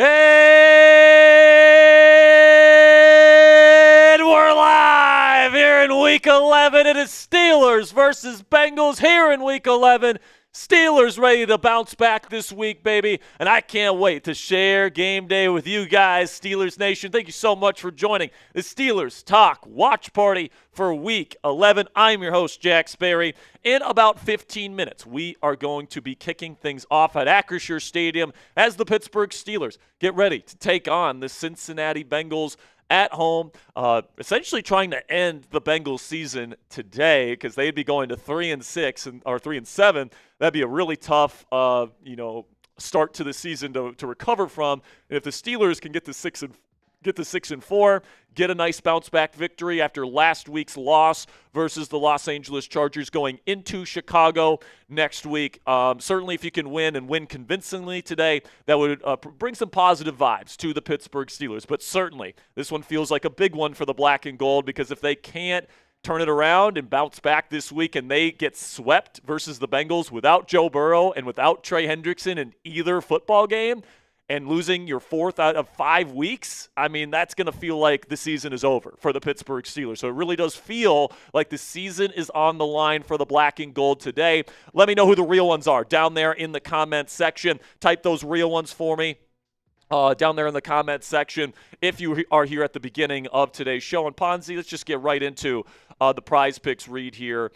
And we're live here in Week 11. It is Steelers versus Bengals here in Week 11. Steelers ready to bounce back this week, baby. And I can't wait to share game day with you guys, Steelers Nation. Thank you so much for joining the Steelers Talk Watch Party for Week 11. I'm your host, Jack Sperry. In about 15 minutes, we are going to be kicking things off at Acrisure Stadium as the Pittsburgh Steelers get ready to take on the Cincinnati Bengals at home, essentially trying to end the Bengals season today because they'd be going to 3-6 or 3-7. That'd be a really tough, start to the season to recover from. And if the Steelers can get to 6-4, get a nice bounce-back victory after last week's loss versus the Los Angeles Chargers going into Chicago next week. Certainly, if you can win and win convincingly today, that would bring some positive vibes to the Pittsburgh Steelers. But certainly, this one feels like a big one for the black and gold because if they can't turn it around and bounce back this week and they get swept versus the Bengals without Joe Burrow and without Trey Hendrickson in either football game, and losing your 4th out of 5 weeks, I mean, that's going to feel like the season is over for the Pittsburgh Steelers. So it really does feel like the season is on the line for the black and gold today. Let me know who the real ones are down there in the comments section. Type those real ones for me down there in the comments section if you are here at the beginning of today's show. And Ponzi, let's just get right into the prize picks read here.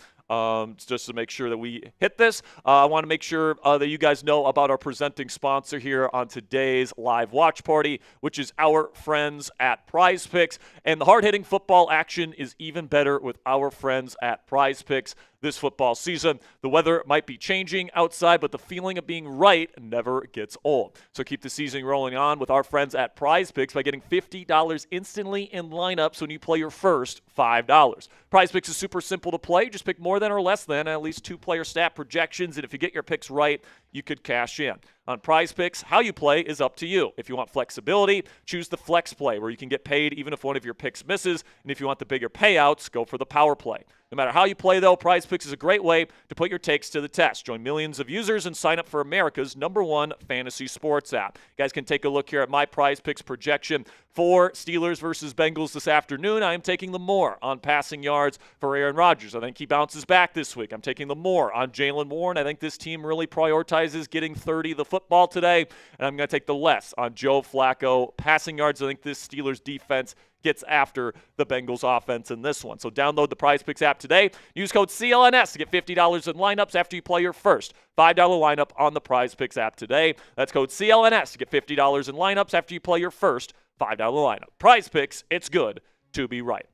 Just to make sure that we hit this. I want to make sure that you guys know about our presenting sponsor here on today's live watch party, which is our friends at Prize Picks. And the hard-hitting football action is even better with our friends at Prize Picks this football season. The weather might be changing outside, but the feeling of being right never gets old. So keep the season rolling on with our friends at Prize Picks by getting $50 instantly in lineups when you play your first $5. Prize Picks is super simple to play. Just pick more than or less than at least 2 player stat projections, and if you get your picks right, you could cash in. On Prize Picks, how you play is up to you. If you want flexibility, choose the flex play, where you can get paid even if one of your picks misses, and if you want the bigger payouts, go for the power play. No matter how you play, though, Prize Picks is a great way to put your takes to the test. Join millions of users and sign up for America's #1 fantasy sports app. You guys can take a look here at my Prize Picks projection for Steelers versus Bengals this afternoon. I am taking the more on passing yards for Aaron Rodgers. I think he bounces back this week. I'm taking the more on Jalen Warren. I think this team really prioritizes getting 30 the football today. And I'm going to take the less on Joe Flacco passing yards. I think this Steelers defense gets after the Bengals offense in this one. So download the Prize Picks app today. Use code CLNS to get $50 in lineups after you play your first $5 lineup on the Prize Picks app today. That's code CLNS to get $50 in lineups after you play your first $5 lineup. Prize Picks, it's good to be right.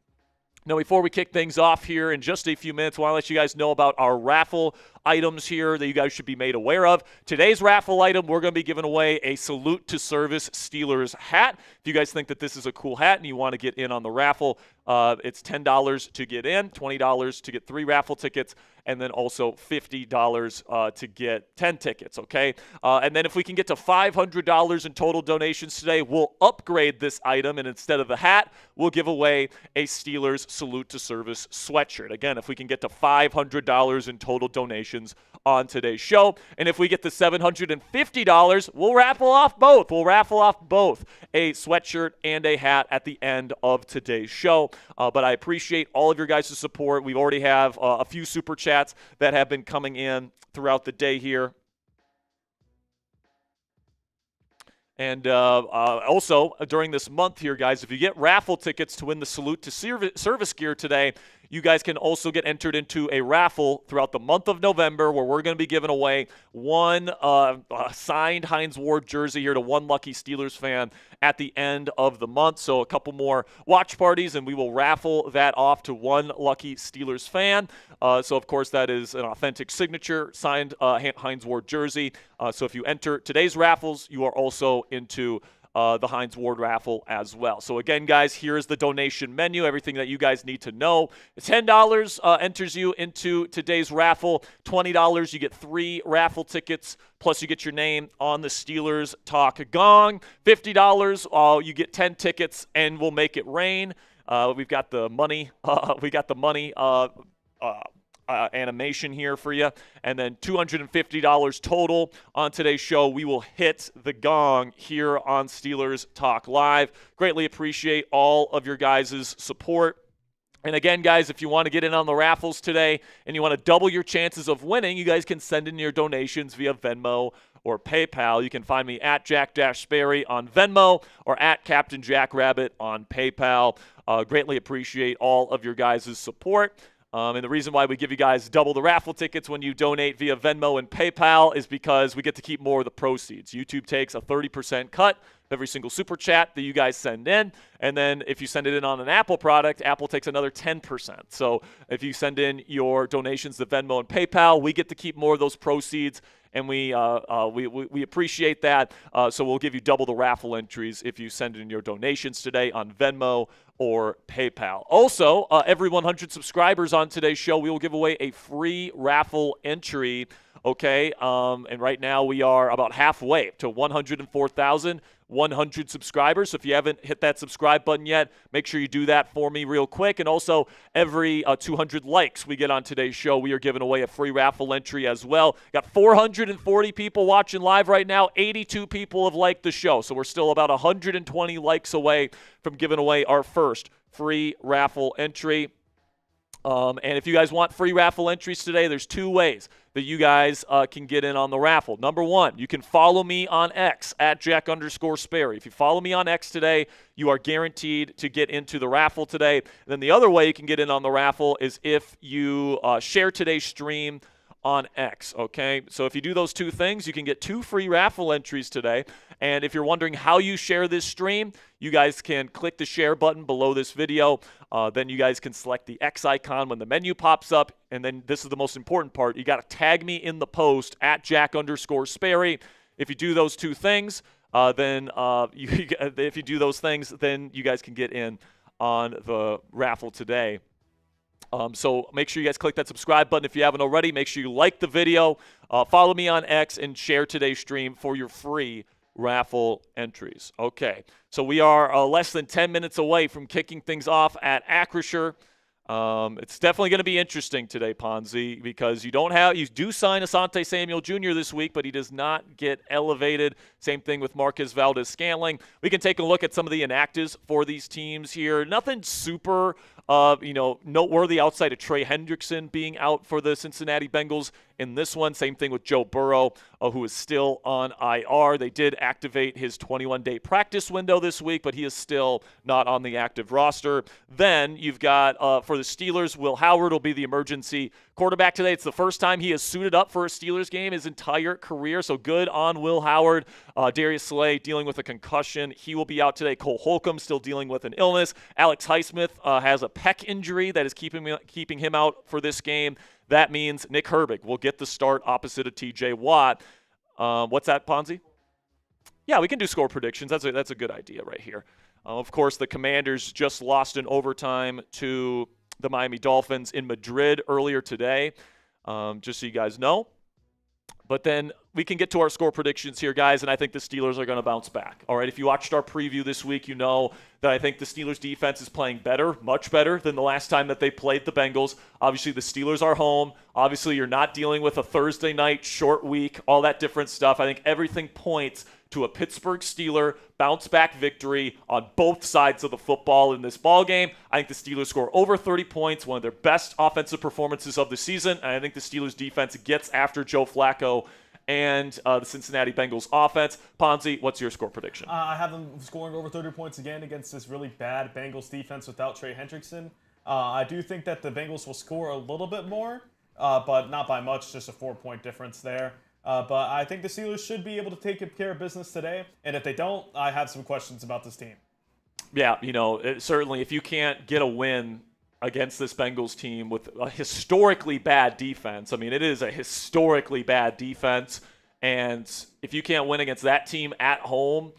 Now, before we kick things off here in just a few minutes, I want to let you guys know about our raffle items here that you guys should be made aware of. Today's raffle item, we're going to be giving away a Salute to Service Steelers hat. If you guys think that this is a cool hat and you want to get in on the raffle, it's $10 to get in, $20 to get 3 raffle tickets, and then also $50 to get 10 tickets, okay? And then if we can get to $500 in total donations today, we'll upgrade this item, and instead of the hat, we'll give away a Steelers Salute to Service sweatshirt. Again, if we can get to $500 in total donations on today's show, and if we get to $750, we'll raffle off both. We'll raffle off both a sweatshirt and a hat at the end of today's show. But I appreciate all of your guys' support. We already have a few super chats that have been coming in throughout the day here. And also, during this month here, guys, if you get raffle tickets to win the Salute to Service gear today, you guys can also get entered into a raffle throughout the month of November where we're going to be giving away one signed Hines Ward jersey here to one lucky Steelers fan at the end of the month. So a couple more watch parties, and we will raffle that off to one lucky Steelers fan. So, of course, that is an authentic signature signed Hines Ward jersey. So if you enter today's raffles, you are also into the Hines Ward raffle as well. So again, guys, here is the donation menu, everything that you guys need to know. $10 enters you into today's raffle. $20, you get 3 raffle tickets, plus you get your name on the Steelers Talk Gong. $50, you get 10 tickets, and we'll make it rain. We've got the money. animation here for you. And then $250 total on today's show. We will hit the gong here on Steelers Talk Live. Greatly appreciate all of your guys' support. And again, guys, if you want to get in on the raffles today and you want to double your chances of winning, you guys can send in your donations via Venmo or PayPal. You can find me at Jack-Sperry on Venmo or at Captain Jack Rabbit on PayPal. Greatly appreciate all of your guys' support. And the reason why we give you guys double the raffle tickets when you donate via Venmo and PayPal is because we get to keep more of the proceeds. YouTube takes a 30% cut of every single super chat that you guys send in. And then if you send it in on an Apple product, Apple takes another 10%. So if you send in your donations to Venmo and PayPal, we get to keep more of those proceeds. And we appreciate that. So we'll give you double the raffle entries if you send in your donations today on Venmo or PayPal. Also, every 100 subscribers on today's show, we will give away a free raffle entry. Okay, and right now we are about halfway to 104,100 subscribers. So if you haven't hit that subscribe button yet, make sure you do that for me real quick. And also, every 200 likes we get on today's show, we are giving away a free raffle entry as well. Got 440 people watching live right now. 82 people have liked the show. So we're still about 120 likes away from giving away our first free raffle entry. And if you guys want free raffle entries today, there's two ways that you guys can get in on the raffle. Number one, you can follow me on X at Jack_Sperry. If you follow me on X today, you are guaranteed to get into the raffle today. And then the other way you can get in on the raffle is if you share today's stream on X, okay? So if you do those two things, you can get 2 free raffle entries today. And if you're wondering how you share this stream, you guys can click the share button below this video. Then you guys can select the X icon when the menu pops up. And then this is the most important part. You got to tag me in the post at Jack_Sperry. If you do those two things, if you do those things, then you guys can get in on the raffle today. So make sure you guys click that subscribe button if you haven't already. Make sure you like the video, follow me on X, and share today's stream for your free raffle entries. Okay, so we are less than 10 minutes away from kicking things off at Acrisure. It's definitely going to be interesting today, Ponzi, because you do sign Asante Samuel Jr. this week, but he does not get elevated. Same thing with Marquez Valdez-Scantling. We can take a look at some of the inactives for these teams here. Nothing super noteworthy outside of Trey Hendrickson being out for the Cincinnati Bengals in this one. Same thing with Joe Burrow, who is still on IR. They did activate his 21-day practice window this week, but he is still not on the active roster. Then you've got, for the Steelers, Will Howard will be the emergency quarterback today. It's the first time he has suited up for a Steelers game his entire career, so good on Will Howard. Darius Slay dealing with a concussion. He will be out today. Cole Holcomb still dealing with an illness. Alex Highsmith has a pec injury that is keeping him out for this game. That means Nick Herbig will get the start opposite of TJ Watt. What's that, Ponzi? Yeah, we can do score predictions. That's a good idea right here. Of course, the Commanders just lost in overtime to the Miami Dolphins in Madrid earlier today, just so you guys know. But then we can get to our score predictions here, guys, and I think the Steelers are going to bounce back. All right, if you watched our preview this week, you know that I think the Steelers defense is playing better, much better than the last time that they played the Bengals. Obviously, the Steelers are home. Obviously, you're not dealing with a Thursday night short week, all that different stuff. I think everything points to a Pittsburgh Steeler bounce-back victory on both sides of the football in this ballgame. I think the Steelers score over 30 points, one of their best offensive performances of the season, and I think the Steelers defense gets after Joe Flacco and the Cincinnati Bengals offense. Ponzi, what's your score prediction? I have them scoring over 30 points again against this really bad Bengals defense without Trey Hendrickson. I do think that the Bengals will score a little bit more, but not by much, just a 4-point difference there. But I think the Steelers should be able to take care of business today. And if they don't, I have some questions about this team. Yeah, certainly if you can't get a win against this Bengals team with a historically bad defense, I mean, it is a historically bad defense. And if you can't win against that team at home,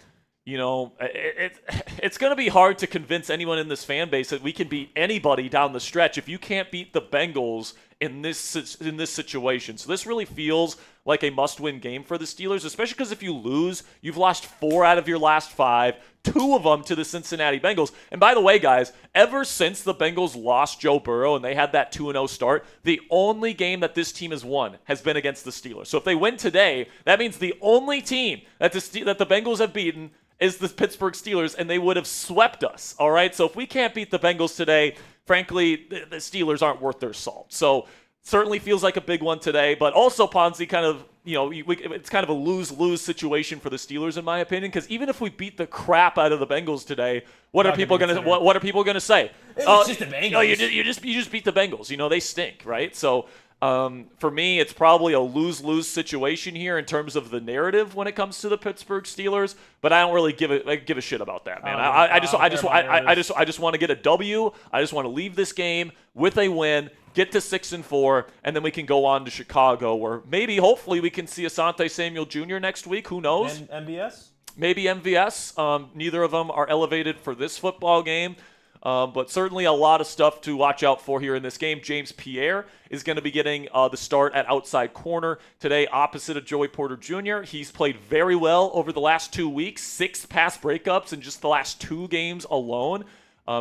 it's going to be hard to convince anyone in this fan base that we can beat anybody down the stretch. If you can't beat the Bengals in this situation. So this really feels like a must-win game for the Steelers, especially because if you lose, you've lost 4 out of your last 5, 2 of them to the Cincinnati Bengals. And by the way, guys, ever since the Bengals lost Joe Burrow and they had that 2-0 start, the only game that this team has won has been against the Steelers. So if they win today, that means the only team that the Bengals have beaten is the Pittsburgh Steelers, and they would have swept us, all right? So if we can't beat the Bengals today, frankly, the Steelers aren't worth their salt. So certainly feels like a big one today, but also, Ponzi, kind of, it's kind of a lose-lose situation for the Steelers, in my opinion, because even if we beat the crap out of the Bengals today, what are people going to say? It was just the Bengals. No, you just beat the Bengals. They stink, right? So for me, it's probably a lose-lose situation here in terms of the narrative when it comes to the Pittsburgh Steelers. But I don't really give a shit about that, man. I just want to get a W. I just want to leave this game with a win, get to 6-4, and then we can go on to Chicago, where hopefully, we can see Asante Samuel Jr. next week. Who knows? And MVS? Maybe MVS. Neither of them are elevated for this football game. But certainly a lot of stuff to watch out for here in this game. James Pierre is going to be getting the start at outside corner today opposite of Joey Porter Jr. He's played very well over the last 2 weeks, 6 pass breakups in just the last 2 games alone.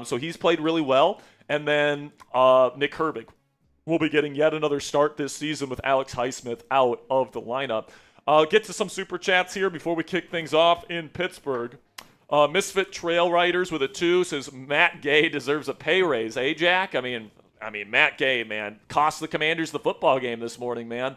So he's played really well. And then Nick Herbig will be getting yet another start this season with Alex Highsmith out of the lineup. Get to some super chats here before we kick things off in Pittsburgh. Misfit Trail Riders with a 2 says Matt Gay deserves a pay raise. Hey, Jack? I mean, Matt Gay, man, cost the Commanders the football game this morning, man.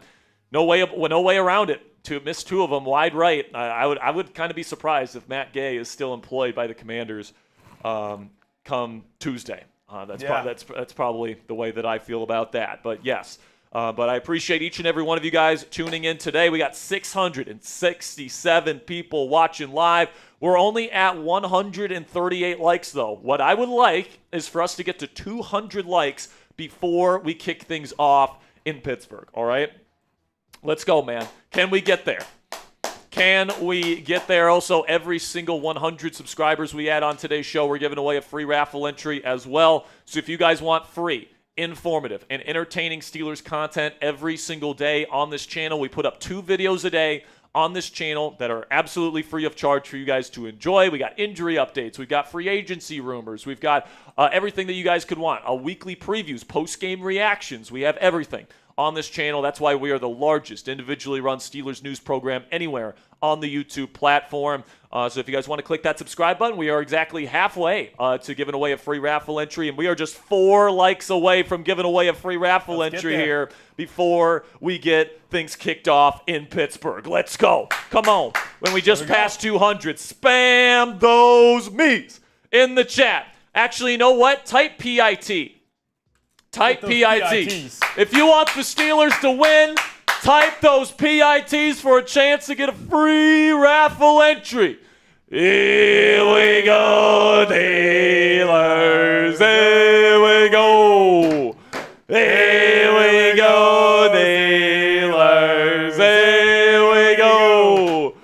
No way around it. To miss 2 of them wide right. I would kind of be surprised if Matt Gay is still employed by the Commanders come Tuesday. That's probably the way that I feel about that. But yes. But I appreciate each and every one of you guys tuning in today. We got 667 people watching live. We're only at 138 likes, though. What I would like is for us to get to 200 likes before we kick things off in Pittsburgh, all right? Let's go, man. Can we get there? Can we get there? Also, every single 100 subscribers we add on today's show, we're giving away a free raffle entry as well. So if you guys want free, informative, and entertaining Steelers content every single day on this channel, we put up 2 videos a day on this channel that are absolutely free of charge for you guys to enjoy. We got injury updates. We've got free agency rumors. We've got everything that you guys could want. Weekly previews, post-game reactions. We have everything on this channel. That's why we are the largest individually run Steelers news program anywhere on the YouTube platform. So if you guys want to click that subscribe button, we are exactly halfway to giving away a free raffle entry, and we are just 4 likes away from giving away a free raffle entry here before we get things kicked off in Pittsburgh. Let's go. Come on. When we just passed 200, spam those me's in the chat. Actually, you know what? Type PIT. Type PIT. If you want the Steelers to win, type those PITs for a chance to get a free raffle entry. Here we go, Steelers. Here we go. Here we go, Steelers. Here we go.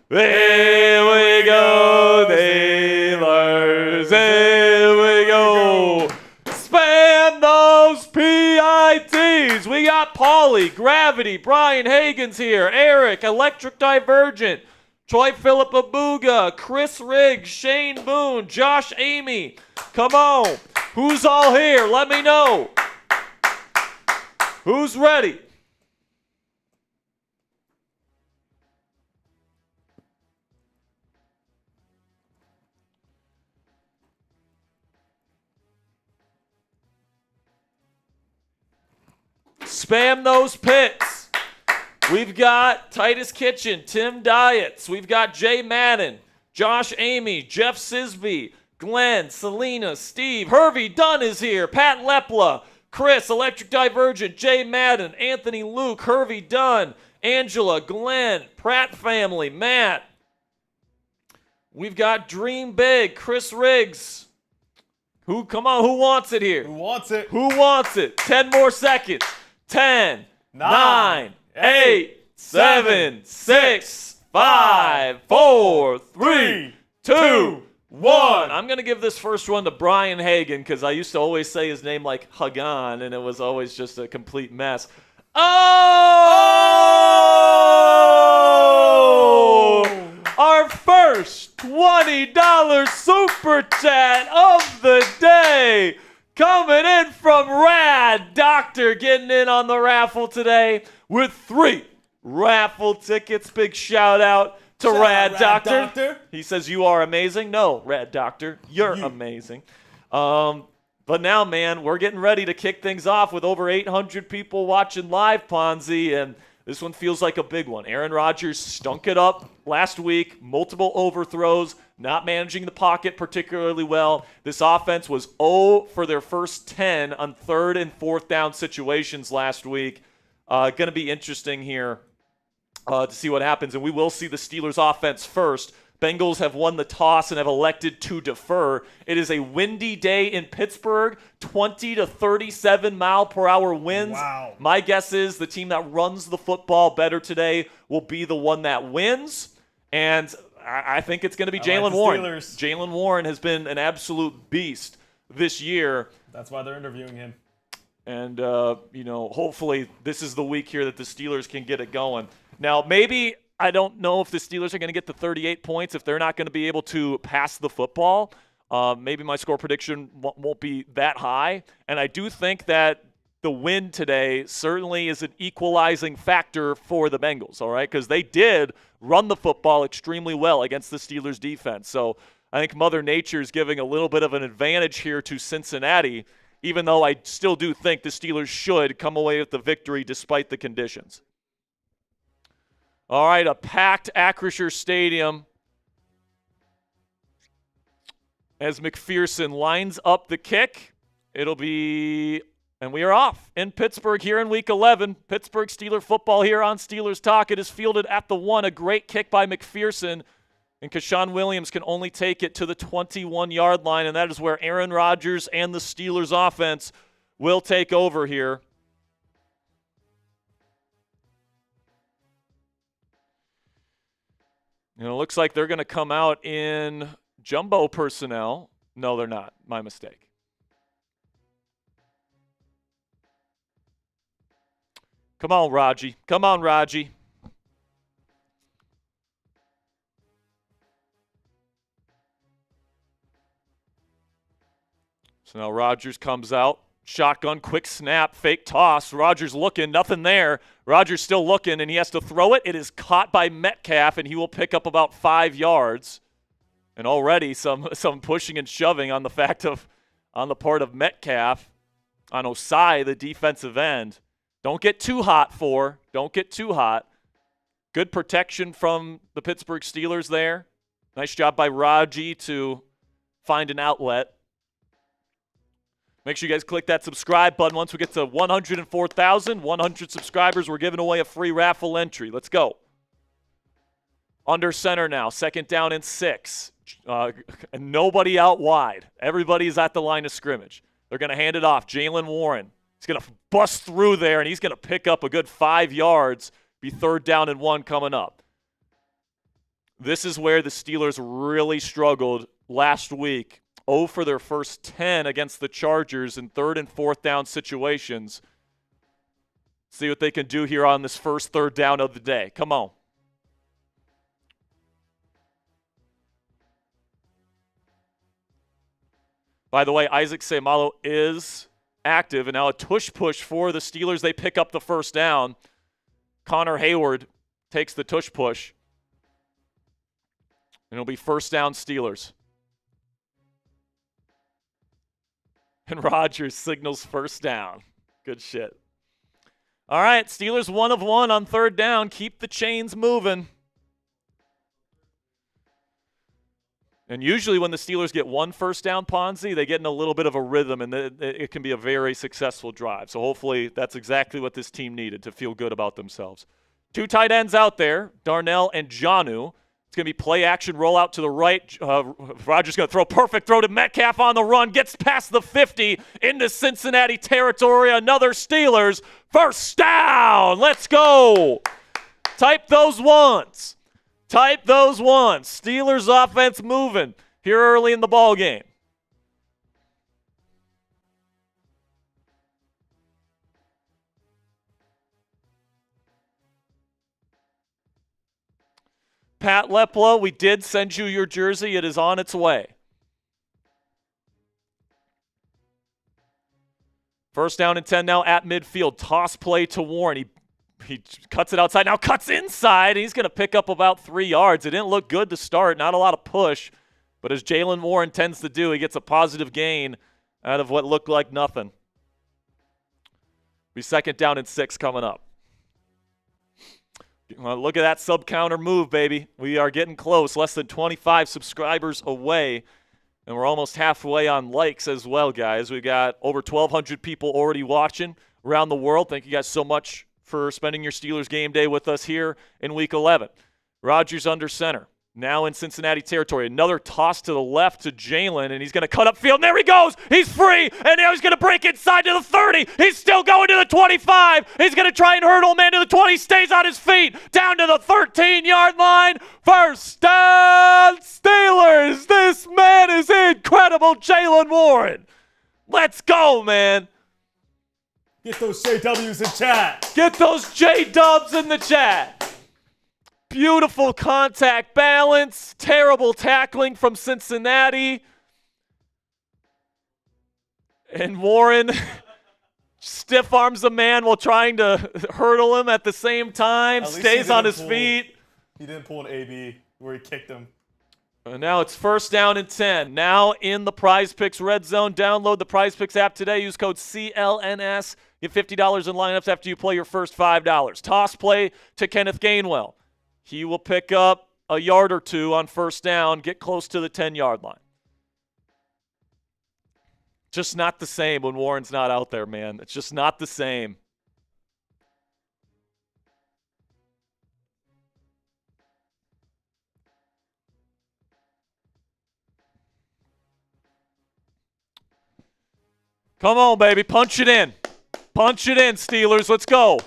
Here we go, Steelers. Here we go. Spam those PITs. We got Paulie, Gravity, Brian Hagen's here, Eric, Electric Divergent, Troy Phillip Abuga, Chris Riggs, Shane Boone, Josh Amy. Come on. Who's all here? Let me know. Who's ready? Spam those pits. We've got Titus Kitchen, Tim Diets. We've got Jay Madden, Josh Amy, Jeff Sisby, Glenn, Selena, Steve. Hervey Dunn is here. Pat Lepla, Chris, Electric Divergent, Jay Madden, Anthony Luke, Hervey Dunn, Angela, Glenn, Pratt Family, Matt. We've got Dream Big, Chris Riggs. Come on, who wants it here? Who wants it? Who wants it? 10 more seconds. 10, 9, 8, 7, 6, 5, 4, 3, 2, 1. I'm going to give this first one to Brian Hagan because I used to always say his name like Hagan, and it was always just a complete mess. Oh! Our first $20 super chat of the day coming in from Rad Doctor, getting in on the raffle today with 3 raffle tickets. Big shout out to Rad Doctor. He says you are amazing. No, Rad Doctor, you're amazing. But now, man, we're getting ready to kick things off with over 800 people watching live, Ponzi, and this one feels like a big one. Aaron Rodgers stunk it up last week, multiple overthrows, not managing the pocket particularly well. This offense was 0 for their first 10 on 3rd and 4th down situations last week. Going to be interesting here to see what happens, and we will see the Steelers offense first. Bengals have won the toss and have elected to defer. It is a windy day in Pittsburgh, 20 to 37 mile per hour winds. Wow. My guess is the team that runs the football better today will be the one that wins. And I think it's going to be Jaylen Warren. Jaylen Warren has been an absolute beast this year. That's why they're interviewing him. And, hopefully this is the week here that the Steelers can get it going. Now, maybe I don't know if the Steelers are going to get to 38 points if they're not going to be able to pass the football. Maybe my score prediction won't be that high. And I do think that the win today certainly is an equalizing factor for the Bengals, all right? Because they did run the football extremely well against the Steelers defense. So I think Mother Nature is giving a little bit of an advantage here to Cincinnati, even though I still do think the Steelers should come away with the victory despite the conditions. All right, a packed Acrisure Stadium as McPherson lines up the kick. It'll be, and we are off in Pittsburgh here in Week 11. Pittsburgh Steeler football here on Steelers Talk. It is fielded at the 1, a great kick by McPherson, and Keshawn Williams can only take it to the 21-yard line, and that is where Aaron Rodgers and the Steelers offense will take over here. And it looks like they're going to come out in jumbo personnel. No, they're not. My mistake. Come on, Raji. Come on, Raji. So now Rodgers comes out. Shotgun, quick snap, fake toss. Rodgers looking, nothing there. Rodgers still looking, and he has to throw it. It is caught by Metcalf, and he will pick up about 5 yards. And already some pushing and shoving on the part of Metcalf on Osai, the defensive end. Don't get too hot, Four. Don't get too hot. Good protection from the Pittsburgh Steelers there. Nice job by Raji to find an outlet. Make sure you guys click that subscribe button. Once we get to 100 subscribers, we're giving away a free raffle entry. Let's go. Under center now, 2nd down and 6. And nobody out wide. Everybody's at the line of scrimmage. They're going to hand it off. Jaylen Warren. He's going to bust through there, and he's going to pick up a good 5 yards. Be 3rd down and 1 coming up. This is where the Steelers really struggled last week. 0 for their first 10 against the Chargers in 3rd and 4th down situations. See what they can do here on this first 3rd down of the day. Come on. By the way, Isaac Seumalo is active, and now a tush push for the Steelers. They pick up the 1st down. Connor Hayward takes the tush push. And it'll be 1st down Steelers. And Rodgers signals 1st down. Good shit. All right, Steelers 1 of 1 on 3rd down. Keep the chains moving. And usually when the Steelers get 1 first down, Ponzi, they get in a little bit of a rhythm, and it can be a very successful drive. So hopefully that's exactly what this team needed to feel good about themselves. 2 tight ends out there, Darnell and Jonnu. It's going to be play action, roll out to the right. Rodgers going to throw perfect throw to Metcalf on the run. Gets past the 50 into Cincinnati territory. Another Steelers 1st down. Let's go. Type those ones. Type those ones. Steelers offense moving. here early in the ball game. Pat Leplo, we did send you your jersey. It is on its way. First down and 10 now at midfield. Toss play to Warren. He cuts it outside. Now cuts inside. He's going to pick up about 3 yards. It didn't look good to start. Not a lot of push. But as Jalen Warren tends to do, he gets a positive gain out of what looked like nothing. Be second down and 6 coming up. Well, look at that sub-counter move, baby. We are getting close. Less than 25 subscribers away. And we're almost halfway on likes as well, guys. We've got over 1,200 people already watching around the world. Thank you guys so much for spending your Steelers game day with us here in Week 11. Rodgers under center. Now in Cincinnati territory. Another toss to the left to Jalen, and he's going to cut upfield. And there he goes. He's free, and now he's going to break inside to the 30. He's still going to the 25. He's going to try and hurdle man to the 20. Stays on his feet. Down to the 13-yard line. First down, Steelers. This man is incredible, Jalen Warren. Let's go, man. Get those JWs in chat. Get those J-dubs in the chat. Beautiful contact balance. Terrible tackling from Cincinnati. And Warren stiff arms a man while trying to hurdle him at the same time. Stays on his feet. He didn't pull an AB where he kicked him. And now it's first down and 10. Now in the Prize Picks red zone. Download the Prize Picks app today. Use code CLNS. Get $50 in lineups after you play your first $5. Toss play to Kenneth Gainwell. He will pick up a yard or two on first down, get close to the 10-yard line. Just not the same when Warren's not out there, man. It's just not the same. Come on, baby. Punch it in. Punch it in, Steelers. Let's go.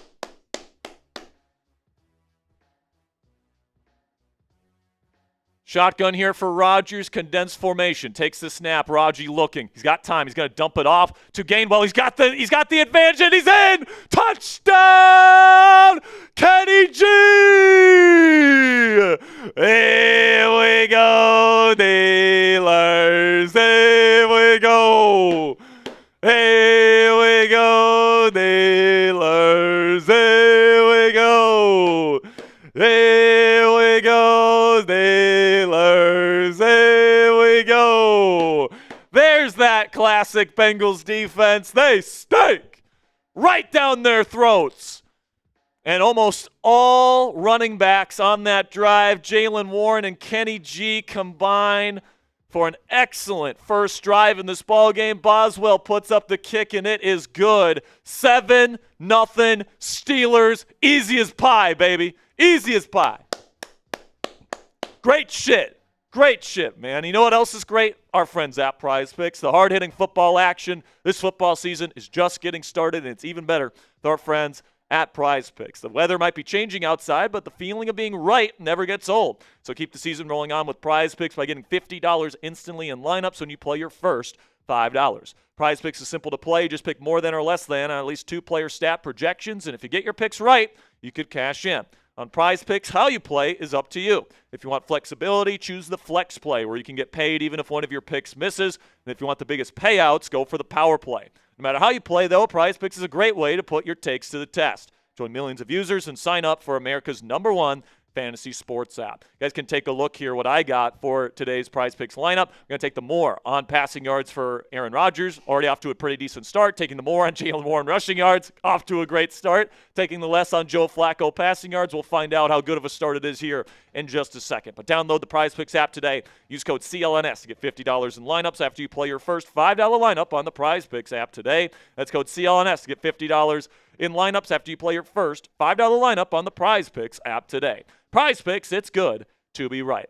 Shotgun here for Rodgers. Condensed formation. Takes the snap. Raji looking. He's got time. He's going to dump it off to Gainwell. He's got the advantage, and he's in. Touchdown, Kenny G. Here we go, Steelers. Here we go. Here we go, Steelers. Here we go. Here we go, Steelers. Here we go. There's that classic Bengals defense. They stink right down their throats. And almost all running backs on that drive, Jalen Warren and Kenny G combine for an excellent first drive in this ballgame. Boswell puts up the kick, and it is good. 7-0 Steelers. Easy as pie, baby. Easy as pie. Great shit. Great shit, man. You know what else is great? Our friends at Prize Picks. The hard-hitting football action this football season is just getting started, and it's even better with our friends at Prize Picks. The weather might be changing outside, but the feeling of being right never gets old. So keep the season rolling on with Prize Picks by getting $50 instantly in lineups when you play your first $5. Prize Picks is simple to play. Just pick more than or less than on at least 2 player stat projections, and if you get your picks right, you could cash in. On Prize Picks, how you play is up to you. If you want flexibility, choose the flex play, where you can get paid even if one of your picks misses. And if you want the biggest payouts, go for the power play. No matter how you play, though, Prize Picks is a great way to put your takes to the test. Join millions of users and sign up for America's #1 fantasy sports app. You guys can take a look here what I got for today's Prize Picks lineup. We're going to take the more on passing yards for Aaron Rodgers, already off to a pretty decent start. Taking the more on Jalen Warren rushing yards, off to a great start. Taking the less on Joe Flacco passing yards. We'll find out how good of a start it is here in just a second. But download the Prize Picks app today. Use code CLNS to get $50 in lineups after you play your first $5 lineup on the Prize Picks app today. That's code CLNS to get $50 in lineups after you play your first $5 lineup on the Prize Picks app today. Prize Picks, it's good to be right.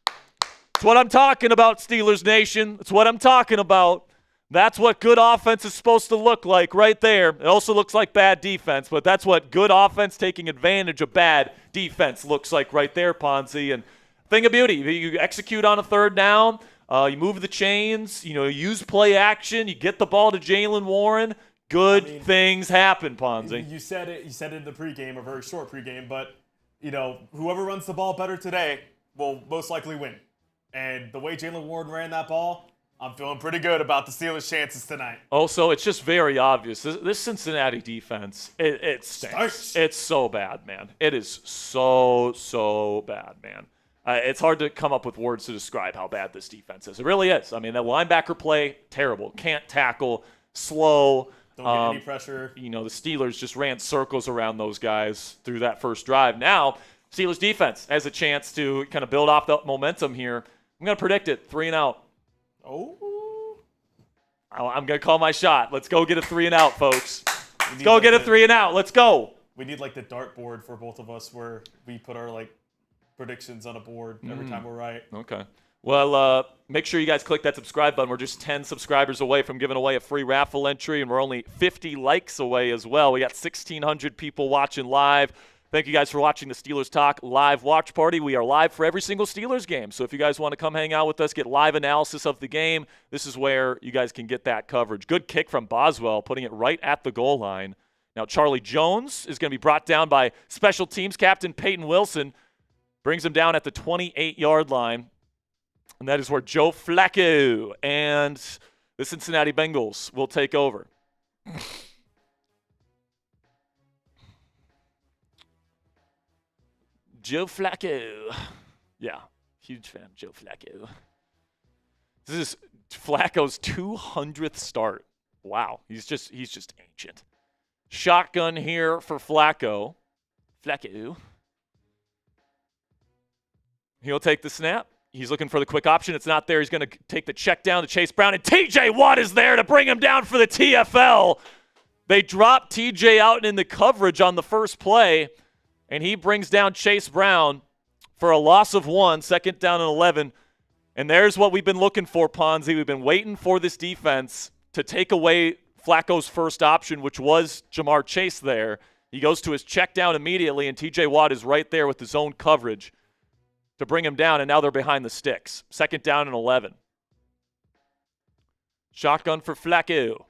That's what I'm talking about, Steelers Nation. That's what I'm talking about. That's what good offense is supposed to look like right there. It also looks like bad defense, but that's what good offense taking advantage of bad defense looks like right there, Ponzi. And thing of beauty. You execute on a third down. You move the chains. You use play action. You get the ball to Jaylen Warren. Good things happen, Ponzi. You said it. You said it in the pregame, a very short pregame. But whoever runs the ball better today will most likely win. And the way Jaylen Warren ran that ball, I'm feeling pretty good about the Steelers' chances tonight. Also, it's just very obvious. This Cincinnati defense, it stinks. It's so bad, man. It is so bad, man. It's hard to come up with words to describe how bad this defense is. It really is. I mean, that linebacker play, terrible. Can't tackle, slow. Don't get any pressure. The Steelers just ran circles around those guys through that first drive. Now, Steelers defense has a chance to kind of build off the momentum here. I'm going to predict it, 3-and-out. Oh. I'm going to call my shot. Let's go get a 3-and-out, folks. Let's go get a 3-and-out. Let's go. We need the dartboard for both of us where we put our predictions on a board every time we're right. Okay. Well, make sure you guys click that subscribe button. We're just 10 subscribers away from giving away a free raffle entry, and we're only 50 likes away as well. We got 1,600 people watching live. Thank you guys for watching the Steelers Talk live watch party. We are live for every single Steelers game. So if you guys want to come hang out with us, get live analysis of the game, this is where you guys can get that coverage. Good kick from Boswell, putting it right at the goal line. Now Charlie Jones is going to be brought down by special teams captain Peyton Wilson. Brings him down at the 28-yard line. And that is where Joe Flacco and the Cincinnati Bengals will take over. Joe Flacco. Yeah, huge fan of Joe Flacco. This is Flacco's 200th start. Wow, he's just ancient. Shotgun here for Flacco. He'll take the snap. He's looking for the quick option. It's not there. He's going to take the check down to Chase Brown, and TJ Watt is there to bring him down for the TFL. They drop TJ out in the coverage on the first play, and he brings down Chase Brown for a loss of 1, second down and 11. And there's what we've been looking for, Ponzi. We've been waiting for this defense to take away Flacco's first option, which was Ja'Marr Chase there. He goes to his check down immediately, and TJ Watt is right there with his own coverage to bring him down, and now they're behind the sticks. Second down and 11. Shotgun for Flacco.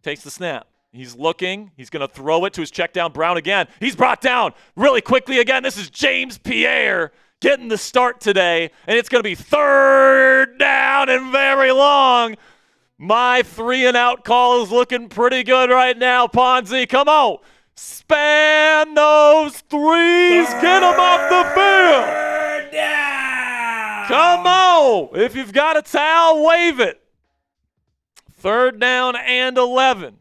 Takes the snap. He's looking. He's going to throw it to his check down. Brown again. He's brought down really quickly again. This is James Pierre getting the start today, and it's going to be third down and very long. My 3-and-out call is looking pretty good right now, Ponzi. Come on. Span those threes. Get them off the field. Down. Come on. If you've got a towel, wave it. Third down and 11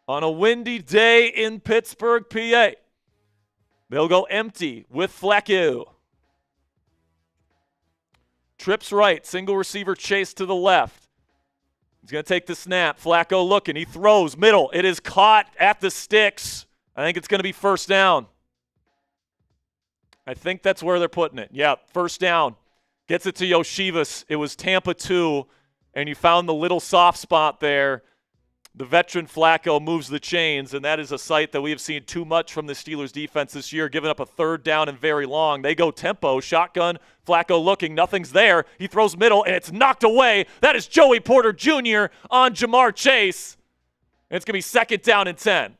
on a windy day in Pittsburgh, PA. They'll go empty with Flacco. Trips right. Single receiver Chase to the left. He's going to take the snap. Flacco looking. He throws middle. It is caught at the sticks. I think it's going to be first down. I think that's where they're putting it. Yeah, first down. Gets it to Yoshivas. It was Tampa 2, and you found the little soft spot there. The veteran Flacco moves the chains, and that is a sight that we have seen too much from the Steelers defense this year, giving up a third down and very long. They go tempo, shotgun, Flacco looking, nothing's there. He throws middle, and it's knocked away. That is Joey Porter Jr. on Ja'Marr Chase. And it's going to be second down and 10.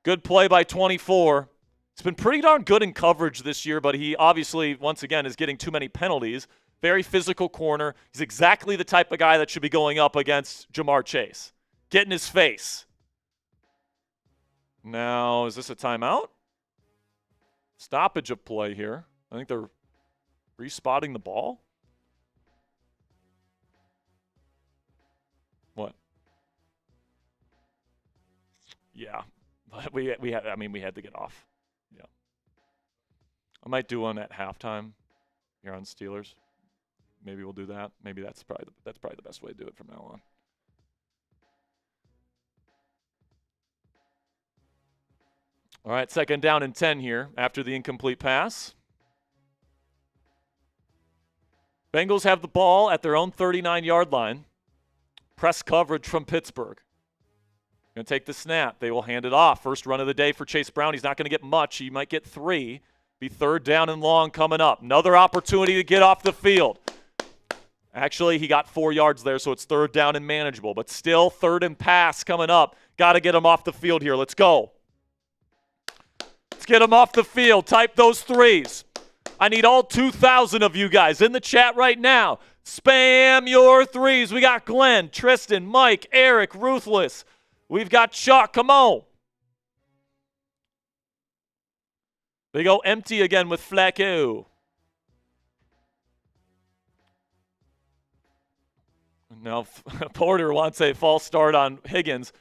Good play by 24. He's been pretty darn good in coverage this year, but he obviously, once again, is getting too many penalties. Very physical corner. He's exactly the type of guy that should be going up against Ja'Marr Chase. Get in his face. Now, is this a timeout? Stoppage of play here. I think they're respotting the ball. What? Yeah. But we had to get off. Yeah. I might do one at halftime here on Steelers. Maybe we'll do that. Maybe that's probably the best way to do it from now on. All right, second down and 10 here after the incomplete pass. Bengals have the ball at their own 39-yard line. Press coverage from Pittsburgh. Going to take the snap. They will hand it off. First run of the day for Chase Brown. He's not going to get much. He might get 3. Be third down and long coming up. Another opportunity to get off the field. Actually, he got 4 yards there, so it's third down and manageable. But still, third and pass coming up. Got to get him off the field here. Let's go. Let's get him off the field. Type those 3s. I need all 2,000 of you guys in the chat right now. Spam your 3s. We got Glenn, Tristan, Mike, Eric, Ruthless. We've got Chuck. Come on. They go empty again with Flacco. Now, Porter wants a false start on Higgins.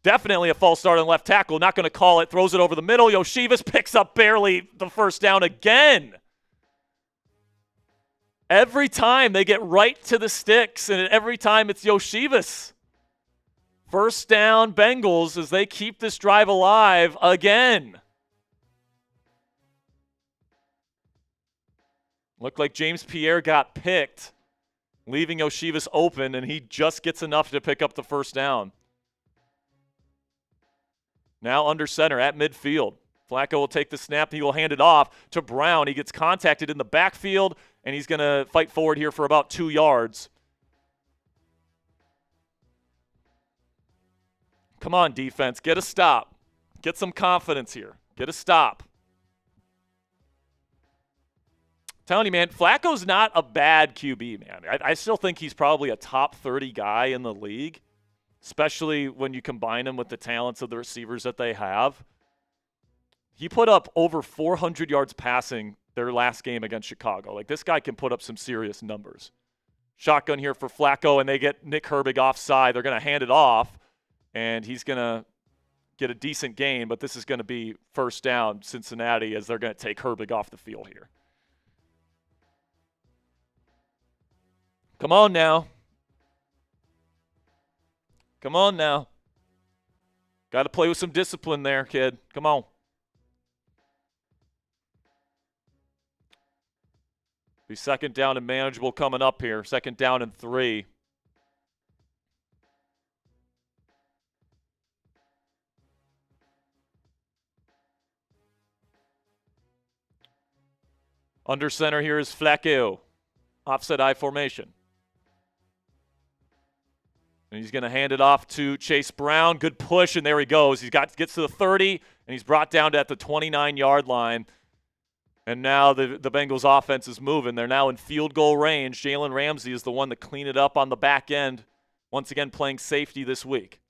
Definitely a false start on left tackle. Not going to call it. Throws it over the middle. Yoshivas picks up barely the first down again. Every time they get right to the sticks, and every time it's Yoshivas. First down Bengals as they keep this drive alive again. Looked like James Pierre got picked, leaving Yoshivas open, and he just gets enough to pick up the first down. Now under center at midfield. Flacco will take the snap. He will hand it off to Brown. He gets contacted in the backfield, and he's going to fight forward here for about 2 yards. Come on, defense. Get a stop. Get some confidence here. Get a stop. Telling you, man, Flacco's not a bad QB, man. I still think he's probably a top 30 guy in the league, especially when you combine him with the talents of the receivers that they have. He put up over 400 yards passing their last game against Chicago. Like, this guy can put up some serious numbers. Shotgun here for Flacco, and they get Nick Herbig offside. They're going to hand it off, and he's going to get a decent gain, but this is going to be first down Cincinnati as they're going to take Herbig off the field here. Come on now. Come on now. Got to play with some discipline there, kid. Come on. Be second down and manageable coming up here. Second down and 3. Under center here is Flacco. Offset I formation. And he's going to hand it off to Chase Brown. Good push, and there he goes. Gets to the 30, and he's brought down to at the 29-yard line. And now the Bengals offense is moving. They're now in field goal range. Jalen Ramsey is the one to clean it up on the back end. Once again, playing safety this week.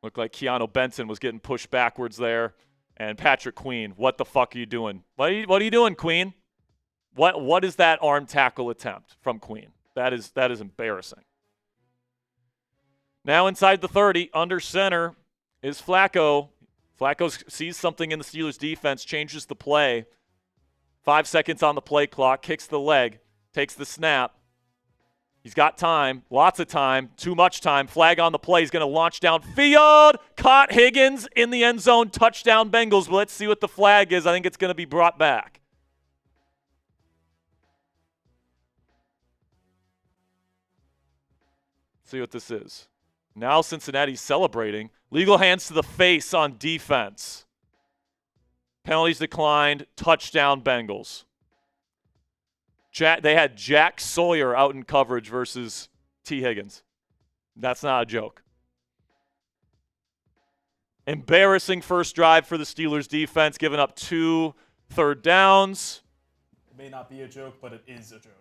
Looked like Keanu Benson was getting pushed backwards there. And Patrick Queen, what the fuck are you doing? What are you doing, Queen? What is that arm tackle attempt from Queen? That is embarrassing. Now inside the 30, under center is Flacco. Flacco sees something in the Steelers defense, changes the play. 5 seconds on the play clock, kicks the leg, takes the snap. He's got time, lots of time, too much time. Flag on the play. He's going to launch downfield. Caught Higgins in the end zone. Touchdown Bengals. But let's see what the flag is. I think it's going to be brought back. See what this is. Now Cincinnati's celebrating. Legal hands to the face on defense. Penalties declined. Touchdown Bengals. They had Jack Sawyer out in coverage versus T. Higgins. That's not a joke. Embarrassing first drive for the Steelers defense, giving up 2 third downs. It may not be a joke, but it is a joke.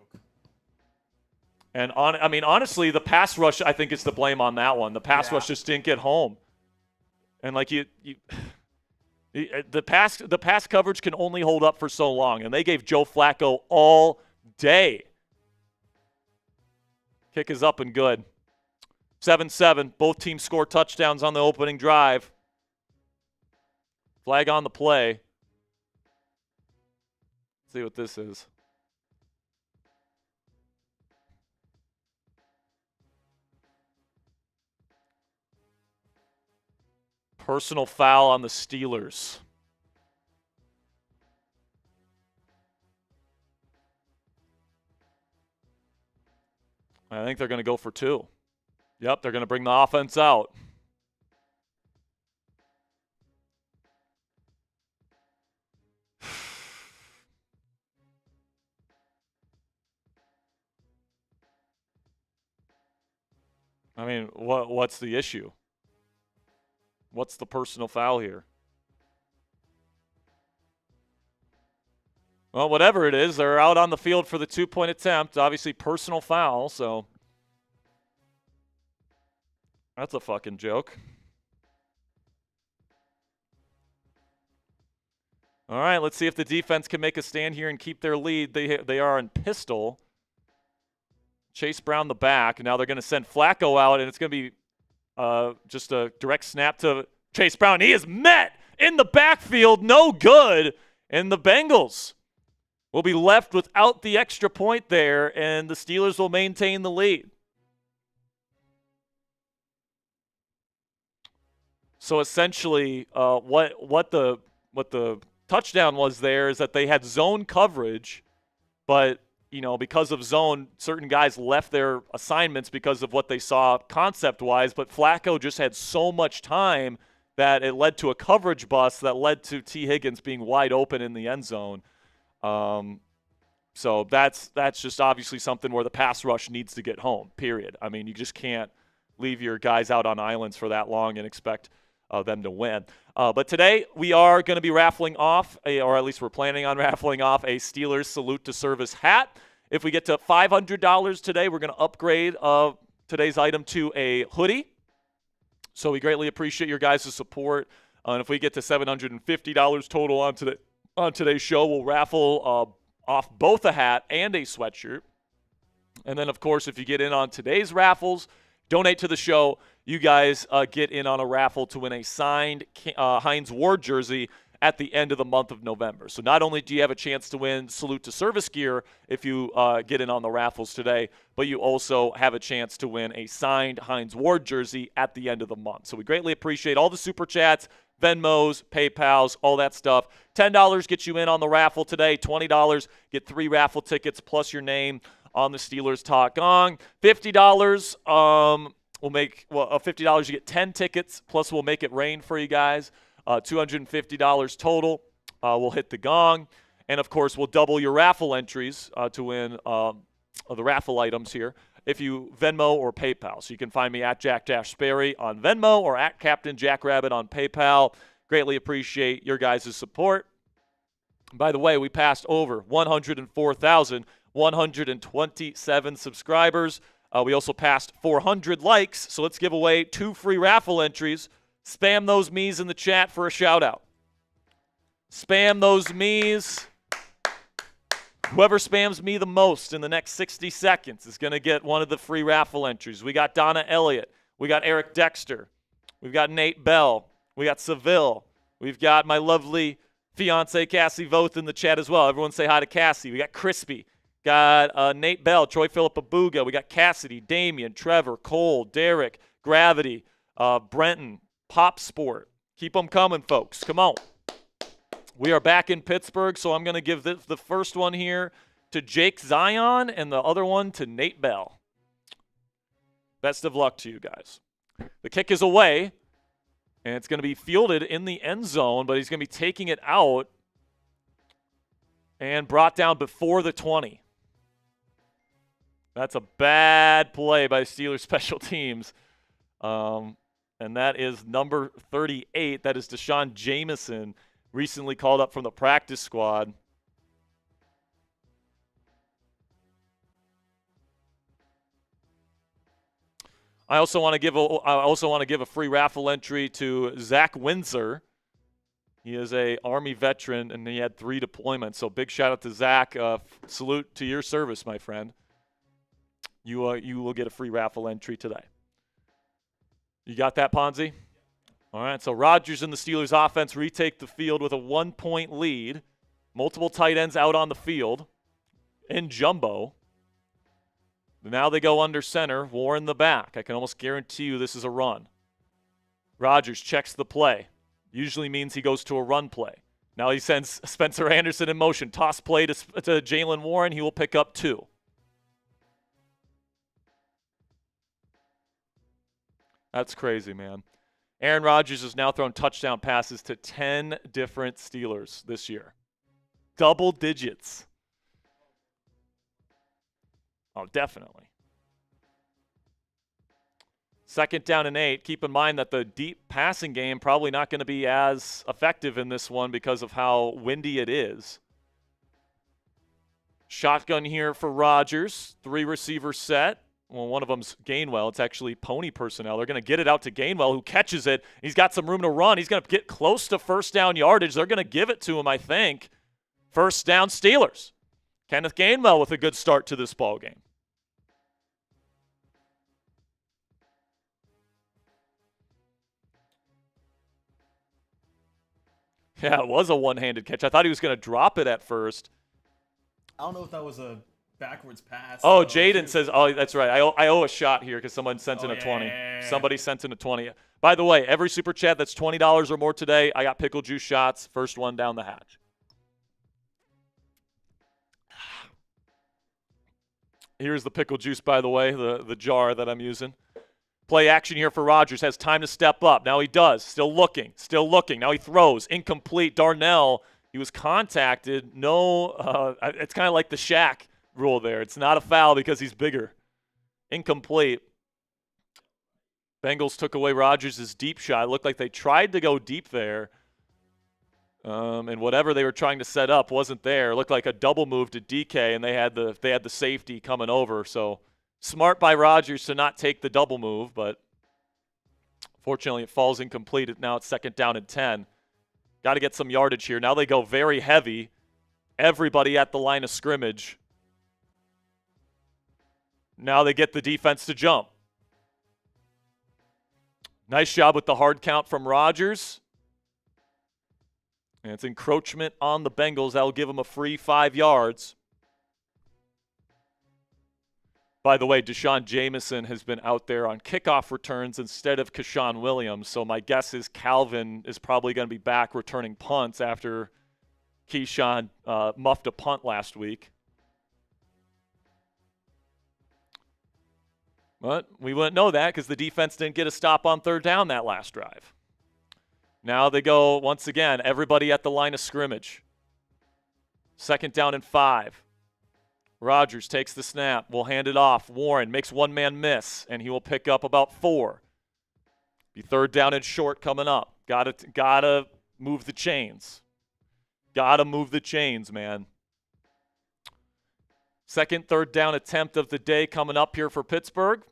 And honestly, the pass rush, I think, is to blame on that one. The pass rush just didn't get home. And like the pass coverage can only hold up for so long, and they gave Joe Flacco all day. Kick is up and good. 7-7. Both teams score touchdowns on the opening drive. Flag on the play. Let's see what this is. Personal foul on the Steelers. I think they're going to go for 2. Yep, they're going to bring the offense out. I mean, what's the issue? What's the personal foul here? Well, whatever it is, they're out on the field for the 2-point attempt. Obviously, personal foul, so that's a fucking joke. All right, let's see if the defense can make a stand here and keep their lead. They are in pistol. Chase Brown the back. Now they're going to send Flacco out, and it's going to be just a direct snap to Chase Brown. He is met in the backfield. No good. And the Bengals will be left without the extra point there, and the Steelers will maintain the lead. So essentially, what the touchdown was there is that they had zone coverage, but because of zone, certain guys left their assignments because of what they saw concept-wise, but Flacco just had so much time that it led to a coverage bust that led to T. Higgins being wide open in the end zone. So that's just obviously something where the pass rush needs to get home, period. I mean, you just can't leave your guys out on islands for that long and expect them to win. But today we are going to be raffling off, or at least we're planning on raffling off, a Steelers Salute to Service hat. If we get to $500 today, we're going to upgrade today's item to a hoodie. So we greatly appreciate your guys' support. And if we get to $750 total on today's show, we'll raffle off both a hat and a sweatshirt. And then, of course, if you get in on today's raffles, donate to the show, you guys get in on a raffle to win a signed Hines Ward jersey at the end of the month of November. So not only do you have a chance to win Salute to Service gear if you get in on the raffles today, but you also have a chance to win a signed Hines Ward jersey at the end of the month. So we greatly appreciate all the Super Chats, Venmos, PayPals, all that stuff. $10 gets you in on the raffle today. $20 get 3 raffle tickets plus your name on the Steelers Talk Gong. $50 $50 you get 10 tickets, plus we'll make it rain for you guys. $250 total. We'll hit the gong. And, of course, we'll double your raffle entries to win the raffle items here if you Venmo or PayPal. So you can find me at Jack Sperry on Venmo or at Captain Jackrabbit on PayPal. Greatly appreciate your guys' support. By the way, we passed over 104,127 subscribers. We also passed 400 likes, so let's give away 2 free raffle entries. Spam those me's in the chat for a shout-out. Spam those me's. Whoever spams me the most in the next 60 seconds is going to get one of the free raffle entries. We got Donna Elliott. We got Eric Dexter. We've got Nate Bell. We got Seville. We've got my lovely fiance Cassie Voth in the chat as well. Everyone say hi to Cassie. We got Crispy. Got Nate Bell, Troy Philip Abuga. We got Cassidy, Damian, Trevor, Cole, Derek, Gravity, Brenton, Pop Sport. Keep them coming, folks. Come on. We are back in Pittsburgh, so I'm going to give the first one here to Jake Zion and the other one to Nate Bell. Best of luck to you guys. The kick is away, and it's going to be fielded in the end zone, but he's going to be taking it out and brought down before the 20. That's a bad play by Steelers special teams. And that is number 38. That is Deshaun Jameson, recently called up from the practice squad. I also want to give a free raffle entry to Zach Windsor. He is a Army veteran, and he had 3 deployments. So big shout out to Zach. Salute to your service, my friend. You will get a free raffle entry today. You got that, Ponzi? All right, so Rodgers and the Steelers offense retake the field with a 1-point lead. Multiple tight ends out on the field in jumbo. Now they go under center, Warren the back. I can almost guarantee you this is a run. Rodgers checks the play. Usually means he goes to a run play. Now he sends Spencer Anderson in motion. Toss play to Jaylen Warren. He will pick up 2. That's crazy, man. Aaron Rodgers has now thrown touchdown passes to 10 different Steelers this year. Double digits. Oh, definitely. 2nd down and 8. Keep in mind that the deep passing game probably not going to be as effective in this one because of how windy it is. Shotgun here for Rodgers. 3 receiver set. Well, one of them's Gainwell. It's actually pony personnel. They're going to get it out to Gainwell, who catches it. He's got some room to run. He's going to get close to first down yardage. They're going to give it to him, I think. First down Steelers. Kenneth Gainwell with a good start to this ball game. Yeah, it was a one-handed catch. I thought he was going to drop it at first. I don't know if that was a backwards pass. Oh, Jaden says, oh, that's right. I owe a shot here because someone sent in a 20. Yeah. Somebody sent in a 20. By the way, every super chat that's $20 or more today, I got pickle juice shots. First one down the hatch. Here's the pickle juice, by the way, the jar that I'm using. Play action here for Rodgers. Has time to step up. Now he does. Still looking. Now he throws. Incomplete. Darnell, he was contacted. No, it's kind of like the Shaq rule there. It's not a foul because he's bigger. Incomplete. Bengals took away Rodgers' deep shot. It looked like they tried to go deep there. And whatever they were trying to set up wasn't there. It looked like a double move to DK, and they had the safety coming over. So smart by Rodgers to not take the double move, but fortunately it falls incomplete. Now it's 2nd down and 10. Got to get some yardage here. Now they go very heavy. Everybody at the line of scrimmage. Now they get the defense to jump. Nice job with the hard count from Rodgers. And it's encroachment on the Bengals. That'll give them a free 5 yards. By the way, Deshaun Jameson has been out there on kickoff returns instead of Keshawn Williams. So my guess is Calvin is probably going to be back returning punts after Keyshawn muffed a punt last week. But we wouldn't know that because the defense didn't get a stop on 3rd down that last drive. Now they go, once again, everybody at the line of scrimmage. 2nd down and 5. Rodgers takes the snap. Will hand it off. Warren makes one man miss, and he will pick up about 4. Be 3rd down and short coming up. Gotta move the chains. Gotta move the chains, man. 2nd, 3rd down attempt of the day coming up here for Pittsburgh.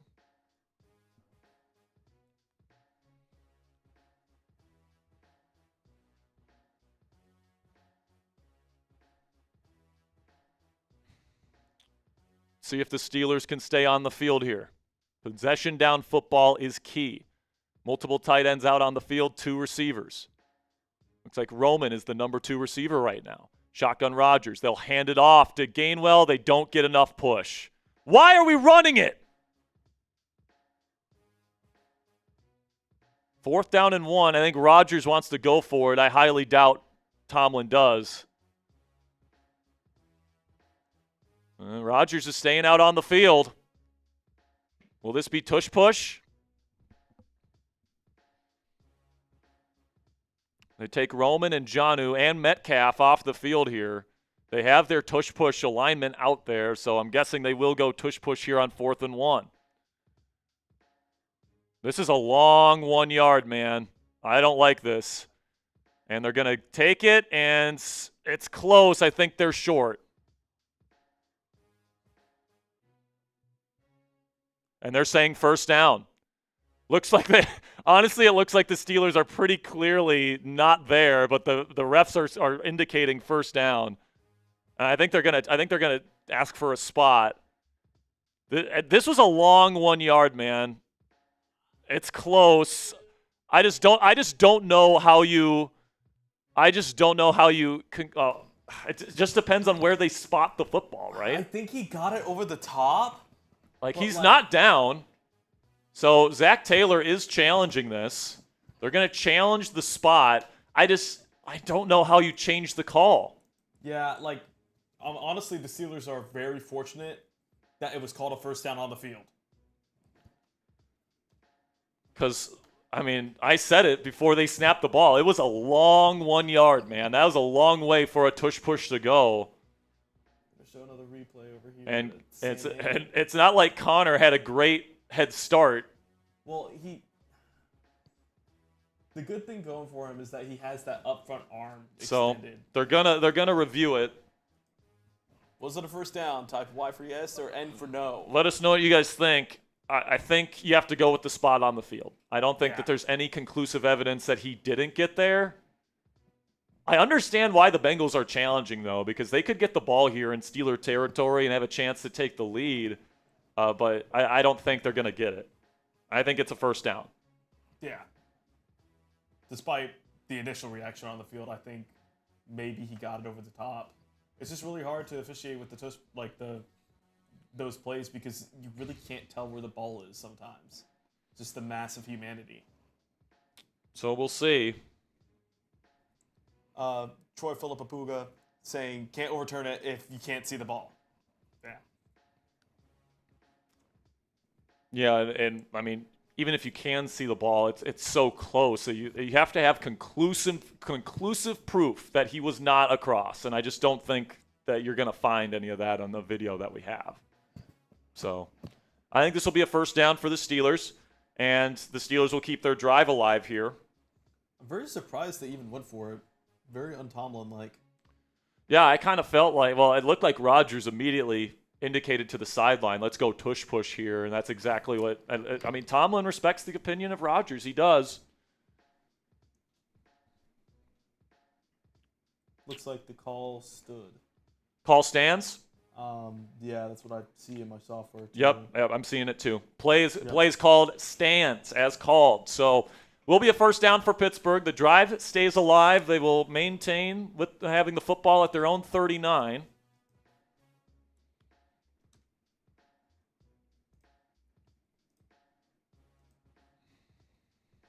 See if the Steelers can stay on the field here. Possession down football is key. Multiple tight ends out on the field, 2 receivers. Looks like Roman is the number 2 receiver right now. Shotgun Rodgers. They'll hand it off to Gainwell. They don't get enough push. Why are we running it? 4th down and 1. I think Rodgers wants to go for it. I highly doubt Tomlin does. Rodgers is staying out on the field. Will this be tush push? They take Roman and Jonnu and Metcalf off the field here. They have their tush push alignment out there, so I'm guessing they will go tush push here on 4th and 1. This is a long 1 yard, man. I don't like this. And they're going to take it, and it's close. I think they're short. And they're saying first down. Looks like honestly, it looks like the Steelers are pretty clearly not there, but the refs are indicating first down. I think they're gonna ask for a spot. This was a long 1 yard, man. It's close. I just don't know how you can. It just depends on where they spot the football, right? I think he got it over the top. Like, he's not down. So Zach Taylor is challenging this. They're going to challenge the spot. I don't know how you change the call. Yeah, like, honestly, the Steelers are very fortunate that it was called a first down on the field. Because, I mean, I said it before they snapped the ball. It was a long 1 yard, man. That was a long way for a tush push to go. Show another replay over here. And it's not like Connor had a great head start. Well, the good thing going for him is that he has that upfront arm extended. So they're gonna review it. Was it a first down? Type Y for yes or N for no. Let us know what you guys think. I think you have to go with the spot on the field. I don't think that there's any conclusive evidence that he didn't get there. I understand why the Bengals are challenging, though, because they could get the ball here in Steeler territory and have a chance to take the lead, but I don't think they're going to get it. I think it's a first down. Yeah. Despite the initial reaction on the field, I think maybe he got it over the top. It's just really hard to officiate with those plays because you really can't tell where the ball is sometimes. Just the massive humanity. So we'll see. Troy Filipapuga saying can't overturn it if you can't see the ball. Yeah. Yeah, and I mean, even if you can see the ball, it's so close. So you have to have conclusive proof that he was not across, and I just don't think that you're going to find any of that on the video that we have. So I think this will be a first down for the Steelers, and the Steelers will keep their drive alive here. I'm very surprised they even went for it. Very un-Tomlin-like. Yeah, I kind of felt like, well, it looked like Rodgers immediately indicated to the sideline, let's go tush push here, and that's exactly what, I mean, Tomlin respects the opinion of Rodgers. He does. Looks like the call stood. Call stands? Yeah, that's what I see in my software, too. Yep, I'm seeing it too. Plays called stands as called. So will be a first down for Pittsburgh. The drive stays alive. They will maintain with having the football at their own 39.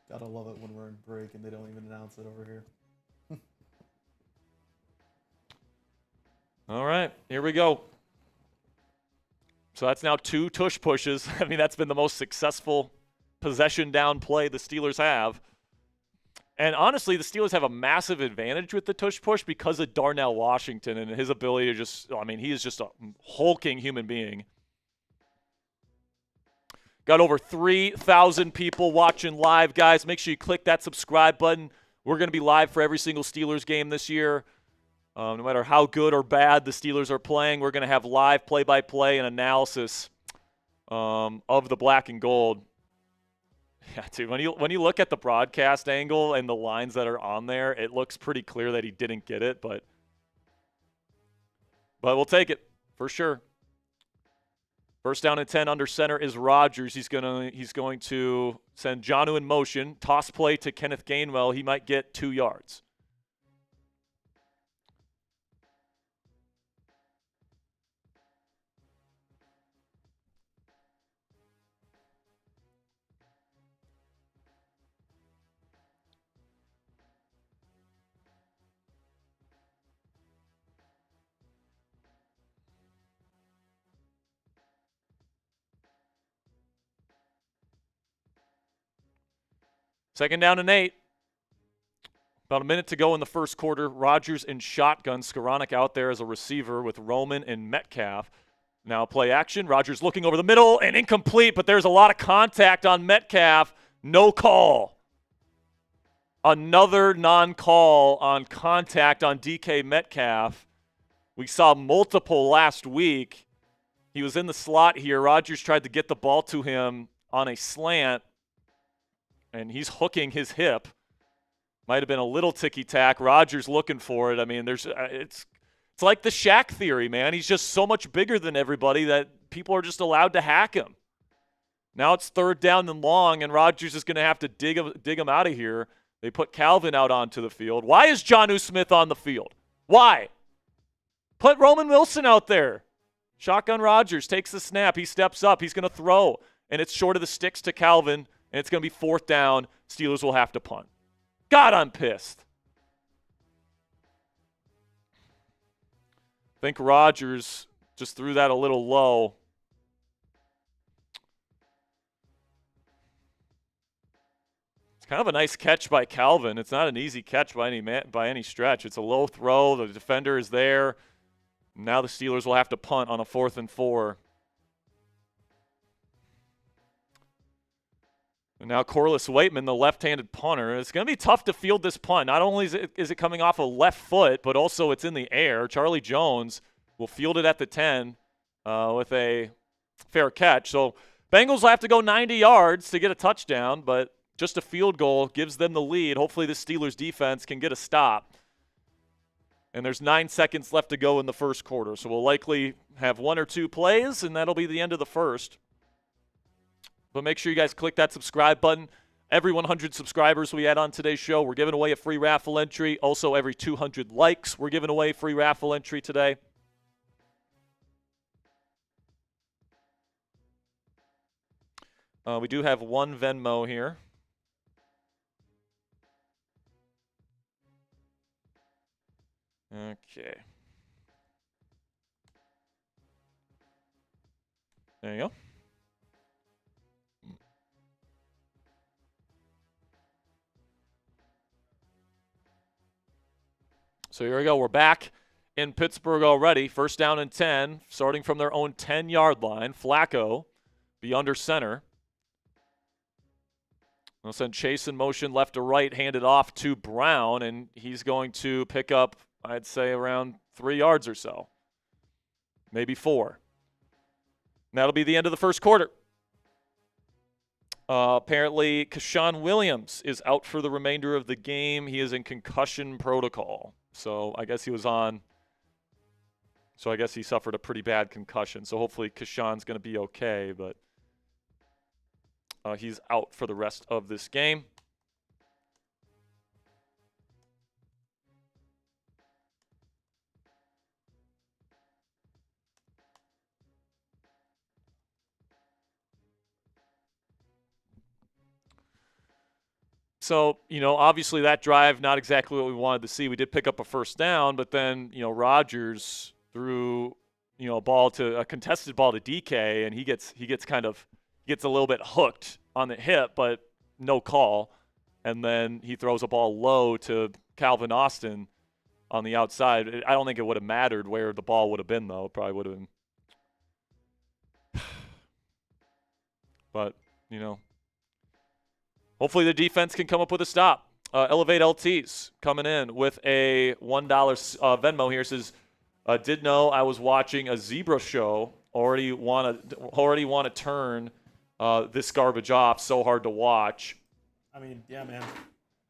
Gotta love it when we're in break and they don't even announce it over here. All right, here we go. So that's now 2 tush pushes. I mean, that's been the most successful possession down play the Steelers have. And honestly, the Steelers have a massive advantage with the tush push because of Darnell Washington and his ability to just, I mean, he is just a hulking human being. Got over 3,000 people watching live, guys. Make sure you click that subscribe button. We're going to be live for every single Steelers game this year. No matter how good or bad the Steelers are playing, we're going to have live play-by-play and analysis of the black and gold. Yeah, dude, when you look at the broadcast angle and the lines that are on there, it looks pretty clear that he didn't get it, but we'll take it for sure. First down and 10 under center is Rodgers. He's going to send Jonnu in motion, toss play to Kenneth Gainwell. He might get 2 yards. Second down and 8. About a minute to go in the first quarter. Rodgers in shotgun. Skoranek out there as a receiver with Roman and Metcalf. Now play action. Rodgers looking over the middle and incomplete, but there's a lot of contact on Metcalf. No call. Another non-call on contact on DK Metcalf. We saw multiple last week. He was in the slot here. Rodgers tried to get the ball to him on a slant, and he's hooking his hip. Might have been a little ticky-tack. Rodgers looking for it. I mean, it's like the Shaq theory, man. He's just so much bigger than everybody that people are just allowed to hack him. Now it's third down and long, and Rodgers is going to have to dig him out of here. They put Calvin out onto the field. Why is Jonnu Smith on the field? Why? Put Roman Wilson out there. Shotgun Rodgers takes the snap. He steps up. He's going to throw, and it's short of the sticks to Calvin, and it's going to be fourth down. Steelers will have to punt. God, I'm pissed. I think Rodgers just threw that a little low. Kind of a nice catch by Calvin. It's not an easy catch by any stretch. It's a low throw. The defender is there. Now the Steelers will have to punt on a 4th and 4. And now Corliss Waitman, the left-handed punter. It's going to be tough to field this punt. Not only is it coming off a left foot, but also it's in the air. Charlie Jones will field it at the 10 with a fair catch. So Bengals will have to go 90 yards to get a touchdown, but just a field goal gives them the lead. Hopefully the Steelers defense can get a stop. And there's 9 seconds left to go in the first quarter. So we'll likely have 1 or 2 plays, and that'll be the end of the first. But make sure you guys click that subscribe button. Every 100 subscribers we add on today's show, we're giving away a free raffle entry. Also, every 200 likes, we're giving away a free raffle entry today. We do have one Venmo here. Okay. There you go. So here we go. We're back in Pittsburgh already. 1st down and 10, starting from their own 10-yard line. Flacco be under center. They'll send Chase in motion left to right, hand it off to Brown, and he's going to pick up, I'd say, around 3 yards or so. Maybe 4. And that'll be the end of the first quarter. Apparently, Keshawn Williams is out for the remainder of the game. He is in concussion protocol. So I guess he was on. So I guess he suffered a pretty bad concussion. So hopefully Keshawn's going to be okay, but he's out for the rest of this game. So, obviously that drive, not exactly what we wanted to see. We did pick up a 1st down, but then, Rodgers threw, a contested ball to DK, and he gets a little bit hooked on the hip, but no call. And then he throws a ball low to Calvin Austin on the outside. I don't think it would have mattered where the ball would have been, though. It probably would have been. But, hopefully the defense can come up with a stop. Elevate LTs coming in with a $1 Venmo here. Says, did know I was watching a zebra show. Already want to turn this garbage off. So hard to watch. I mean, yeah, man.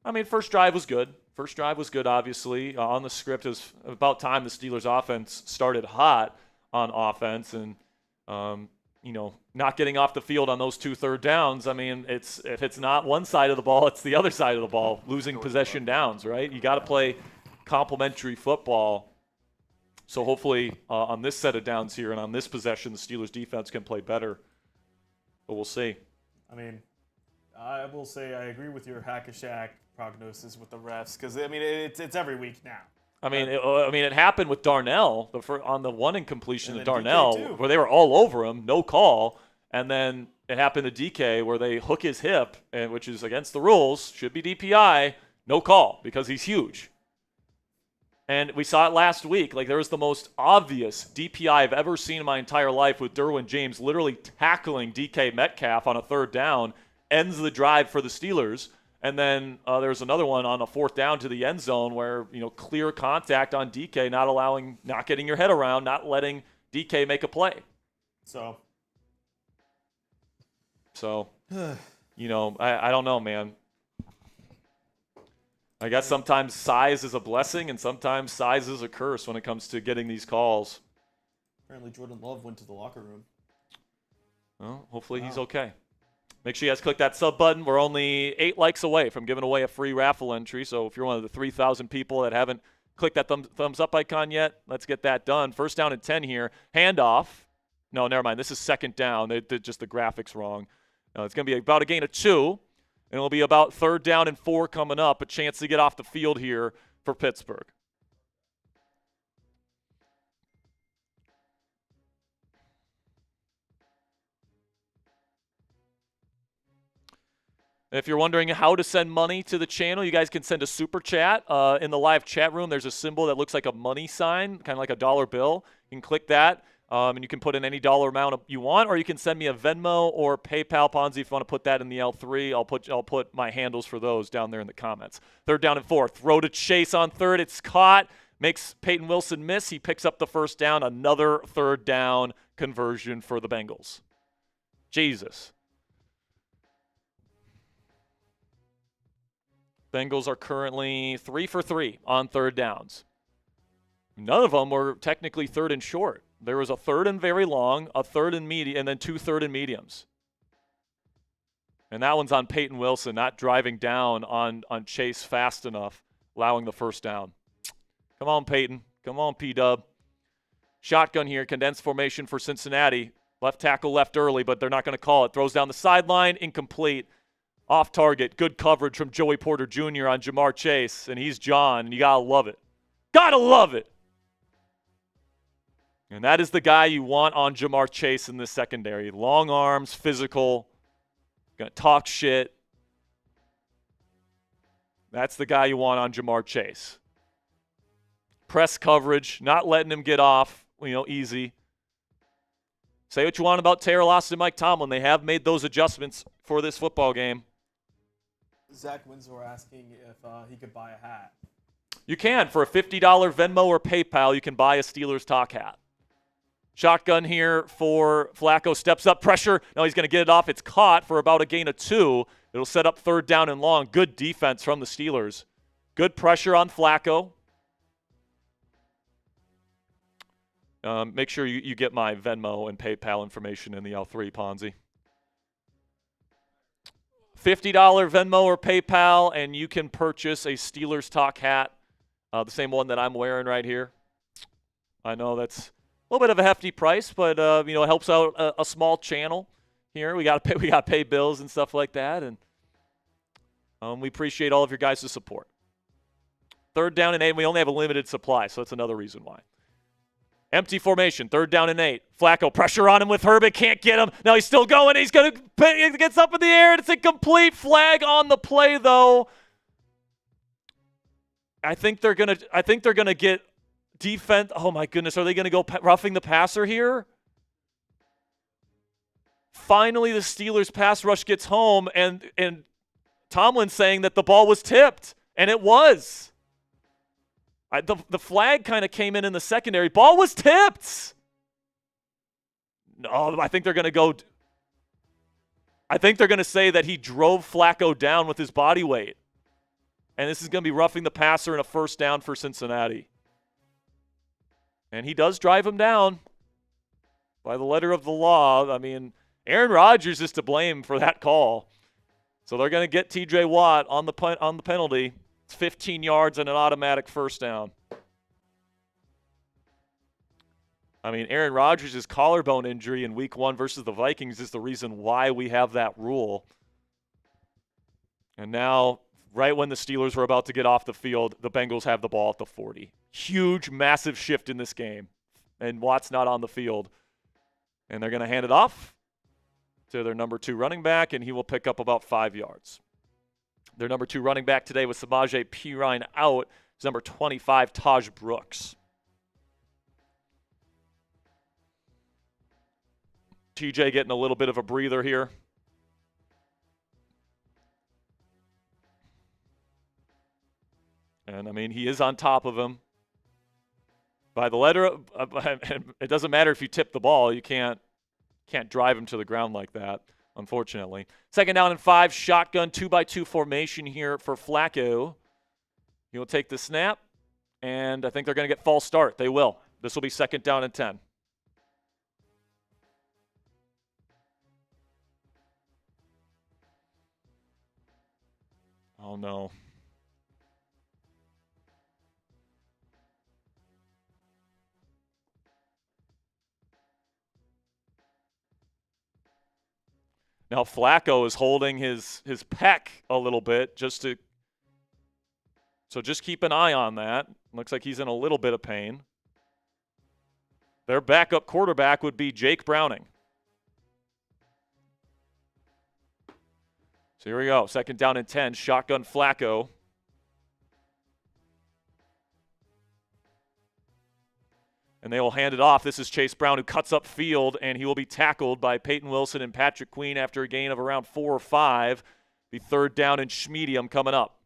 I mean, first drive was good. Obviously. On the script, it was about time the Steelers offense started hot on offense. And, not getting off the field on those 2 third downs. I mean, if it's not one side of the ball, it's the other side of the ball, losing possession downs, right? You got to play complementary football. So hopefully on this set of downs here and on this possession, the Steelers defense can play better. But we'll see. I mean, I will say I agree with your hack-a-shack prognosis with the refs because, I mean, it's every week now. I mean, it happened with Darnell on the one incompletion to Darnell where they were all over him, no call, and then it happened to DK where they hook his hip, and which is against the rules, should be DPI, no call because he's huge. And we saw it last week. Like, there was the most obvious DPI I've ever seen in my entire life with Derwin James literally tackling DK Metcalf on a 3rd down, ends the drive for the Steelers. And then there's another one on a 4th down to the end zone where, clear contact on DK, not getting your head around, not letting DK make a play. So, I don't know, man. I guess sometimes size is a blessing and sometimes size is a curse when it comes to getting these calls. Apparently Jordan Love went to the locker room. Well, hopefully he's okay. Make sure you guys click that sub button. We're only 8 likes away from giving away a free raffle entry. So if you're one of the 3,000 people that haven't clicked that thumbs up icon yet, let's get that done. 1st down and 10 here. Handoff. No, never mind. This is 2nd down. They did just the graphics wrong. It's going to be about a gain of 2. And it'll be about 3rd down and 4 coming up. A chance to get off the field here for Pittsburgh. If you're wondering how to send money to the channel, you guys can send a super chat. In the live chat room, there's a symbol that looks like a money sign, kind of like a dollar bill. You can click that, and you can put in any dollar amount you want, or you can send me a Venmo or PayPal, Ponzi, if you want to put that in the L3. I'll put my handles for those down there in the comments. 3rd down and 4. Throw to Chase on 3rd. It's caught. Makes Peyton Wilson miss. He picks up the 1st down. Another 3rd down conversion for the Bengals. Jesus. Bengals are currently 3 for 3 on 3rd downs. None of them were technically 3rd and short. There was a 3rd and very long, a 3rd and medium, and then 2 3rd and mediums. And that one's on Peyton Wilson, not driving down on Chase fast enough, allowing the 1st down. Come on, Peyton. Come on, P-Dub. Shotgun here, condensed formation for Cincinnati. Left tackle left early, but they're not going to call it. Throws down the sideline, incomplete. Off target, good coverage from Joey Porter Jr. on Ja'Marr Chase, and he's John, and you got to love it. Got to love it. And that is the guy you want on Ja'Marr Chase in this secondary. Long arms, physical, going to talk shit. That's the guy you want on Ja'Marr Chase. Press coverage, not letting him get off, easy. Say what you want about Taylor Lost and Mike Tomlin. They have made those adjustments for this football game. Zach Winslow asking if he could buy a hat. You can. For a $50 Venmo or PayPal, you can buy a Steelers Talk hat. Shotgun here for Flacco. Steps up, pressure. Now he's going to get it off. It's caught for about a gain of 2. It'll set up 3rd down and long. Good defense from the Steelers. Good pressure on Flacco. Make sure you get my Venmo and PayPal information in the L3, Ponzi. $50 Venmo or PayPal, and you can purchase a Steelers Talk hat, the same one that I'm wearing right here. I know that's a little bit of a hefty price, but it helps out a small channel here. We got to pay bills and stuff like that, and we appreciate all of your guys' support. 3rd down and 8. We only have a limited supply, so that's another reason why. Empty formation, 3rd down and 8. Flacco, pressure on him with Herbig, can't get him. Now he's still going. He gets up in the air, and it's a complete flag on the play, though. I think they're gonna get defense. Oh my goodness, are they gonna go roughing the passer here? Finally, the Steelers pass rush gets home, and Tomlin's saying that the ball was tipped, and it was. The flag kind of came in the secondary. Ball was tipped. No, I think they're going to go. I think they're going to say that he drove Flacco down with his body weight. And this is going to be roughing the passer and a 1st down for Cincinnati. And he does drive him down by the letter of the law. I mean, Aaron Rodgers is to blame for that call. So they're going to get T.J. Watt on the penalty. It's 15 yards and an automatic 1st down. I mean, Aaron Rodgers' collarbone injury in Week 1 versus the Vikings is the reason why we have that rule. And now, right when the Steelers were about to get off the field, the Bengals have the ball at the 40. Huge, massive shift in this game. And Watt's not on the field. And they're going to hand it off to their number 2 running back, and he will pick up about 5 yards. Their number 2 running back today was Samaje Perine out. It's number 25, Taj Brooks. TJ getting a little bit of a breather here. And, I mean, he is on top of him. By the letter, it doesn't matter if you tip the ball. You can't drive him to the ground like that, unfortunately. 2nd down and 5, shotgun 2-by-2 formation here for Flacco. He'll take the snap, and I think they're going to get false start. They will. This will be 2nd down and 10. Oh, no. Now Flacco is holding his pec a little bit so just keep an eye on that. Looks like he's in a little bit of pain. Their backup quarterback would be Jake Browning. So here we go. 2nd down and 10. Shotgun Flacco. And they will hand it off. This is Chase Brown, who cuts up field, and he will be tackled by Peyton Wilson and Patrick Queen after a gain of around 4 or 5. Be 3rd down and Schmedium coming up.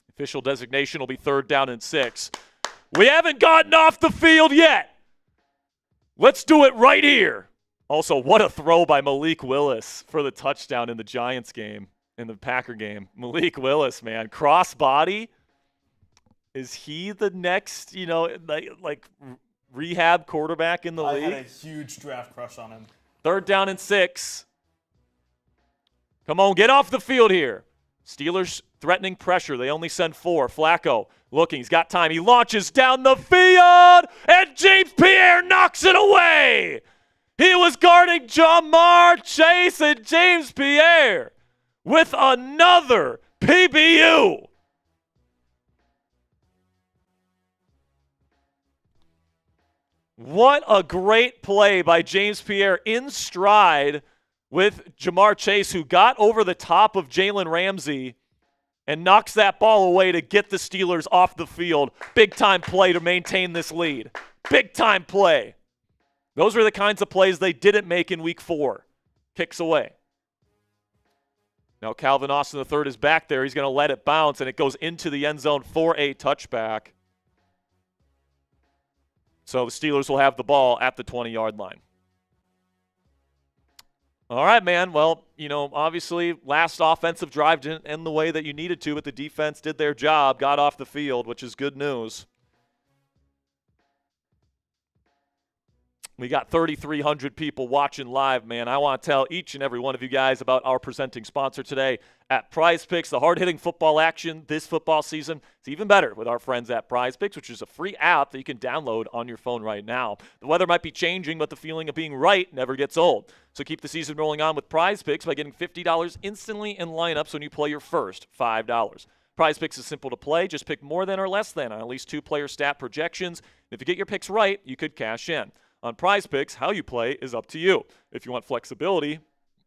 Official designation will be 3rd down and 6. We haven't gotten off the field yet. Let's do it right here. Also, what a throw by Malik Willis for the touchdown in the Giants game, in the Packer game. Malik Willis, man, cross-body. Is he the next, like rehab quarterback in the league? I had a huge draft crush on him. 3rd down and 6. Come on, get off the field here. Steelers threatening pressure. They only send 4. Flacco looking. He's got time. He launches down the field, and James Pierre knocks it away. He was guarding Ja'Marr Chase, and James Pierre with another PBU. What a great play by James Pierre in stride with Ja'Marr Chase, who got over the top of Jalen Ramsey and knocks that ball away to get the Steelers off the field. Big-time play to maintain this lead. Big-time play. Those are the kinds of plays they didn't make in Week 4. Kicks away. Now Calvin Austin III is back there. He's going to let it bounce, and it goes into the end zone for a touchback. So the Steelers will have the ball at the 20-yard line. All right, man. Well, obviously last offensive drive didn't end the way that you needed to, but the defense did their job, got off the field, which is good news. We got 3,300 people watching live, man. I want to tell each and every one of you guys about our presenting sponsor today at Prize Picks. The hard-hitting football action this football season is even better with our friends at Prize Picks, which is a free app that you can download on your phone right now. The weather might be changing, but the feeling of being right never gets old. So keep the season rolling on with Prize Picks by getting $50 instantly in lineups when you play your first $5. Prize Picks is simple to play. Just pick more than or less than on at least 2 player stat projections. If you get your picks right, you could cash in. On Prize Picks, how you play is up to you. If you want flexibility,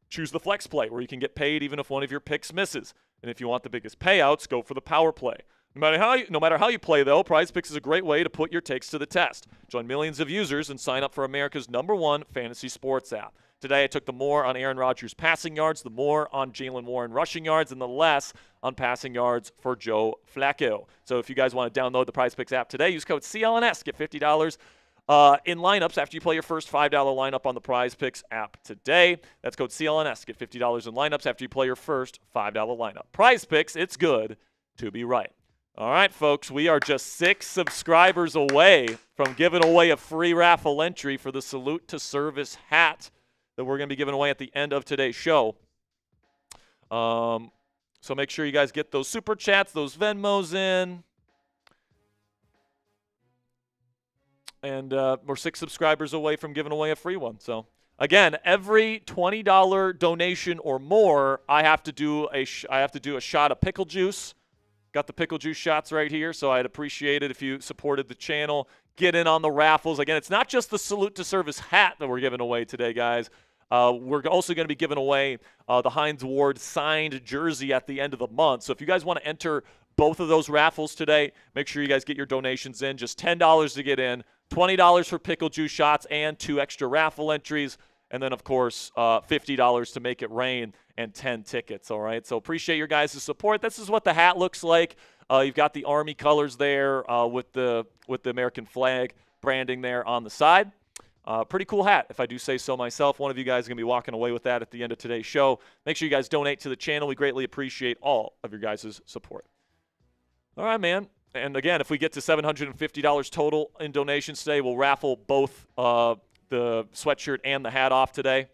choose the flex play, where you can get paid even if one of your picks misses. And if you want the biggest payouts, go for the power play. No matter how you play, though, Prize Picks is a great way to put your takes to the test. Join millions of users and sign up for America's #1 fantasy sports app. Today, I took the more on Aaron Rodgers passing yards, the more on Jalen Warren rushing yards, and the less on passing yards for Joe Flacco. So if you guys want to download the Prize Picks app today, use code CLNS. Get $50 in lineups after you play your first $5 lineup on the Prize Picks app today. That's code CLNS. Get $50 in lineups after you play your first $5 lineup. Prize Picks, it's good to be right. All right, folks, we are just 6 subscribers away from giving away a free raffle entry for the Salute to Service hat that we're going to be giving away at the end of today's show. So make sure you guys get those super chats, those Venmos in. And we're 6 subscribers away from giving away a free one. So, again, every $20 donation or more, I have to do a shot of pickle juice. Got the pickle juice shots right here, so I'd appreciate it if you supported the channel. Get in on the raffles. Again, it's not just the Salute to Service hat that we're giving away today, guys. We're also going to be giving away the Hines Ward signed jersey at the end of the month. So if you guys want to enter both of those raffles today, make sure you guys get your donations in. Just $10 to get in, $20 for pickle juice shots and 2 extra raffle entries. And then, of course, $50 to make it rain and 10 tickets, all right? So appreciate your guys' support. This is what the hat looks like. You've got the Army colors there with the American flag branding there on the side. Pretty cool hat, if I do say so myself. One of you guys is going to be walking away with that at the end of today's show. Make sure you guys donate to the channel. We greatly appreciate all of your guys' support. All right, man. And, again, if we get to $750 total in donations today, we'll raffle both the sweatshirt and the hat off today.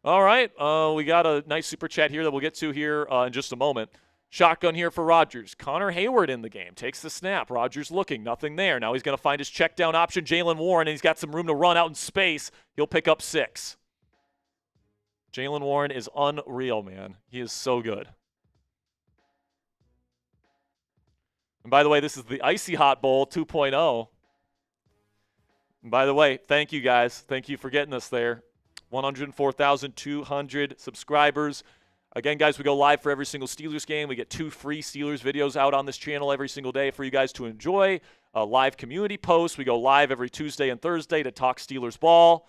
All right. We got a nice super chat here that we'll get to here in just a moment. Shotgun here for Rodgers. Connor Hayward in the game. Takes the snap. Rodgers looking. Nothing there. Now he's going to find his check down option. Jalen Warren, and he's got some room to run out in space. He'll pick up 6. Jalen Warren is unreal, man. He is so good. And by the way, this is the Icy Hot Bowl 2.0. And by the way, thank you guys. Thank you for getting us there. 104,200 subscribers. Again, guys, we go live for every single Steelers game. We get 2 free Steelers videos out on this channel every single day for you guys to enjoy. Live community posts. We go live every Tuesday and Thursday to talk Steelers ball.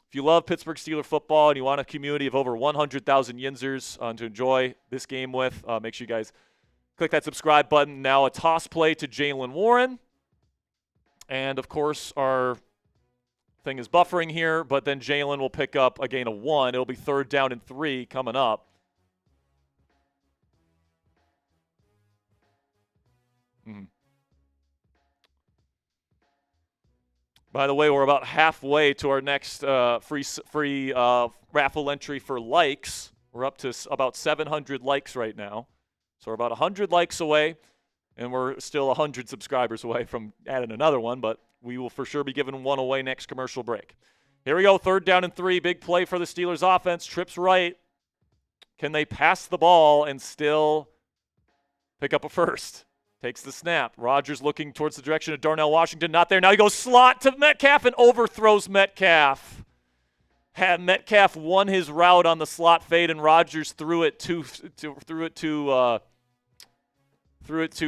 If you love Pittsburgh Steelers football and you want a community of over 100,000 Yinzers to enjoy this game with, make sure you guys click that subscribe button. Now a toss play to Jaylen Warren. And, of course, our thing is buffering here, but then Jaylen will pick up a gain of 1. It'll be 3rd down and 3 coming up. By the way, we're about halfway to our next free raffle entry for likes. We're up to about 700 likes right now. So we're about 100 likes away, and we're still 100 subscribers away from adding another one, but we will for sure be giving one away next commercial break. Here we go, 3rd down and 3. Big play for the Steelers offense. Trips right. Can they pass the ball and still pick up a first? Takes the snap. Rodgers looking towards the direction of Darnell Washington. Not there. Now he goes slot to Metcalf and overthrows Metcalf. Metcalf won his route on the slot fade, and Rodgers threw it too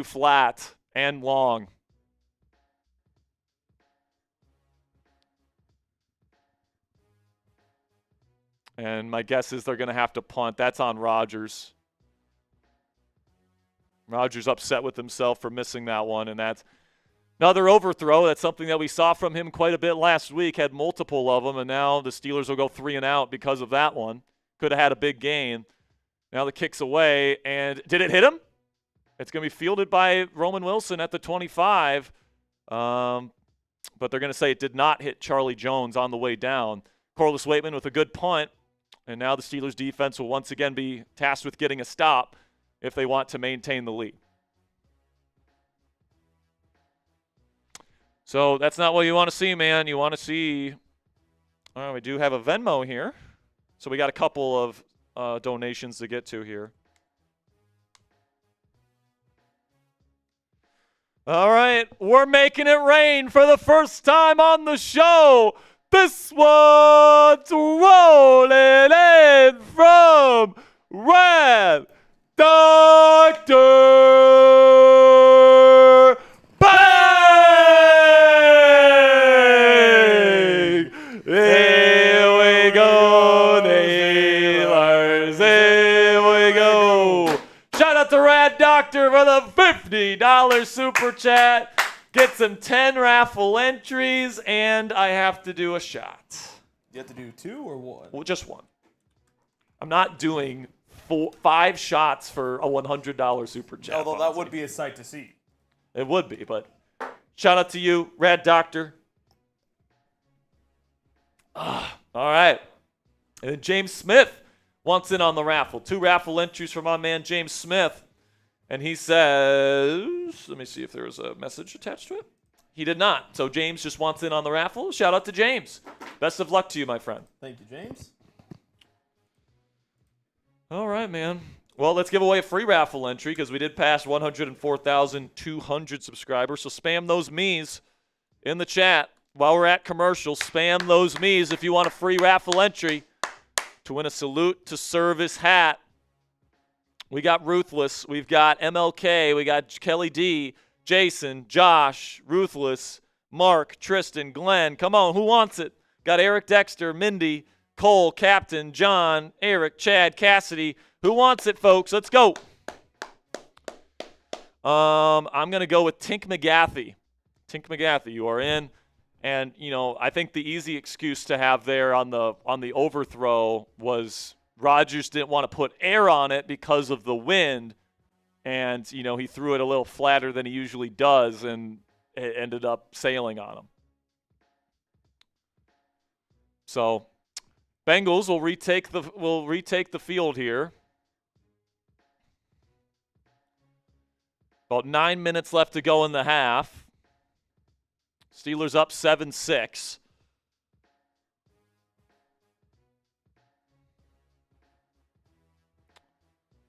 flat and long. And my guess is they're going to have to punt. That's on Rodgers. Rodgers upset with himself for missing that one, and that's another overthrow. That's something that we saw from him quite a bit last week, had multiple of them, and now the Steelers will go 3 and out because of that one. Could have had a big gain. Now the kick's away, and did it hit him? It's going to be fielded by Roman Wilson at the 25, but they're going to say it did not hit Charlie Jones on the way down. Corliss Waitman with a good punt, and now the Steelers defense will once again be tasked with getting a stop if they want to maintain the lead. So that's not what you want to see, man. You want to see, we do have a Venmo here. So we got a couple of donations to get to here. All right, we're making it rain for the first time on the show. This one's rolling in from Red Doctor Bang! Here we go, Steelers. Here we go. Shout out to Rad Doctor for the $50 super chat. Gets him 10 raffle entries, and I have to do a shot. You have to do 2 or 1? Well, just 1. I'm not doing 5 shots for a $100 super chat. Although that would be a sight to see. It would be, but shout out to you, Rad Doctor. All right. And then James Smith wants in on the raffle. 2 raffle entries from my man James Smith. And he says, let me see if there was a message attached to it. He did not. So James just wants in on the raffle. Shout out to James. Best of luck to you, my friend. Thank you, James. All right, man. Well, let's give away a free raffle entry because we did pass 104,200 subscribers. So spam those me's in the chat while we're at commercials. Spam those me's if you want a free raffle entry to win a Salute to Service hat. We got Ruthless. We've got MLK. We got Kelly D, Jason, Josh, Ruthless, Mark, Tristan, Glenn. Come on, who wants it? Got Eric Dexter, Mindy, Cole, Captain, John, Eric, Chad, Cassidy. Who wants it, folks? Let's go. I'm going to go with Tink McGathy. Tink McGathy, you are in. And, I think the easy excuse to have there on the overthrow was Rodgers didn't want to put air on it because of the wind. And, he threw it a little flatter than he usually does, and it ended up sailing on him. So Bengals will retake the field here. About 9 minutes left to go in the half. Steelers up 7-6.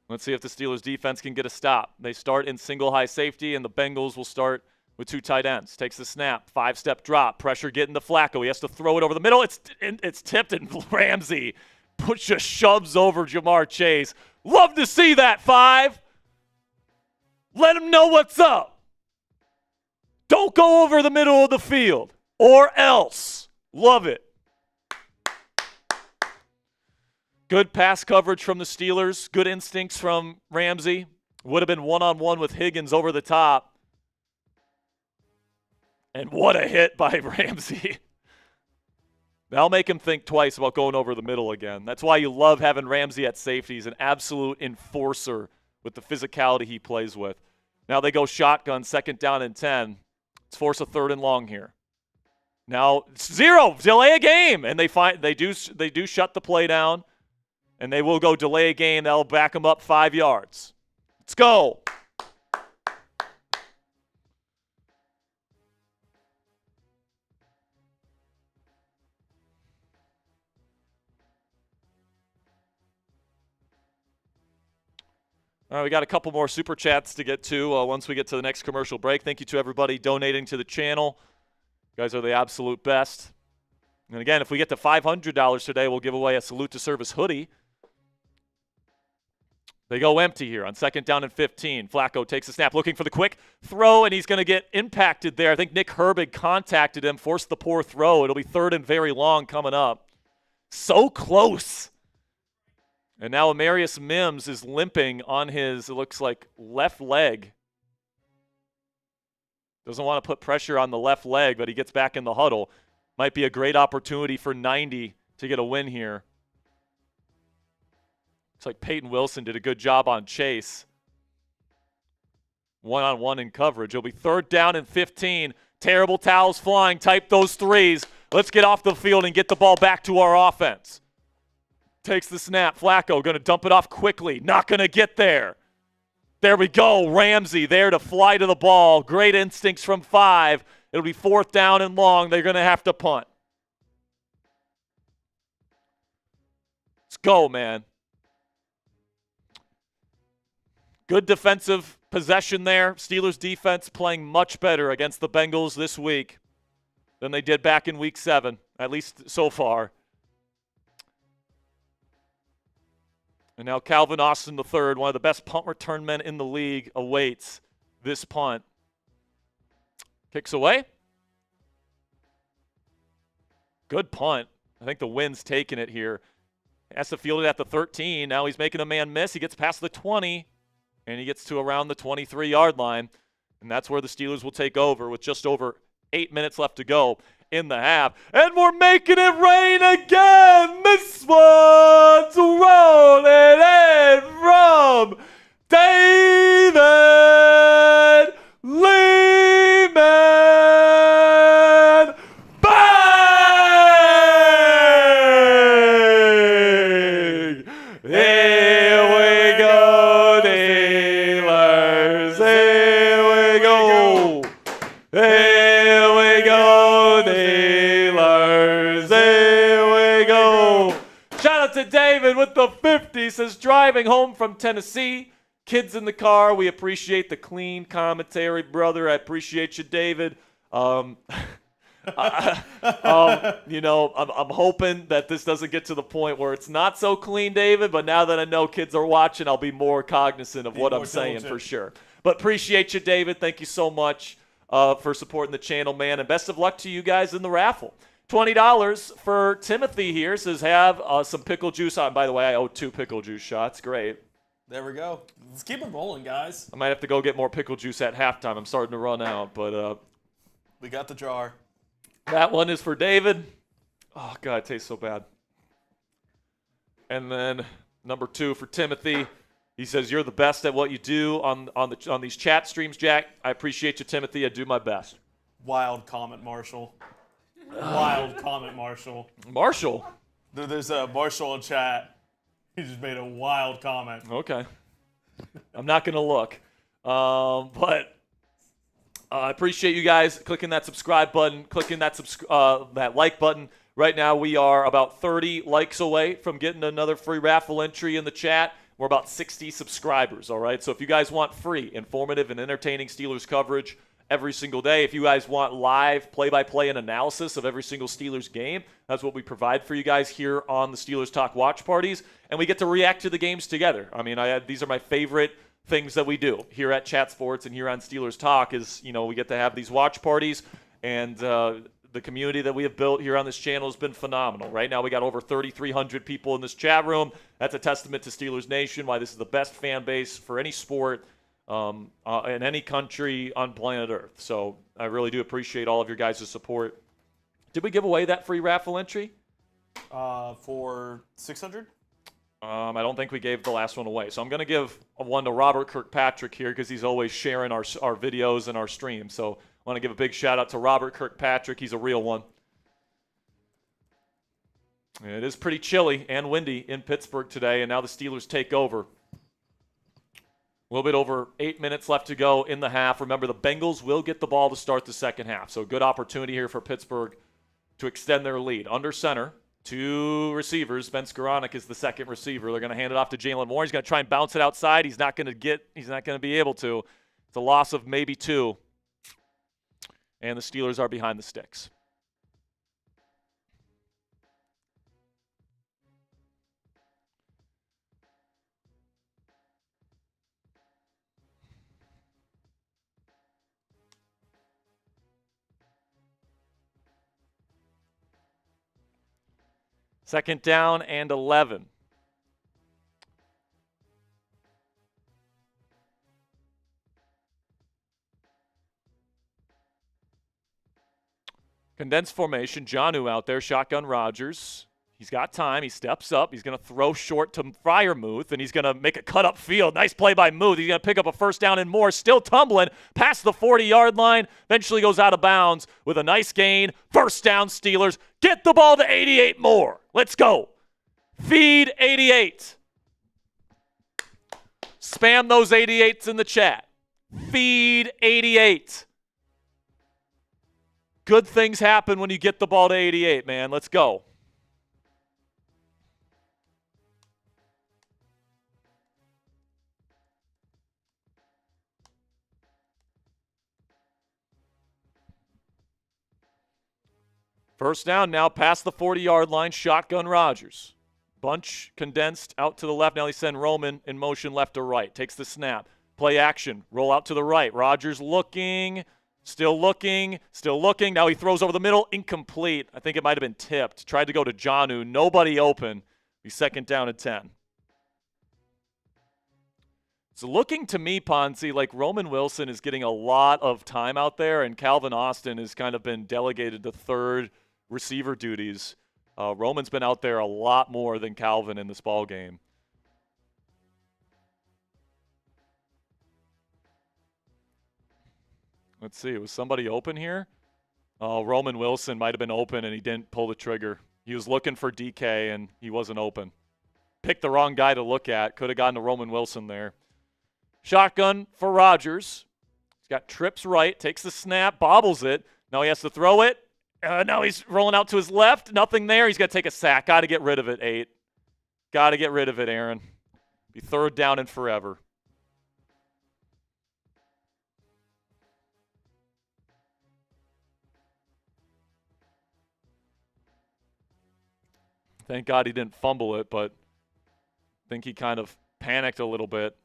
Let's see if the Steelers defense can get a stop. They start in single high safety, and the Bengals will start with 2 tight ends. Takes the snap, 5-step drop, pressure getting to Flacco. He has to throw it over the middle. It's tipped, and Ramsey just shoves over Ja'Marr Chase. Love to see that, 5. Let him know what's up. Don't go over the middle of the field, or else. Love it. Good pass coverage from the Steelers. Good instincts from Ramsey. Would have been one-on-one with Higgins over the top. And what a hit by Ramsey. That'll make him think twice about going over the middle again. That's why you love having Ramsey at safety. He's an absolute enforcer with the physicality he plays with. Now they go shotgun, 2nd down and 10. Let's force a 3rd and long here. Now 0, delay a game, and they do shut the play down, and they will go delay a game. That'll back them up 5 yards. Let's go. All right, we got a couple more super chats to get to once we get to the next commercial break. Thank you to everybody donating to the channel. You guys are the absolute best. And again, if we get to $500 today, we'll give away a Salute to Service hoodie. They go empty here on 2nd down and 15. Flacco takes a snap, looking for the quick throw, and he's going to get impacted there. I think Nick Herbig contacted him, forced the poor throw. It'll be 3rd and very long coming up. So close. And now Amarius Mims is limping on his, it looks like, left leg. Doesn't want to put pressure on the left leg, but he gets back in the huddle. Might be a great opportunity for 90 to get a win here. Looks like Peyton Wilson did a good job on Chase. One-on-one in coverage. It'll be 3rd down and 15. Terrible towels flying. Type those 3s. Let's get off the field and get the ball back to our offense. Takes the snap. Flacco going to dump it off quickly. Not going to get there. There we go. Ramsey there to fly to the ball. Great instincts from 5. It'll be 4th down and long. They're going to have to punt. Let's go, man. Good defensive possession there. Steelers defense playing much better against the Bengals this week than they did back in Week 7, at least so far. And now Calvin Austin III, one of the best punt return men in the league, awaits this punt. Kicks away. Good punt. I think the wind's taking it here. Has to field it at the 13. Now he's making a man miss. He gets past the 20, and he gets to around the 23-yard line. And that's where the Steelers will take over with just over 8 minutes left to go in the half. And we're making it rain again. This one's rolling in from David Lehman. Bang! Here we go, Steelers. Here we go. Here we go, Steelers. Here we go. Shout out to David with the 50. Says, driving home from Tennessee. Kids in the car. We appreciate the clean commentary, brother. I appreciate you, David. I'm hoping that this doesn't get to the point where it's not so clean, David. But now that I know kids are watching, I'll be more cognizant of what I'm saying for sure. But appreciate you, David. Thank you so much for supporting the channel, man. And best of luck to you guys in the raffle. $20 for Timothy here. Says, have some pickle juice on. By the way, I owe 2 pickle juice shots. Great. There we go. Let's keep it rolling, guys. I might have to go get more pickle juice at halftime. I'm starting to run out, but we got the jar. That one is for David. Oh God, it tastes so bad. And then number 2 for Timothy. He says, you're the best at what you do on these chat streams, Jack. I appreciate you, Timothy. I do my best. Wild comment, Marshall. Wild comment, Marshall. Marshall? There's a Marshall in chat. He just made a wild comment. Okay. I'm not going to look. But I appreciate you guys clicking that subscribe button, clicking that like button. Right now we are about 30 likes away from getting another free raffle entry in the chat. We're about 60 subscribers, all right? So if you guys want free, informative, and entertaining Steelers coverage every single day. If you guys want live play-by-play and analysis of every single Steelers game, that's what we provide for you guys here on the Steelers Talk Watch Parties. And we get to react to the games together. I mean, these are my favorite things that we do here at Chat Sports and here on Steelers Talk is, we get to have these watch parties. And the community that we have built here on this channel has been phenomenal. Right now we got over 3,300 people in this chat room. That's a testament to Steelers Nation, why this is the best fan base for any sport in any country on planet Earth. So I really do appreciate all of your guys' support. Did we give away that free raffle entry? For 600? I don't think we gave the last one away. So I'm going to give one to Robert Kirkpatrick here because he's always sharing our videos and our streams. So I want to give a big shout out to Robert Kirkpatrick. He's a real one. It is pretty chilly and windy in Pittsburgh today, and now the Steelers take over. A little bit over 8 minutes left to go in the half. Remember, the Bengals will get the ball to start the second half. So good opportunity here for Pittsburgh to extend their lead. Under center, two receivers. Ben Skoranek is the second receiver. They're going to hand it off to Jalen Warren. He's going to try and bounce it outside. He's not going to be able to. It's a loss of maybe 2. And the Steelers are behind the sticks. Second down and 11. Condensed formation. Jonnu out there. Shotgun Rodgers. He's got time. He steps up. He's going to throw short to Freiermuth, and he's going to make a cut up field. Nice play by Muth. He's going to pick up a first down and more. Still tumbling past the 40-yard line. Eventually goes out of bounds with a nice gain. First down, Steelers. Get the ball to 88 more. Let's go. Feed 88. Spam those 88s in the chat. Feed 88. Good things happen when you get the ball to 88, man. Let's go. First down now past the 40-yard line. Shotgun Rodgers. Bunch condensed out to the left. Now they send Roman in motion left to right. Takes the snap. Play action. Roll out to the right. Rodgers looking. Still looking. Still looking. Now he throws over the middle. Incomplete. I think it might have been tipped. Tried to go to Jonnu. Nobody open. Be second down at 10. It's looking to me, Ponzi, like Roman Wilson is getting a lot of time out there, and Calvin Austin has kind of been delegated to third receiver duties. Roman's been out there a lot more than Calvin in this ball game. Let's see. Was somebody open here? Oh, Roman Wilson might have been open, and he didn't pull the trigger. He was looking for DK, and he wasn't open. Picked the wrong guy to look at. Could have gotten to Roman Wilson there. Shotgun for Rodgers. He's got trips right. Takes the snap. Bobbles it. Now he has to throw it. Now he's rolling out to his left. Nothing there. He's got to take a sack. Got to get rid of it, 8. Got to get rid of it, Aaron. Be third down and forever. Thank God he didn't fumble it, but I think he kind of panicked a little bit.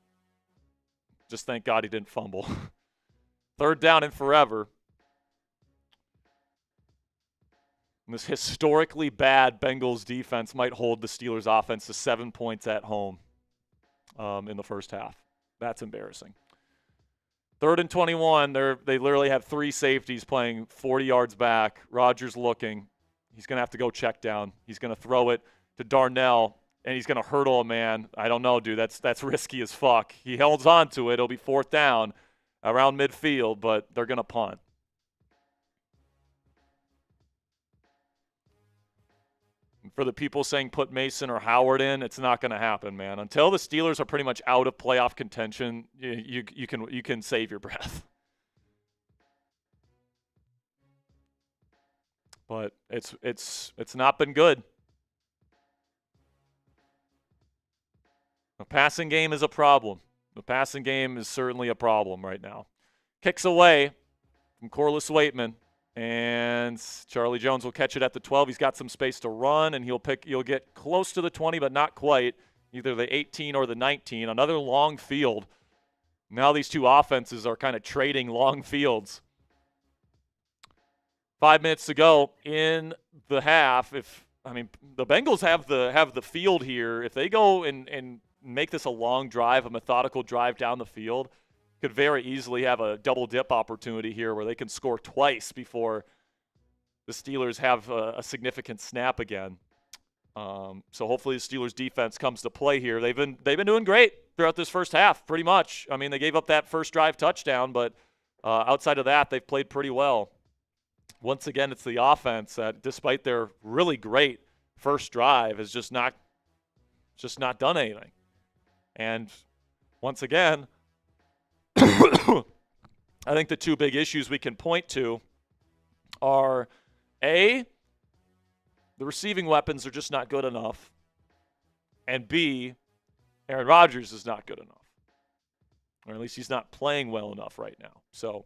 Just thank God he didn't fumble. Third down and forever. And this historically bad Bengals defense might hold the Steelers offense to 7 points at home in the first half. That's embarrassing. Third and 21. They literally have 3 safeties playing 40 yards back. Rodgers looking. He's going to have to go check down. He's going to throw it to Darnell, and he's going to hurdle a man. I don't know, dude. That's risky as fuck. He holds on to it. It'll be fourth down around midfield, but they're going to punt. And for the people saying put Mason or Howard in, it's not going to happen, man. Until the Steelers are pretty much out of playoff contention, you can save your breath. But it's not been good. The passing game is a problem. The passing game is certainly a problem right now. Kicks away from Corliss Waitman. And Charlie Jones will catch it at the 12. He's got some space to run, and he'll get close to the 20, but not quite. Either the 18 or the 19. Another long field. Now these two offenses are kind of trading long fields. 5 minutes to go in the half. The Bengals have the field here. If they go and make this a long drive, a methodical drive down the field, could very easily have a double dip opportunity here where they can score twice before the Steelers have a significant snap again. So hopefully the Steelers defense comes to play here. They've been doing great throughout this first half, pretty much. I mean, they gave up that first drive touchdown, but outside of that, they've played pretty well. Once again, it's the offense that, despite their really great first drive, has just not done anything. And once again, I think the two big issues we can point to are, A, the receiving weapons are just not good enough, and B, Aaron Rodgers is not good enough. Or at least he's not playing well enough right now. So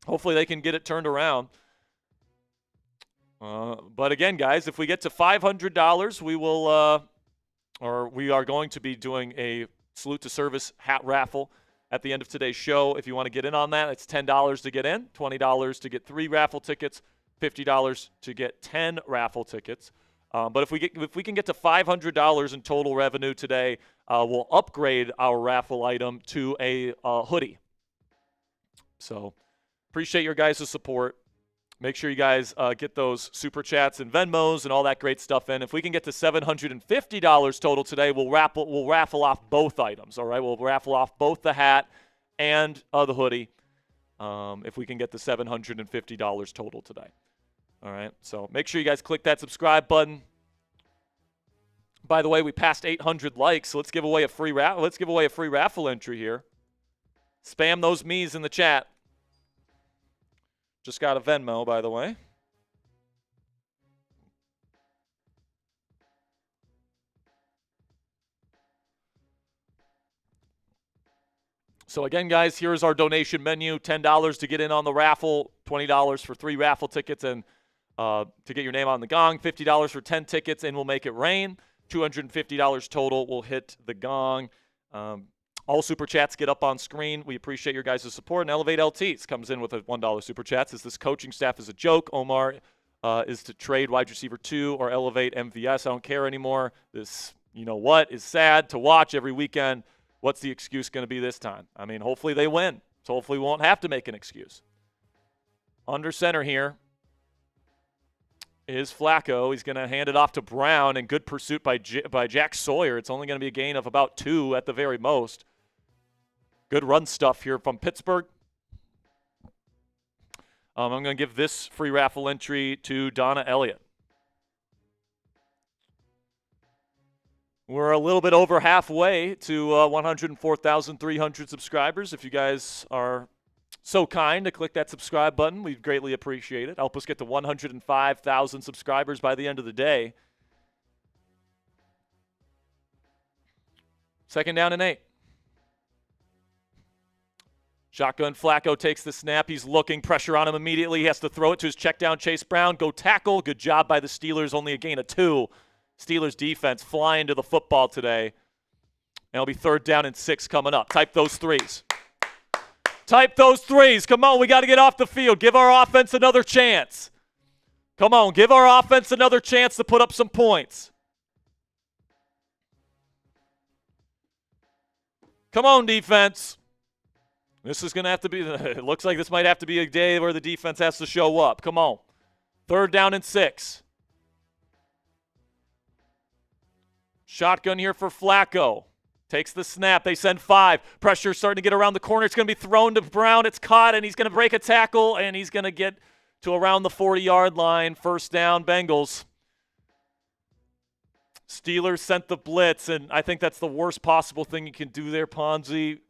hopefully they can get it turned around. But again, guys, if we get to $500, we are going to be doing a Salute to Service hat raffle at the end of today's show. If you want to get in on that, it's $10 to get in, $20 to get 3 raffle tickets, $50 to get 10 raffle tickets. But if we can get to $500 in total revenue today, we'll upgrade our raffle item to a hoodie. So appreciate your guys' support. Make sure you guys get those Super Chats and Venmos and all that great stuff in. If we can get to $750 total today, we'll raffle off both items, all right? We'll raffle off both the hat and the hoodie if we can get to $750 total today. All right, so make sure you guys click that subscribe button. By the way, we passed 800 likes, so let's give away a free raffle entry here. Spam those me's in the chat. Just got a Venmo, by the way. So again, guys, here's our donation menu. $10 to get in on the raffle, $20 for 3 raffle tickets and to get your name on the gong, $50 for 10 tickets, and we'll make it rain. $250 total will hit the gong. All Super Chats get up on screen. We appreciate your guys' support. And Elevate LTs comes in with a $1 Super Chat. Says this coaching staff is a joke. Omar is to trade wide receiver 2 or elevate MVS. I don't care anymore. This, you know what, is sad to watch every weekend. What's the excuse going to be this time? I mean, hopefully they win. So hopefully we won't have to make an excuse. Under center here is Flacco. He's going to hand it off to Brown, and good pursuit by Jack Sawyer. It's only going to be a gain of about 2 at the very most. Good run stuff here from Pittsburgh. I'm going to give this free raffle entry to Donna Elliott. We're a little bit over halfway to 104,300 subscribers. If you guys are so kind to click that subscribe button, we'd greatly appreciate it. Help us get to 105,000 subscribers by the end of the day. 2nd down and 8. Shotgun Flacco takes the snap. He's looking. Pressure on him immediately. He has to throw it to his check down Chase Brown. Go tackle. Good job by the Steelers. Only a gain of 2. Steelers defense flying to the football today. And it'll be 3rd down and 6 coming up. Type those 3s. Type those 3s. Come on, we got to get off the field. Give our offense another chance. Come on, give our offense another chance to put up some points. Come on, defense. This is going to have to be, it looks like this might have to be a day where the defense has to show up. Come on. 3rd down and 6. Shotgun here for Flacco. Takes the snap. They send 5. Pressure starting to get around the corner. It's going to be thrown to Brown. It's caught, and he's going to break a tackle, and he's going to get to around the 40-yard line. 1st down, Bengals. Steelers sent the blitz, and I think that's the worst possible thing you can do there, Ponzi.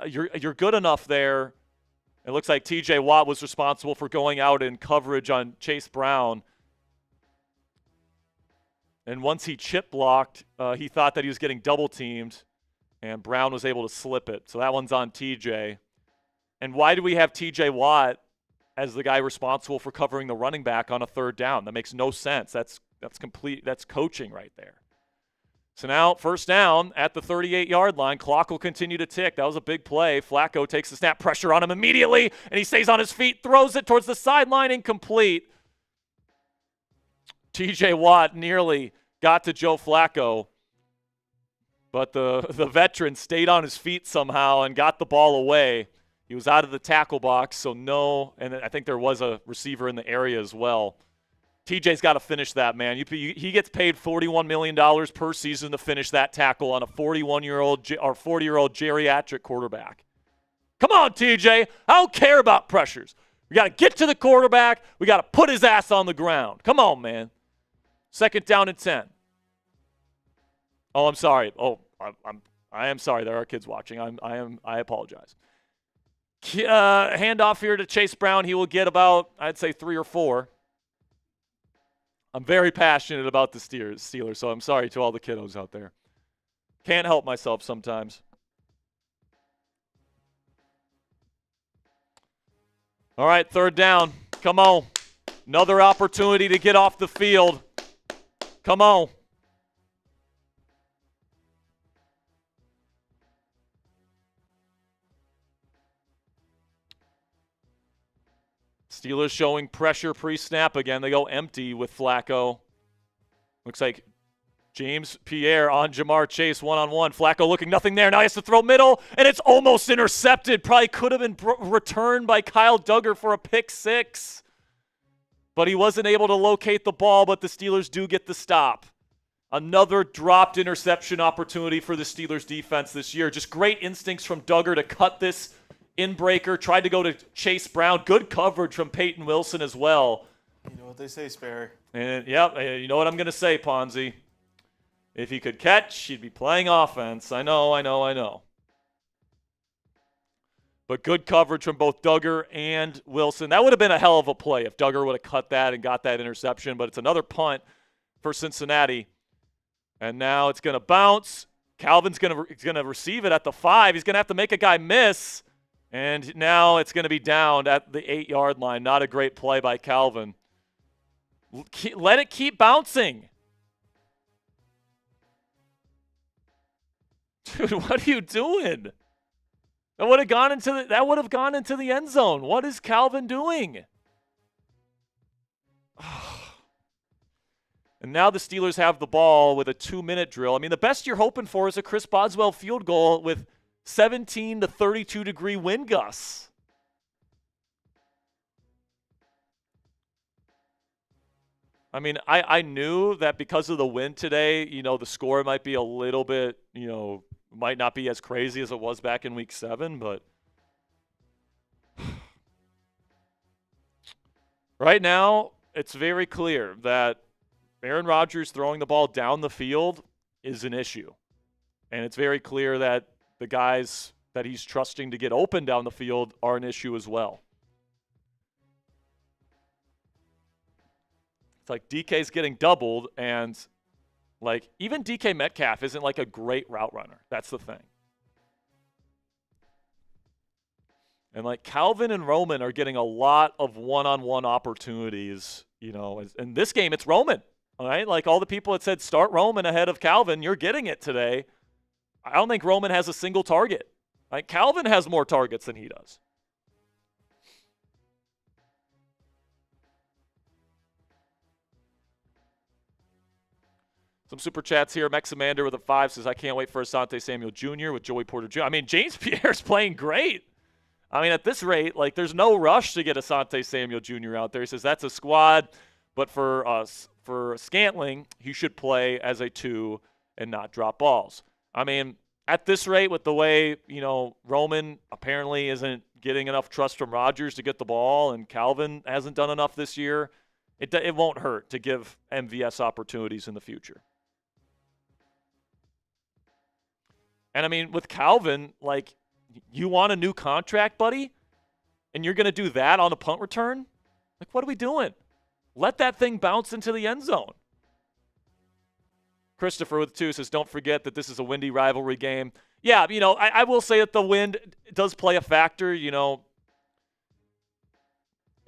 You're good enough there. It looks like TJ Watt was responsible for going out in coverage on Chase Brown. And once he chip blocked, he thought that he was getting double teamed, and Brown was able to slip it. So that one's on TJ. And why do we have TJ Watt as the guy responsible for covering the running back on a third down? That makes no sense. That's coaching right there. So now, first down at the 38-yard line. Clock will continue to tick. That was a big play. Flacco takes the snap, pressure on him immediately, and he stays on his feet, throws it towards the sideline, incomplete. TJ Watt nearly got to Joe Flacco, but the veteran stayed on his feet somehow and got the ball away. He was out of the tackle box, so no, and I think there was a receiver in the area as well. TJ's got to finish that, man. He gets paid $41 million per season to finish that tackle on a 41-year-old or 40-year-old geriatric quarterback. Come on, TJ. I don't care about pressures. We got to get to the quarterback. We got to put his ass on the ground. Come on, man. Second down and 10. Oh, I'm sorry. Oh, I am sorry. There are kids watching. I apologize. Handoff here to Chase Brown. He will get about, I'd say, 3 or 4. I'm very passionate about the Steelers, so I'm sorry to all the kiddos out there. Can't help myself sometimes. All right, third down. Come on. Another opportunity to get off the field. Come on. Steelers showing pressure pre-snap again. They go empty with Flacco. Looks like James Pierre on Ja'Marr Chase one-on-one. Flacco looking nothing there. Now he has to throw middle, and it's almost intercepted. Probably could have been returned by Kyle Duggar for a pick 6. But he wasn't able to locate the ball, but the Steelers do get the stop. Another dropped interception opportunity for the Steelers defense this year. Just great instincts from Duggar to cut this in-breaker, tried to go to Chase Brown. Good coverage from Peyton Wilson as well. You know what they say, Sperry. And, you know what I'm going to say, Ponzi. If he could catch, he'd be playing offense. I know. But good coverage from both Duggar and Wilson. That would have been a hell of a play if Duggar would have cut that and got that interception. But it's another punt for Cincinnati. And now it's going to bounce. Calvin's going to receive it at the 5. He's going to have to make a guy miss. And now it's going to be down at the 8-yard line. Not a great play by Calvin. Let it keep bouncing. Dude, what are you doing? That would have gone into the end zone. What is Calvin doing? And now the Steelers have the ball with a 2-minute drill. I mean, the best you're hoping for is a Chris Boswell field goal with 17 to 32 degree wind gusts. I mean, I knew that because of the wind today, the score might be a little bit, might not be as crazy as it was back in week 7, but right now it's very clear that Aaron Rodgers throwing the ball down the field is an issue. And it's very clear that the guys that he's trusting to get open down the field are an issue as well. It's like DK's getting doubled, and even DK Metcalf isn't a great route runner. That's the thing. And Calvin and Roman are getting a lot of one-on-one opportunities. In this game, it's Roman. All right, all the people that said start Roman ahead of Calvin, you're getting it today. I don't think Roman has a single target. Calvin has more targets than he does. Some super chats here. Mexamander with a 5 says, I can't wait for Asante Samuel Jr. with Joey Porter Jr. I mean, James Pierre's playing great. I mean, at this rate, there's no rush to get Asante Samuel Jr. out there. He says that's a squad, but for Scantling, he should play as a 2 and not drop balls. I mean, at this rate, with the way, Roman apparently isn't getting enough trust from Rodgers to get the ball, and Calvin hasn't done enough this year, it won't hurt to give MVS opportunities in the future. And, I mean, with Calvin, you want a new contract, buddy? And you're going to do that on a punt return? What are we doing? Let that thing bounce into the end zone. Christopher with 2 says, don't forget that this is a windy rivalry game. Yeah, I will say that the wind does play a factor.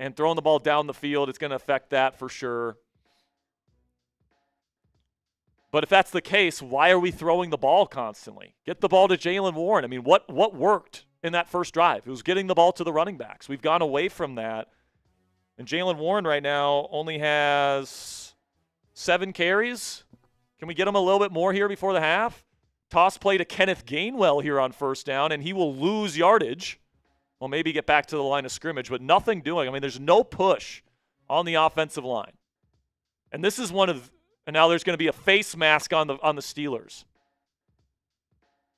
and throwing the ball down the field, it's going to affect that for sure. But if that's the case, why are we throwing the ball constantly? Get the ball to Jaylen Warren. I mean, what worked in that first drive? It was getting the ball to the running backs. We've gone away from that. And Jaylen Warren right now only has 7 carries. Can we get him a little bit more here before the half? Toss play to Kenneth Gainwell here on first down, and he will lose yardage. Well, maybe get back to the line of scrimmage, but nothing doing. I mean, there's no push on the offensive line. And this is and now there's going to be a face mask on the Steelers.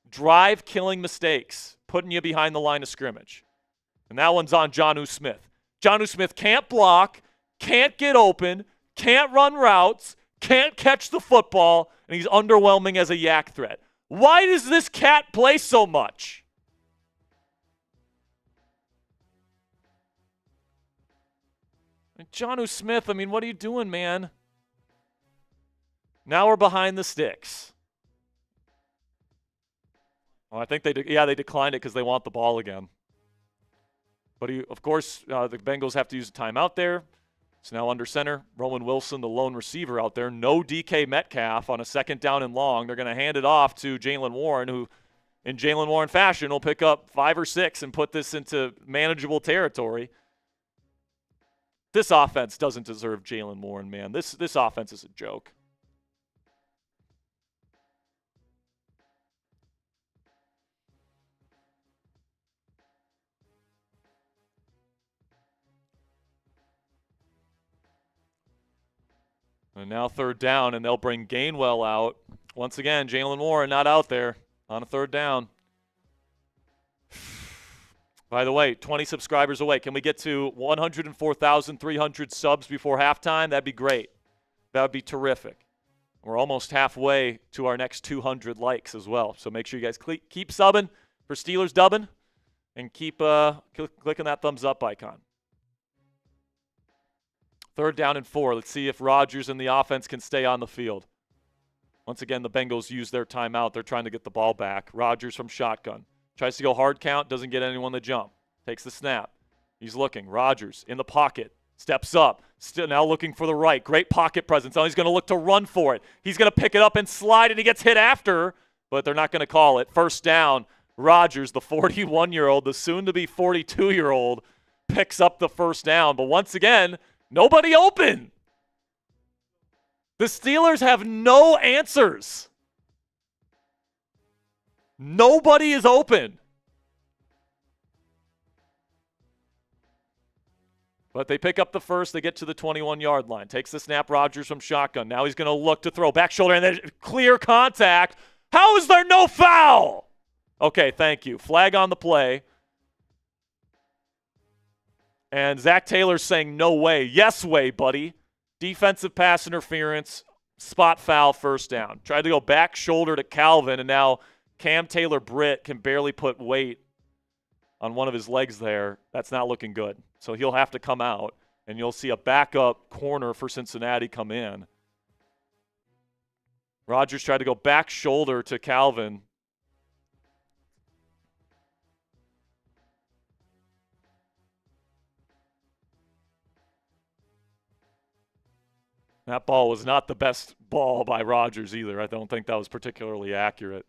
Drive killing mistakes, putting you behind the line of scrimmage. And that one's on Jonnu Smith. Jonnu Smith can't block, can't get open, can't run routes, can't catch the football, and he's underwhelming as a yak threat. Why does this cat play so much? And Jonnu Smith, I mean, what are you doing, man? Now we're behind the sticks. Well, I think they declined it because they want the ball again. But of course, the Bengals have to use a timeout there. It's now under center. Roman Wilson, the lone receiver out there. No DK Metcalf on a second down and long. They're going to hand it off to Jaylen Warren, who, in Jaylen Warren fashion, will pick up 5 or 6 and put this into manageable territory. This offense doesn't deserve Jaylen Warren, man. This offense is a joke. And now third down, and they'll bring Gainwell out. Once again, Jaylen Warren not out there on a third down. By the way, 20 subscribers away. Can we get to 104,300 subs before halftime? That'd be great. That would be terrific. We're almost halfway to our next 200 likes as well. So make sure you guys keep subbing for Steelers dubbing and keep clicking that thumbs up icon. Third down and 4. Let's see if Rodgers and the offense can stay on the field. Once again, the Bengals use their timeout. They're trying to get the ball back. Rodgers from shotgun. Tries to go hard count. Doesn't get anyone to jump. Takes the snap. He's looking. Rodgers in the pocket. Steps up. Still now looking for the right. Great pocket presence. Now he's going to look to run for it. He's going to pick it up and slide, and he gets hit after, but they're not going to call it. First down. Rodgers, the 41-year-old, the soon-to-be 42-year-old, picks up the first down. But once again, nobody open. The Steelers have no answers. Nobody is open. But they pick up the first. They get to the 21-yard line. Takes the snap, Rodgers from shotgun. Now he's going to look to throw. Back shoulder, and then clear contact. How is there no foul? Okay, thank you. Flag on the play. And Zach Taylor's saying, no way. Yes way, buddy. Defensive pass interference, spot foul, first down. Tried to go back shoulder to Calvin, and now Cam Taylor-Britt can barely put weight on one of his legs there. That's not looking good. So he'll have to come out, and you'll see a backup corner for Cincinnati come in. Rodgers tried to go back shoulder to Calvin. That ball was not the best ball by Rodgers either. I don't think that was particularly accurate.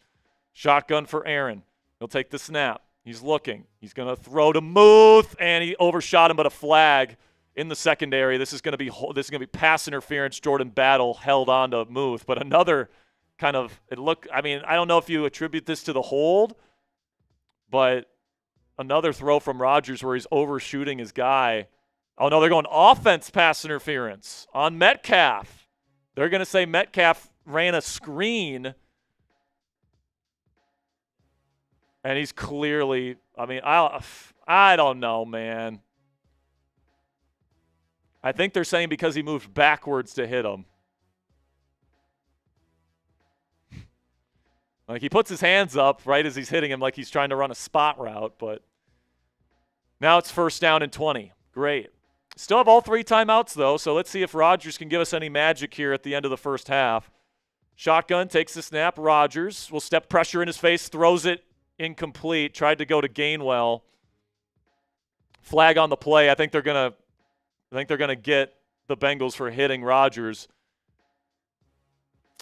Shotgun for Aaron. He'll take the snap. He's looking. He's going to throw to Muth, and he overshot him, but a flag in the secondary. This is going to be pass interference. Jordan Battle held on to Muth, but another kind of I don't know if you attribute this to the hold, but another throw from Rodgers where he's overshooting his guy. Oh, no, they're going offense pass interference on Metcalf. They're going to say Metcalf ran a screen. And he's clearly, I don't know, man. I think they're saying because he moved backwards to hit him. Like he puts his hands up right as he's hitting him like he's trying to run a spot route. But now it's first down and 20. Great. Still have all 3 timeouts, though, so let's see if Rodgers can give us any magic here at the end of the first half. Shotgun takes the snap. Rodgers will step pressure in his face, throws it incomplete, tried to go to Gainwell. Flag on the play. I think they're going to I think they're going to get the Bengals for hitting Rodgers.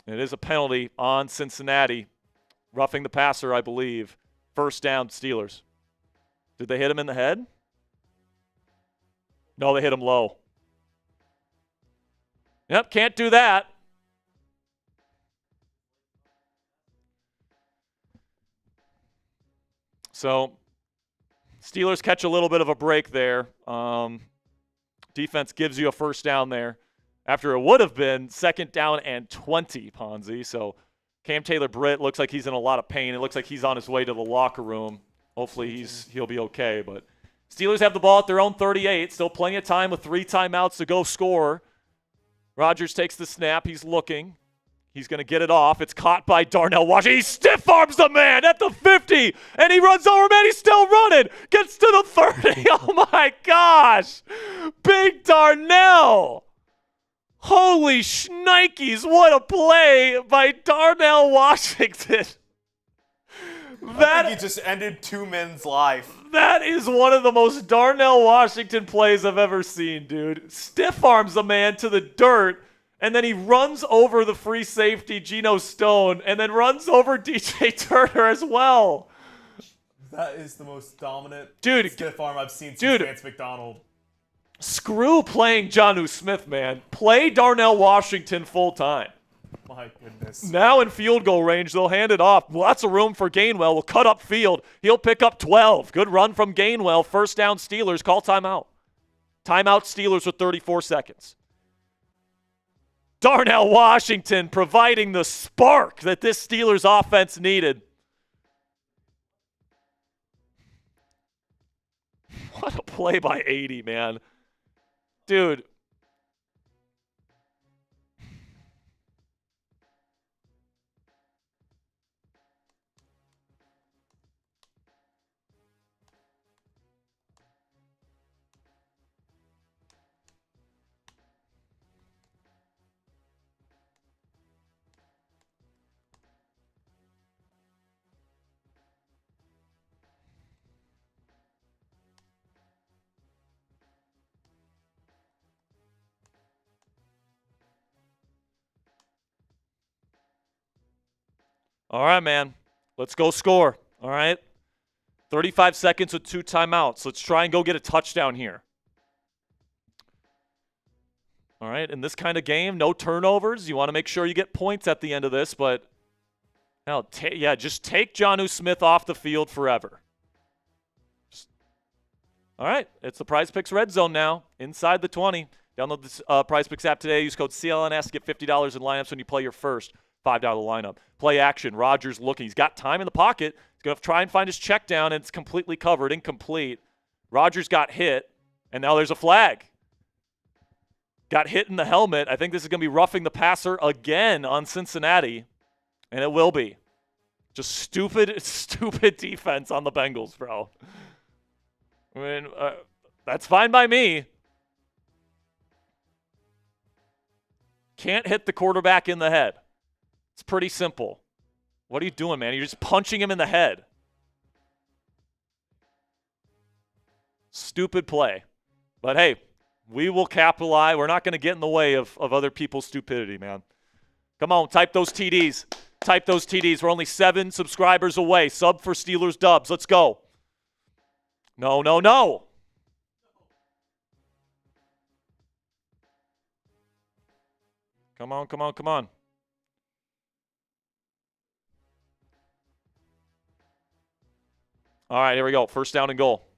It is a penalty on Cincinnati. Roughing the passer, I believe. First down, Steelers. Did they hit him in the head? No, they hit him low. Yep, can't do that. So, Steelers catch a little bit of a break there. Defense gives you a first down there after it would have been second down and 20, Ponzi. So, Cam Taylor-Britt looks like he's in a lot of pain. It looks like he's on his way to the locker room. Hopefully he'll be okay. But Steelers have the ball at their own 38. Still plenty of time with 3 timeouts to go score. Rodgers takes the snap. He's looking. He's going to get it off. It's caught by Darnell Washington. He stiff arms the man at the 50, and he runs over, man. He's still running. Gets to the 30. Oh, my gosh. Big Darnell. Holy shnikes. What a play by Darnell Washington. I think he just ended 2 men's life. That is one of the most Darnell Washington plays I've ever seen, dude. Stiff arms the man to the dirt, and then he runs over the free safety, Geno Stone, and then runs over DJ Turner as well. That is the most dominant stiff arm I've seen since Vance McDonald. Screw playing Jonnu Smith, man. Play Darnell Washington full time. My goodness. Now in field goal range, they'll hand it off. Lots of room for Gainwell. Will cut up field. He'll pick up 12. Good run from Gainwell. First down Steelers. Call timeout. Timeout Steelers with 34 seconds. Darnell Washington providing the spark that this Steelers offense needed. What a play by 80, man. Dude. All right, man. Let's go score. All right. 35 seconds with 2 timeouts. Let's try and go get a touchdown here. All right. In this kind of game, no turnovers. You want to make sure you get points at the end of this, but just take Jonnu Smith off the field forever. All right. It's the Prize Picks Red Zone now. Inside the 20. Download this Prize Picks app today. Use code CLNS. Get $50 in lineups when you play your first $5 lineup. Play action. Rodgers looking. He's got time in the pocket. He's going to try and find his check down, and it's completely covered. Incomplete. Rodgers got hit, and now there's a flag. Got hit in the helmet. I think this is going to be roughing the passer again on Cincinnati, and it will be. Just stupid defense on the Bengals, bro. I mean, that's fine by me. Can't hit the quarterback in the head. It's pretty simple. What are you doing, man? You're just punching him in the head. Stupid play. But hey, we will capitalize. We're not going to get in the way of other people's stupidity, man. Come on, type those TDs. Type those TDs. We're only 7 subscribers away. Sub for Steelers dubs. Let's go. No, no, no. Come on, come on, come on. All right, here we go. First down and goal.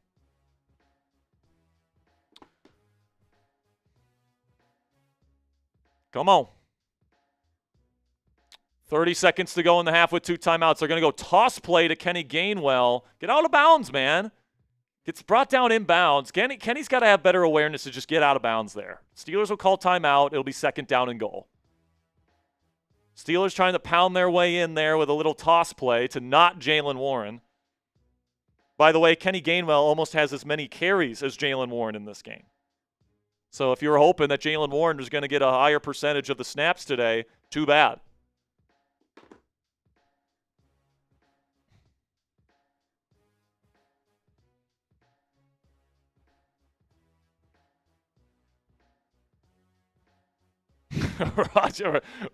Come on. 30 seconds to go in the half with 2 timeouts. They're going to go toss play to Kenny Gainwell. Get out of bounds, man. Gets brought down inbounds. Kenny's got to have better awareness to just get out of bounds there. Steelers will call timeout. It'll be second down and goal. Steelers trying to pound their way in there with a little toss play to not Jaylen Warren. By the way, Kenny Gainwell almost has as many carries as Jaylen Warren in this game. So if you were hoping that Jaylen Warren was going to get a higher percentage of the snaps today, too bad.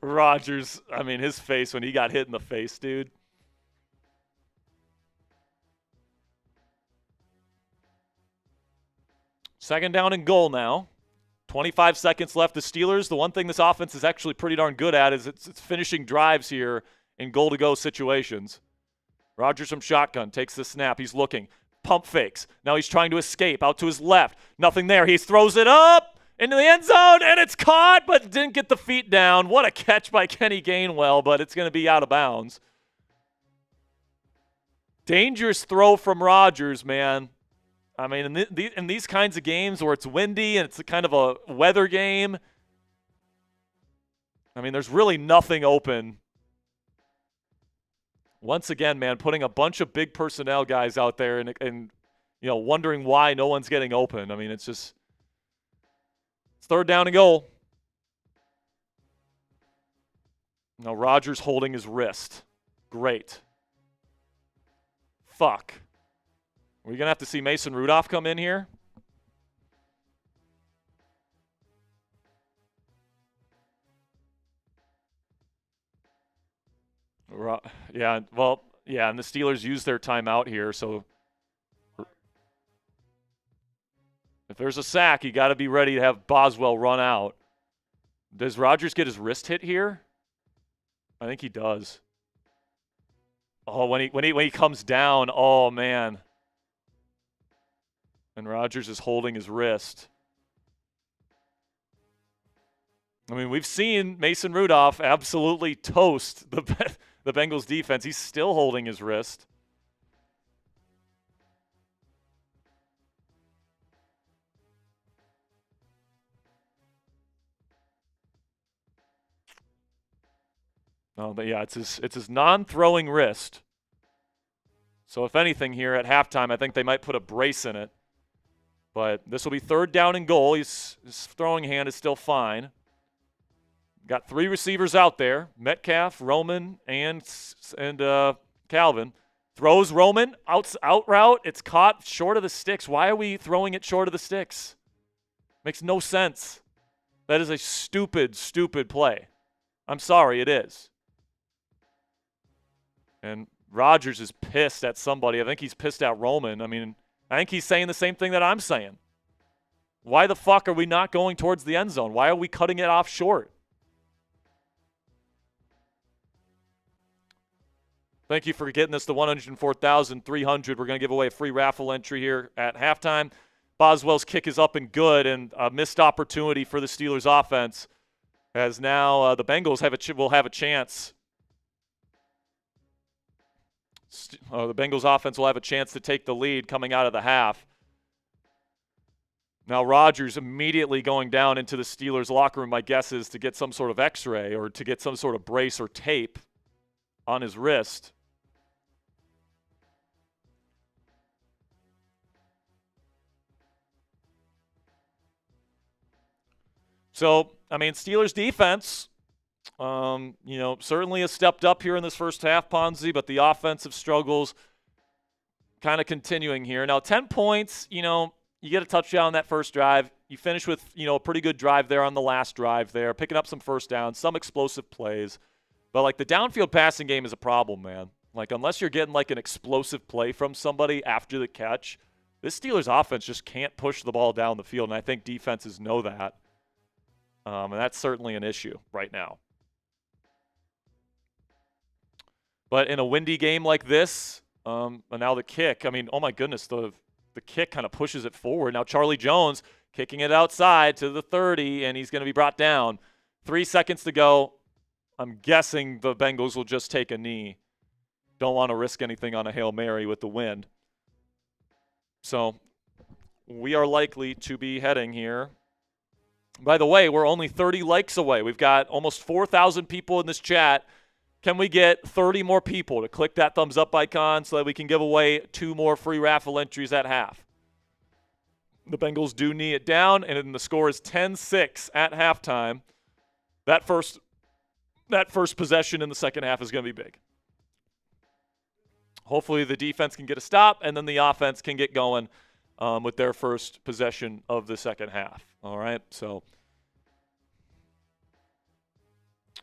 Rodgers, I mean, his face when he got hit in the face, dude. Second down and goal now. 25 seconds left. The Steelers, the one thing this offense is actually pretty darn good at is it's finishing drives here in goal-to-go situations. Rodgers from shotgun takes the snap. He's looking. Pump fakes. Now he's trying to escape out to his left. Nothing there. He throws it up into the end zone, and it's caught, but didn't get the feet down. What a catch by Kenny Gainwell, but it's going to be out of bounds. Dangerous throw from Rodgers, man. I mean, in these kinds of games where it's windy and it's a kind of a weather game, I mean, there's really nothing open. Once again, man, putting a bunch of big personnel guys out there and wondering why no one's getting open. I mean, it's third down and goal. Now Rodgers holding his wrist. Great. Fuck. Are we going to have to see Mason Rudolph come in here? Yeah, well, yeah, and the Steelers use their timeout here, so if there's a sack, you got to be ready to have Boswell run out. Does Rodgers get his wrist hit here? I think he does. Oh, when he comes down, oh man. And Rodgers is holding his wrist. I mean, we've seen Mason Rudolph absolutely toast the Bengals defense. He's still holding his wrist. Oh, but yeah, it's his non-throwing wrist. So if anything here at halftime, I think they might put a brace in it. But this will be third down and goal. His throwing hand is still fine. Got three receivers out there: Metcalf, Roman, and Calvin. Throws Roman out route. It's caught short of the sticks. Why are we throwing it short of the sticks? Makes no sense. That is a stupid, stupid play. I'm sorry, it is. And Rodgers is pissed at somebody. I think he's pissed at Roman. I mean, I think he's saying the same thing that I'm saying. Why the fuck are we not going towards the end zone? Why are we cutting it off short? Thank you for getting us to 104,300. We're going to give away a free raffle entry here at halftime. Boswell's kick is up and good, and a missed opportunity for the Steelers offense, as now the Bengals will have a chance. The Bengals offense will have a chance to take the lead coming out of the half. Now Rodgers immediately going down into the Steelers locker room, my guess is to get some sort of x-ray or to get some sort of brace or tape on his wrist. So, I mean, Steelers defense, certainly has stepped up here in this first half, Ponzi, but the offensive struggles kind of continuing here. Now, 10 points, you get a touchdown that first drive. You finish with, a pretty good drive there on the last drive there, picking up some first downs, some explosive plays. But, the downfield passing game is a problem, man. Unless you're getting, an explosive play from somebody after the catch, this Steelers offense just can't push the ball down the field, and I think defenses know that. And that's certainly an issue right now. But in a windy game like this, and now the kick, I mean, oh my goodness, the kick kind of pushes it forward. Now Charlie Jones kicking it outside to the 30, and he's going to be brought down. 3 seconds to go. I'm guessing the Bengals will just take a knee. Don't want to risk anything on a Hail Mary with the wind. So we are likely to be heading here. By the way, we're only 30 likes away. We've got almost 4,000 people in this chat. Can we get 30 more people to click that thumbs up icon so that we can give away 2 more free raffle entries at half? The Bengals do knee it down, and the score is 10-6 at halftime. That first possession in the second half is going to be big. Hopefully the defense can get a stop, and then the offense can get going with their first possession of the second half. All right, so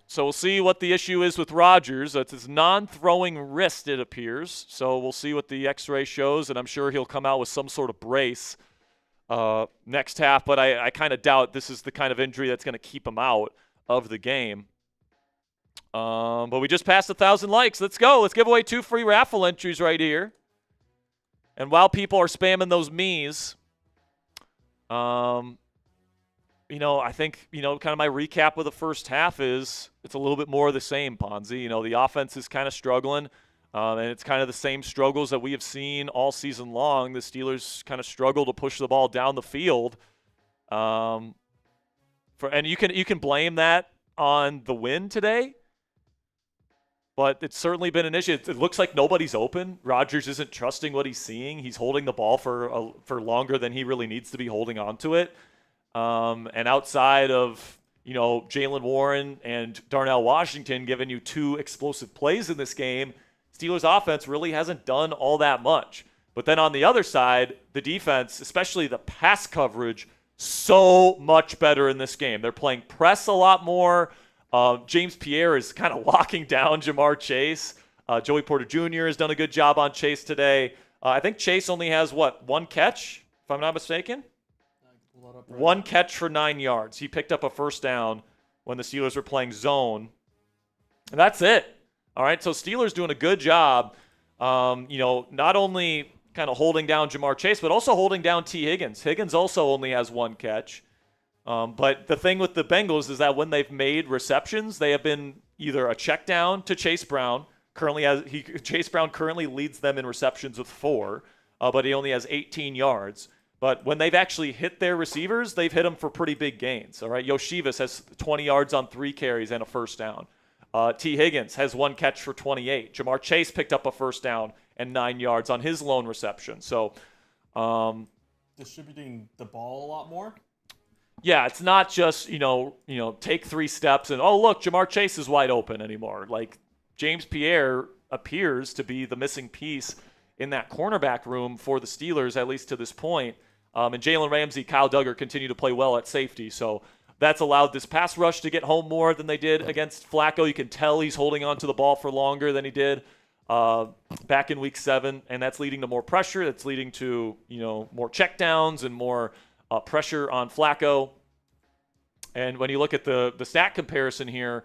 So we'll see what the issue is with Rodgers. It's his non-throwing wrist, it appears. So we'll see what the X-ray shows, and I'm sure he'll come out with some sort of brace next half. But I kind of doubt this is the kind of injury that's going to keep him out of the game. But we just passed 1,000 likes. Let's go. Let's give away 2 free raffle entries right here. And while people are spamming those me's, I think, kind of my recap of the first half is it's a little bit more of the same, Ponzi. The offense is kind of struggling, and it's kind of the same struggles that we have seen all season long. The Steelers kind of struggle to push the ball down the field. And you can blame that on the win today, but it's certainly been an issue. It looks like nobody's open. Rodgers isn't trusting what he's seeing. He's holding the ball for longer than he really needs to be holding on to it. And outside of, Jaylen Warren and Darnell Washington giving you 2 explosive plays in this game, Steelers offense really hasn't done all that much. But then on the other side, the defense, especially the pass coverage, so much better in this game. They're playing press a lot more. James Pierre is kind of locking down Ja'Marr Chase. Joey Porter Jr. has done a good job on Chase today. I think Chase only has, 1 catch, if I'm not mistaken? 1 catch for 9 yards. He picked up a first down when the Steelers were playing zone. And that's it. All right, so Steelers doing a good job, not only kind of holding down Ja'Marr Chase, but also holding down T. Higgins. Higgins also only has 1 catch. But the thing with the Bengals is that when they've made receptions, they have been either a check down to Chase Brown. Chase Brown currently leads them in receptions with 4, but he only has 18 yards. But when they've actually hit their receivers, they've hit them for pretty big gains. All right, Yoshivas has 20 yards on 3 carries and a first down. T. Higgins has 1 catch for 28. Ja'Marr Chase picked up a first down and 9 yards on his lone reception. So, distributing the ball a lot more. Yeah, it's not just take 3 steps and look, Ja'Marr Chase is wide open anymore. Like James Pierre appears to be the missing piece in that cornerback room for the Steelers, at least to this point. And Jalen Ramsey, Kyle Duggar continue to play well at safety. So that's allowed this pass rush to get home more than they did against Flacco. You can tell he's holding on to the ball for longer than he did back in Week 7, and that's leading to more pressure. That's leading to more checkdowns and more pressure on Flacco. And when you look at the stat comparison here,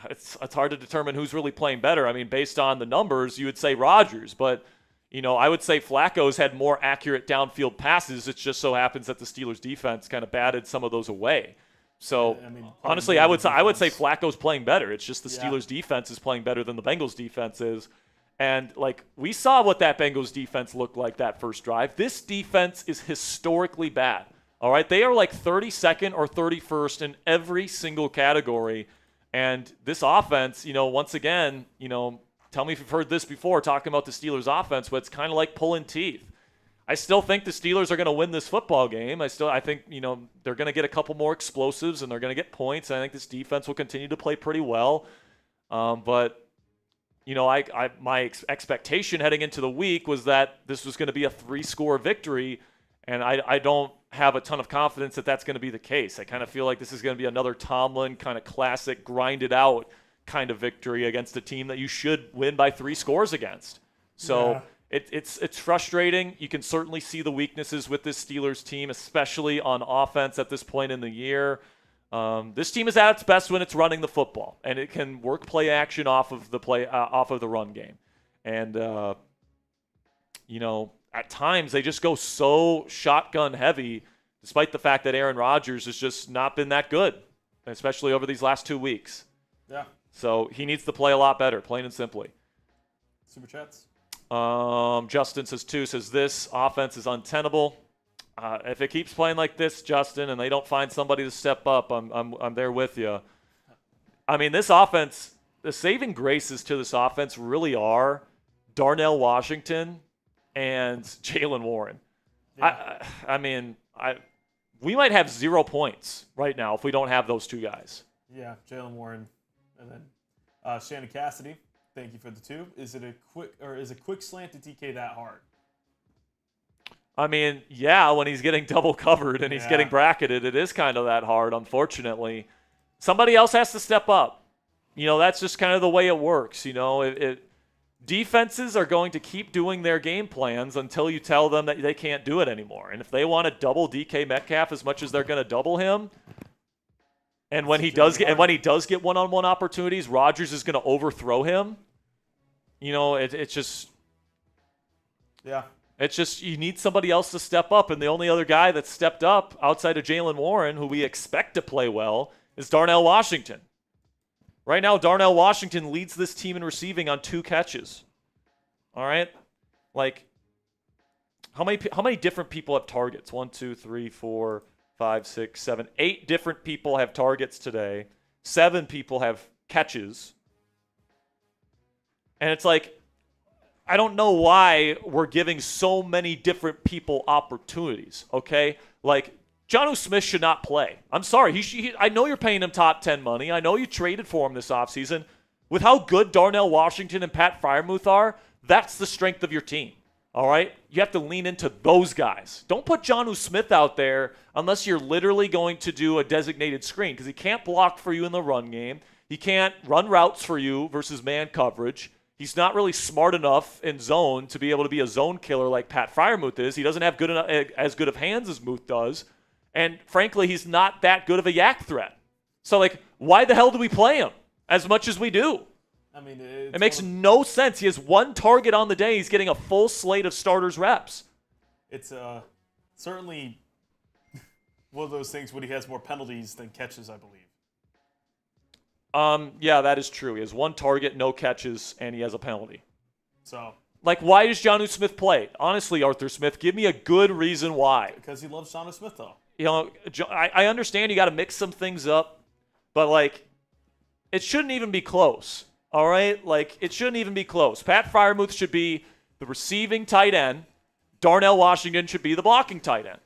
it's hard to determine who's really playing better. I mean, based on the numbers, you would say Rodgers, but I would say Flacco's had more accurate downfield passes. It just so happens that the Steelers defense kind of batted some of those away. So honestly, I would say Flacco's playing better. It's just the Steelers defense is playing better than the Bengals defense is. And we saw what that Bengals defense looked like that first drive. This defense is historically bad. All right, they are 32nd or 31st in every single category. And this offense, once again, tell me if you've heard this before talking about the Steelers offense, but it's kind of like pulling teeth. I still think the Steelers are going to win this football game. I think, they're going to get a couple more explosives and they're going to get points. And I think this defense will continue to play pretty well. But my expectation heading into the week was that this was going to be a 3-score victory. And I don't have a ton of confidence that that's going to be the case. I kind of feel like this is going to be another Tomlin kind of classic grinded out kind of victory against a team that you should win by 3 scores against. So it's frustrating. You can certainly see the weaknesses with this Steelers team, especially on offense at this point in the year. This team is at its best when it's running the football, and it can work play action off of the run game. And at times they just go so shotgun heavy, despite the fact that Aaron Rodgers has just not been that good, especially over these last 2 weeks. Yeah. So he needs to play a lot better, plain and simply. Super chats. Justin says this offense is untenable. If it keeps playing like this, Justin, and they don't find somebody to step up, I'm there with you. I mean, this offense, the saving graces to this offense really are Darnell Washington and Jaylen Warren. Yeah. We might have 0 points right now if we don't have those 2 guys. Yeah, Jaylen Warren, and then Shannon Cassidy. Thank you for the 2. Is a quick slant to TK that hard? I mean, yeah, when he's getting double covered and he's getting bracketed, it is kind of that hard, unfortunately. Somebody else has to step up. That's just kind of the way it works. Defenses are going to keep doing their game plans until you tell them that they can't do it anymore. And if they want to double DK Metcalf as much as they're going to double him, and when he does get one-on-one opportunities, Rodgers is going to overthrow him. It's just you need somebody else to step up, and the only other guy that's stepped up outside of Jaylen Warren, who we expect to play well, is Darnell Washington. Right now, Darnell Washington leads this team in receiving on 2 catches. All right? How many different people have targets? 1, 2, 3, 4, 5, 6, 7, 8 different people have targets today. 7 people have catches. And it's I don't know why we're giving so many different people opportunities, okay? Jonnu Smith should not play. I'm sorry. I know you're paying him top 10 money. I know you traded for him this offseason. With how good Darnell Washington and Pat Freiermuth are, that's the strength of your team, all right? You have to lean into those guys. Don't put Jonnu Smith out there unless you're literally going to do a designated screen, because he can't block for you in the run game. He can't run routes for you versus man coverage. He's not really smart enough in zone to be able to be a zone killer like Pat Freiermuth is. He doesn't have as good of hands as Muth does. And frankly, he's not that good of a yak threat. So, why the hell do we play him as much as we do? I mean, it makes no sense. He has 1 target on the day. He's getting a full slate of starters reps. It's certainly one of those things when he has more penalties than catches, I believe. Yeah, that is true. He has 1 target, no catches, and he has a penalty. So, why does Jonnu Smith play? Honestly, Arthur Smith, give me a good reason why. Because he loves Jonnu Smith, though. I understand you got to mix some things up, but it shouldn't even be close. All right, it shouldn't even be close. Pat Freiermuth should be the receiving tight end. Darnell Washington should be the blocking tight end.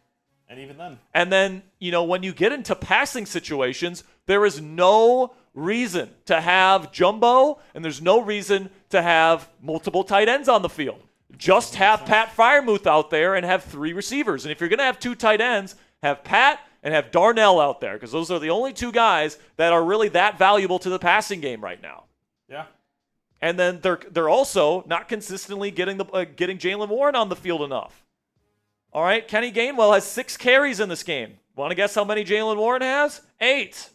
And even then. And then, when you get into passing situations, there is no reason to have jumbo, and there's no reason to have multiple tight ends on the field. Just have Pat Freiermuth out there and have 3 receivers. And if you're going to have 2 tight ends, have Pat and have Darnell out there, because those are the only 2 guys that are really that valuable to the passing game right now. Yeah. And then they're also not consistently getting Jaylen Warren on the field enough. All right, Kenny Gainwell has 6 carries in this game. Want to guess how many Jaylen Warren has? 8.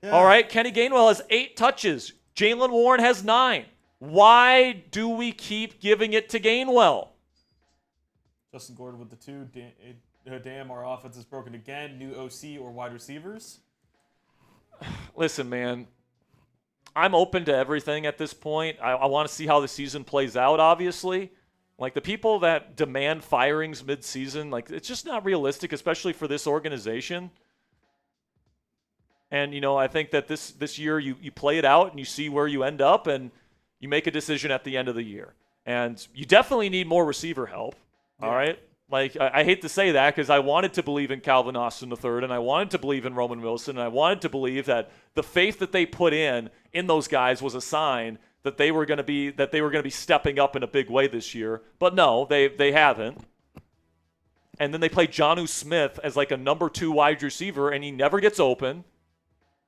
Yeah. All right, Kenny Gainwell has 8 touches. Jaylen Warren has 9. Why do we keep giving it to Gainwell? Justin Gordon with the 2. Damn, our offense is broken again. New OC or wide receivers? Listen, man. I'm open to everything at this point. I want to see how the season plays out, obviously. The people that demand firings mid-season, it's just not realistic, especially for this organization. And, I think that this year you play it out and you see where you end up and you make a decision at the end of the year. And you definitely need more receiver help, all right? I hate to say that because I wanted to believe in Calvin Austin III and I wanted to believe in Roman Wilson and I wanted to believe that the faith that they put in those guys was a sign that they were going to be stepping up in a big way this year. But no, they haven't. And then they play Jonnu Smith as a number 2 wide receiver and he never gets open.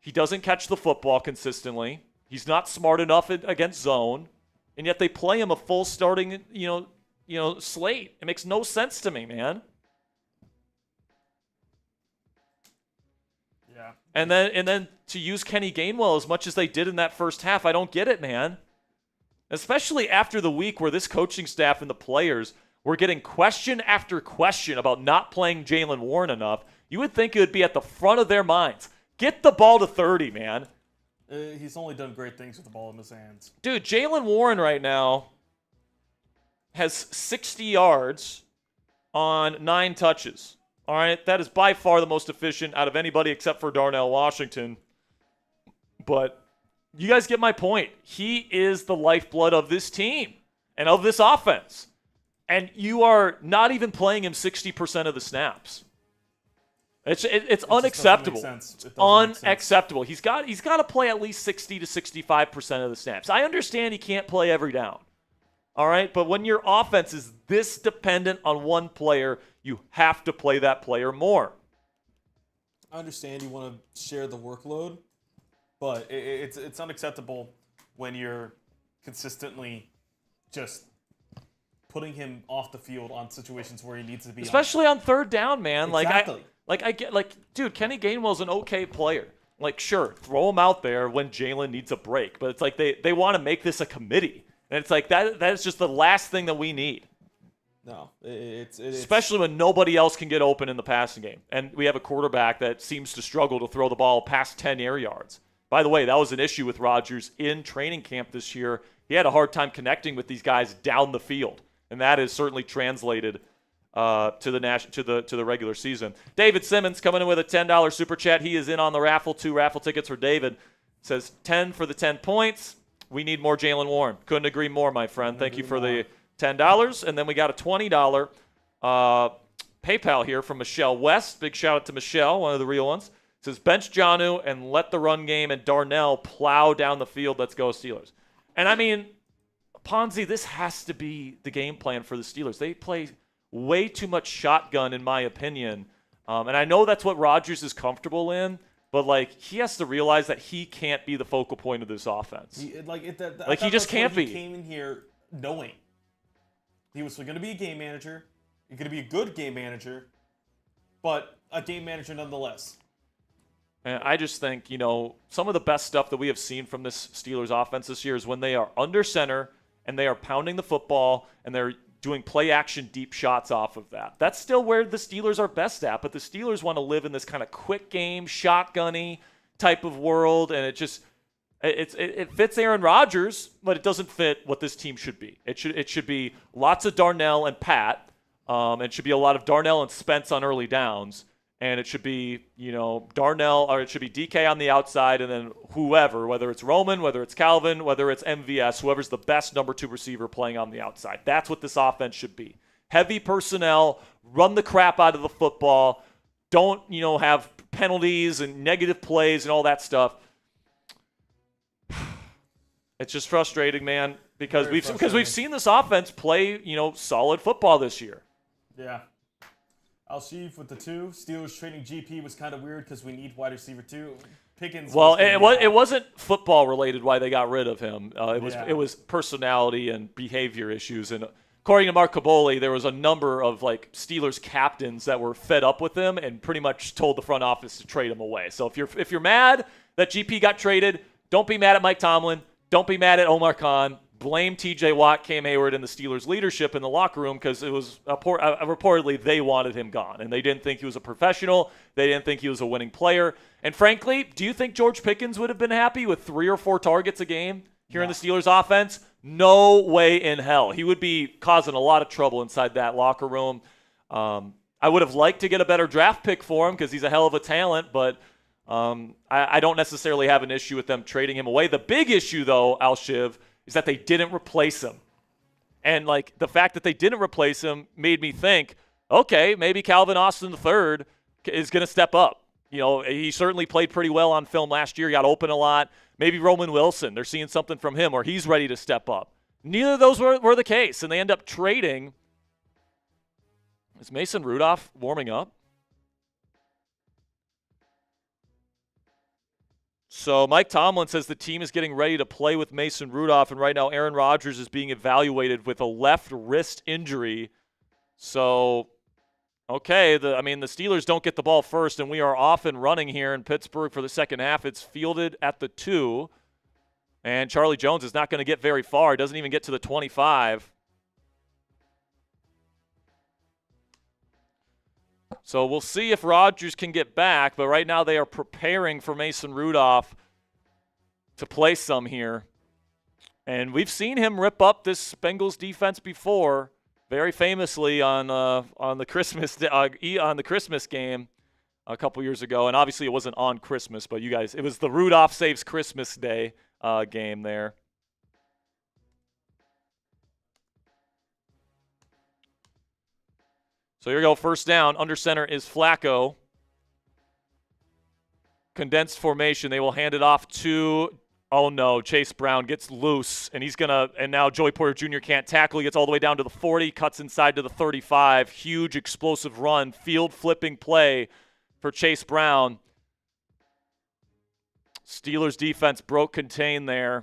He doesn't catch the football consistently. He's not smart enough against zone. And yet they play him a full starting, slate. It makes no sense to me, man. Yeah. And then to use Kenny Gainwell as much as they did in that first half, I don't get it, man. Especially after the week where this coaching staff and the players were getting question after question about not playing Jaylen Warren enough. You would think it would be at the front of their minds. Get the ball to 30, man. He's only done great things with the ball in his hands. Dude, Jaylen Warren right now has 60 yards on 9 touches. All right, that is by far the most efficient out of anybody except for Darnell Washington. But you guys get my point. He is the lifeblood of this team and of this offense. And you are not even playing him 60% of the snaps. It's unacceptable. It's unacceptable. He's got to play at least 60 to 65% of the snaps. I understand he can't play every down. All right, but when your offense is this dependent on one player, you have to play that player more. I understand you want to share the workload, but it's unacceptable when you're consistently just putting him off the field on situations where he needs to be. Especially on third down, man. Exactly. I get dude, Kenny Gainwell's an okay player. Like, sure, throw him out there when Jalen needs a break, but it's like they want to make this a committee, and it's like that is just the last thing that we need. No, especially when nobody else can get open in the passing game. And we have a quarterback that seems to struggle to throw the ball past 10 air yards. By the way, that was an issue with Rodgers in training camp this year. He had a hard time connecting with these guys down the field, and that is certainly translated to the regular season. David Simmons coming in with a $10 super chat. He is in on the raffle. 2 raffle tickets for David. Says 10 for the 10 points. We need more Jalen Warren. Couldn't agree more, my friend. Thank you for the $10. And then we got a $20 PayPal here from Michelle West. Big shout out to Michelle, one of the real ones. It says bench Jonnu and let the run game and Darnell plow down the field. Let's go Steelers. And I mean, Ponzi, this has to be the game plan for the Steelers. They play way too much shotgun, in my opinion. And I know that's what Rodgers is comfortable in, but like he has to realize that he can't be the focal point of this offense. He just can't be. He came in here knowing he was going to be a game manager. He's going to be a good game manager, but a game manager nonetheless. And I just think, some of the best stuff that we have seen from this Steelers offense this year is when they are under center and they are pounding the football and they're doing play action deep shots off of that. That's still where the Steelers are best at, but the Steelers want to live in this kind of quick game, shotgunny type of world, and it fits Aaron Rodgers, but it doesn't fit what this team should be. It should be lots of Darnell and Pat. It should be a lot of Darnell and Spence on early downs. And it should be, Darnell, or it should be DK on the outside, and then whoever, whether it's Roman, whether it's Calvin, whether it's MVS, whoever's the best number 2 receiver playing on the outside. That's what this offense should be. Heavy personnel, run the crap out of the football. Don't, have penalties and negative plays and all that stuff. It's just frustrating, man, because we've seen this offense play, solid football this year. Yeah. Al-Shif with the 2. Steelers trading GP was kind of weird because we need wide receiver 2. Pickens. Well, it wasn't football related why they got rid of him. It was personality and behavior issues. And according to Mark Caboli, there was a number of Steelers captains that were fed up with him and pretty much told the front office to trade him away. So if you're mad that GP got traded, don't be mad at Mike Tomlin. Don't be mad at Omar Khan. Blame T.J. Watt, Cam Hayward, and the Steelers' leadership in the locker room because it was reportedly they wanted him gone, and they didn't think he was a professional. They didn't think he was a winning player. And frankly, do you think George Pickens would have been happy with 3 or 4 targets a game here in the Steelers' offense? No way in hell. He would be causing a lot of trouble inside that locker room. I would have liked to get a better draft pick for him because he's a hell of a talent, but I don't necessarily have an issue with them trading him away. The big issue, though, Al-Shiv, is that they didn't replace him. And, the fact that they didn't replace him made me think, okay, maybe Calvin Austin III is going to step up. He certainly played pretty well on film last year. He got open a lot. Maybe Roman Wilson, they're seeing something from him, or he's ready to step up. Neither of those were the case, and they end up trading. Is Mason Rudolph warming up? So Mike Tomlin says the team is getting ready to play with Mason Rudolph, and right now Aaron Rodgers is being evaluated with a left wrist injury. So, okay, the Steelers don't get the ball first, and we are off and running here in Pittsburgh for the second half. It's fielded at the 2, and Charlie Jones is not going to get very far. He doesn't even get to the 25. So we'll see if Rodgers can get back, but right now they are preparing for Mason Rudolph to play some here. And we've seen him rip up this Bengals defense before, very famously on the Christmas game a couple years ago. And obviously it wasn't on Christmas, but it was the Rudolph Saves Christmas Day game there. So here we go, first down. Under center is Flacco. Condensed formation. They will hand it off to Oh no, Chase Brown gets loose, and and now Joey Porter Jr. can't tackle. He gets all the way down to the 40, cuts inside to the 35. Huge explosive run, field flipping play for Chase Brown. Steelers defense broke contain there.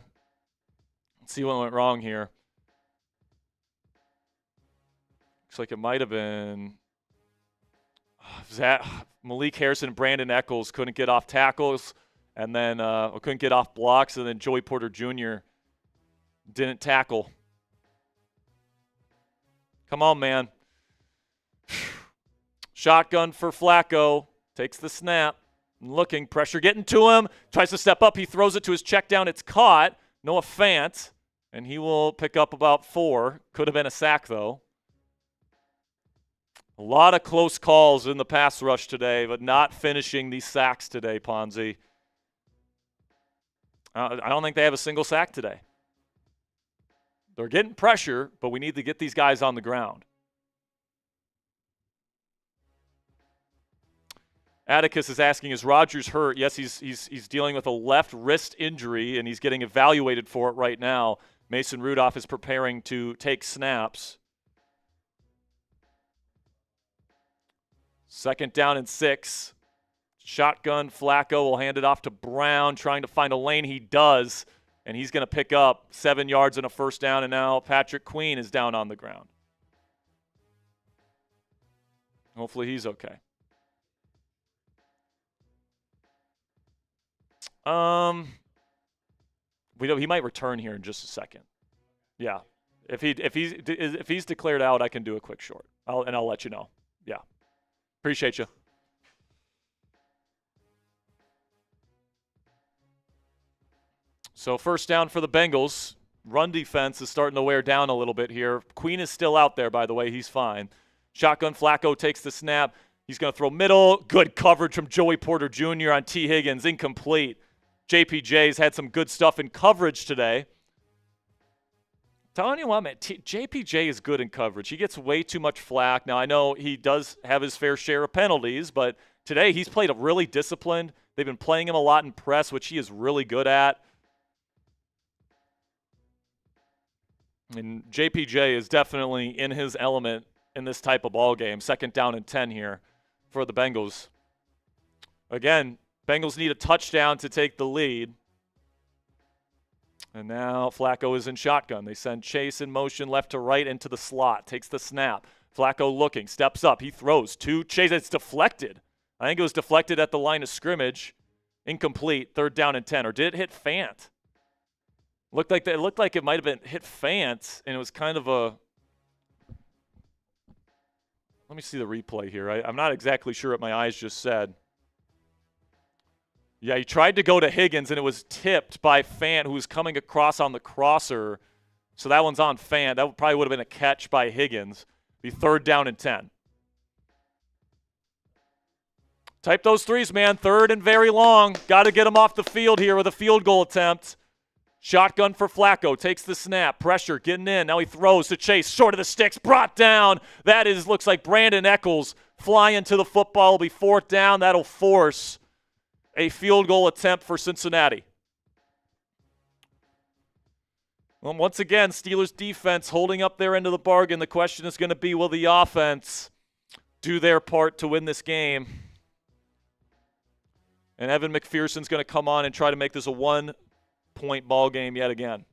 Let's see what went wrong here. Looks like it might have been Malik Harrison and Brandon Eccles couldn't get off tackles. And then couldn't get off blocks, and then Joey Porter Jr. didn't tackle. Come on, man. Shotgun for Flacco. Takes the snap. Looking. Pressure getting to him. Tries to step up. He throws it to his check down. It's caught. Noah Fant. And he will pick up about 4. Could have been a sack, though. A lot of close calls in the pass rush today, but not finishing these sacks today, Ponzi. I don't think they have a single sack today. They're getting pressure, but we need to get these guys on the ground. Atticus is asking, is Rodgers hurt? Yes, he's dealing with a left wrist injury, and he's getting evaluated for it right now. Mason Rudolph is preparing to take snaps. 2nd down and 6. Shotgun, Flacco will hand it off to Brown, trying to find a lane. He does, and he's going to pick up 7 yards and a 1st down, and now Patrick Queen is down on the ground. Hopefully he's okay. He might return here in just a second. Yeah. If he's declared out, I can do a quick short. I'll let you know. Yeah. Appreciate you. So 1st down for the Bengals. Run defense is starting to wear down a little bit here. Queen is still out there, by the way. He's fine. Shotgun, Flacco takes the snap. He's going to throw middle. Good coverage from Joey Porter Jr. on T. Higgins. Incomplete. JPJ's had some good stuff in coverage today. Telling you what, man, JPJ is good in coverage. He gets way too much flack. Now, I know he does have his fair share of penalties, but today he's played a really disciplined. They've been playing him a lot in press, which he is really good at. And JPJ is definitely in his element in this type of ball game. 2nd down and 10 here for the Bengals. Again, Bengals need a touchdown to take the lead. And now Flacco is in shotgun. They send Chase in motion left to right into the slot. Takes the snap. Flacco looking. Steps up. He throws to Chase. It's deflected. I think it was deflected at the line of scrimmage. Incomplete. 3rd down and 10. Or did it hit Fant? It looked like it might have been hit Fant, and it was kind of a. Let me see the replay here. I'm not exactly sure what my eyes just said. Yeah, he tried to go to Higgins, and it was tipped by Fant, who was coming across on the crosser. So that one's on Fant. That probably would have been a catch by Higgins. Be 3rd down and 10. Type those threes, man. 3rd and very long. Got to get him off the field here with a field goal attempt. Shotgun for Flacco. Takes the snap. Pressure getting in. Now he throws to Chase. Short of the sticks. Brought down. Looks like Brandon Eccles flying to the football. Will be 4th down. That'll force a field goal attempt for Cincinnati. Well, once again, Steelers defense holding up their end of the bargain. The question is going to be, will the offense do their part to win this game? And Evan McPherson's going to come on and try to make this a 1-point ball game yet again.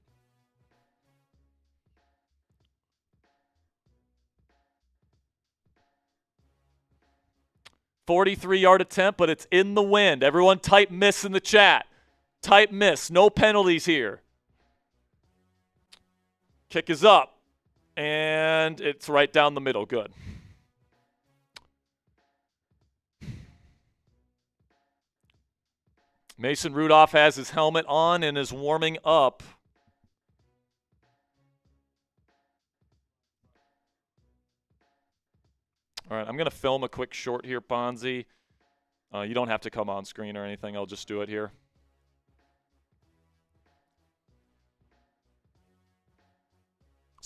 .43-yard attempt, but it's in the wind. Everyone type miss in the chat. Type miss. No penalties here. Kick is up, and it's right down the middle. Good. Mason Rudolph has his helmet on and is warming up. All right, I'm going to film a quick short here, Ponzi. You don't have to come on screen or anything. I'll just do it here.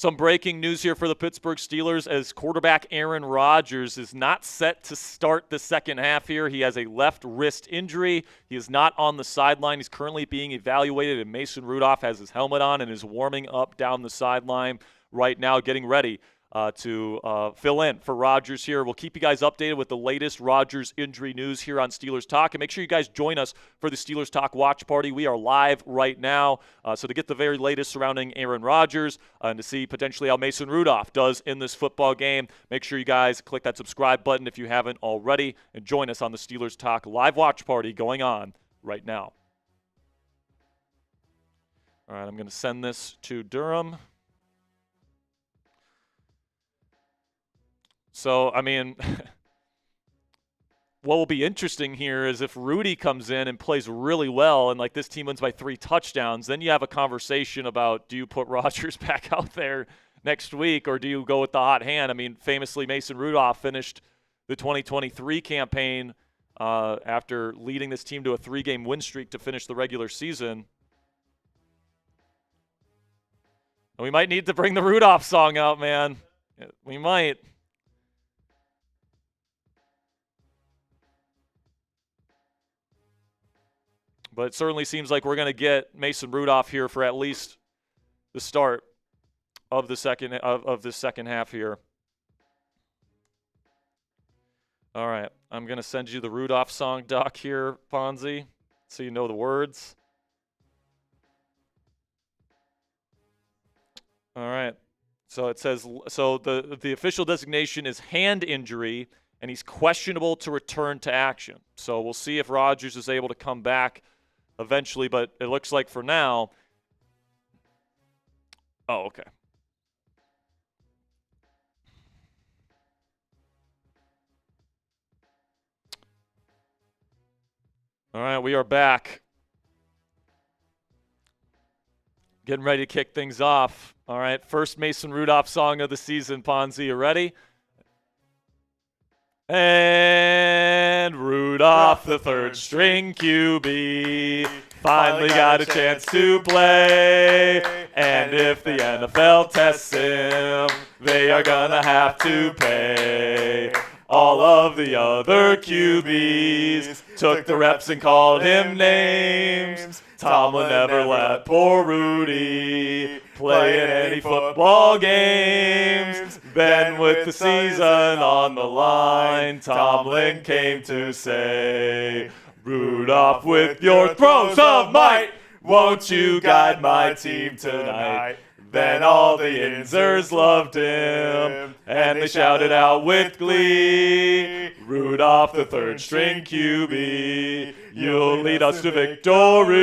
Some breaking news here for the Pittsburgh Steelers as quarterback Aaron Rodgers is not set to start the second half here. He has a left wrist injury. He is not on the sideline. He's currently being evaluated, and Mason Rudolph has his helmet on and is warming up down the sideline right now, getting ready to fill in for Rodgers here. We'll keep you guys updated with the latest Rodgers injury news here on Steelers Talk. And make sure you guys join us for the Steelers Talk watch party. We are live right now. So to get the very latest surrounding Aaron Rodgers and to see potentially how Mason Rudolph does in this football game, make sure you guys click that subscribe button if you haven't already and join us on the Steelers Talk live watch party going on right now. All right, I'm going to send this to Durham. So, I mean, what will be interesting here is if Rudy comes in and plays really well and, like, this team wins by 3 touchdowns, then you have a conversation about, do you put Rodgers back out there next week or do you go with the hot hand? I mean, famously, Mason Rudolph finished the 2023 campaign after leading this team to a 3-game win streak to finish the regular season. And we might need to bring the Rudolph song out, man. We might. But it certainly seems like we're going to get Mason Rudolph here for at least the start of the second half here. All right, I'm going to send you the Rudolph song, Doc, here, Ponzi, so you know the words. All right. So it says, so the official designation is hand injury, and he's questionable to return to action. So we'll see if Rodgers is able to come back eventually, but it looks like for now. Oh, okay. All right, we are back. Getting ready to kick things off. All right, first Mason Rudolph song of the season, Ponzi. You ready? And Rudolph, the third string QB, finally got a chance to play. And if the NFL tests him, they are gonna have to pay. All of the other QBs took the reps and called him names. Tomlin never let poor Rudy play in any football games. Then with the season on the line, Tomlin came to say, Rudolph, with your throws of might, won't you guide my team tonight? Then all the Yinzers loved him, and they shouted out with glee, Rudolph, the third string QB, you'll lead us to victory.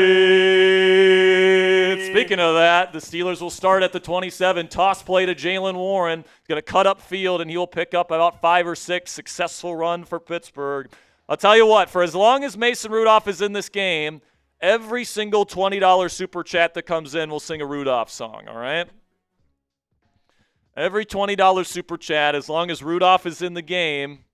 Speaking of that, the Steelers will start at the 27, toss play to Jaylen Warren. He's going to cut up field, and he will pick up about 5 or 6, successful run for Pittsburgh. I'll tell you what, for as long as Mason Rudolph is in this game, every single $20 super chat that comes in will sing a Rudolph song, all right? Every $20 super chat, as long as Rudolph is in the game.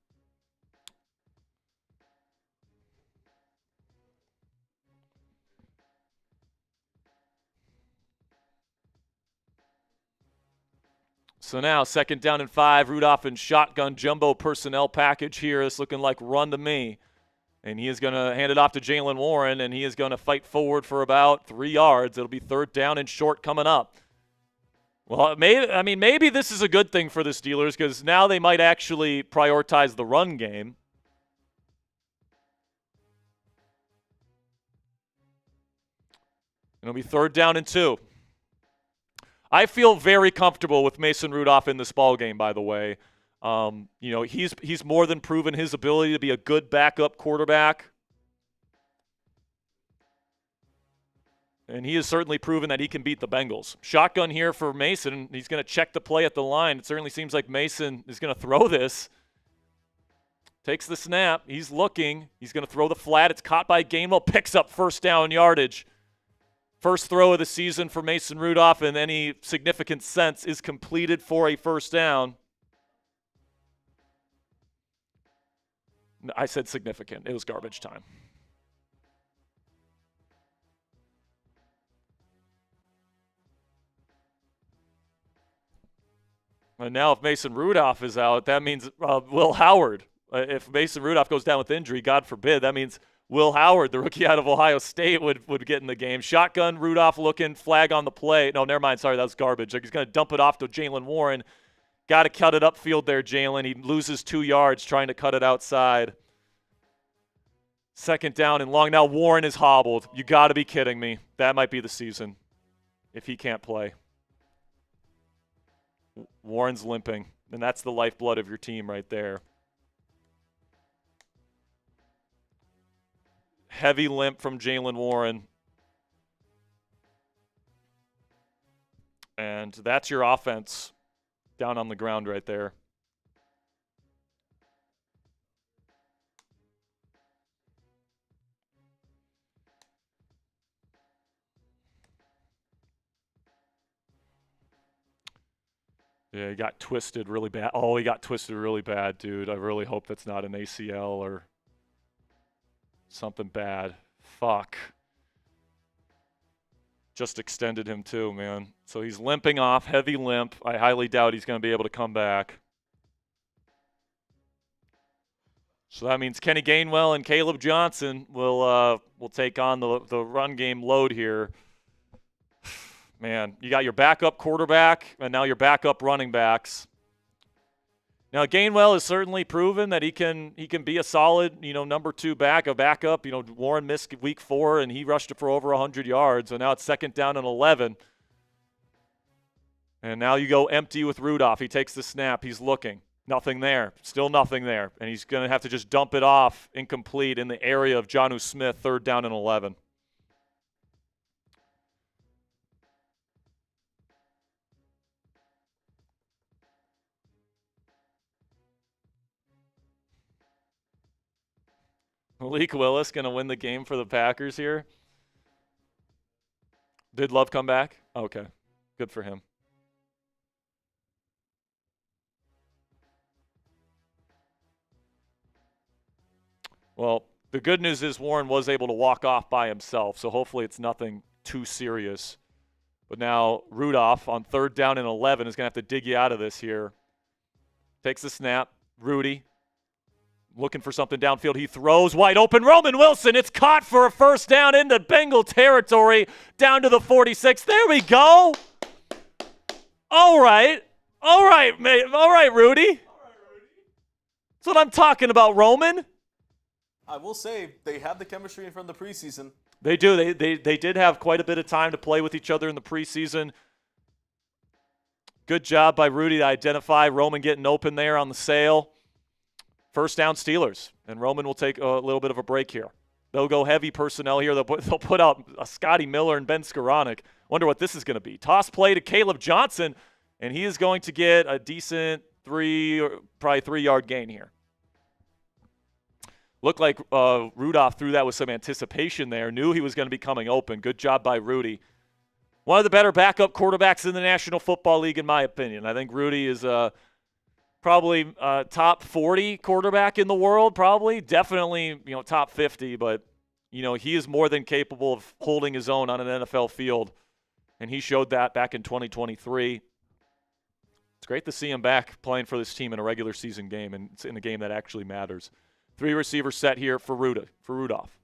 So now, 2nd down and 5, Rudolph in shotgun jumbo personnel package here. It's looking like run to me. And he is going to hand it off to Jaylen Warren, and he is going to fight forward for about 3 yards. It'll be 3rd down and short coming up. Well, maybe this is a good thing for the Steelers because now they might actually prioritize the run game. It'll be 3rd down and 2. I feel very comfortable with Mason Rudolph in this ball game, by the way. He's more than proven his ability to be a good backup quarterback. And he has certainly proven that he can beat the Bengals. Shotgun here for Mason. He's going to check the play at the line. It certainly seems like Mason is going to throw this. Takes the snap. He's looking. He's going to throw the flat. It's caught by Gainwell. Picks up 1st down yardage. First throw of the season for Mason Rudolph in any significant sense is completed for a 1st down. I said significant. It was garbage time. And now if Mason Rudolph is out, that means Will Howard. If Mason Rudolph goes down with injury, God forbid, that means Will Howard, the rookie out of Ohio State, would get in the game. Shotgun, Rudolph looking, flag on the play. No, never mind. Sorry, that was garbage. He's going to dump it off to Jaylen Warren. Got to cut it upfield there, Jaylen. He loses 2 yards trying to cut it outside. Second down and long. Now Warren is hobbled. You got to be kidding me. That might be the season if he can't play. Warren's limping, and that's the lifeblood of your team right there. Heavy limp from Jaylen Warren. And that's your offense down on the ground right there. Yeah, he got twisted really bad. Oh, he got twisted really bad, dude. I really hope that's not an ACL or something bad. Fuck. Just extended him too, man. So he's limping off, heavy limp. I highly doubt he's going to be able to come back. So that means Kenny Gainwell and Caleb Johnson will take on the run game load here. Man, you got your backup quarterback and now your backup running backs. Now Gainwell has certainly proven that he can be a solid, number 2 backup. Warren missed week 4 and he rushed it for over 100 yards. So now it's second down and 11. And now you go empty with Rudolph. He takes the snap. He's looking. Nothing there. Still nothing there. And he's going to have to just dump it off incomplete in the area of Jonnu Smith, third down and 11. Malik Willis going to win the game for the Packers here. Did Love come back? Okay. Good for him. Well, the good news is Warren was able to walk off by himself, so hopefully it's nothing too serious. But now Rudolph on third down and 11 is going to have to dig you out of this here. Takes the snap. Rudy looking for something downfield. He throws wide open. Roman Wilson, it's caught for a first down into Bengal territory down to the 46. There we go. All right, mate. All right, Rudy. That's what I'm talking about, Roman. I will say they have the chemistry from the preseason. They do. They did have quite a bit of time to play with each other in the preseason. Good job by Rudy to identify Roman getting open there on the sail. First down Steelers, and Roman will take a little bit of a break here. They'll go heavy personnel here. They'll put out Scotty Miller and Ben Skoranek. Wonder what this is going to be. Toss play to Caleb Johnson, and he is going to get a decent probably 3-yard gain here. Looked like Rudolph threw that with some anticipation there. Knew he was going to be coming open. Good job by Rudy. One of the better backup quarterbacks in the National Football League, in my opinion. I think Rudy is probably top 40 quarterback in the world, probably. Definitely, top 50, but, he is more than capable of holding his own on an NFL field, and he showed that back in 2023. It's great to see him back playing for this team in a regular season game, and it's in a game that actually matters. 3-receiver set here for Rudolph.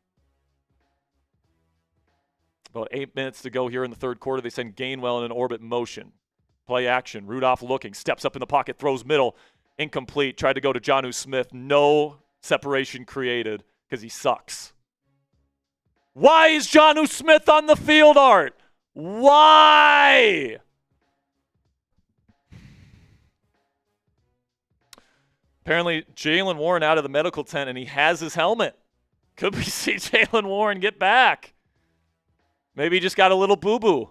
About 8 minutes to go here in the third quarter. They send Gainwell in an orbit motion. Play action. Rudolph looking. Steps up in the pocket. Throws middle. Incomplete. Tried to go to Jonnu Smith. No separation created because he sucks. Why is Jonnu Smith on the field, Art? Why? Apparently, Jaylen Warren out of the medical tent, and he has his helmet. Could we see Jaylen Warren get back? Maybe he just got a little boo-boo.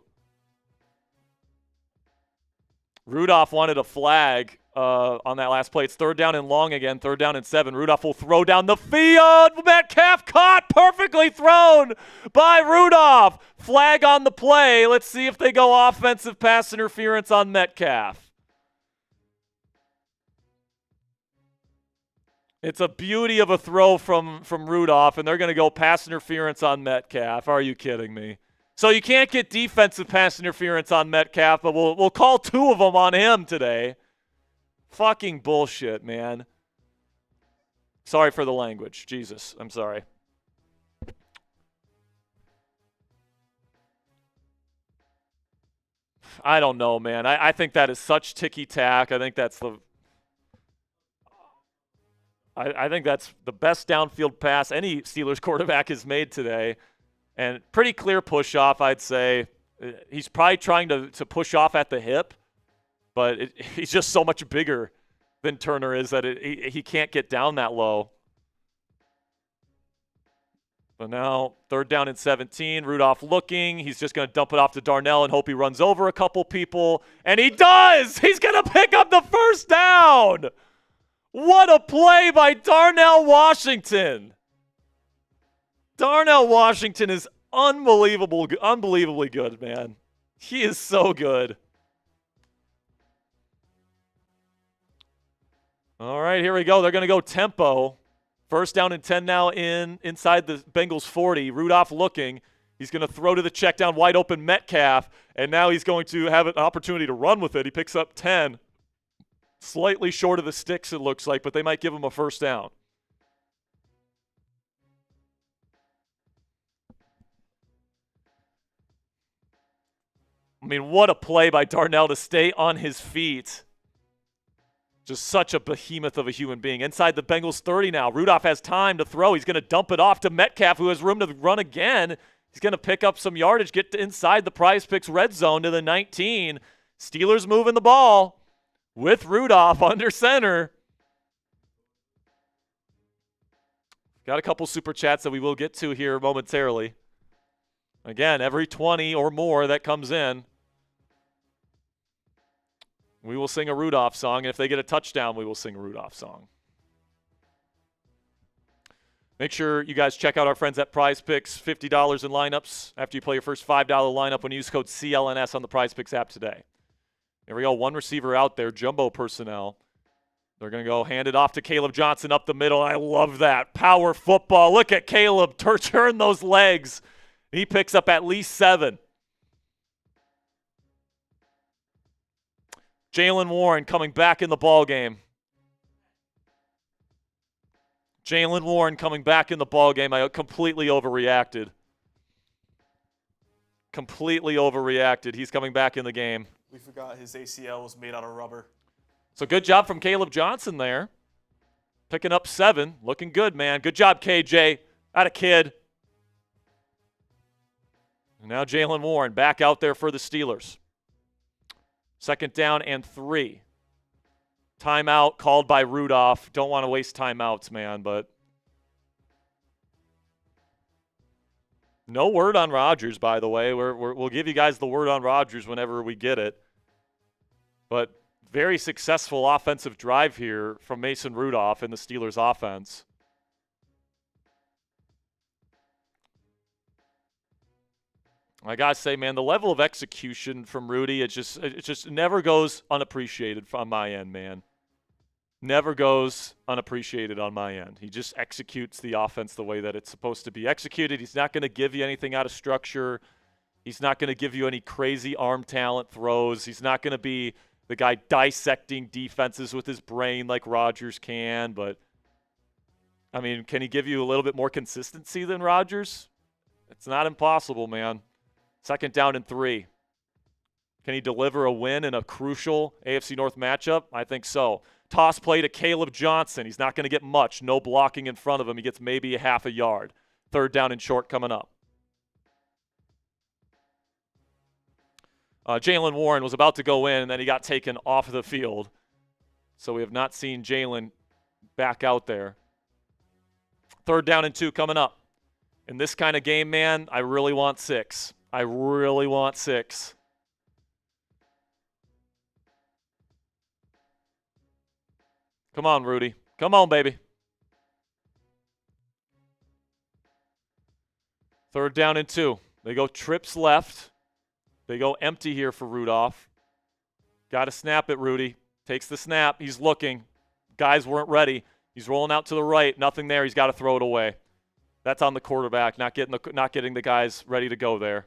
Rudolph wanted a flag on that last play. It's third down and long again, third down and 7. Rudolph will throw down the field. Metcalf caught, perfectly thrown by Rudolph. Flag on the play. Let's see if they go offensive pass interference on Metcalf. It's a beauty of a throw from Rudolph, and they're going to go pass interference on Metcalf. Are you kidding me? So you can't get defensive pass interference on Metcalf, but we'll call 2 of them on him today. Fucking bullshit, man. Sorry for the language. Jesus, I'm sorry. I don't know, man. I think that is such ticky-tack. I think that's the best downfield pass any Steelers quarterback has made today. And pretty clear push-off, I'd say. He's probably trying to push off at the hip, but he's just so much bigger than Turner is that he can't get down that low. So now, 3rd down and 17. Rudolph looking. He's just going to dump it off to Darnell and hope he runs over a couple people. And he does! He's going to pick up the first down! What a play by Darnell Washington! Darnell Washington is unbelievably good, man. He is so good. All right, here we go. They're going to go tempo. 1st down and 10 now inside the Bengals 40. Rudolph looking. He's going to throw to the check down, wide open Metcalf, and now he's going to have an opportunity to run with it. He picks up 10. Slightly short of the sticks, it looks like, but they might give him a 1st down. I mean, what a play by Darnell to stay on his feet. Just such a behemoth of a human being. Inside the Bengals 30 now. Rudolph has time to throw. He's going to dump it off to Metcalf, who has room to run again. He's going to pick up some yardage, get to inside the Prize Picks red zone to the 19. Steelers moving the ball with Rudolph under center. Got a couple super chats that we will get to here momentarily. Again, every 20 or more that comes in, we will sing a Rudolph song, and if they get a touchdown, we will sing a Rudolph song. Make sure you guys check out our friends at Prize Picks, $50 in lineups after you play your first $5 lineup when you use code CLNS on the Prize Picks app today. Here we go, one receiver out there, jumbo personnel. They're going to go hand it off to Caleb Johnson up the middle. I love that. Power football. Look at Caleb turn those legs. He picks up at least 7. Jaylen Warren coming back in the ball game. Jaylen Warren coming back in the ball game. I completely overreacted. He's coming back in the game. We forgot his ACL was made out of rubber. So good job from Caleb Johnson there. Picking up 7. Looking good, man. Good job, KJ. Atta kid. And now Jaylen Warren back out there for the Steelers. 2nd down and 3. Timeout called by Rudolph. Don't want to waste timeouts, man, but no word on Rodgers, by the way. We'll give you guys the word on Rodgers whenever we get it. But very successful offensive drive here from Mason Rudolph in the Steelers offense. I gotta say, man, the level of execution from Rudy, it just never goes unappreciated on my end, man. Never goes unappreciated on my end. He just executes the offense the way that it's supposed to be executed. He's not going to give you anything out of structure. He's not going to give you any crazy arm talent throws. He's not going to be the guy dissecting defenses with his brain like Rodgers can. But, I mean, can he give you a little bit more consistency than Rodgers? It's not impossible, man. 2nd down and 3. Can he deliver a win in a crucial AFC North matchup? I think so. Toss play to Caleb Johnson. He's not going to get much. No blocking in front of him. He gets maybe a half a yard. 3rd down and short coming up. Jaylen Warren was about to go in, and then he got taken off the field. So we have not seen Jaylen back out there. 3rd down and 2 coming up. In this kind of game, man, I really want 6. I really want 6. Come on, Rudy. Come on, baby. 3rd down and 2. They go trips left. They go empty here for Rudolph. Got to snap it, Rudy. Takes the snap. He's looking. Guys weren't ready. He's rolling out to the right. Nothing there. He's got to throw it away. That's on the quarterback, not getting the guys ready to go there.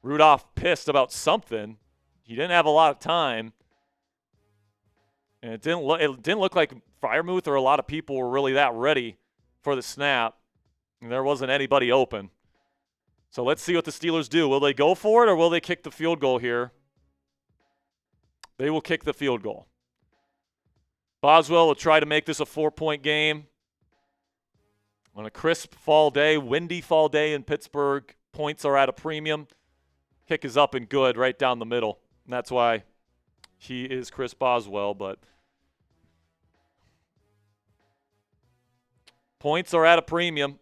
Rudolph pissed about something. He didn't have a lot of time. And it didn't look like Freiermuth or a lot of people were really that ready for the snap. And there wasn't anybody open. So let's see what the Steelers do. Will they go for it or will they kick the field goal here? They will kick the field goal. Boswell will try to make this a 4-point game. On a crisp fall day, windy fall day in Pittsburgh, points are at a premium. Kick is up and good right down the middle. And that's why he is Chris Boswell. But points are at a premium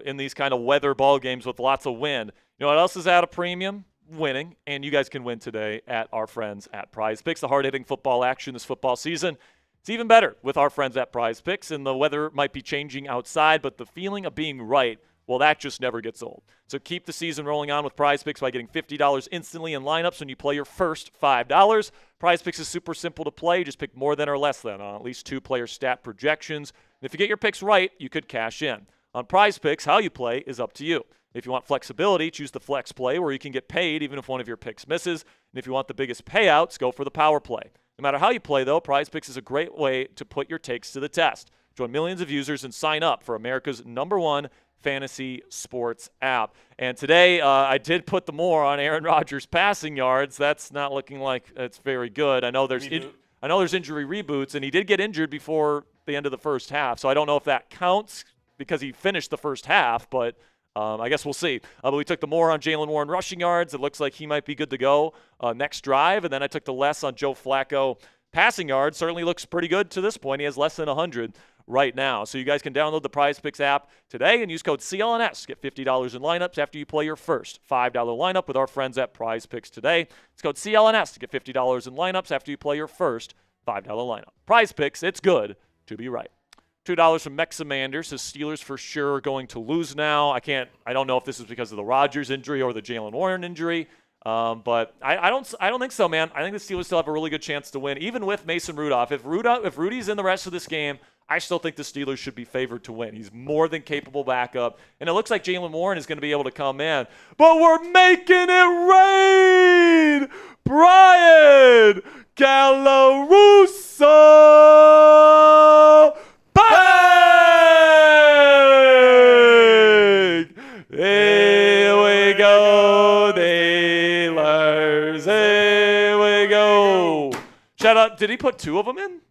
in these kind of weather ball games with lots of wind. You know what else is at a premium? Winning. And you guys can win today at our friends at Prize Picks. The hard-hitting football action this football season. It's even better with our friends at Prize Picks, and the weather might be changing outside, but the feeling of being right, well, that just never gets old. So keep the season rolling on with Prize Picks by getting $50 instantly in lineups when you play your first $5. Prize Picks is super simple to play. Just pick more than or less than on at least 2 player stat projections. And if you get your picks right, you could cash in. On Prize Picks, how you play is up to you. If you want flexibility, choose the flex play where you can get paid even if one of your picks misses. And if you want the biggest payouts, go for the power play. No matter how you play, though, Prize Picks is a great way to put your takes to the test. Join millions of users and sign up for America's #1 fantasy sports app. And today, I did put the more on Aaron Rodgers passing yards. That's not looking like it's very good. I know there's injury reboots, and he did get injured before the end of the first half. So I don't know if that counts because he finished the first half, but I guess we'll see. But we took the more on Jaylen Warren rushing yards. It looks like he might be good to go next drive. And then I took the less on Joe Flacco passing yards. Certainly looks pretty good to this point. He has less than 100 right now. So you guys can download the Prize Picks app today and use code CLNS. Get $50 in lineups after you play your first $5 lineup with our friends at Prize Picks today. It's code CLNS to get $50 in lineups after you play your first $5 lineup. Prize Picks, it's good to be right. $2 from Mexamander says Steelers for sure going to lose now. I don't know if this is because of the Rodgers injury or the Jaylen Warren injury, but I don't think so, man. I think the Steelers still have a really good chance to win, even with Mason Rudolph. If Rudy's in the rest of this game, I still think the Steelers should be favored to win. He's more than capable backup, and it looks like Jaylen Warren is going to be able to come in. But we're making it rain! Brian Galarusso! Bang! Here we go, Steelers. Here we go. Shout out. Did he put 2 of them in?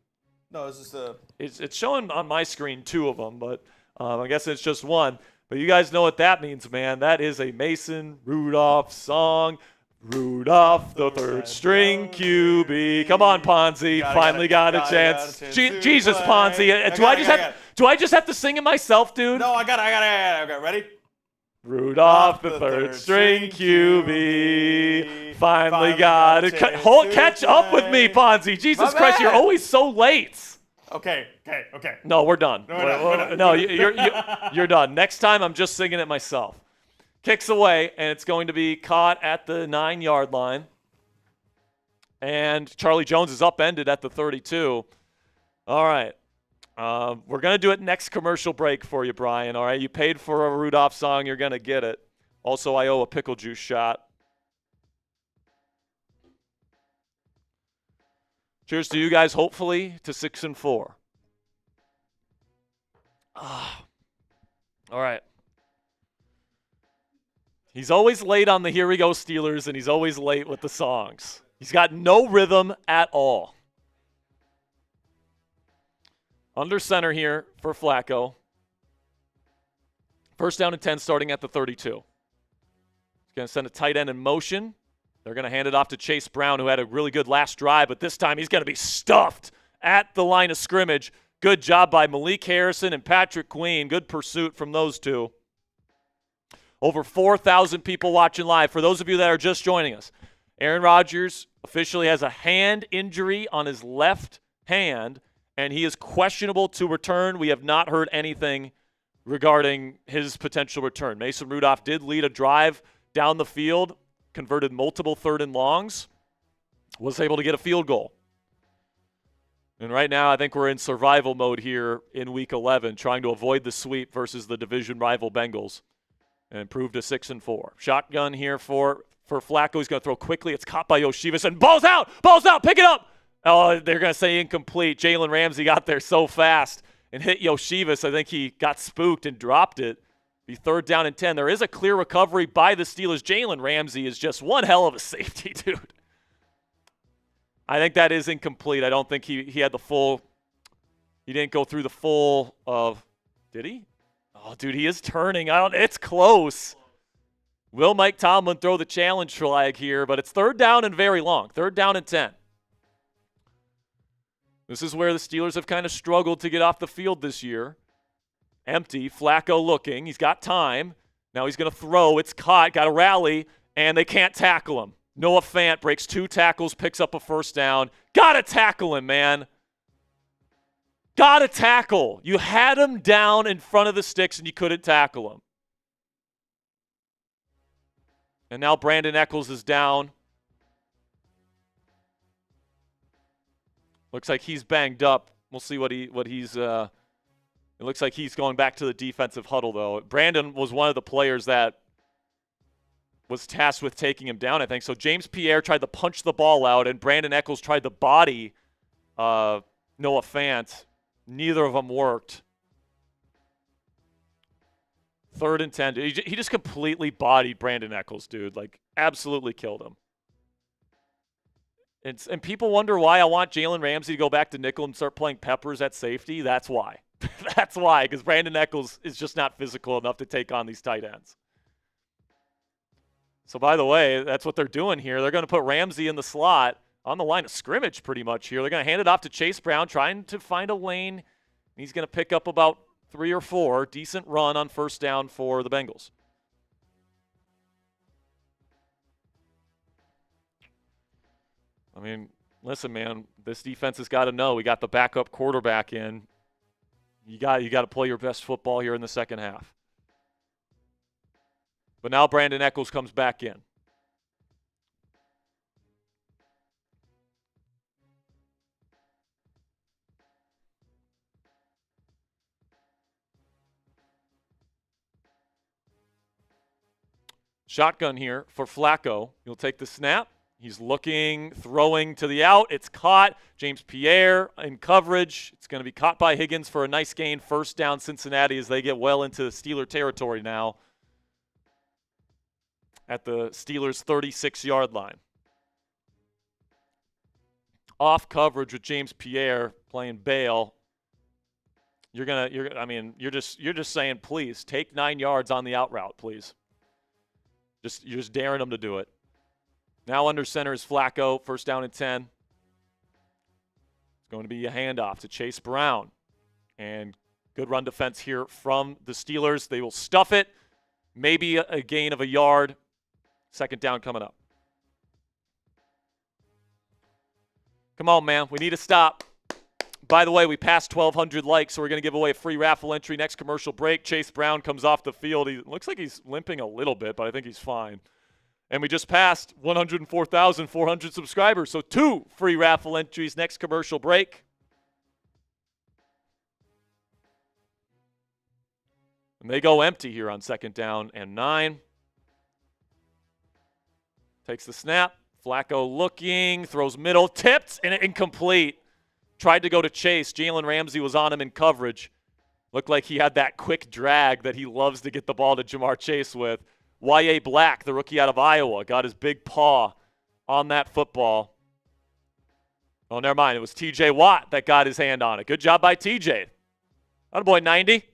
No, it's just a... It's showing on my screen 2 of them, but I guess it's just 1. But you guys know what that means, man. That is a Mason Rudolph song. Rudolph, the third string QB. Come on, Ponzi. Finally got a chance. Jesus, Ponzi. Do I just have to sing it myself, dude? No, I got it. Okay, ready? Rudolph, the third string QB. Finally got it. Catch up with me, Ponzi. Jesus Christ, you're always so late. Okay. No, we're done. No, You're done. Next time, I'm just singing it myself. Kicks away, and it's going to be caught at the 9-yard line. And Charlie Jones is upended at the 32. All right. We're going to do it next commercial break for you, Brian. All right. You paid for a Rudolph song. You're going to get it. Also, I owe a pickle juice shot. Cheers to you guys, hopefully, to 6-4. All right. He's always late on the Here We Go Steelers, and he's always late with the songs. He's got no rhythm at all. Under center here for Flacco. First down and 10 starting at the 32. He's going to send a tight end in motion. They're going to hand it off to Chase Brown, who had a really good last drive, but this time he's going to be stuffed at the line of scrimmage. Good job by Malik Harrison and Patrick Queen. Good pursuit from those two. Over 4,000 people watching live. For those of you that are just joining us, Aaron Rodgers officially has a hand injury on his left hand, and he is questionable to return. We have not heard anything regarding his potential return. Mason Rudolph did lead a drive down the field, converted multiple 3rd and longs, was able to get a field goal. And right now, I think we're in survival mode here in Week 11, trying to avoid the sweep versus the division rival Bengals, and improve to 6-4. Shotgun here for for Flacco. He's going to throw quickly. It's caught by Yoshivas, and ball's out, pick it up. Oh, they're going to say incomplete. Jalen Ramsey got there so fast and hit Yoshivas. I think he got spooked and dropped it. Be 3rd down and 10. There is a clear recovery by the Steelers. Jalen Ramsey is just one hell of a safety, dude. I think that is incomplete. I don't think he had the full – he didn't go through the full of – did he? Oh, dude, he is turning. It's close. Will Mike Tomlin throw the challenge flag here? But it's 3rd down and very long. 3rd down and 10. This is where the Steelers have kind of struggled to get off the field this year. Empty. Flacco looking. He's got time. Now he's going to throw. It's caught. Got to rally. And they can't tackle him. Noah Fant breaks 2 tackles, picks up a 1st down. Got to tackle him, man. Got to tackle. You had him down in front of the sticks and you couldn't tackle him. And now Brandon Echols is down. Looks like he's banged up. We'll see what he's it looks like he's going back to the defensive huddle, though. Brandon was one of the players that was tasked with taking him down, I think. So James Pierre tried to punch the ball out, and Brandon Echols tried to body Noah Fant. Neither of them worked. 3rd and 10. He just completely bodied Brandon Echols, dude. Like, absolutely killed him. And people wonder why I want Jalen Ramsey to go back to nickel and start playing Peppers at safety. That's why. That's why, because Brandon Echols is just not physical enough to take on these tight ends. So, by the way, that's what they're doing here. They're going to put Ramsey in the slot on the line of scrimmage pretty much here. They're going to hand it off to Chase Brown, trying to find a lane. He's going to pick up about 3 or 4. Decent run on 1st down for the Bengals. I mean, listen, man, this defense has got to know. We got the backup quarterback in. You got to play your best football here in the second half. But now Brandon Echols comes back in. Shotgun here for Flacco. He'll take the snap. He's looking, throwing to the out. It's caught. James Pierre in coverage. It's going to be caught by Higgins for a nice gain. 1st down Cincinnati as they get well into Steeler territory now at the Steelers' 36-yard line. Off coverage with James Pierre playing bail. You're just saying, please take 9 yards on the out route, please. You're just daring them to do it. Now under center is Flacco, 1st down and 10. It's going to be a handoff to Chase Brown. And good run defense here from the Steelers. They will stuff it. Maybe a gain of a yard. 2nd down coming up. Come on, man. We need to stop. By the way, we passed 1,200 likes, so we're going to give away a free raffle entry next commercial break. Chase Brown comes off the field. He looks like he's limping a little bit, but I think he's fine. And we just passed 104,400 subscribers, so 2 free raffle entries next commercial break. And they go empty here on 2nd down and 9. Takes the snap. Flacco looking, throws middle, tipped, and incomplete. Tried to go to Chase. Jalen Ramsey was on him in coverage. Looked like he had that quick drag that he loves to get the ball to Ja'Marr Chase with. Y.A. Black, the rookie out of Iowa, got his big paw on that football. Oh, never mind. It was T.J. Watt that got his hand on it. Good job by T.J. Attaboy, 90.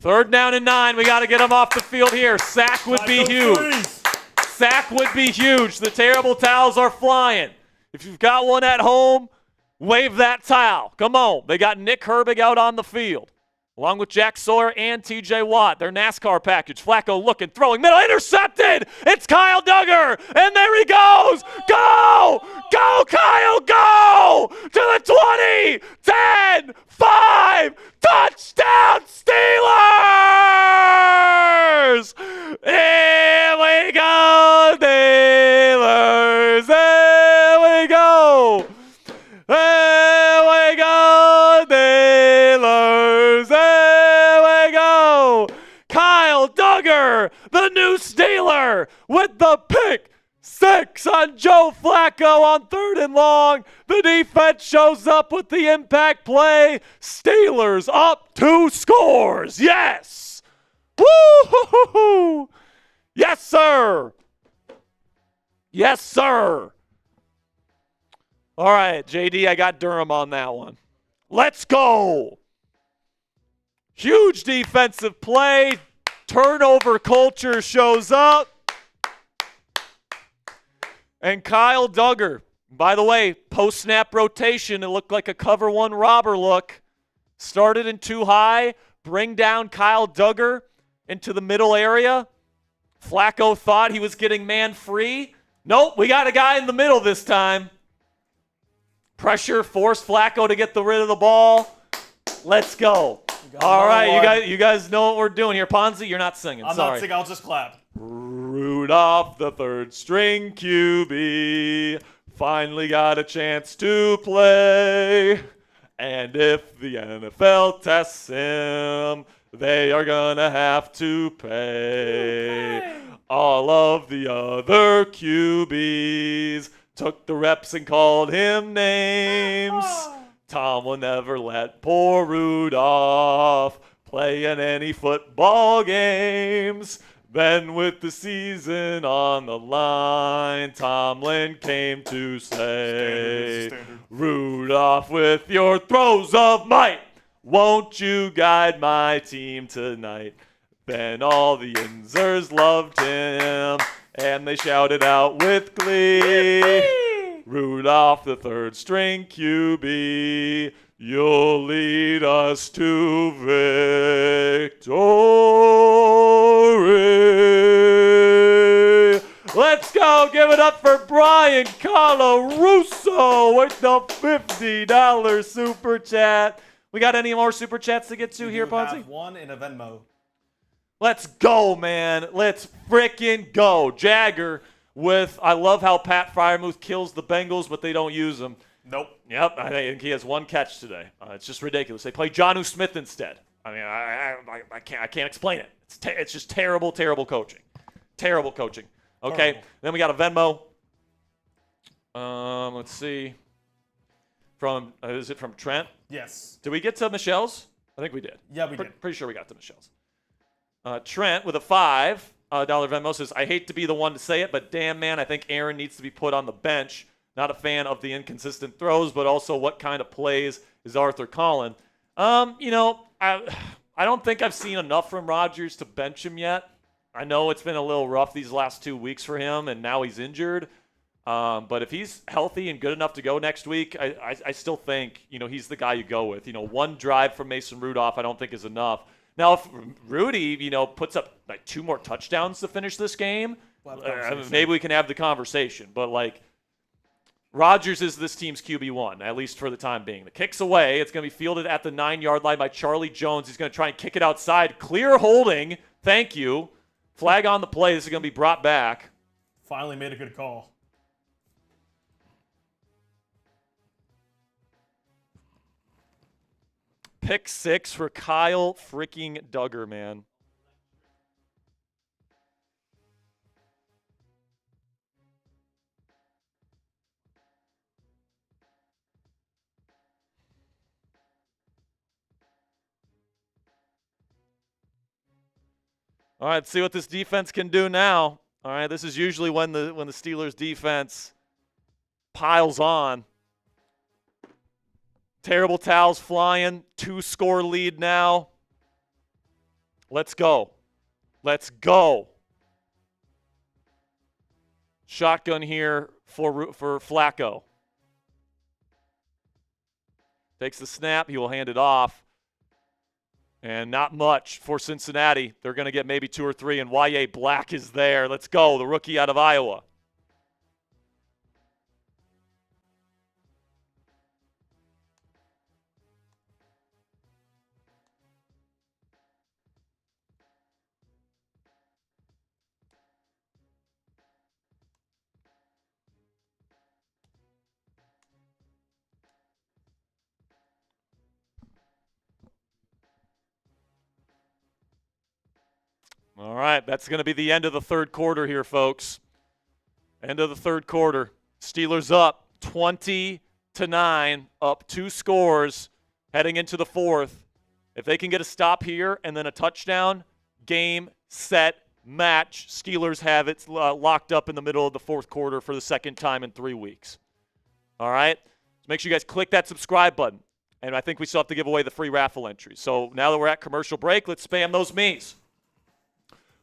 3rd down and 9. We got to get him off the field here. Sack would be huge. Sack would be huge. The terrible towels are flying. If you've got one at home, wave that towel. Come on. They got Nick Herbig out on the field, along with Jack Sawyer and T.J. Watt. Their NASCAR package. Flacco looking, throwing, middle, intercepted. It's Kyle Duggar, and there he goes. Go! Go, Kyle, go! To the 20, 10, 5, touchdown Steelers! Here we go, Steelers! Here we go! Here we go, Steelers! Here we go! Kyle Duggar Wheeler with the pick 6 on Joe Flacco on 3rd and long. The defense shows up with the impact play. Steelers up 2 scores. Yes. Woo-hoo-hoo-hoo. Yes, sir. Yes, sir. All right, JD, I got Durham on that one. Let's go. Huge defensive play. Turnover culture shows up. And Kyle Duggar, by the way, post-snap rotation, it looked like a cover 1 robber look. Started in too high, bring down Kyle Duggar into the middle area. Flacco thought he was getting man free. Nope, we got a guy in the middle this time. Pressure forced Flacco to get rid of the ball. Let's go. All right, you guys know what we're doing here. Ponzi, you're not singing. I'm not singing, I'll just clap. Rudolph, the 3rd string QB, finally got a chance to play. And if the NFL tests him, they are going to have to pay. All of the other QBs took the reps and called him names. Tom will never let poor Rudolph play in any football games. Then with the season on the line, Tomlin came to say, Rudolph, with your throws of might, won't you guide my team tonight? Then all the Yinzers loved him, and they shouted out with glee, Rudolph, the 3rd string QB, you'll lead us to victory. Let's go. Give it up for Brian Colarusso with the $50 super chat. We got any more super chats to get to here, Ponzi? We have one in a Venmo. Let's go, man. Let's frickin' go. Jagger with, I love how Pat Freiermuth kills the Bengals, but they don't use him. Nope. Yep, I think he has 1 catch today. It's just ridiculous. They play Jonnu Smith instead. I mean, I can't explain it. It's just terrible, terrible coaching. Terrible coaching. Okay, Horrible. Then we got a Venmo. Let's see. Is it from Trent? Yes. Did we get to Michelle's? I think we did. Yeah, we did. Pretty sure we got to Michelle's. Trent with a $5 Venmo says, I hate to be the one to say it, but damn, man, I think Aaron needs to be put on the bench. Not a fan of the inconsistent throws, but also what kind of plays is Arthur calling? I don't think I've seen enough from Rodgers to bench him yet. I know it's been a little rough these last 2 weeks for him, and now he's injured. But if he's healthy and good enough to go next week, I still think, he's the guy you go with. 1 drive from Mason Rudolph I don't think is enough. Now, if Rudy, puts up like 2 more touchdowns to finish this game, maybe we can have the conversation. But, Rodgers is this team's QB1, at least for the time being. The kick's away. It's going to be fielded at the 9-yard line by Charlie Jones. He's going to try and kick it outside. Clear holding. Thank you. Flag on the play. This is going to be brought back. Finally made a good call. Pick 6 for Kyle freaking Duggar, man. All right, let's see what this defense can do now. All right, this is usually when the Steelers defense piles on. Terrible towels flying. 2-score lead now. Let's go. Let's go. Shotgun here for Flacco. Takes the snap. He will hand it off. And not much for Cincinnati. They're going to get maybe 2 or 3, and Y.A. Black is there. Let's go, the rookie out of Iowa. All right, that's going to be the end of the third quarter here, folks. End of the third quarter. Steelers up 20-9, up 2 scores, heading into the fourth. If they can get a stop here and then a touchdown, game, set, match. Steelers have it locked up in the middle of the fourth quarter for the second time in 3 weeks. All right? So make sure you guys click that subscribe button. And I think we still have to give away the free raffle entries. So now that we're at commercial break, let's spam those me's.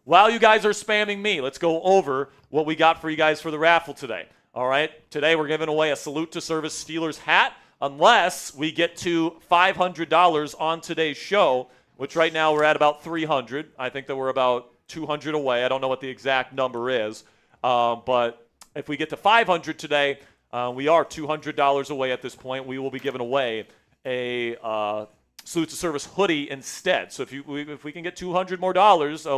While you guys are spamming me, let's go over what we got for you guys for the raffle today. All right? Today we're giving away a Salute to Service Steelers hat unless we get to $500 on today's show, which right now we're at about $300. I think that we're about $200 away. I don't know what the exact number is. But if we get to $500 today, we are $200 away at this point. We will be giving away a Salute to Service hoodie instead. So if we can get $200 more,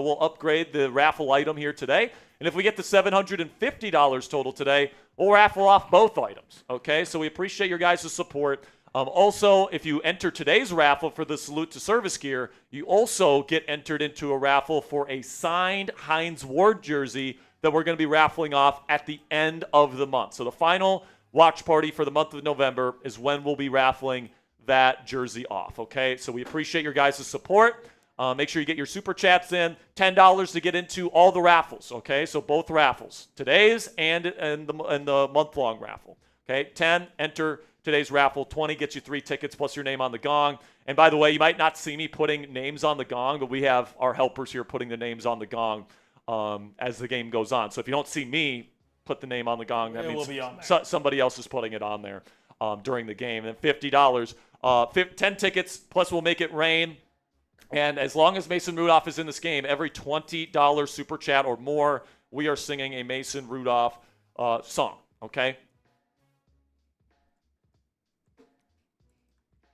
we'll upgrade the raffle item here today. And if we get to $750 total today, we'll raffle off both items. Okay, so we appreciate your guys' support. Also, if you enter today's raffle for the Salute to Service gear, you also get entered into a raffle for a signed Hines Ward jersey that we're going to be raffling off at the end of the month. So the final watch party for the month of November is when we'll be raffling that jersey off, okay? So we appreciate your guys' support. Make sure you get your super chats in. $10 to get into all the raffles, okay? So both raffles, today's and the month-long raffle, okay? 10, enter today's raffle. 20 gets you 3 tickets plus your name on the gong. And by the way, you might not see me putting names on the gong, but we have our helpers here putting the names on the gong as the game goes on. So if you don't see me put the name on the gong, that means somebody else is putting it on there during the game. And $50, 10 tickets plus we'll make it rain. And as long as Mason Rudolph is in this game, every $20 super chat or more, we are singing a Mason Rudolph song, okay?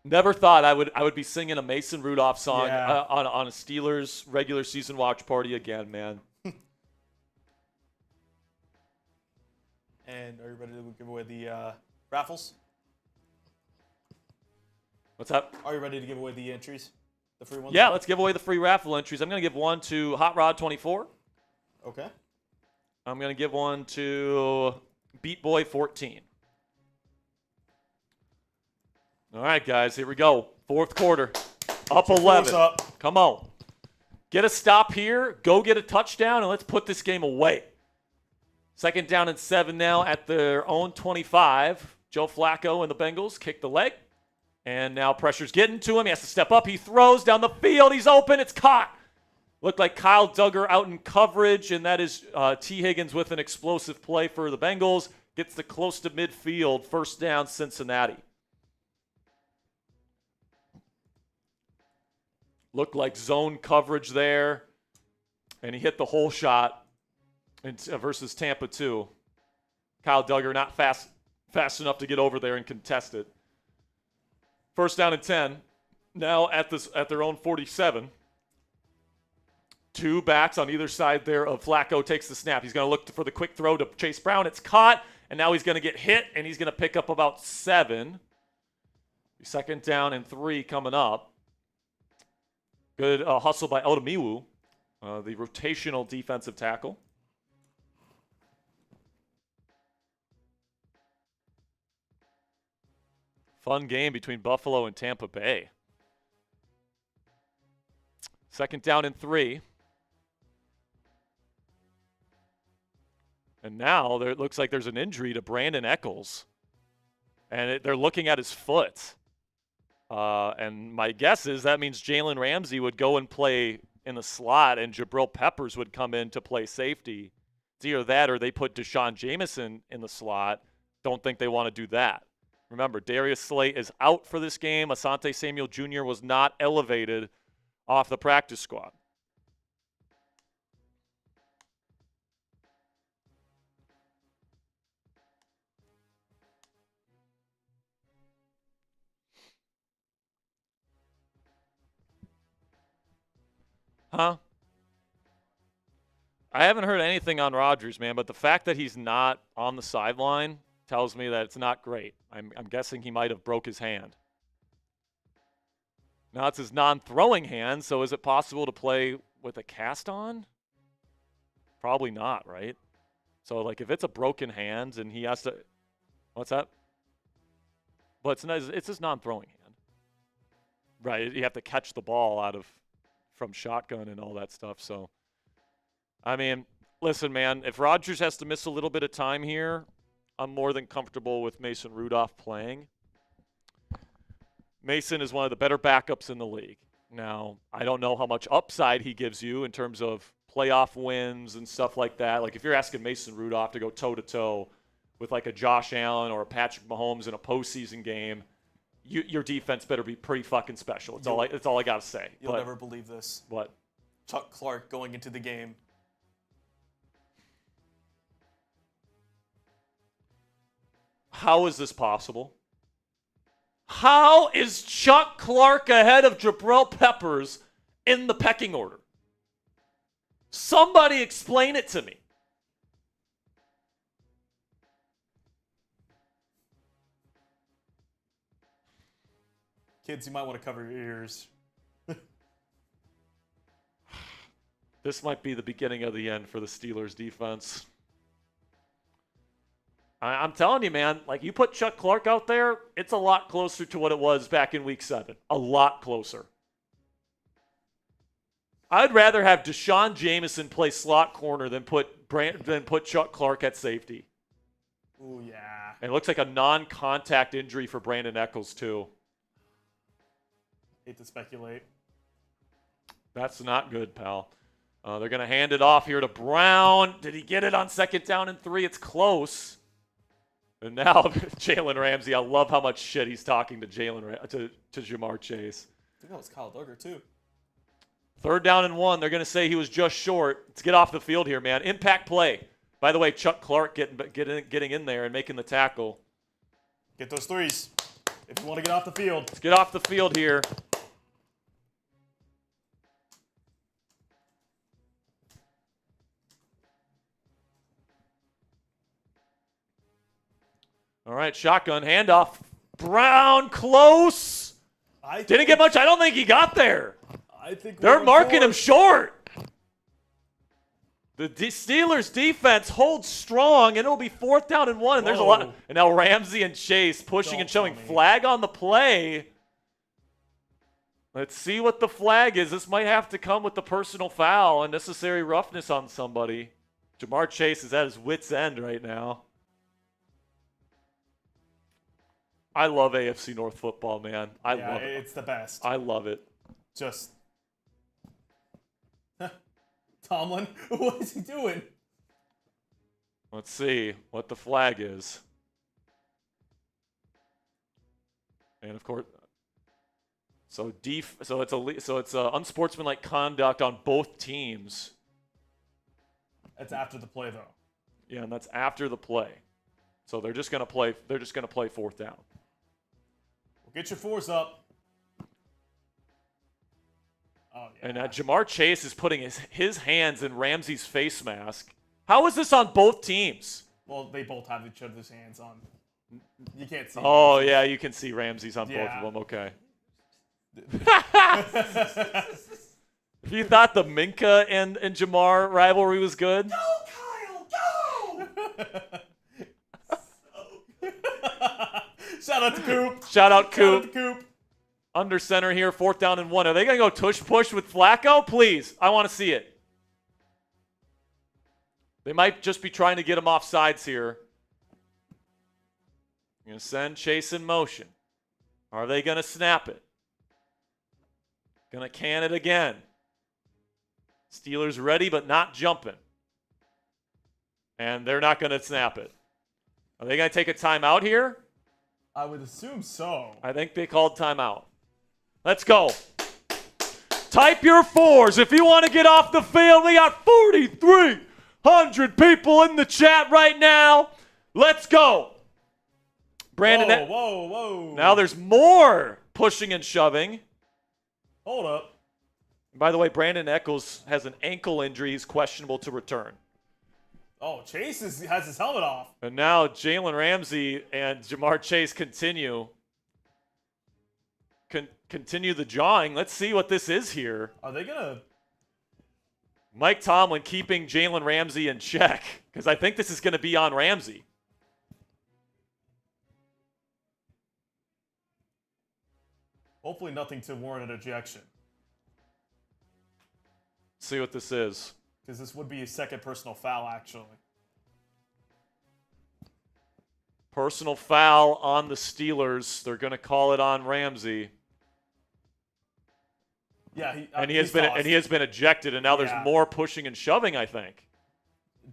Never thought I would be singing a Mason Rudolph song on a Steelers regular season watch party again, man. And are you ready to give away the raffles? What's up? Are you ready to give away the entries? The free ones? Yeah, let's give away the free raffle entries. I'm going to give one to Hot Rod 24. Okay. I'm going to give one to Beat Boy 14. All right, guys, here we go. Fourth quarter. Up 11. Up. Come on. Get a stop here. Go get a touchdown, and let's put this game away. Second down and 7 now at their own 25. Joe Flacco and the Bengals kick the leg. And now pressure's getting to him. He has to step up. He throws down the field. He's open. It's caught. Looked like Kyle Duggar out in coverage, and that is T. Higgins with an explosive play for the Bengals. Gets the close to midfield. First down, Cincinnati. Looked like zone coverage there, and he hit the whole shot versus Tampa 2. Kyle Duggar not fast enough to get over there and contest it. First down and 10. Now at their own 47. 2 backs on either side there of Flacco takes the snap. He's going to look for the quick throw to Chase Brown. It's caught, and now he's going to get hit, and he's going to pick up about 7. Second down and 3 coming up. Good hustle by Otomiwu, the rotational defensive tackle. Fun game between Buffalo and Tampa Bay. Second down and 3. And now it looks like there's an injury to Brandon Eccles. And they're looking at his foot. And my guess is that means Jalen Ramsey would go and play in the slot and Jabril Peppers would come in to play safety. It's either that or they put Deshaun Jameson in the slot. Don't think they want to do that. Remember, Darius Slay is out for this game. Asante Samuel Jr. was not elevated off the practice squad. Huh? I haven't heard anything on Rodgers, man, but the fact that he's not on the sideline tells me that it's not great. I'm guessing he might have broke his hand. Now it's his non-throwing hand, so is it possible to play with a cast on? Probably not, right? So, like, if it's a broken hand and he has to – what's that? But it's his non-throwing hand. Right, you have to catch the ball from shotgun and all that stuff. So, I mean, listen, man, if Rodgers has to miss a little bit of time here, I'm more than comfortable with Mason Rudolph playing. Mason is one of the better backups in the league. Now, I don't know how much upside he gives you in terms of playoff wins and stuff like that. Like, if you're asking Mason Rudolph to go toe-to-toe with, like, a Josh Allen or a Patrick Mahomes in a postseason game, your defense better be pretty fucking special. That's all I got to say. You'll never believe this. What? Chuck Clark going into the game. How is this possible? How is Chuck Clark ahead of Jabril Peppers in the pecking order? Somebody explain it to me. Kids, you might want to cover your ears. This might be the beginning of the end for the Steelers defense. I'm telling you, man, like, you put Chuck Clark out there, it's a lot closer to what it was back in Week 7. A lot closer. I'd rather have Deshaun Jameson play slot corner than put Chuck Clark at safety. Ooh, yeah. And it looks like a non-contact injury for Brandon Echols, too. Hate to speculate. That's not good, pal. They're going to hand it off here to Brown. Did he get it on 2nd down and 3? It's close. And now Jalen Ramsey, I love how much shit he's talking to to Ja'Marr Chase. I think that was Kyle Duggar, too. 3rd down and 1. They're going to say he was just short. Let's get off the field here, man. Impact play. By the way, Chuck Clark getting in there and making the tackle. Get those threes if you want to get off the field. Let's get off the field here. All right, shotgun handoff. Brown close. Didn't get much. I don't think he got there. I think they're marking him short. The Steelers defense holds strong, and it'll be 4th down and 1. And there's a lot. And now Ramsey and Chase pushing and showing flag on the play. Let's see what the flag is. This might have to come with the personal foul, unnecessary roughness on somebody. Ja'Marr Chase is at his wit's end right now. I love AFC North football, man. I love it. It's the best. I love it. Just Tomlin, what is he doing? Let's see what the flag is. And of course, so it's unsportsmanlike conduct on both teams. That's after the play, though. Yeah, and that's after the play. So they're just gonna play 4th down. Well, get your 4s up. Oh, yeah. And Ja'Marr Chase is putting his hands in Ramsey's face mask. How is this on both teams? Well, they both have each other's hands on. You can't see. Oh, Ramsey's. Yeah, you can see Ramsey's on both of them. Okay. If you thought the Minka and Ja'Marr rivalry was good. Go, Kyle, go! Shout out to Coop. Shout out Coop. Shout out to Coop. Under center here, 4th down and 1. Are they going to go tush push with Flacco? Please. I want to see it. They might just be trying to get him off sides here. Going to send Chase in motion. Are they going to snap it? Going to can it again. Steelers ready but not jumping. And they're not going to snap it. Are they going to take a timeout here? I would assume so. I think they called timeout. Let's go. Type your 4s if you want to get off the field. We got 4,300 people in the chat right now. Let's go. Brandon. Whoa. Now there's more pushing and shoving. Hold up. By the way, Brandon Echols has an ankle injury. He's questionable to return. Oh, Chase has his helmet off. And now Jalen Ramsey and Ja'Marr Chase continue the jawing. Let's see what this is here. Are they gonna? Mike Tomlin keeping Jalen Ramsey in check because I think this is going to be on Ramsey. Hopefully nothing to warrant an ejection. See what this is. Because this would be a second personal foul, actually. Personal foul on the Steelers. They're going to call it on Ramsey. Yeah, he has been ejected, and now there's more pushing and shoving, I think.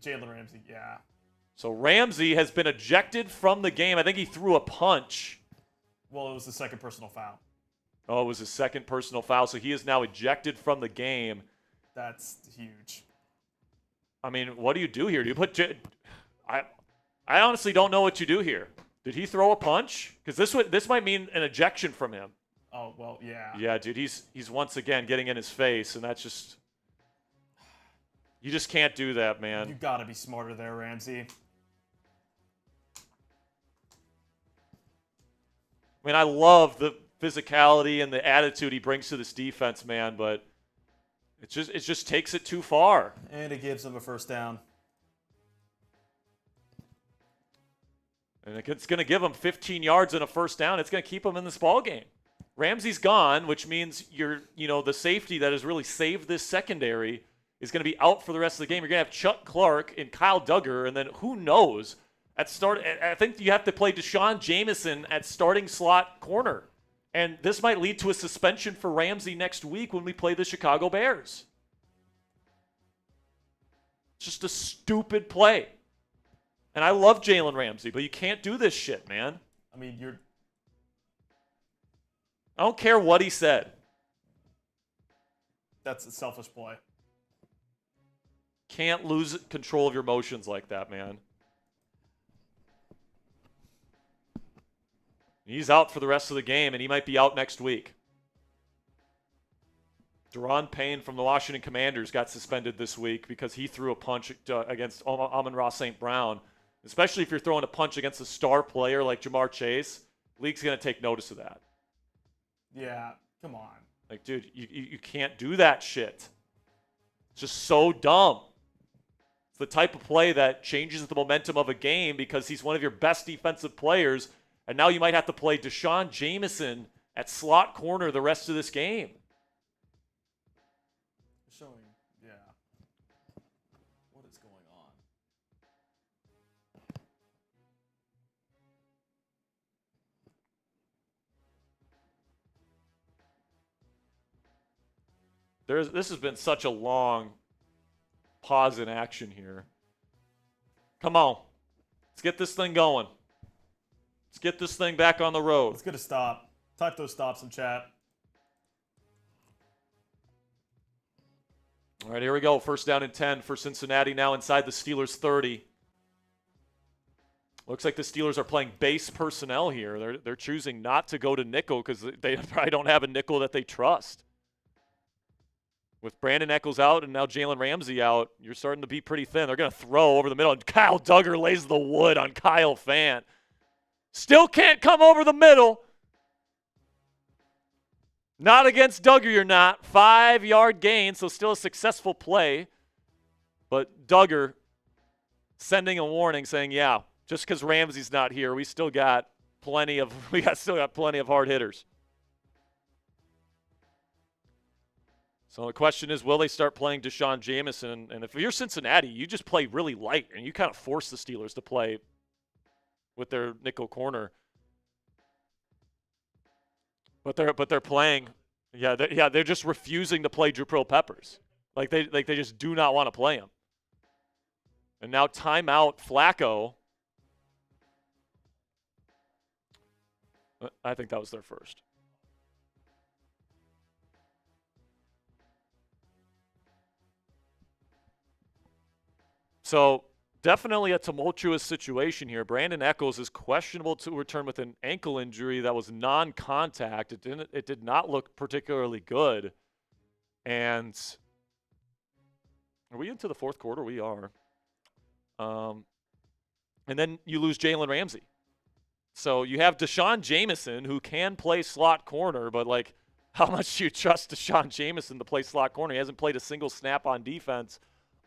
Jalen Ramsey, yeah. So Ramsey has been ejected from the game. I think he threw a punch. Well, it was the second personal foul. Oh, it was his second personal foul, so he is now ejected from the game. That's huge. I mean, what do you do here? Do you put I honestly don't know what you do here. Did he throw a punch? Because this might mean an ejection from him. Oh, well, yeah. Yeah, dude, he's once again getting in his face, and that's just – you just can't do that, man. You got to be smarter there, Ramsey. I mean, I love the physicality and the attitude he brings to this defense, man, but it just takes it too far. And it gives him a first down. And it's going to give him 15 yards and a first down. It's going to keep him in this ball game. Ramsey's gone, which means the safety that has really saved this secondary is going to be out for the rest of the game. You're going to have Chuck Clark and Kyle Duggar, and then who knows at start. I think you have to play Deshaun Jameson at starting slot corner, and this might lead to a suspension for Ramsey next week when we play the Chicago Bears. It's just a stupid play, and I love Jalen Ramsey, but you can't do this shit, man. I mean, I don't care what he said. That's a selfish play. Can't lose control of your emotions like that, man. He's out for the rest of the game, and he might be out next week. Deron Payne from the Washington Commanders got suspended this week because he threw a punch against Amon-Ra St. Brown. Especially if you're throwing a punch against a star player like Ja'Marr Chase, league's going to take notice of that. Yeah, come on. Like, dude, you can't do that shit. It's just so dumb. It's the type of play that changes the momentum of a game because he's one of your best defensive players, and now you might have to play Deshaun Jameson at slot corner the rest of this game. Showing, yeah. What is going on? This has been such a long pause in action here. Come on. Let's get this thing going. Let's get this thing back on the road. Let's get a stop. Type those stops in chat. All right, here we go. First down and 10 for Cincinnati now inside the Steelers 30. Looks like the Steelers are playing base personnel here. They're choosing not to go to nickel because they probably don't have a nickel that they trust. With Brandon Echols out and now Jalen Ramsey out, you're starting to be pretty thin. They're going to throw over the middle, and Kyle Duggar lays the wood on Kyle Fant. Still can't come over the middle. Not against Duggar, you're not. 5-yard gain, so still a successful play. But Duggar sending a warning saying, yeah, just because Ramsey's not here, we still got plenty of hard hitters. So the question is, will they start playing Deshaun Jameson? And if you're Cincinnati, you just play really light, and you kind of force the Steelers to play with their nickel corner. But they're playing, they're just refusing to play Jabril Peppers. Like they just do not want to play him. And now timeout Flacco. I think that was their first. So definitely a tumultuous situation here. Brandon Echols is questionable to return with an ankle injury that was non-contact. It did not look particularly good. And are we into the fourth quarter? We are. And then you lose Jalen Ramsey. So you have Deshaun Jameson, who can play slot corner, but like, how much do you trust Deshaun Jameson to play slot corner? He hasn't played a single snap on defense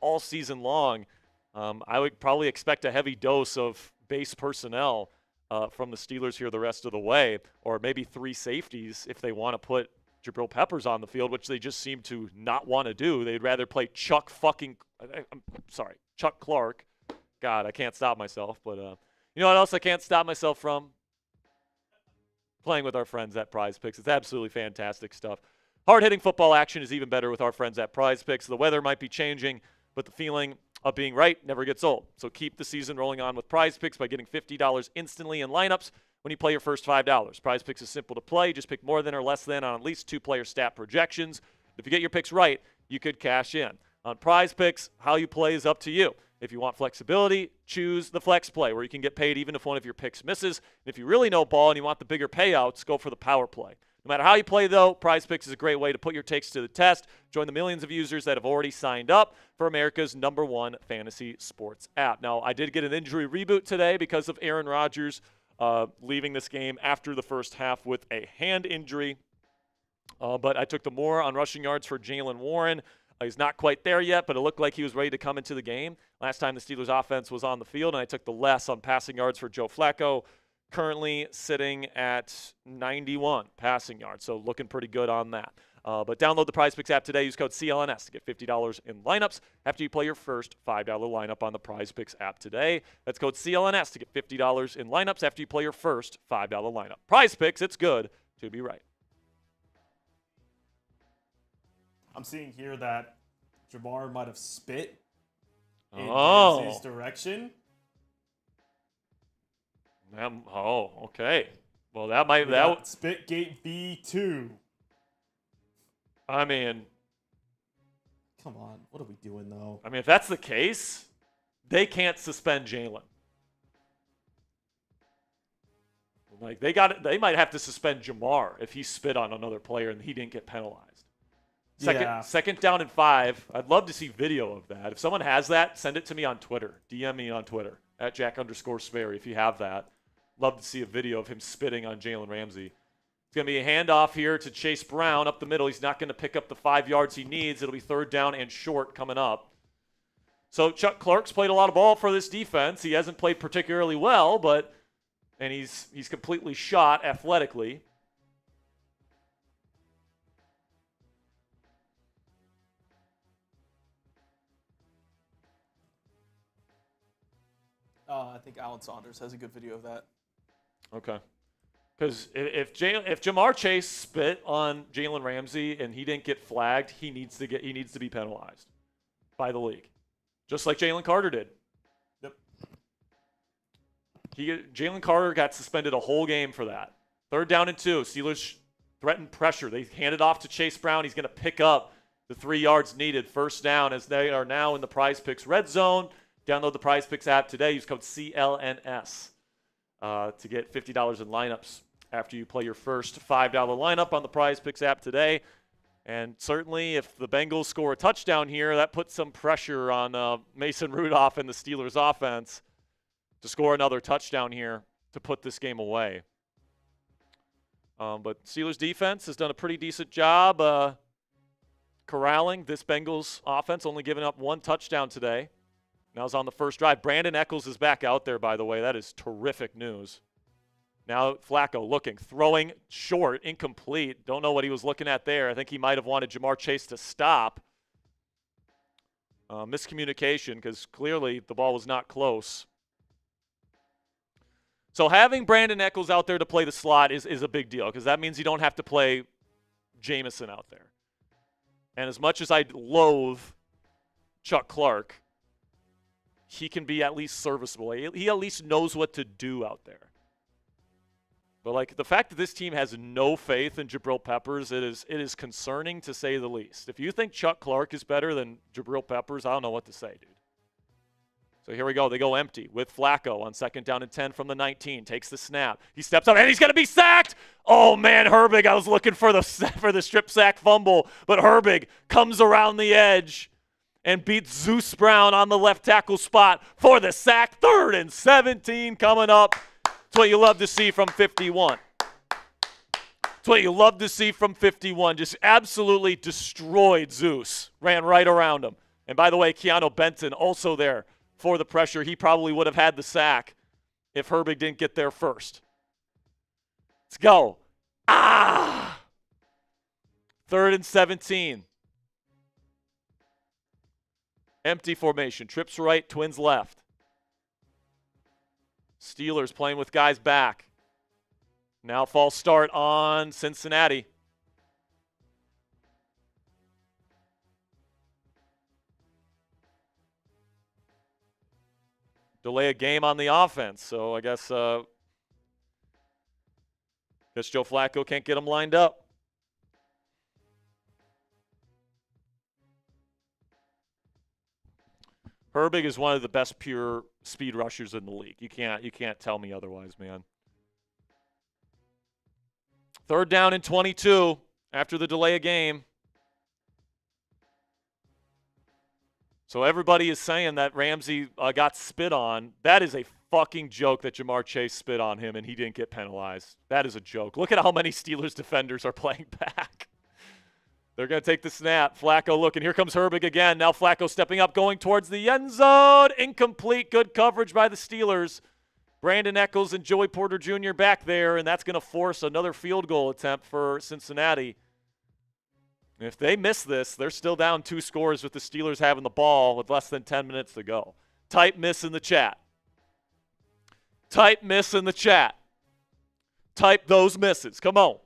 all season long. I would probably expect a heavy dose of base personnel from the Steelers here the rest of the way, or maybe 3 safeties if they want to put Jabril Peppers on the field, which they just seem to not want to do. They'd rather play Chuck Clark. God, I can't stop myself. But you know what else I can't stop myself from? Playing with our friends at Prize Picks. It's absolutely fantastic stuff. Hard-hitting football action is even better with our friends at Prize Picks. The weather might be changing, but the feeling of being right never gets old. So keep the season rolling on with Prize Picks by getting $50 instantly in lineups when you play your first $5. Prize Picks is simple to play. Just pick more than or less than on at least 2-player stat projections. If you get your picks right, you could cash in. On Prize Picks, how you play is up to you. If you want flexibility, choose the flex play, where you can get paid even if one of your picks misses. And if you really know ball and you want the bigger payouts, go for the power play. No matter how you play, though, Prize Picks is a great way to put your takes to the test. Join the millions of users that have already signed up for America's #1 fantasy sports app. Now, I did get an injury reboot today because of Aaron Rodgers leaving this game after the first half with a hand injury. But I took the more on rushing yards for Jaylen Warren. He's not quite there yet, but it looked like he was ready to come into the game last time the Steelers offense was on the field, and I took the less on passing yards for Joe Flacco, currently sitting at 91 passing yards, so looking pretty good on that. But download the Prize Picks app today. Use code CLNS to get $50 in lineups after you play your first $5 lineup on the Prize Picks app today. That's code CLNS to get $50 in lineups after you play your first $5 lineup. Prize Picks, it's good to be right. I'm seeing here that Ja'Marr might have spit in Oh. Ramsey's direction. Okay. Well, that might We got Spitgate V2. I mean, Come on, what are we doing though? if that's the case, they can't suspend Jalen. Like they might have to suspend Ja'Marr if he spit on another player and he didn't get penalized. Second down and 5. I'd love to see video of that. If someone has that, send it to me on Twitter. DM me on Twitter at Jack_Sperry if you have that. Love to see a video of him spitting on Jalen Ramsey. It's going to be a handoff here to Chase Brown up the middle. He's not going to pick up the 5 yards he needs. It'll be 3rd down and short coming up. So Chuck Clark's played a lot of ball for this defense. He hasn't played particularly well, and he's completely shot athletically. I think Alan Saunders has a good video of that. Okay. Because if Ja'Marr Chase spit on Jalen Ramsey and he didn't get flagged, he needs to be penalized by the league, just like Jalen Carter did. Yep. Jalen Carter got suspended a whole game for that. 3rd down and 2. Steelers threatened pressure. They handed off to Chase Brown. He's going to pick up the 3 yards needed. 1st down as they are now in the Prize Picks red zone. Download the Prize Picks app today. Use code CLNS to get $50 in lineups after you play your first $5 lineup on the Prize Picks app today. And certainly if the Bengals score a touchdown here, that puts some pressure on Mason Rudolph and the Steelers offense to score another touchdown here to put this game away. But Steelers defense has done a pretty decent job corralling this Bengals offense, only giving up 1 touchdown today. Now it's on the first drive. Brandon Echols is back out there, by the way. That is terrific news. Now Flacco looking, throwing short, incomplete. Don't know what he was looking at there. I think he might have wanted Ja'Marr Chase to stop. Miscommunication, because clearly the ball was not close. So having Brandon Echols out there to play the slot is a big deal, because that means you don't have to play Jameson out there. And as much as I loathe Chuck Clark, he can be at least serviceable. He at least knows what to do out there. But the fact that this team has no faith in Jabril Peppers, it is concerning to say the least. If you think Chuck Clark is better than Jabril Peppers, I don't know what to say, dude. So here we go. They go empty with Flacco on 2nd down and 10 from the 19. Takes the snap. He steps up, and he's going to be sacked. Oh, man, Herbig. I was looking for the strip sack fumble, but Herbig comes around the edge and beats Zeus Brown on the left tackle spot for the sack. 3rd and 17 coming up. It's what you love to see from 51. It's what you love to see from 51. Just absolutely destroyed Zeus. Ran right around him. And by the way, Keanu Benton also there for the pressure. He probably would have had the sack if Herbig didn't get there first. Let's go. 3rd and 17. Empty formation. Trips right, Twins left. Steelers playing with guys back. Now false start on Cincinnati. Delay a game on the offense, so I guess Joe Flacco can't get them lined up. Herbig is one of the best pure speed rushers in the league. You can't tell me otherwise, man. 3rd down and 22 after the delay of game. So everybody is saying that Ramsey got spit on. That is a fucking joke that Ja'Marr Chase spit on him and he didn't get penalized. That is a joke. Look at how many Steelers defenders are playing back. They're going to take the snap. Flacco looking. Here comes Herbig again. Now Flacco stepping up, going towards the end zone. Incomplete. Good coverage by the Steelers. Brandon Echols and Joey Porter Jr. back there, and that's going to force another field goal attempt for Cincinnati. If they miss this, they're still down 2 scores with the Steelers having the ball with less than 10 minutes to go. Type miss in the chat. Type miss in the chat. Type those misses. Come on.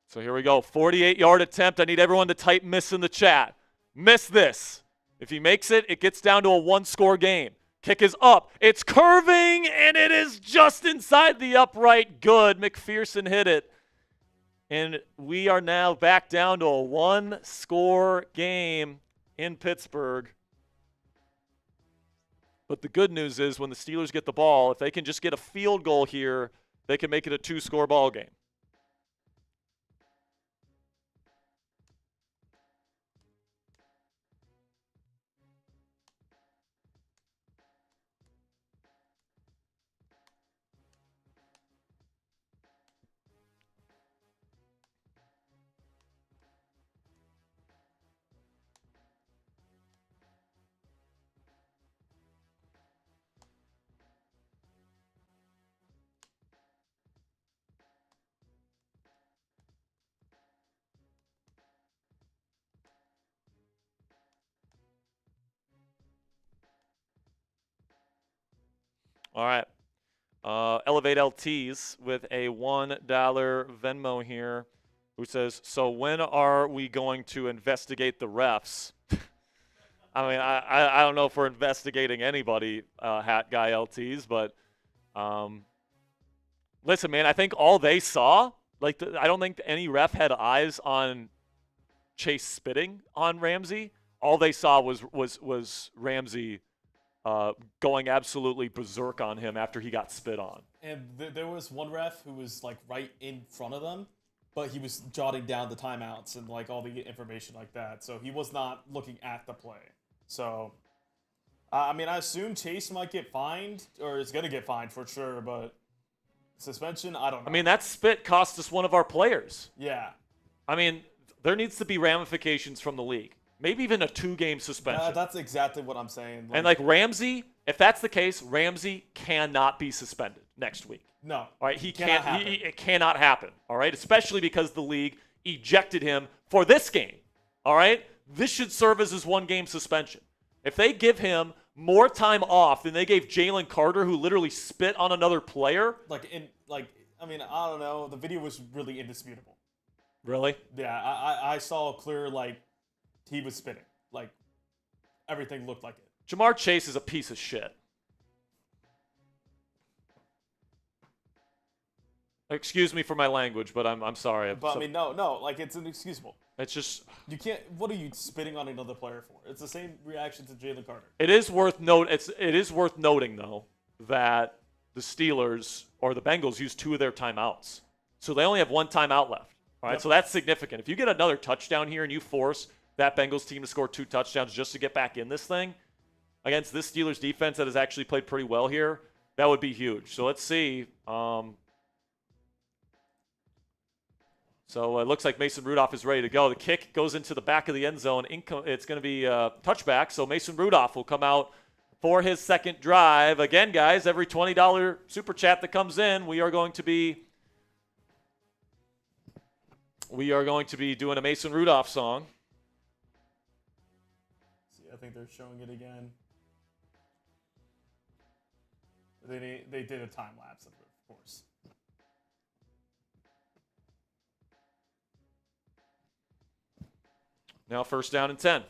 So here we go. 48-yard attempt. I need everyone to type miss in the chat. Miss this. If he makes it, it gets down to a 1-score game. Kick is up. It's curving, and it is just inside the upright. Good. McPherson hit it. And we are now back down to a 1-score game in Pittsburgh. But the good news is when the Steelers get the ball, if they can just get a field goal here, they can make it a 2-score ball game. All right. Elevate LTs with a $1 Venmo here who says, so when are we going to investigate the refs? I mean, I don't know if we're investigating anybody, Hat Guy LTs, but listen, man, I think all they saw, I don't think any ref had eyes on Chase spitting on Ramsey. All they saw was Ramsey going absolutely berserk on him after he got spit on. And there was one ref who was like right in front of them, but he was jotting down the timeouts and like all the information like that. So he was not looking at the play. So, I mean, I assume Chase might get fined or is going to get fined for sure, but suspension, I don't know. I mean, that spit cost us one of our players. Yeah. I mean, there needs to be ramifications from the league. Maybe even a 2-game suspension. That's exactly what I'm saying. And like Ramsey, if that's the case, Ramsey cannot be suspended next week. No. All right, it cannot happen. All right, especially because the league ejected him for this game. All right, this should serve as his 1-game suspension. If they give him more time off than they gave Jalen Carter, who literally spit on another player, I mean, I don't know. The video was really indisputable. Really? Yeah, I saw clear he was spitting. Like, everything looked like it. Ja'Marr Chase is a piece of shit. Excuse me for my language, but I'm sorry. But I mean, no, it's inexcusable. It's just you can't. What are you spitting on another player for? It's the same reaction to Jalen Carter. It is worth noting though that the Steelers or the Bengals used 2 of their timeouts, so they only have 1 timeout left. All right, so that's significant. If you get another touchdown here and you force that Bengals team to score 2 touchdowns just to get back in this thing against this Steelers defense that has actually played pretty well here, that would be huge. So let's see. So it looks like Mason Rudolph is ready to go. The kick goes into the back of the end zone. It's going to be a touchback, so Mason Rudolph will come out for his second drive. Again, guys, every $20 super chat that comes in, we are going to be doing a Mason Rudolph song. See, I think they're showing it again. They did a time lapse of it, of course. Now 1st down and 10.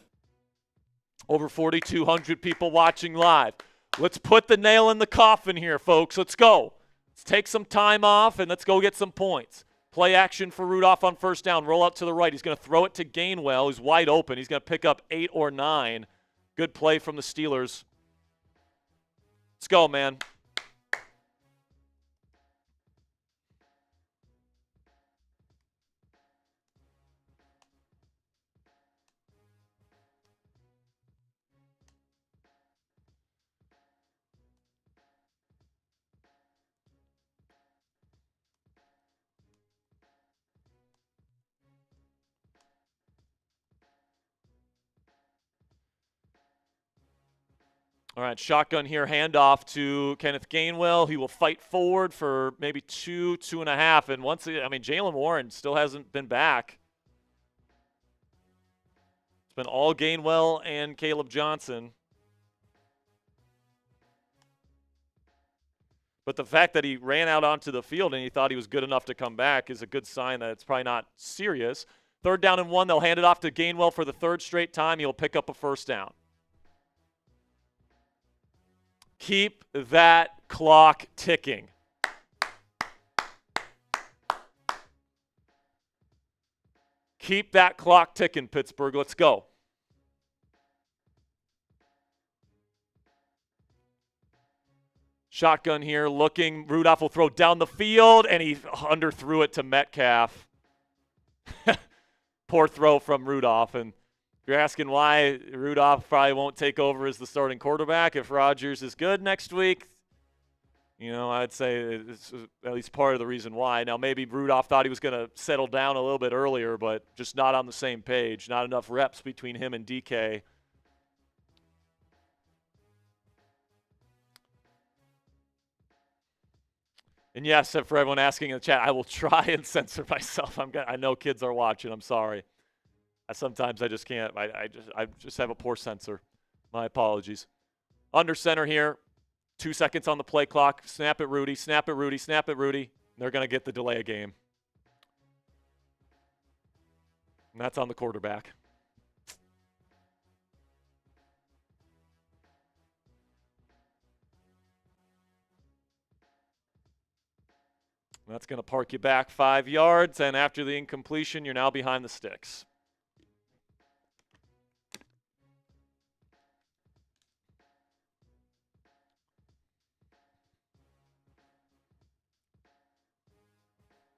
Over 4,200 people watching live. Let's put the nail in the coffin here, folks. Let's go. Let's take some time off, and let's go get some points. Play action for Rudolph on 1st down. Roll out to the right. He's going to throw it to Gainwell, who's wide open. He's going to pick up 8 or 9. Good play from the Steelers. Let's go, man. All right, shotgun here, handoff to Kenneth Gainwell. He will fight forward for maybe 2.5. And once, Jalen Warren still hasn't been back. It's been all Gainwell and Caleb Johnson. But the fact that he ran out onto the field and he thought he was good enough to come back is a good sign that it's probably not serious. 3rd down and 1, they'll hand it off to Gainwell for the 3rd straight time. He'll pick up a 1st down. Keep that clock ticking. Keep that clock ticking, Pittsburgh. Let's go. Shotgun here, looking. Rudolph will throw down the field, and he underthrew it to Metcalf. Poor throw from Rudolph, and if you're asking why Rudolph probably won't take over as the starting quarterback if Rodgers is good next week, I'd say it's at least part of the reason why. Now, maybe Rudolph thought he was going to settle down a little bit earlier, but just not on the same page. Not enough reps between him and DK. And yes, for everyone asking in the chat, I will try and censor myself. I know kids are watching. I'm sorry. Sometimes I just can't. I just have a poor censor. My apologies. Under center here. 2 seconds on the play clock. Snap it, Rudy. Snap it, Rudy. Snap it, Rudy. They're going to get the delay of game. And that's on the quarterback. That's going to park you back 5 yards. And after the incompletion, you're now behind the sticks.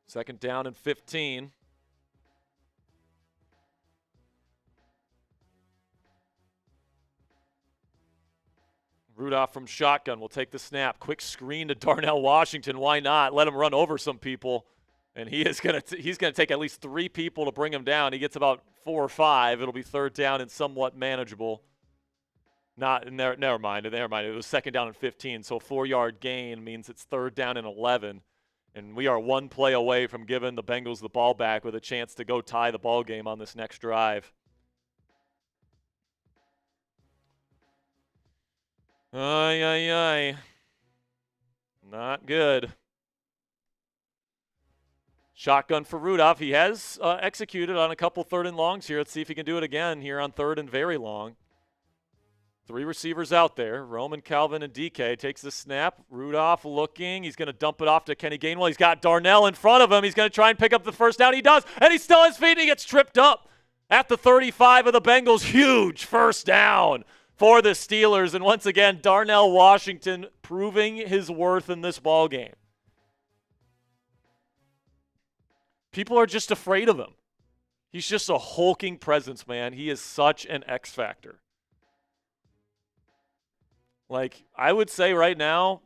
Second down and 15. Rudolph from shotgun will take the snap. Quick screen to Darnell Washington. Why not? Let him run over some people. And he's going to take at least 3 people to bring him down. He gets about 4 or 5. It'll be 3rd down and somewhat manageable. Never mind. It was 2nd down and 15. So a 4-yard gain means it's 3rd down and 11. And we are 1 play away from giving the Bengals the ball back with a chance to go tie the ball game on this next drive. Ay. Not good. Shotgun for Rudolph. He has executed on a couple 3rd and longs here. Let's see if he can do it again here on 3rd and very long. 3 receivers out there. Roman, Calvin, and DK. Takes the snap. Rudolph looking. He's going to dump it off to Kenny Gainwell. He's got Darnell in front of him. He's going to try and pick up the 1st down. He does. And he still has feet. And he gets tripped up at the 35 of the Bengals. Huge 1st down for the Steelers. And once again, Darnell Washington proving his worth in this ball game. People are just afraid of him. He's just a hulking presence, man. He is such an X factor. Like, I would say right now,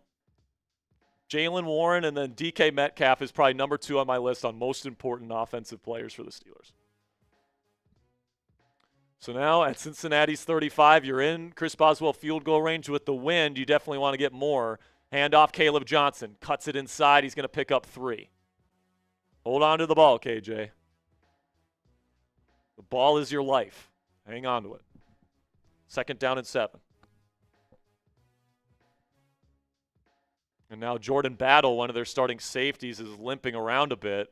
Jaylen Warren and then DK Metcalf is probably number 2 on my list on most important offensive players for the Steelers. So now at Cincinnati's 35, you're in Chris Boswell field goal range with the wind. You definitely want to get more. Hand off Caleb Johnson. Cuts it inside. He's going to pick up 3. Hold on to the ball, KJ. The ball is your life. Hang on to it. 2nd down and 7. And now Jordan Battle, one of their starting safeties, is limping around a bit.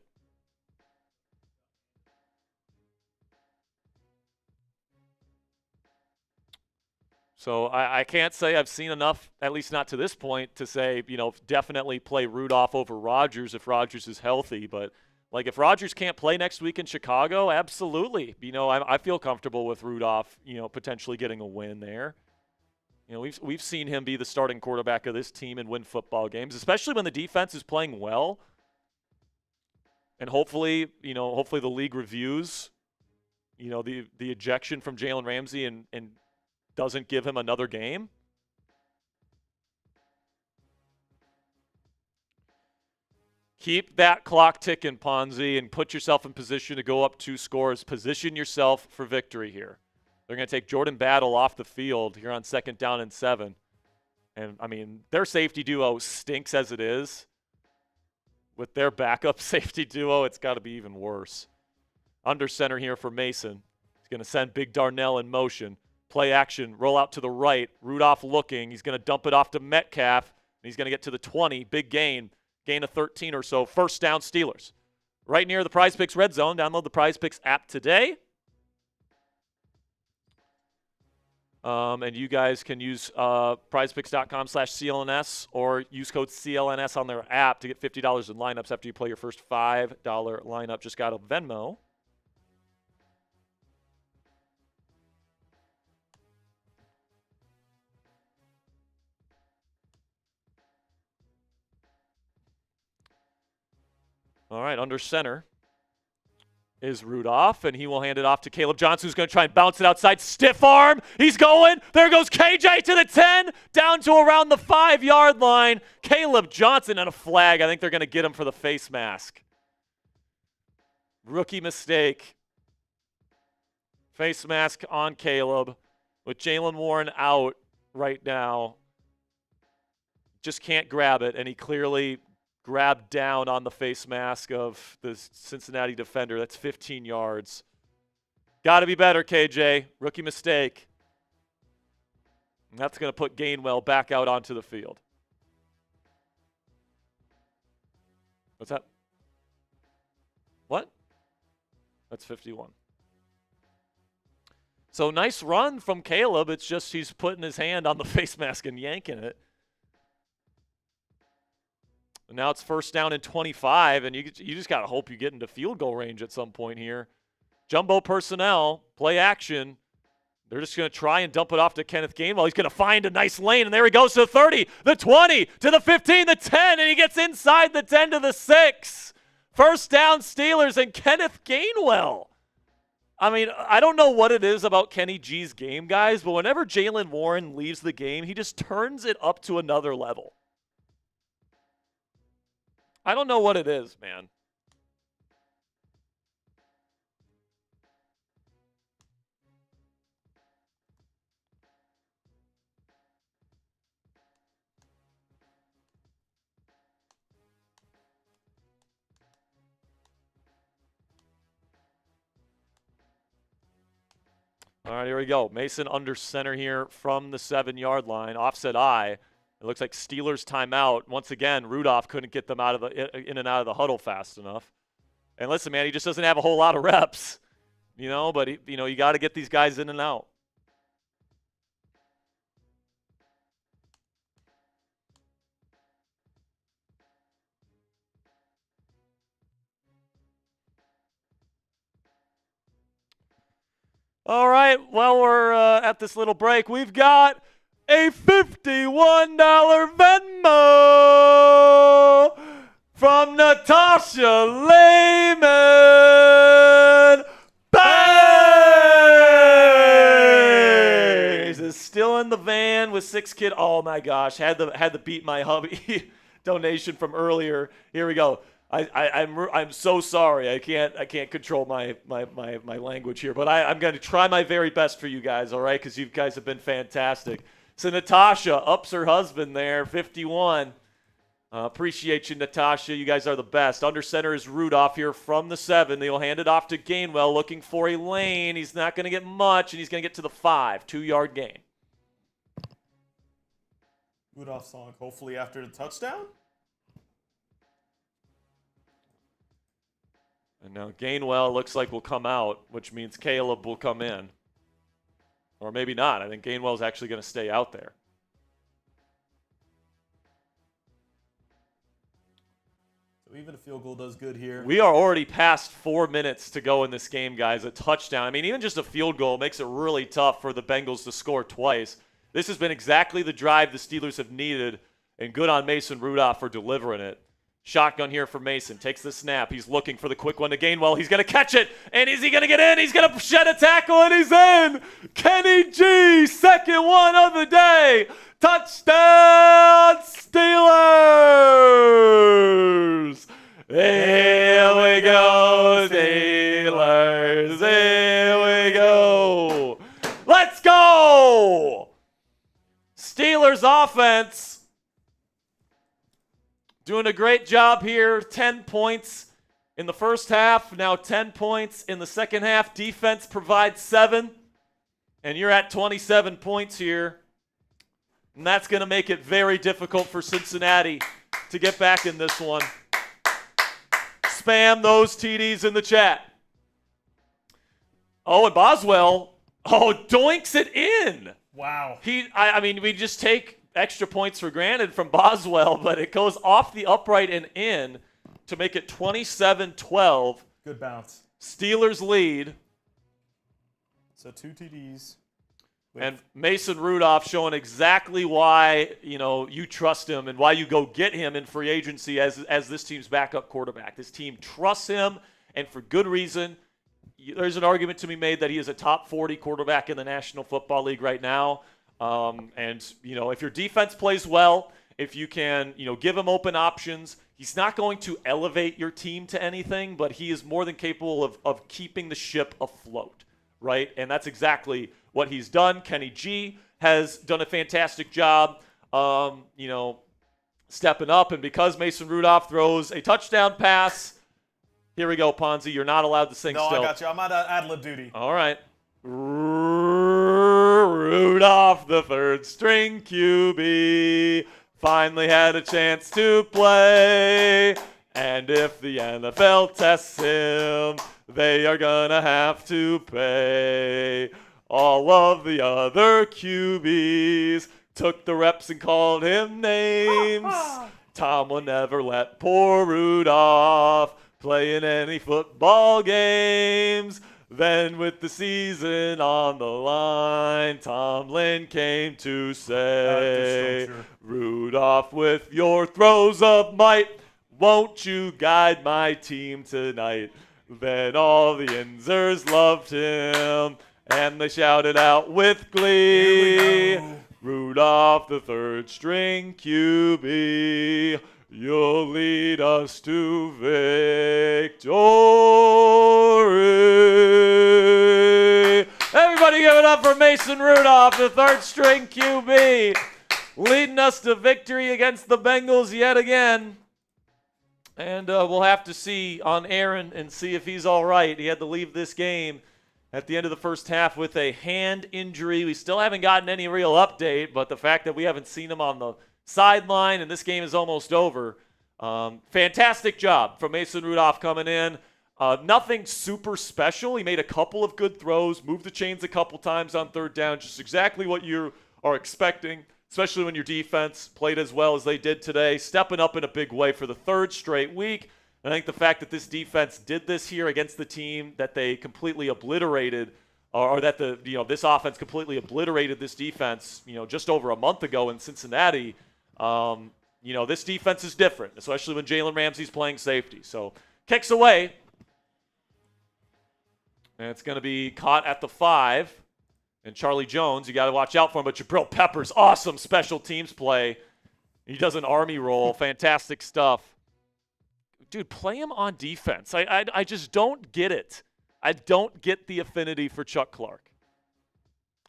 So I can't say I've seen enough, at least not to this point, to say, definitely play Rudolph over Rodgers if Rodgers is healthy. But, like, if Rodgers can't play next week in Chicago, absolutely. I feel comfortable with Rudolph, potentially getting a win there. We've seen him be the starting quarterback of this team and win football games, especially when the defense is playing well. And hopefully the league reviews, the ejection from Jalen Ramsey and doesn't give him another game. Keep that clock ticking, Ponzi, and put yourself in position to go up 2 scores. Position yourself for victory here. They're going to take Jordan Battle off the field here on 2nd down and 7. And, their safety duo stinks as it is. With their backup safety duo, it's got to be even worse. Under center here for Mason. He's going to send Big Darnell in motion. Play action, roll out to the right. Rudolph looking. He's going to dump it off to Metcalf. And he's going to get to the 20. Big gain of 13 or so. 1st down Steelers. Right near the Prize Picks red zone. Download the Prize Picks app today. And you guys can use prizepicks.com/CLNS or use code CLNS on their app to get $50 in lineups after you play your first $5 lineup. Just got a Venmo. All right, under center is Rudolph, and he will hand it off to Caleb Johnson, who's going to try and bounce it outside. Stiff arm. He's going. There goes KJ to the 10, down to around the 5-yard line. Caleb Johnson and a flag. I think they're going to get him for the face mask. Rookie mistake. Face mask on Caleb with Jaylen Warren out right now. Just can't grab it, and he clearly grabbed down on the face mask of the Cincinnati defender. That's 15 yards. Got to be better, KJ. Rookie mistake. And that's going to put Gainwell back out onto the field. What's that? What? That's 51. So nice run from Caleb. It's just he's putting his hand on the face mask and yanking it. And now it's 1st down and 25, and you just got to hope you get into field goal range at some point here. Jumbo personnel, play action. They're just going to try and dump it off to Kenneth Gainwell. He's going to find a nice lane, and there he goes to the 30, the 20, to the 15, the 10, and he gets inside the 10 to the 6. 1st down Steelers and Kenneth Gainwell. I don't know what it is about Kenny G's game, guys, but whenever Jaylen Warren leaves the game, he just turns it up to another level. I don't know what it is, man. All right, here we go. Mason under center here from the 7-yard line. Offset eye. It looks like Steelers timeout. Once again, Rudolph couldn't get them in and out of the huddle fast enough. And listen, man, he just doesn't have a whole lot of reps, but you got to get these guys in and out. All right, well, we're at this little break. We've got a $51 Venmo from Natasha Lehman. Bangs is still in the van with 6 kid. Oh my gosh, had to beat my hubby donation from earlier. Here we go. I'm so sorry. I can't control my language here, but I'm going to try my very best for you guys, all right? Because you guys have been fantastic. So Natasha ups her husband there, 51. Appreciate you, Natasha. You guys are the best. Under center is Rudolph here from the 7. They'll hand it off to Gainwell, looking for a lane. He's not going to get much, and he's going to get to the 5. 2-yard gain. Rudolph song, hopefully after the touchdown. And now Gainwell looks like will come out, which means Caleb will come in. Or maybe not. I think Gainwell's actually going to stay out there. So even a field goal does good here. We are already past 4 minutes to go in this game, guys. A touchdown. I mean, even just a field goal makes it really tough for the Bengals to score twice. This has been exactly the drive the Steelers have needed, and good on Mason Rudolph for delivering it. Shotgun here for Mason. Takes the snap. He's looking for the quick one to Gainwell. He's going to catch it. And is he going to get in? He's going to shed a tackle, and he's in. Kenny G, second one of the day. Touchdown, Steelers. Here we go, Steelers. Here we go. Let's go. Steelers offense. Doing a great job here. 10 points in the first half. Now 10 points in the second half. Defense provides 7. And you're at 27 points here. And that's going to make it very difficult for Cincinnati to get back in this one. Spam those TDs in the chat. Oh, and Boswell, doinks it in. Wow. I mean, we just take extra points for granted from Boswell, but it goes off the upright and in to make it 27-12. Good bounce. Steelers lead. So 2 TDs. And Mason Rudolph showing exactly why, you trust him and why you go get him in free agency as this team's backup quarterback. This team trusts him, and for good reason. There's an argument to be made that he is a top 40 quarterback in the National Football League right now. If your defense plays well, if you can, give him open options, he's not going to elevate your team to anything, but he is more than capable of keeping the ship afloat, right? And that's exactly what he's done. Kenny G has done a fantastic job, stepping up. And because Mason Rudolph throws a touchdown pass, here we go, Ponzi. You're not allowed to sing still. No, I got you. I'm on ad-lib duty. All right. Rudolph, the third string QB, finally had a chance to play. And if the NFL tests him, they are going to have to pay. All of the other QBs took the reps and called him names. Tom will never let poor Rudolph play in any football games. Then with the season on the line, Tomlin came to say, Rudolph, with your throws of might, won't you guide my team tonight? Then all the Yinzers loved him, and they shouted out with glee, Rudolph, the third string QB, you'll lead us to victory. Everybody give it up for Mason Rudolph, the third string QB, leading us to victory against the Bengals yet again. And we'll have to see on Aaron and see if he's all right. He had to leave this game at the end of the first half with a hand injury. We still haven't gotten any real update, but the fact that we haven't seen him on the sideline and this game is almost over. Fantastic job from Mason Rudolph coming in. Nothing super special. He made a couple of good throws, moved the chains a couple times on third down, just exactly what you are expecting, especially when your defense played as well as they did today, stepping up in a big way for the third straight week. And I think the fact that this defense did this here against the team that they completely obliterated, or that this offense completely obliterated this defense, just over a month ago in Cincinnati, this defense is different, especially when Jalen Ramsey's playing safety. So kicks away. And it's going to be caught at the 5. And Charlie Jones, you got to watch out for him. But Jabril Peppers, awesome special teams play. He does an army roll. Fantastic stuff. Dude, play him on defense. I just don't get it. I don't get the affinity for Chuck Clark.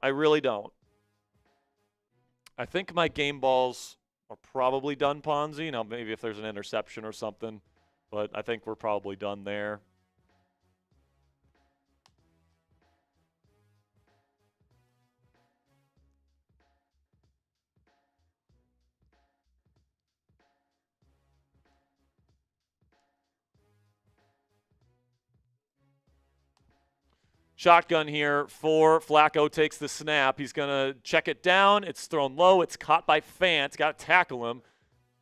I really don't. I think my game balls are probably done, Ponzi. Now, maybe if there's an interception or something. But I think we're probably done there. Shotgun here for Flacco. Takes the snap. He's going to check it down. It's thrown low. It's caught by Fant. Got to tackle him.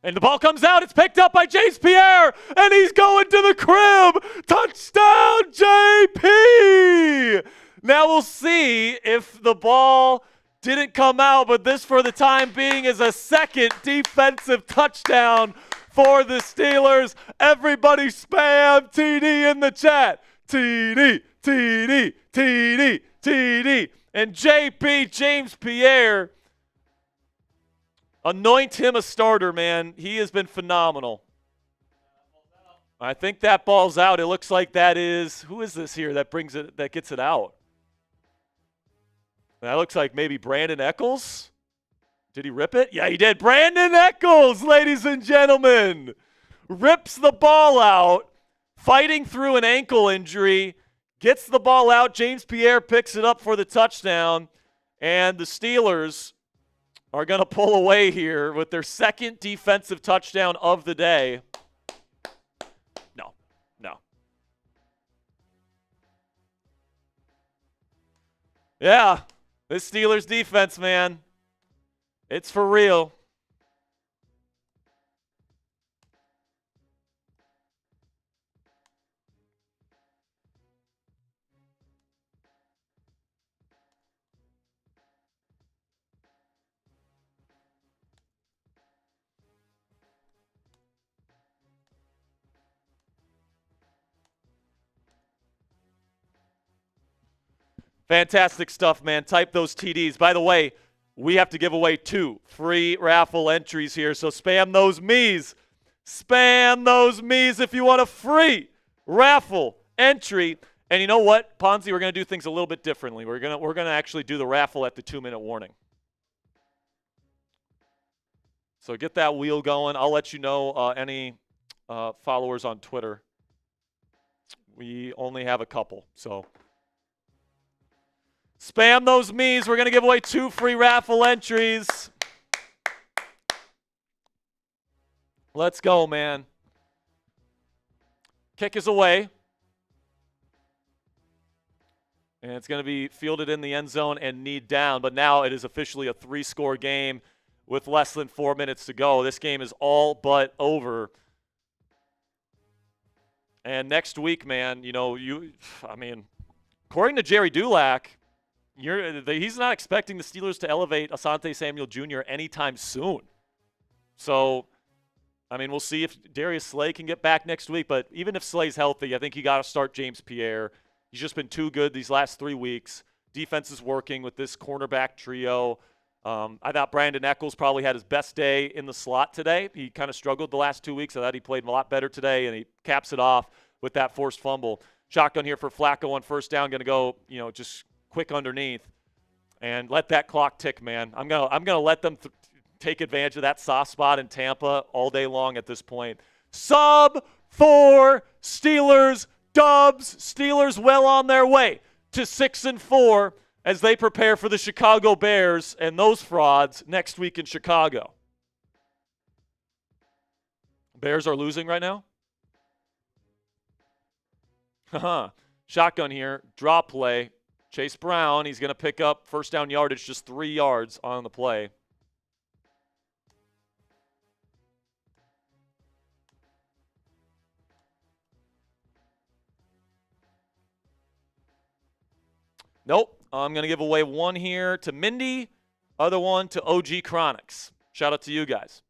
And the ball comes out. It's picked up by Jace Pierre. And he's going to the crib. Touchdown, JP! Now we'll see if the ball didn't come out. But this, for the time being, is a second defensive touchdown for the Steelers. Everybody spam TD in the chat. TD, TD, TD, TD. And JP, James Pierre, anoint him a starter, man. He has been phenomenal. I think that ball's out. It looks like that is, who is this here that brings it, that gets it out? That looks like maybe Brandon Eccles. Did he rip it? Yeah, he did. Brandon Eccles, ladies and gentlemen, rips the ball out, fighting through an ankle injury. Gets the ball out. James Pierre picks it up for the touchdown. And the Steelers are going to pull away here with their second defensive touchdown of the day. No. Yeah, this Steelers defense, man. It's for real. Fantastic stuff, man. Type those TDs. By the way, we have to give away 2 free raffle entries here, so spam those me's. Spam those me's if you want a free raffle entry. And you know what, Ponzi, we're going to do things a little bit differently. We're going to actually do the raffle at the 2-minute warning. So get that wheel going. I'll let you know any followers on Twitter. We only have a couple, so spam those me's. We're going to give away 2 free raffle entries. Let's go, man. Kick is away. And it's going to be fielded in the end zone and kneed down. But now it is officially a 3-score game with less than 4 minutes to go. This game is all but over. And next week, man, according to Jerry Dulac, he's not expecting the Steelers to elevate Asante Samuel Jr. anytime soon. So, we'll see if Darius Slay can get back next week. But even if Slay's healthy, I think you got to start James Pierre. He's just been too good these last 3 weeks. Defense is working with this cornerback trio. I thought Brandon Eccles probably had his best day in the slot today. He kind of struggled the last 2 weeks. I thought he played a lot better today, and he caps it off with that forced fumble. Shotgun here for Flacco on first down. Going to go, just quick underneath and let that clock tick, man. I'm gonna let them take advantage of that soft spot in Tampa all day long at this point. Sub 4 Steelers dubs. Steelers well on their way to 6-4 as they prepare for the Chicago Bears and those frauds next week in Chicago. Bears are losing right now? Shotgun here, draw play. Chase Brown, he's going to pick up first down yardage, just 3 yards on the play. Nope. I'm going to give away one here to Mindy, other one to OG Chronics. Shout out to you guys.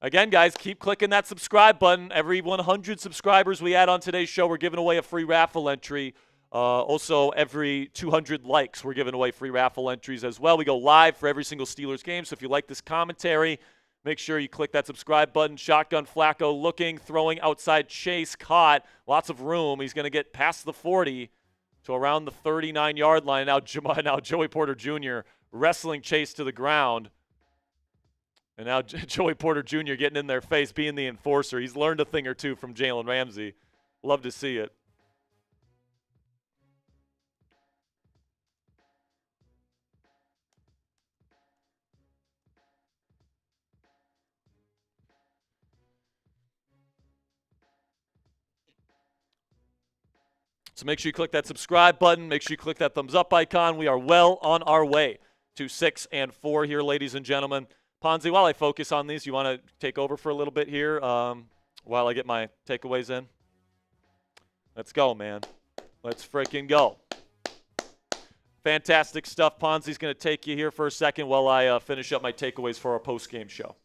Again, guys, keep clicking that subscribe button. Every 100 subscribers we add on today's show, we're giving away a free raffle entry. Also, every 200 likes, we're giving away free raffle entries as well. We go live for every single Steelers game, so if you like this commentary, make sure you click that subscribe button. Shotgun Flacco looking, throwing outside Chase, caught. Lots of room. He's going to get past the 40 to around the 39-yard line. Now Joey Porter Jr. wrestling Chase to the ground. And now Joey Porter Jr. getting in their face, being the enforcer. He's learned a thing or two from Jalen Ramsey. Love to see it. So make sure you click that subscribe button. Make sure you click that thumbs up icon. We are well on our way to 6 and 4 here, ladies and gentlemen. Ponzi, while I focus on these, you want to take over for a little bit here while I get my takeaways in? Let's go, man. Let's freaking go. Fantastic stuff. Ponzi's going to take you here for a second while I finish up my takeaways for our post-game show.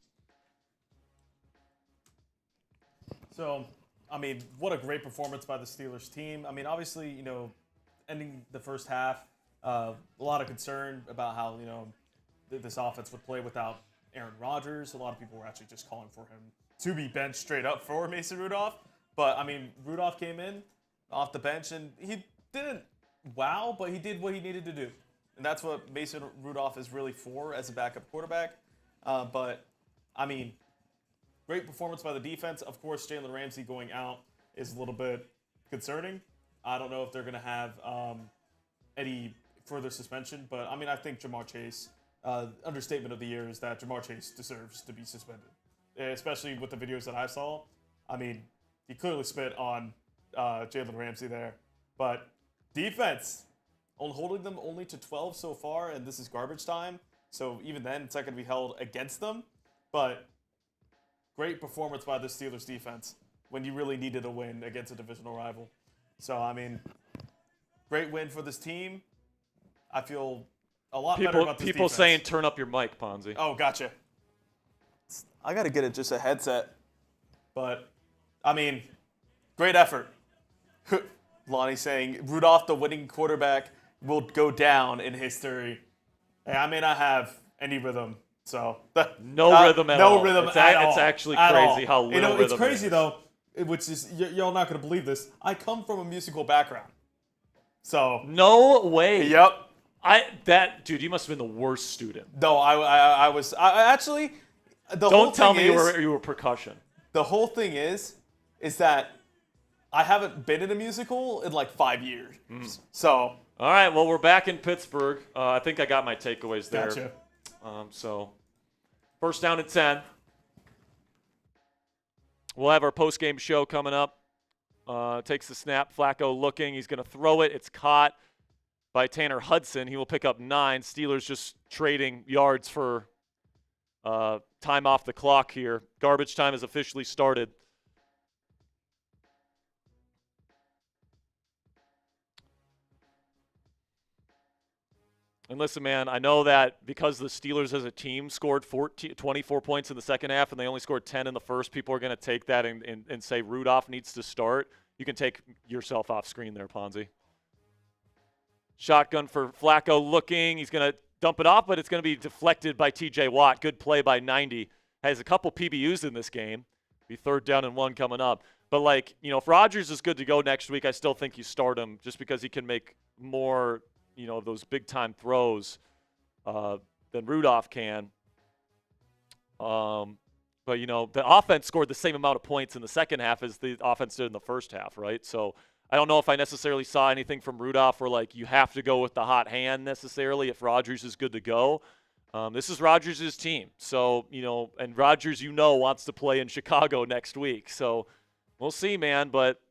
So, I mean, what a great performance by the Steelers team. I mean, obviously, ending the first half, a lot of concern about how, this offense would play without Aaron Rodgers. A lot of people were actually just calling for him to be benched straight up for Mason Rudolph. But, I mean, Rudolph came in off the bench, and he didn't wow, but he did what he needed to do. And that's what Mason Rudolph is really for as a backup quarterback. But, I mean, great performance by the defense. Of course, Jalen Ramsey going out is a little bit concerning. I don't know if they're going to have any further suspension. But, I mean, I think Ja'Marr Chase, understatement of the year is that Ja'Marr Chase deserves to be suspended, especially with the videos that I saw. I mean, he clearly spit on Jalen Ramsey there. But defense, holding them only to 12 so far, and this is garbage time. So even then, it's not going to be held against them. But great performance by the Steelers defense when you really needed a win against a divisional rival. So, I mean, great win for this team. I feel a lot better about this People defense. saying turn up your mic, Ponzi. Oh, gotcha. I got to get it just a headset. But, I mean, great effort. Lonnie saying Rudolph, the winning quarterback, will go down in history. Hey, I may not have any rhythm. So no rhythm at all. No rhythm it's at all. It's actually crazy how little rhythm. It's crazy though, which is y'all not gonna believe this. I come from a musical background, so no way. Yep. Dude, you must have been the worst student. No, I was actually. Don't tell me you were percussion. The whole thing is that I haven't been in a musical in like 5 years. So. All right. Well, we're back in Pittsburgh. I think I got my takeaways there. Gotcha. So, first down and 10. We'll have our post-game show coming up. Takes the snap. Flacco looking. He's going to throw it. It's caught by Tanner Hudson. He will pick up 9. Steelers just trading yards for time off the clock here. Garbage time has officially started. And listen, man, I know that because the Steelers as a team scored 24 points in the second half and they only scored 10 in the first, people are going to take that and say Rudolph needs to start. You can take yourself off screen there, Ponzi. Shotgun for Flacco looking. He's going to dump it off, but it's going to be deflected by TJ Watt. Good play by 90. Has a couple PBUs in this game. Be 3rd down and 1 coming up. But, if Rodgers is good to go next week, I still think you start him just because he can make more – those big-time throws than Rudolph can. But, the offense scored the same amount of points in the second half as the offense did in the first half, right? So I don't know if I necessarily saw anything from Rudolph where, you have to go with the hot hand necessarily if Rodgers is good to go. This is Rodgers' team. So, and Rodgers, wants to play in Chicago next week. So we'll see, man. But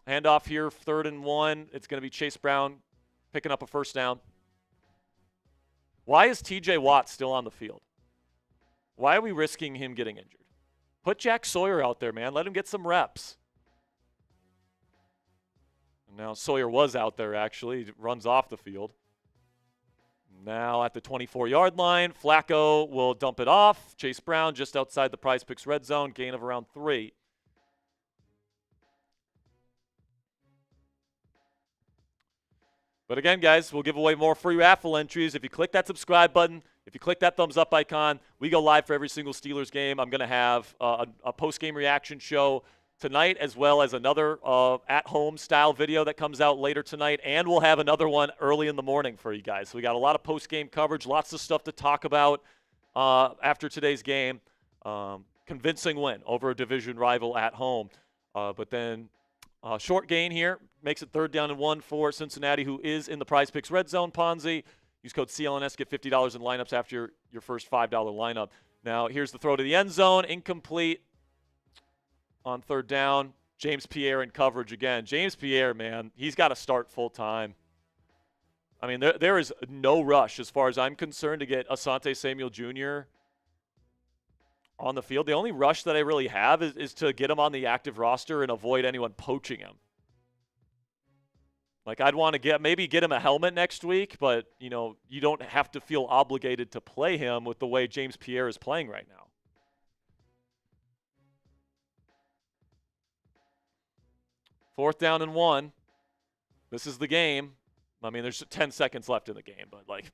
handoff here, 3rd and 1. It's going to be Chase Brown picking up a first down. Why is TJ Watt still on the field? Why are we risking him getting injured? Put Jack Sawyer out there, man. Let him get some reps. And now Sawyer was out there, actually. He runs off the field. Now at the 24-yard line, Flacco will dump it off. Chase Brown just outside the Prize Picks red zone, gain of around 3. But again, guys, we'll give away more free raffle entries. If you click that subscribe button, if you click that thumbs up icon, we go live for every single Steelers game. I'm going to have a post-game reaction show tonight, as well as another at-home style video that comes out later tonight, and we'll have another one early in the morning for you guys. So we got a lot of post-game coverage, lots of stuff to talk about after today's game. Convincing win over a division rival at home. But then short gain here makes it 3rd down and 1 for Cincinnati, who is in the Prize Picks red zone. Ponzi, use code CLNS, get $50 in lineups after your first $5 lineup. Now here's the throw to the end zone, incomplete. On 3rd down, James Pierre in coverage again. James Pierre, man, he's got to start full time. I mean, there is no rush as far as I'm concerned to get Asante Samuel Jr. on the field. The only rush that I really have is to get him on the active roster and avoid anyone poaching him. Like, I'd want to maybe get him a helmet next week, but, you know, you don't have to feel obligated to play him with the way James Pierre is playing right now. Fourth down and 1. This is the game. I mean, there's 10 seconds left in the game, but, like,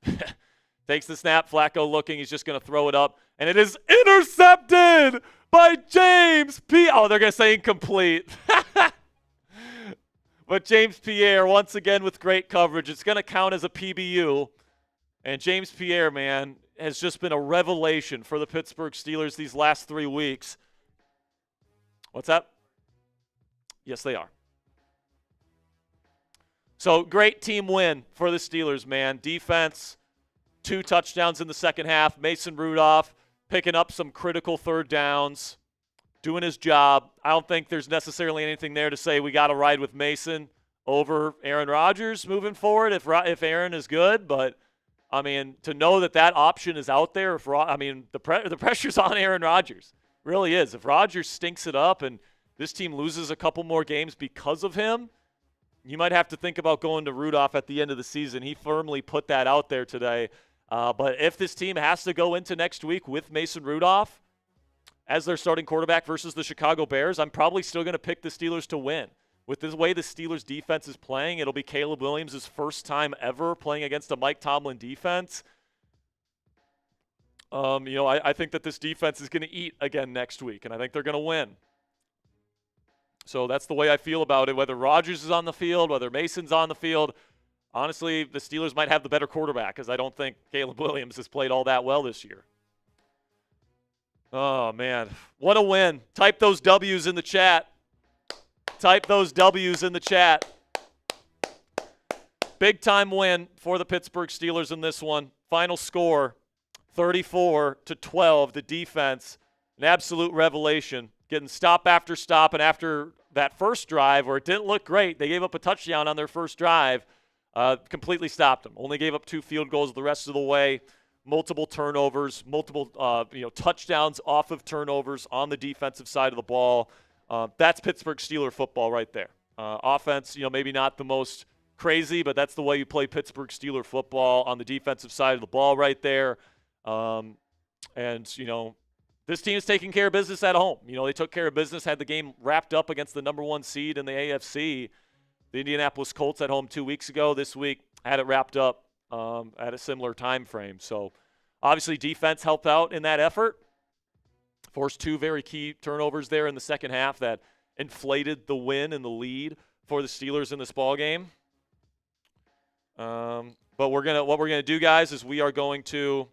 takes the snap. Flacco looking. He's just going to throw it up. And it is intercepted by James P. Oh, they're going to say incomplete. But James Pierre, once again, with great coverage. It's going to count as a PBU. And James Pierre, man, has just been a revelation for the Pittsburgh Steelers these last 3 weeks. What's that? Yes, they are. So, great team win for the Steelers, man. Defense, 2 touchdowns in the second half. Mason Rudolph picking up some critical 3rd downs, doing his job. I don't think there's necessarily anything there to say we got to ride with Mason over Aaron Rodgers moving forward if Aaron is good. But, I mean, to know that option is out there, the pressure's on Aaron Rodgers. It really is. If Rodgers stinks it up and this team loses a couple more games because of him, you might have to think about going to Rudolph at the end of the season. He firmly put that out there today. But if this team has to go into next week with Mason Rudolph as their starting quarterback versus the Chicago Bears, I'm probably still going to pick the Steelers to win. With the way the Steelers defense is playing, it'll be Caleb Williams' first time ever playing against a Mike Tomlin defense. I think that this defense is going to eat again next week, and I think they're going to win. So that's the way I feel about it. Whether Rodgers is on the field, whether Mason's on the field, honestly, the Steelers might have the better quarterback because I don't think Caleb Williams has played all that well this year. Oh, man. What a win. Type those W's in the chat. Type those W's in the chat. Big-time win for the Pittsburgh Steelers in this one. Final score, 34-12. The defense, an absolute revelation. Getting stop after stop, and after that first drive where it didn't look great, they gave up a touchdown on their first drive, completely stopped them. Only gave up 2 field goals the rest of the way, multiple turnovers, multiple touchdowns off of turnovers on the defensive side of the ball. That's Pittsburgh Steeler football right there. Offense, maybe not the most crazy, but that's the way you play Pittsburgh Steeler football on the defensive side of the ball right there. This team is taking care of business at home. They took care of business, had the game wrapped up against the number 1 seed in the AFC, the Indianapolis Colts at home 2 weeks ago. This week had it wrapped up at a similar time frame. So obviously defense helped out in that effort. Forced 2 very key turnovers there in the second half that inflated the win and the lead for the Steelers in this ballgame. But what we're gonna do, guys, is we are going to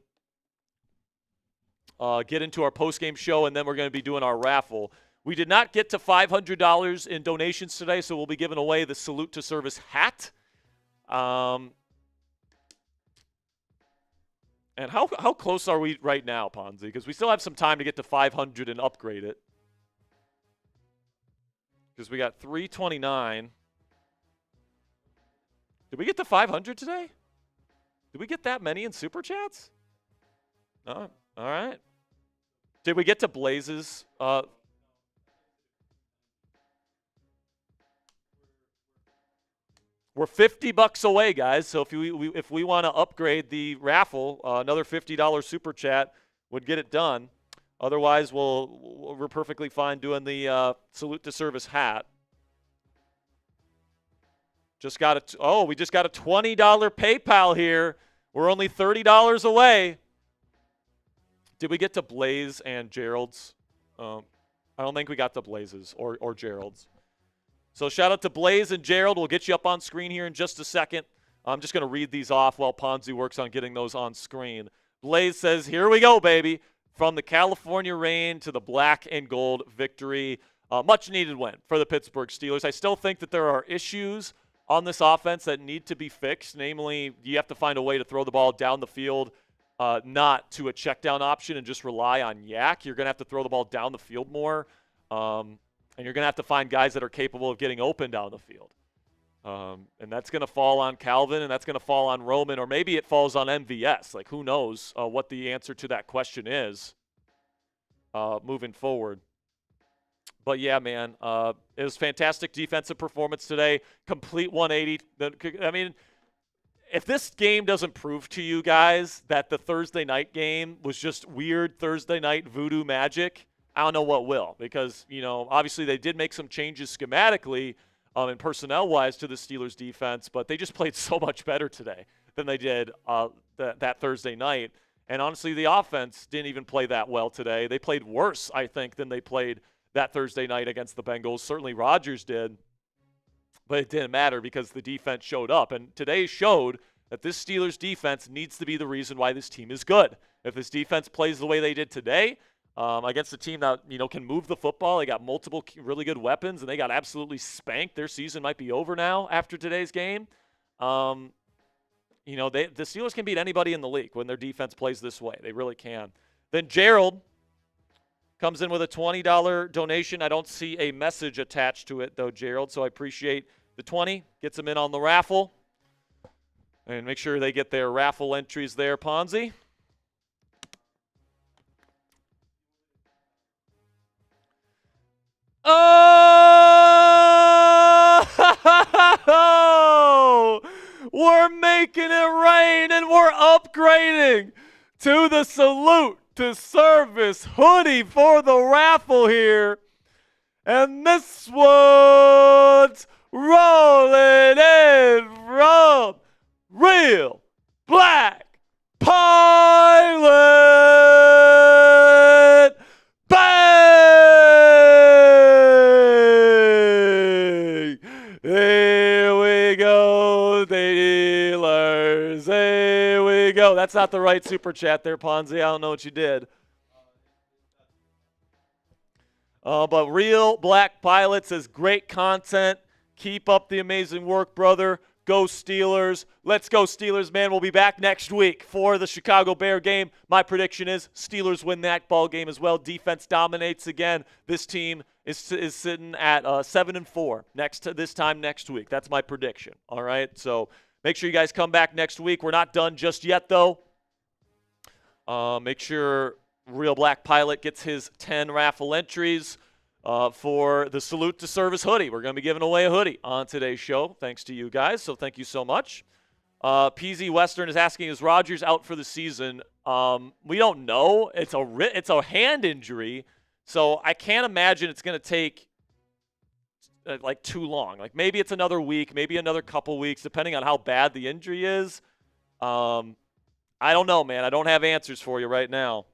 get into our post-game show, and then we're going to be doing our raffle. We did not get to $500 in donations today, so we'll be giving away the Salute to Service hat. And how close are we right now, Ponzi? Because we still have some time to get to 500 and upgrade it. Because we got 329. Did we get to 500 today? Did we get that many in Super Chats? No. All right. Did we get to Blaze's? We're $50 away, guys. So if we want to upgrade the raffle, another $50 super chat would get it done. Otherwise, we're perfectly fine doing the salute to service hat. We just got a $20 PayPal here. We're only $30 away. Did we get to Blaze and Gerald's? I don't think we got to Blaze's or Gerald's. So shout out to Blaze and Gerald. We'll get you up on screen here in just a second. I'm just going to read these off while Ponzi works on getting those on screen. Blaze says, here we go, baby. From the California rain to the black and gold victory. Much needed win for the Pittsburgh Steelers. I still think that there are issues on this offense that need to be fixed. Namely, you have to find a way to throw the ball down the field, not to a check down option and just rely on Yak. You're going to have to throw the ball down the field more. And you're going to have to find guys that are capable of getting open down the field. And that's going to fall on Calvin, and that's going to fall on Roman, or maybe it falls on MVS. Like, who knows what the answer to that question is moving forward. But, yeah, man, it was fantastic defensive performance today. Complete 180. I mean, if this game doesn't prove to you guys that the Thursday night game was just weird Thursday night voodoo magic, I don't know what will, because, obviously they did make some changes schematically and personnel-wise to the Steelers defense, but they just played so much better today than they did that Thursday night. And honestly, the offense didn't even play that well today. They played worse, I think, than they played that Thursday night against the Bengals. Certainly Rodgers did, but it didn't matter because the defense showed up. And today showed that this Steelers defense needs to be the reason why this team is good. If this defense plays the way they did today, against a team that, can move the football. They got multiple really good weapons, and they got absolutely spanked. Their season might be over now after today's game. The Steelers can beat anybody in the league when their defense plays this way. They really can. Then Gerald comes in with a $20 donation. I don't see a message attached to it, though, Gerald, so I appreciate the 20. Gets them in on the raffle. And make sure they get their raffle entries there, Ponzi. Oh, we're making it rain and we're upgrading to the salute to service hoodie for the raffle here. And this one's rolling in from Real Black Pilot. Bang! Here we go, Steelers. Here we go. That's not the right super chat there, Ponzi. I don't know what you did. But Real Black Pilot says, great content. Keep up the amazing work, brother. Go Steelers. Let's go Steelers, man. We'll be back next week for the Chicago Bear game. My prediction is Steelers win that ball game as well. Defense dominates again. This team is sitting at 7-4 this time next week. That's my prediction. All right, so make sure you guys come back next week. We're not done just yet, though. Make sure Real Black Pilot gets his 10 raffle entries for the Salute to Service hoodie. We're going to be giving away a hoodie on today's show, thanks to you guys, so thank you so much. PZ Western is asking, is Rodgers out for the season? We don't know. It's a hand injury, so I can't imagine it's going to take too long. Like, maybe it's another week, maybe another couple weeks, depending on how bad the injury is. I don't know, man. I don't have answers for you right now.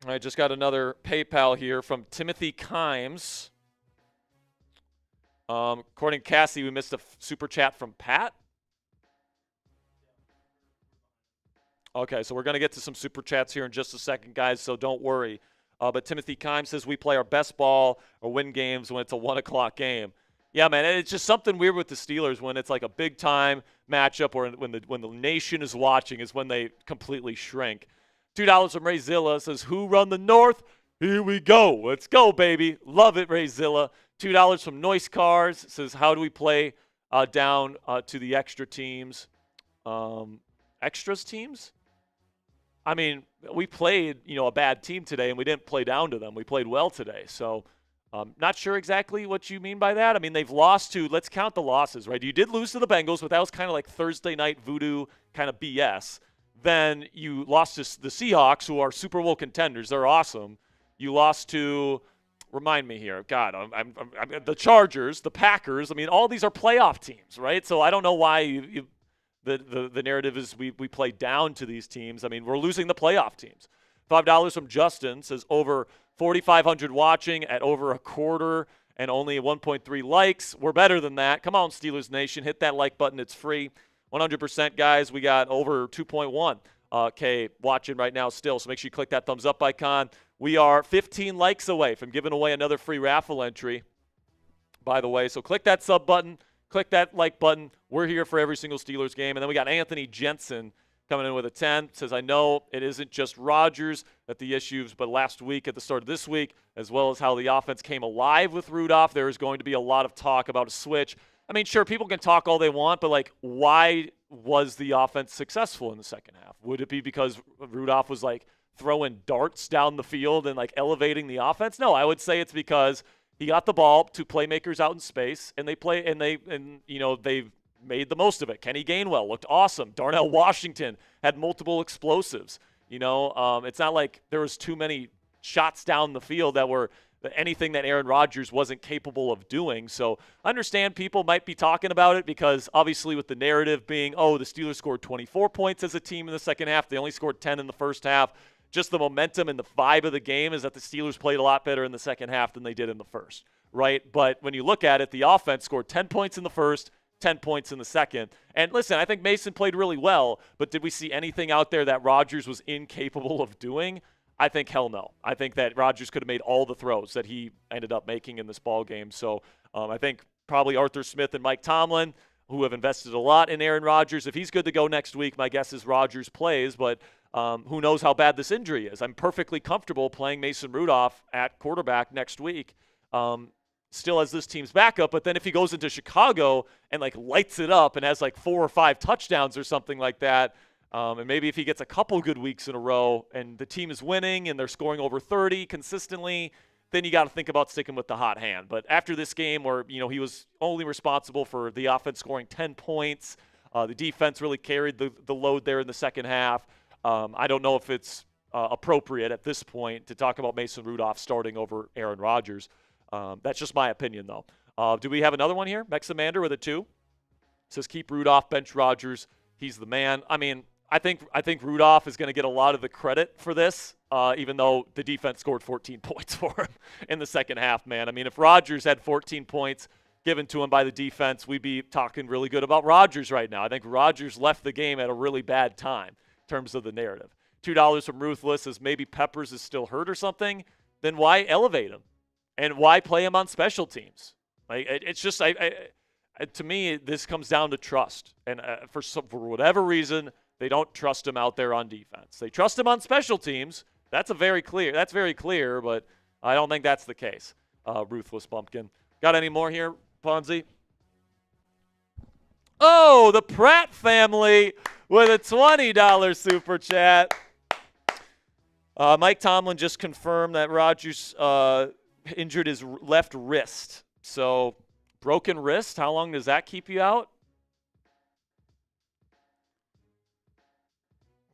All right, just got another PayPal here from Timothy Kimes. According to Cassie, we missed a super chat from Pat. Okay, so we're going to get to some super chats here in just a second, guys, so don't worry. But Timothy Kimes says we play our best ball or win games when it's a 1 o'clock game. Yeah, man, it's just something weird with the Steelers when it's like a big-time matchup or when the nation is watching is when they completely shrink. $2 from Ray Zilla says, who run the North? Here we go. Let's go, baby. Love it, Ray Zilla. $2 from Noise Cars says, how do we play down to the extra teams? Extras teams? I mean, we played, a bad team today, and we didn't play down to them. We played well today. So not sure exactly what you mean by that. I mean, they've lost to, let's count the losses, right? You did lose to the Bengals, but that was kind of like Thursday night voodoo kind of BS. Then you lost to the Seahawks, who are Super Bowl contenders. They're awesome. You lost to, remind me here, God, I'm the Chargers, the Packers. I mean, all these are playoff teams, right? So I don't know why the narrative is we play down to these teams. I mean, we're losing the playoff teams. $5 from Justin says over 4,500 watching at over a quarter and only 1.3 likes. We're better than that. Come on, Steelers Nation. Hit that like button. It's free. 100%, guys. We got over 2.1 K watching right now still, so make sure you click that thumbs up icon. We are 15 likes away from giving away another free raffle entry, by the way. So click that sub button. Click that like button. We're here for every single Steelers game. And then we got Anthony Jensen coming in with a 10. Says, I know it isn't just Rodgers that the issues, but last week at the start of this week, as well as how the offense came alive with Rudolph, there is going to be a lot of talk about a switch. I mean, sure, people can talk all they want, but, like, why was the offense successful in the second half? Would it be because Rudolph was, like, throwing darts down the field and, like, elevating the offense? No, I would say it's because he got the ball to playmakers out in space, and they've made the most of it. Kenny Gainwell looked awesome. Darnell Washington had multiple explosives. It's not like there was too many shots down the field that were anything that Aaron Rodgers wasn't capable of doing. So I understand people might be talking about it because obviously with the narrative being, the Steelers scored 24 points as a team in the second half. They only scored 10 in the first half. Just the momentum and the vibe of the game is that the Steelers played a lot better in the second half than they did in the first, right? But when you look at it, the offense scored 10 points in the first, 10 points in the second. And listen, I think Mason played really well, but did we see anything out there that Rodgers was incapable of doing? I think hell no. I think that Rodgers could have made all the throws that he ended up making in this ball game. So I think probably Arthur Smith and Mike Tomlin, who have invested a lot in Aaron Rodgers, if he's good to go next week, my guess is Rodgers plays, but who knows how bad this injury is. I'm perfectly comfortable playing Mason Rudolph at quarterback next week. Still has this team's backup, but then if he goes into Chicago and like lights it up and has like 4 or 5 touchdowns or something like that, and maybe if he gets a couple good weeks in a row and the team is winning and they're scoring over 30 consistently, then you got to think about sticking with the hot hand. But after this game where, he was only responsible for the offense scoring 10 points, the defense really carried the load there in the second half. I don't know if it's appropriate at this point to talk about Mason Rudolph starting over Aaron Rodgers. That's just my opinion, though. Do we have another one here? Mexamander with a 2. Says keep Rudolph, bench Rodgers. He's the man. I mean, I think Rudolph is going to get a lot of the credit for this, even though the defense scored 14 points for him in the second half, man. I mean, if Rodgers had 14 points given to him by the defense, we'd be talking really good about Rodgers right now. I think Rodgers left the game at a really bad time in terms of the narrative. $2 from Ruthless says maybe Peppers is still hurt or something. Then why elevate him? And why play him on special teams? Like it's just, to me, this comes down to trust. And for whatever reason, they don't trust him out there on defense. They trust him on special teams. That's very clear, but I don't think that's the case. Ruthless Bumpkin. Got any more here, Ponzi? Oh, the Pratt family with a $20 super chat. Mike Tomlin just confirmed that Rodgers injured his left wrist. So, broken wrist, how long does that keep you out?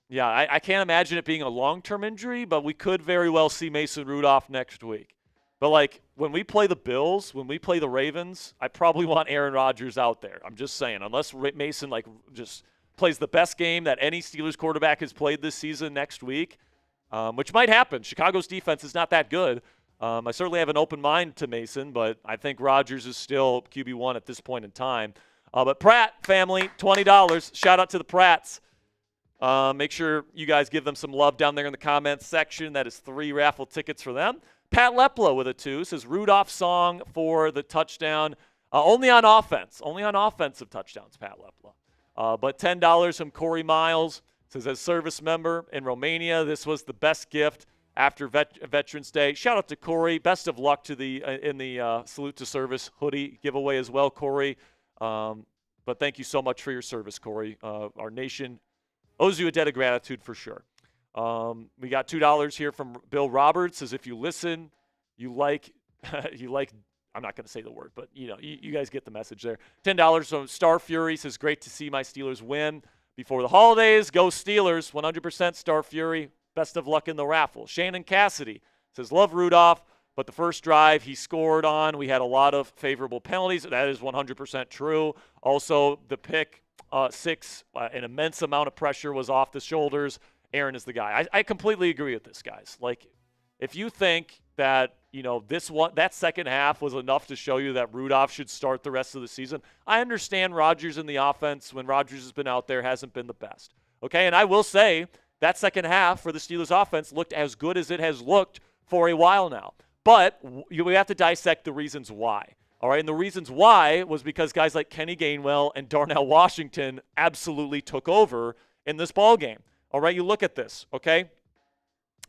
Yeah, I can't imagine it being a long-term injury, but we could very well see Mason Rudolph next week. But, like, when we play the Bills, when we play the Ravens, I probably want Aaron Rodgers out there. I'm just saying, unless Mason, like, just plays the best game that any Steelers quarterback has played this season next week, which might happen. Chicago's defense is not that good. I certainly have an open mind to Mason, but I think Rodgers is still QB1 at this point in time. But Pratt family, $20. Shout out to the Pratts. Make sure you guys give them some love down there in the comments section. That is 3 raffle tickets for them. Pat Lepla with a 2 says Rudolph song for the touchdown. Only on offense. Only on offensive touchdowns, Pat Lepla. But $10 from Corey Miles. Says as service member in Romania, this was the best gift after Veterans Day. Shout out to Corey. Best of luck to in the Salute to Service hoodie giveaway as well, Corey. But thank you so much for your service, Corey. Our nation owes you a debt of gratitude for sure. We got $2 here from Bill Roberts. Says if you listen, you like, you like. I'm not going to say the word, but you guys get the message there. $10 from Star Fury. Says great to see my Steelers win before the holidays. Go Steelers. 100% Star Fury. Best of luck in the raffle. Shannon Cassidy says love Rudolph, but the first drive he scored on, we had a lot of favorable penalties. That is 100% true. Also, the pick six, an immense amount of pressure was off the shoulders. Aaron is the guy. I completely agree with this, guys. Like, if you think that, that second half was enough to show you that Rudolph should start the rest of the season, I understand Rodgers in the offense, when Rodgers has been out there, hasn't been the best. Okay, and I will say that second half for the Steelers offense looked as good as it has looked for a while now. But we have to dissect the reasons why. All right, and the reasons why was because guys like Kenny Gainwell and Darnell Washington absolutely took over in this ballgame. All right, you look at this, okay?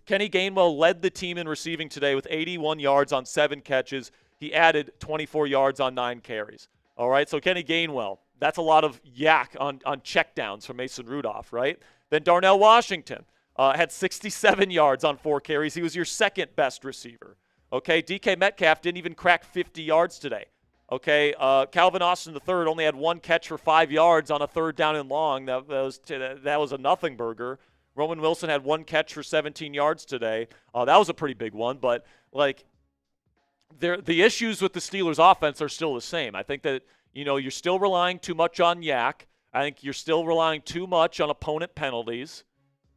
Kenny Gainwell led the team in receiving today with 81 yards on 7 catches. He added 24 yards on 9 carries. All right, so Kenny Gainwell, that's a lot of yak on checkdowns from Mason Rudolph, right? Then Darnell Washington had 67 yards on 4 carries. He was your second best receiver. Okay, DK Metcalf didn't even crack 50 yards today. Okay, Calvin Austin III only had 1 catch for 5 yards on a 3rd down and long. That was a nothing burger. Roman Wilson had 1 catch for 17 yards today. That was a pretty big one, but the issues with the Steelers offense are still the same. I think that, you're still relying too much on yak. I think you're still relying too much on opponent penalties.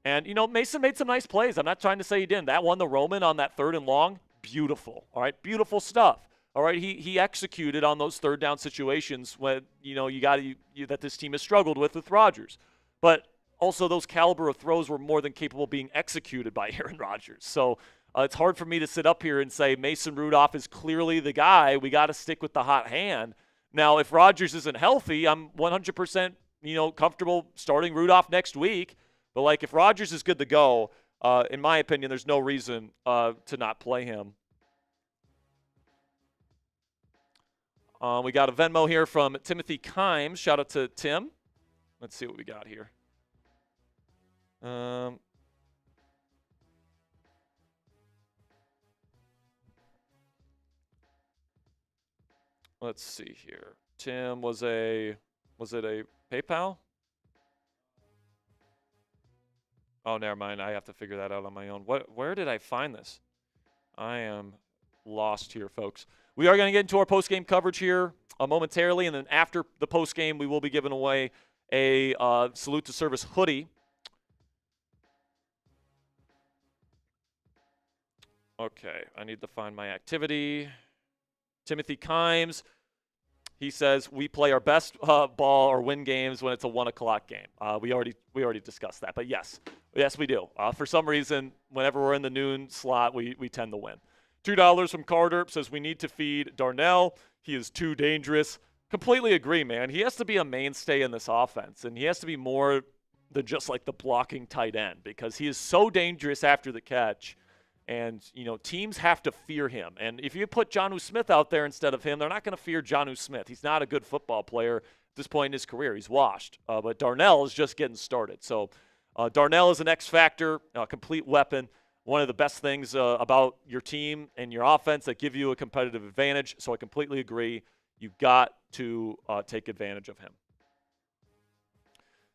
And, Mason made some nice plays. I'm not trying to say he didn't. That one, the Roman on that 3rd and long, beautiful. All right, beautiful stuff. All right, he executed on those 3rd down situations when, that this team has struggled with Rodgers. But also those caliber of throws were more than capable of being executed by Aaron Rodgers. So it's hard for me to sit up here and say Mason Rudolph is clearly the guy. We got to stick with the hot hand. Now, if Rodgers isn't healthy, I'm 100%, comfortable starting Rudolph next week. But, if Rodgers is good to go, in my opinion, there's no reason to not play him. We got a Venmo here from Timothy Kimes. Shout out to Tim. Let's see what we got here. Let's see here. Tim, was it a PayPal? Oh, never mind. I have to figure that out on my own. Where did I find this? I am lost here, folks. We are going to get into our post-game coverage here momentarily, and then after the post-game, we will be giving away a Salute to Service hoodie. Okay, I need to find my activity. Timothy Kimes, he says we play our best ball or win games when it's a 1 o'clock game. We already discussed that, but yes, we do. For some reason, whenever we're in the noon slot, we tend to win. $2 from Carter says we need to feed Darnell. He is too dangerous. Completely agree, man. He has to be a mainstay in this offense, and he has to be more than just the blocking tight end because he is so dangerous after the catch. And, teams have to fear him. And if you put Jonnu Smith out there instead of him, they're not going to fear Jonnu Smith. He's not a good football player at this point in his career. He's washed. But Darnell is just getting started. So Darnell is an X factor, a complete weapon. One of the best things about your team and your offense that give you a competitive advantage. So I completely agree. You've got to take advantage of him.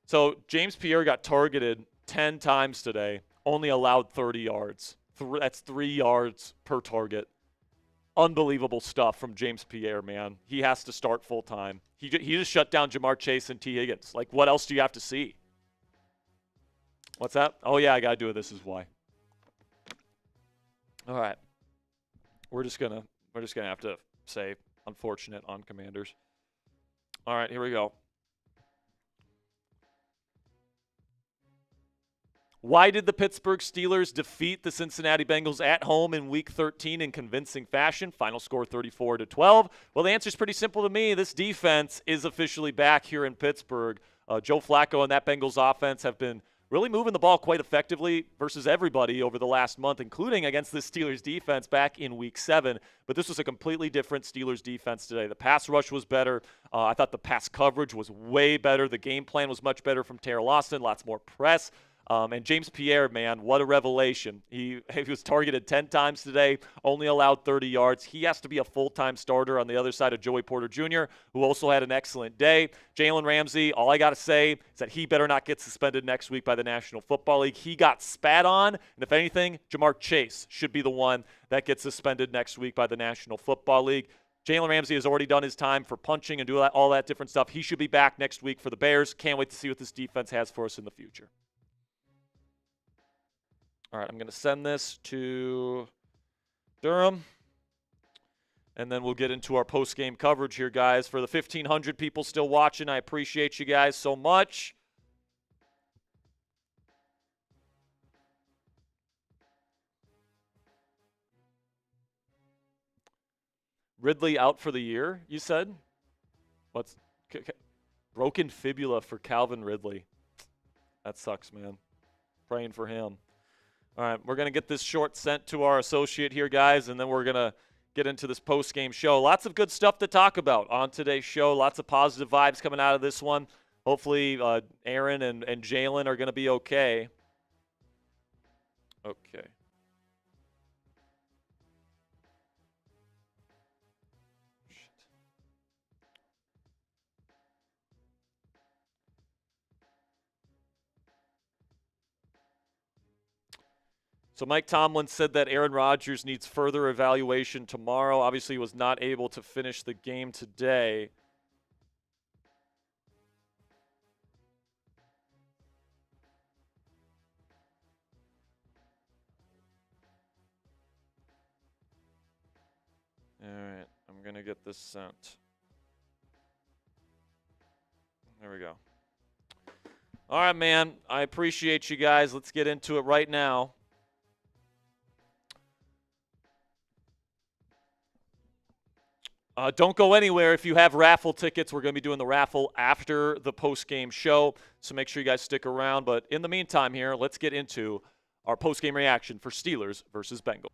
So James Pierre got targeted 10 times today, only allowed 30 yards. That's 3 yards per target. Unbelievable stuff from James Pierre, man. He has to start full time. He just shut down Ja'Marr Chase and T. Higgins. What else do you have to see? What's that? Oh, yeah, I got to do it. This is why. All right. We're just gonna have to say unfortunate on Commanders. All right, here we go. Why did the Pittsburgh Steelers defeat the Cincinnati Bengals at home in Week 13 in convincing fashion? Final score 34-12. Well, the answer is pretty simple to me. This defense is officially back here in Pittsburgh. Joe Flacco and that Bengals offense have been really moving the ball quite effectively versus everybody over the last month, including against the Steelers defense back in Week 7. But this was a completely different Steelers defense today. The pass rush was better. I thought the pass coverage was way better. The game plan was much better from Terrell Austin, lots more press. And James Pierre, man, what a revelation. He was targeted 10 times today, only allowed 30 yards. He has to be a full-time starter on the other side of Joey Porter Jr., who also had an excellent day. Jalen Ramsey, all I got to say is that he better not get suspended next week by the National Football League. He got spat on, and if anything, Ja'Marr Chase should be the one that gets suspended next week by the National Football League. Jalen Ramsey has already done his time for punching and doing all that different stuff. He should be back next week for the Bears. Can't wait to see what this defense has for us in the future. All right, I'm going to send this to Durham, and then we'll get into our post-game coverage here, guys. For the 1,500 people still watching, I appreciate you guys so much. Ridley out for the year, you said? What's broken fibula for Calvin Ridley? That sucks, man. Praying for him. All right, we're going to get this short sent to our associate here, guys, and then we're going to get into this post-game show. Lots of good stuff to talk about on today's show. Lots of positive vibes coming out of this one. Hopefully Aaron and Jalen are going to be okay. Okay. So Mike Tomlin said that Aaron Rodgers needs further evaluation tomorrow. Obviously, he was not able to finish the game today. All right, I'm going to get this sent. There we go. All right, man. I appreciate you guys. Let's get into it right now. Don't go anywhere if you have raffle tickets. We're going to be doing the raffle after the post-game show, so make sure you guys stick around. But in the meantime here, let's get into our post-game reaction for Steelers versus Bengals.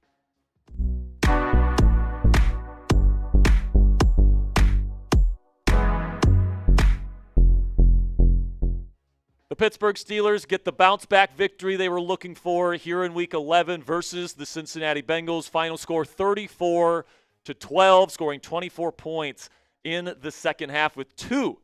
The Pittsburgh Steelers get the bounce-back victory they were looking for here in Week 11 versus the Cincinnati Bengals. Final score 34-12, scoring 24 points in the second half with two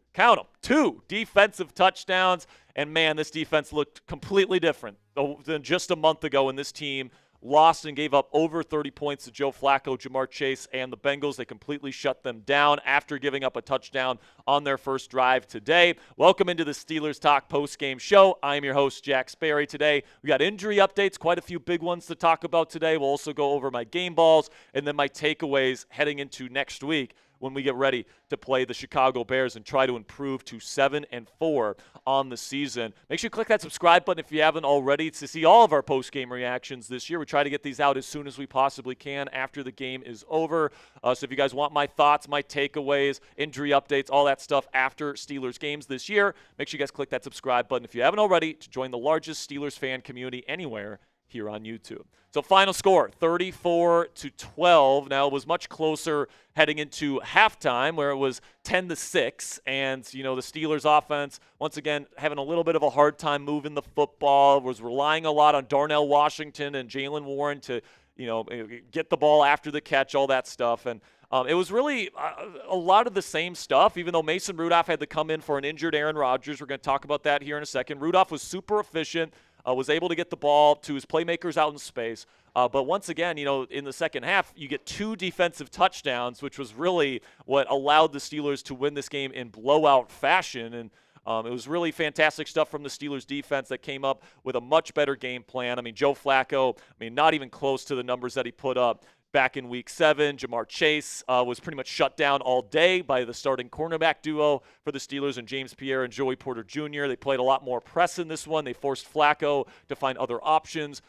defensive touchdowns. And, man, this defense looked completely different than just a month ago when this team lost and gave up over 30 points to Joe Flacco, Ja'Marr Chase, and the Bengals. They completely shut them down after giving up a touchdown on their first drive today. Welcome into the Steelers Talk post-game show. I'm your host, Jack Sperry. Today, we got injury updates, quite a few big ones to talk about today. We'll also go over my game balls and then my takeaways heading into next week when we get ready to play the Chicago Bears and try to improve to 7-4 on the season. Make sure you click that subscribe button if you haven't already to see all of our post-game reactions this year. We try to get these out as soon as we possibly can after the game is over. So if you guys want my thoughts, my takeaways, injury updates, all that stuff after Steelers games this year, make sure you guys click that subscribe button if you haven't already to join the largest Steelers fan community anywhere here on YouTube. So final score, 34-12. Now, it was much closer heading into halftime where it was 10-6. And, the Steelers offense, once again, having a little bit of a hard time moving the football, was relying a lot on Darnell Washington and Jalen Warren to, get the ball after the catch, all that stuff. And it was really a lot of the same stuff, even though Mason Rudolph had to come in for an injured Aaron Rodgers. We're going to talk about that here in a second. Rudolph was super efficient. Was able to get the ball to his playmakers out in space. But once again, in the second half, you get two defensive touchdowns, which was really what allowed the Steelers to win this game in blowout fashion. And it was really fantastic stuff from the Steelers defense that came up with a much better game plan. Joe Flacco, not even close to the numbers that he put up back in Week 7. Ja'Marr Chase was pretty much shut down all day by the starting cornerback duo for the Steelers and James Pierre and Joey Porter Jr. They played a lot more press in this one. They forced Flacco to find other options.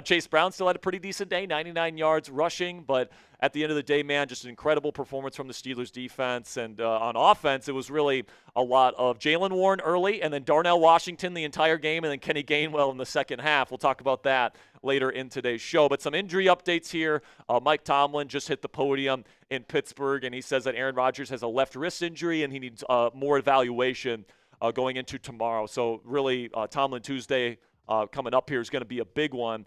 Chase Brown still had a pretty decent day, 99 yards rushing, but at the end of the day, man, just an incredible performance from the Steelers defense. And on offense, it was really a lot of Jalen Warren early and then Darnell Washington the entire game and then Kenny Gainwell in the second half. We'll talk about that later in today's show. But some injury updates here. Mike Tomlin just hit the podium in Pittsburgh, and he says that Aaron Rodgers has a left wrist injury and he needs more evaluation going into tomorrow. So really, Tomlin Tuesday coming up here is going to be a big one.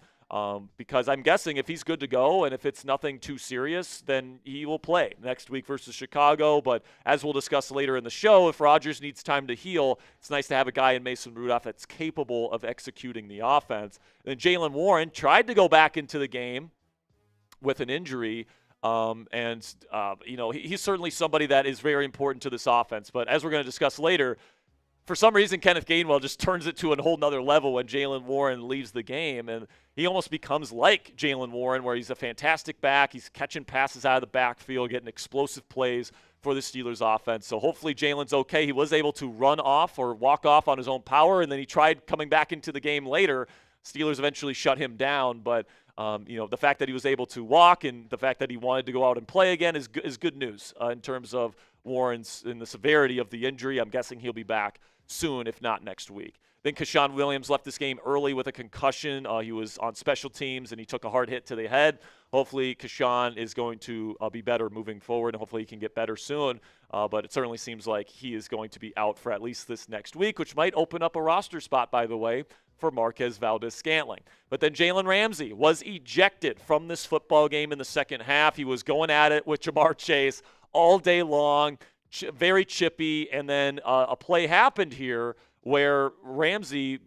Because I'm guessing if he's good to go and if it's nothing too serious, then he will play next week versus Chicago. But as we'll discuss later in the show, if Rodgers needs time to heal, it's nice to have a guy in Mason Rudolph that's capable of executing the offense. And then Jaylen Warren tried to go back into the game with an injury. He's certainly somebody that is very important to this offense. But as we're going to discuss later, for some reason, Kenneth Gainwell just turns it to a whole nother level when Jaylen Warren leaves the game. And he almost becomes like Jaylen Warren, where he's a fantastic back. He's catching passes out of the backfield, getting explosive plays for the Steelers offense. So hopefully Jalen's okay. He was able to run off or walk off on his own power, and then he tried coming back into the game later. Steelers eventually shut him down. But, the fact that he was able to walk and the fact that he wanted to go out and play again is good news in terms of Warren's and the severity of the injury. I'm guessing he'll be back soon, if not next week. Then Keshawn Williams left this game early with a concussion. He was on special teams, and he took a hard hit to the head. Hopefully, Keshawn is going to be better moving forward, and hopefully he can get better soon. But it certainly seems like he is going to be out for at least this next week, which might open up a roster spot, by the way, for Marquez Valdes-Scantling. But then Jalen Ramsey was ejected from this football game in the second half. He was going at it with Ja'Marr Chase all day long, very chippy, and then a play happened here where Ramsey,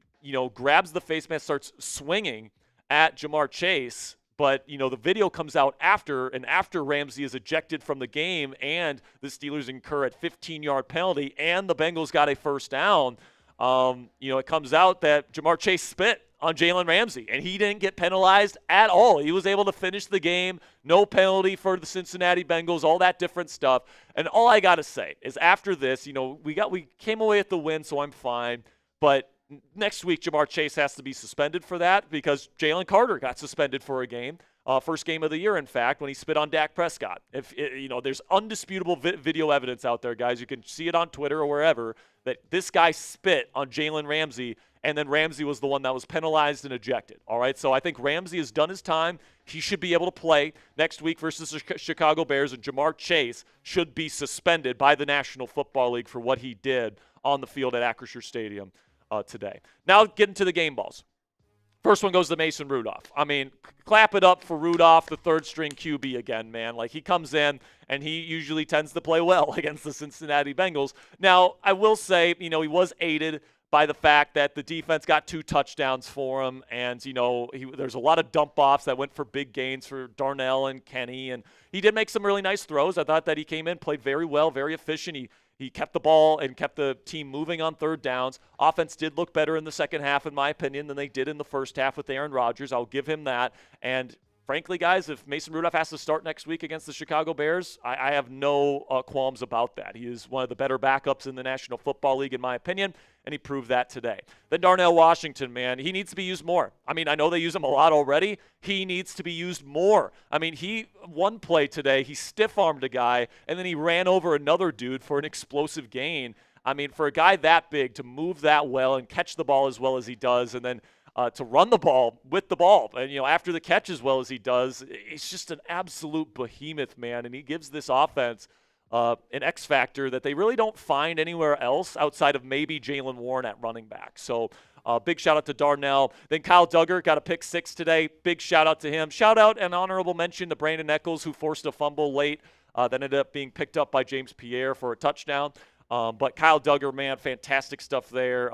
grabs the face mask, starts swinging at Ja'Marr Chase, but, the video comes out after Ramsey is ejected from the game and the Steelers incur a 15-yard penalty and the Bengals got a first down. It comes out that Ja'Marr Chase spit on Jalen Ramsey, and he didn't get penalized at all. He was able to finish the game, no penalty for the Cincinnati Bengals, all that different stuff. And all I got to say is after this, we came away with the win, so I'm fine. But next week, Ja'Marr Chase has to be suspended for that because Jalen Carter got suspended for a game. First game of the year, in fact, when he spit on Dak Prescott. There's undisputable video evidence out there, guys. You can see it on Twitter or wherever that this guy spit on Jalen Ramsey, and then Ramsey was the one that was penalized and ejected. All right, so I think Ramsey has done his time. He should be able to play next week versus the Chicago Bears, and Ja'Marr Chase should be suspended by the National Football League for what he did on the field at Acrisure Stadium today. Now getting to the game balls. First one goes to Mason Rudolph. I mean, clap it up for Rudolph, the third-string QB again, man. Like, he comes in, and he usually tends to play well against the Cincinnati Bengals. Now, I will say, he was aided by the fact that the defense got 2 touchdowns for him, and, there's a lot of dump-offs that went for big gains for Darnell and Kenny, and he did make some really nice throws. I thought that he came in, played very well, very efficient. He kept the ball and kept the team moving on third downs. Offense did look better in the second half, in my opinion, than they did in the first half with Aaron Rodgers. I'll give him that. And frankly, guys, if Mason Rudolph has to start next week against the Chicago Bears, I have no qualms about that. He is one of the better backups in the National Football League, in my opinion, and he proved that today. Then Darnell Washington, man, he needs to be used more. I mean, I know they use him a lot already. He needs to be used more. I mean, one play today, he stiff-armed a guy, and then he ran over another dude for an explosive gain. I mean, for a guy that big to move that well and catch the ball as well as he does, and then to run the ball with the ball, and after the catch as well as he does, he's just an absolute behemoth, man, and he gives this offense an X factor that they really don't find anywhere else outside of maybe Jaylen Warren at running back. So big shout out to Darnell. Then Kyle Duggar got a pick 6 today. Big shout out to him. Shout out and honorable mention to Brandon Echols, who forced a fumble late that ended up being picked up by James Pierre for a touchdown. But Kyle Duggar, man, fantastic stuff there.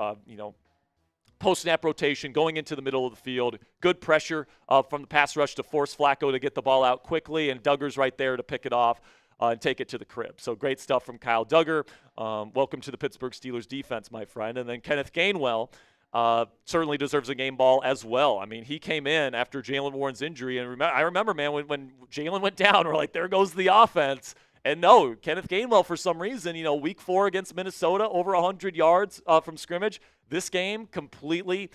Post-snap rotation, going into the middle of the field. Good pressure from the pass rush to force Flacco to get the ball out quickly, and Duggar's right there to pick it off and take it to the crib. So great stuff from Kyle Duggar. Welcome to the Pittsburgh Steelers defense, my friend. And then Kenneth Gainwell certainly deserves a game ball as well. I mean, he came in after Jaylen Warren's injury, and I remember, man, when Jalen went down, we're like, there goes the offense. And no, Kenneth Gainwell, for some reason, week 4 against Minnesota, over 100 yards from scrimmage. This game completely,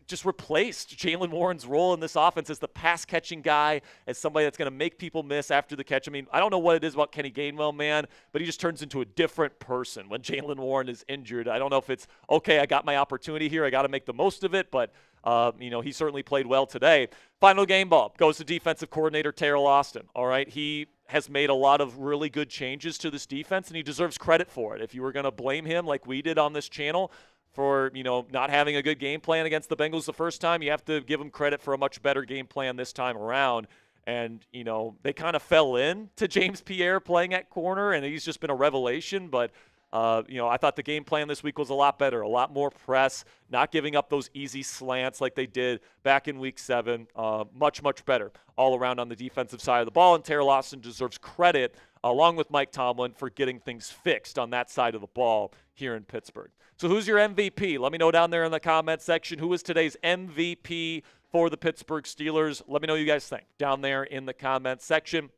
just replaced Jaylen Warren's role in this offense as the pass-catching guy, as somebody that's going to make people miss after the catch. I mean, I don't know what it is about Kenny Gainwell, man, but he just turns into a different person when Jaylen Warren is injured. I don't know if it's, okay, I got my opportunity here, I got to make the most of it, but he certainly played well today. Final game ball goes to defensive coordinator Terrell Austin. All right, he has made a lot of really good changes to this defense, and he deserves credit for it. If you were going to blame him like we did on this channel for, not having a good game plan against the Bengals the first time, you have to give him credit for a much better game plan this time around. And, they kind of fell in to James Pierre playing at corner, and he's just been a revelation. But, I thought the game plan this week was a lot better, a lot more press, not giving up those easy slants like they did back in Week 7. Much, much better all around on the defensive side of the ball. And Terrell Lawson deserves credit, along with Mike Tomlin, for getting things fixed on that side of the ball here in Pittsburgh. So who's your MVP? Let me know down there in the comment section. Who is today's MVP for the Pittsburgh Steelers? Let me know what you guys think down there in the comment section.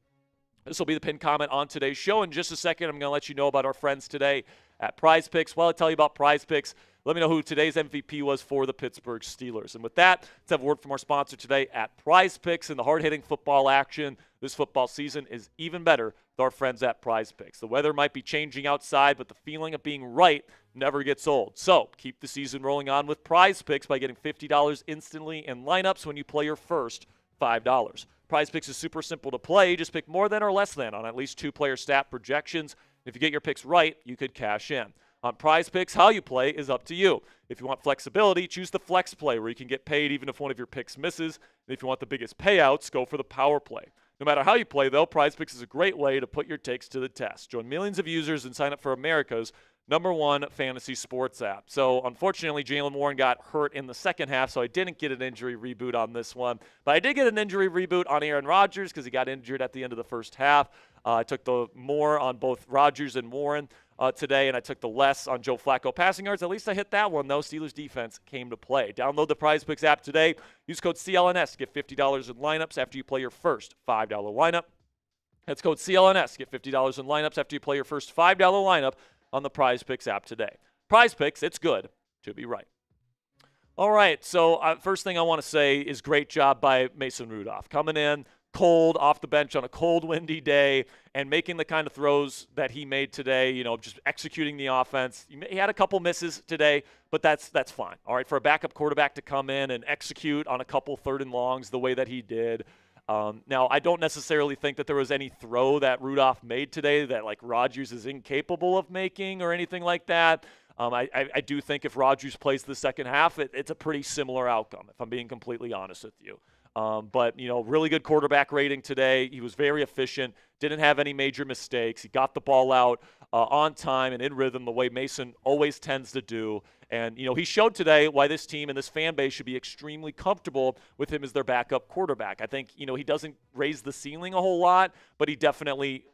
This will be the pinned comment on today's show. In just a second, I'm going to let you know about our friends today at Prize Picks. While I tell you about Prize Picks, let me know who today's MVP was for the Pittsburgh Steelers. And with that, let's have a word from our sponsor today at Prize Picks. And the hard-hitting football action this football season is even better with our friends at Prize Picks. The weather might be changing outside, but the feeling of being right never gets old. So keep the season rolling on with Prize Picks by getting $50 instantly in lineups when you play your first $5. Prize Picks is super simple to play. Just pick more than or less than on at least 2 player stat projections. If you get your picks right, you could cash in. On Prize Picks, how you play is up to you. If you want flexibility, choose the flex play where you can get paid even if one of your picks misses. And if you want the biggest payouts, go for the power play. No matter how you play, though, Prize Picks is a great way to put your takes to the test. Join millions of users and sign up for America's #1 fantasy sports app. So, unfortunately, Jaylen Warren got hurt in the second half, so I didn't get an injury reboot on this one. But I did get an injury reboot on Aaron Rodgers because he got injured at the end of the first half. I took the more on both Rodgers and Warren today, and I took the less on Joe Flacco passing yards. At least I hit that one, though. Steelers defense came to play. Download the Prize Picks app today. Use code CLNS to get $50 in lineups after you play your first $5 lineup. That's code CLNS. Get $50 in lineups after you play your first $5 lineup on the Prize Picks app today. Prize Picks, it's good to be right. All right, so first thing I want to say is great job by Mason Rudolph. Coming in cold off the bench on a cold, windy day and making the kind of throws that he made today, just executing the offense. He had a couple misses today, but that's fine. All right, for a backup quarterback to come in and execute on a couple 3rd and longs the way that he did. Now, I don't necessarily think that there was any throw that Rudolph made today that, like, Rodgers is incapable of making or anything like that. I do think if Rodgers plays the second half, it's a pretty similar outcome, if I'm being completely honest with you. But, really good quarterback rating today. He was very efficient, didn't have any major mistakes. He got the ball out on time and in rhythm the way Mason always tends to do. And, he showed today why this team and this fan base should be extremely comfortable with him as their backup quarterback. I think, he doesn't raise the ceiling a whole lot, but he definitely,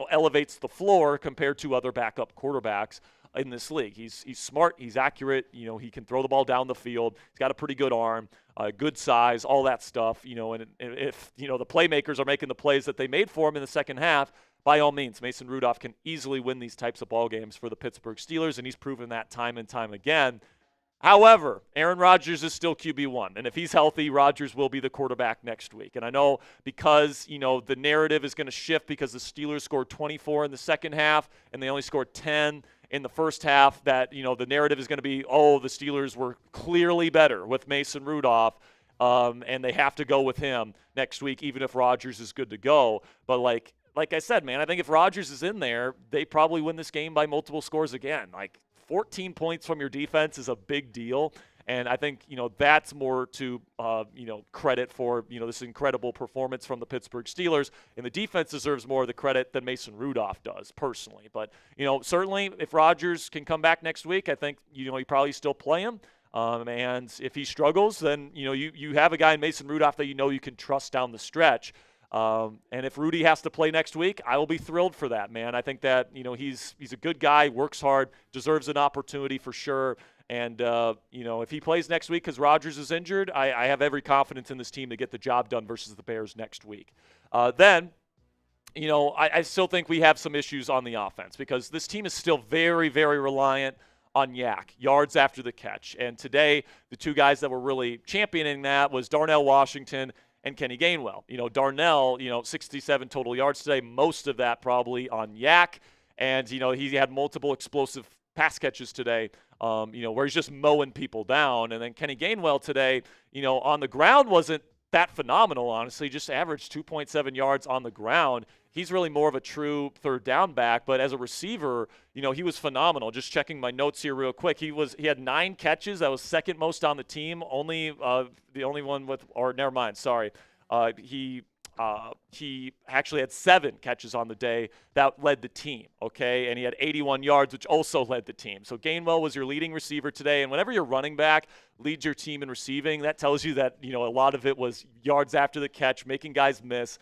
elevates the floor compared to other backup quarterbacks in this league. He's smart. He's accurate. He can throw the ball down the field. He's got a pretty good arm, good size, all that stuff. And if, the playmakers are making the plays that they made for him in the second half, by all means, Mason Rudolph can easily win these types of ball games for the Pittsburgh Steelers, and he's proven that time and time again. However, Aaron Rodgers is still QB1, and if he's healthy, Rodgers will be the quarterback next week. And I know because, the narrative is going to shift because the Steelers scored 24 in the second half, and they only scored 10 in the first half, that, the narrative is going to be, the Steelers were clearly better with Mason Rudolph, and they have to go with him next week, even if Rodgers is good to go. But, like I said, man, I think if Rodgers is in there, they probably win this game by multiple scores again. 14 points from your defense is a big deal. And I think, that's more to, credit for, this incredible performance from the Pittsburgh Steelers. And the defense deserves more of the credit than Mason Rudolph does, personally. But, certainly if Rodgers can come back next week, I think, you probably still play him. And if he struggles, then, you have a guy in Mason Rudolph that you can trust down the stretch. And if Rudy has to play next week, I will be thrilled for that, man. I think that, he's a good guy, works hard, deserves an opportunity for sure. And, if he plays next week because Rodgers is injured, I have every confidence in this team to get the job done versus the Bears next week. Then, I still think we have some issues on the offense because this team is still very, very reliant on Yak, yards after the catch. And today, the two guys that were really championing that was Darnell Washington and Kenny Gainwell. Darnell, 67 total yards today, most of that probably on Yak. And, he had multiple explosive pass catches today, where he's just mowing people down. And then Kenny Gainwell today, on the ground wasn't that phenomenal, honestly. Just averaged 2.7 yards on the ground. He's really more of a true third down back, but as a receiver, he was phenomenal. Just checking my notes here real quick. He had 9 catches. That was second most on the team. The only one with, or never mind, sorry. He actually had 7 catches on the day. That led the team, okay? And he had 81 yards, which also led the team. So Gainwell was your leading receiver today. And whenever your running back leads your team in receiving, that tells you that, a lot of it was yards after the catch, making guys miss,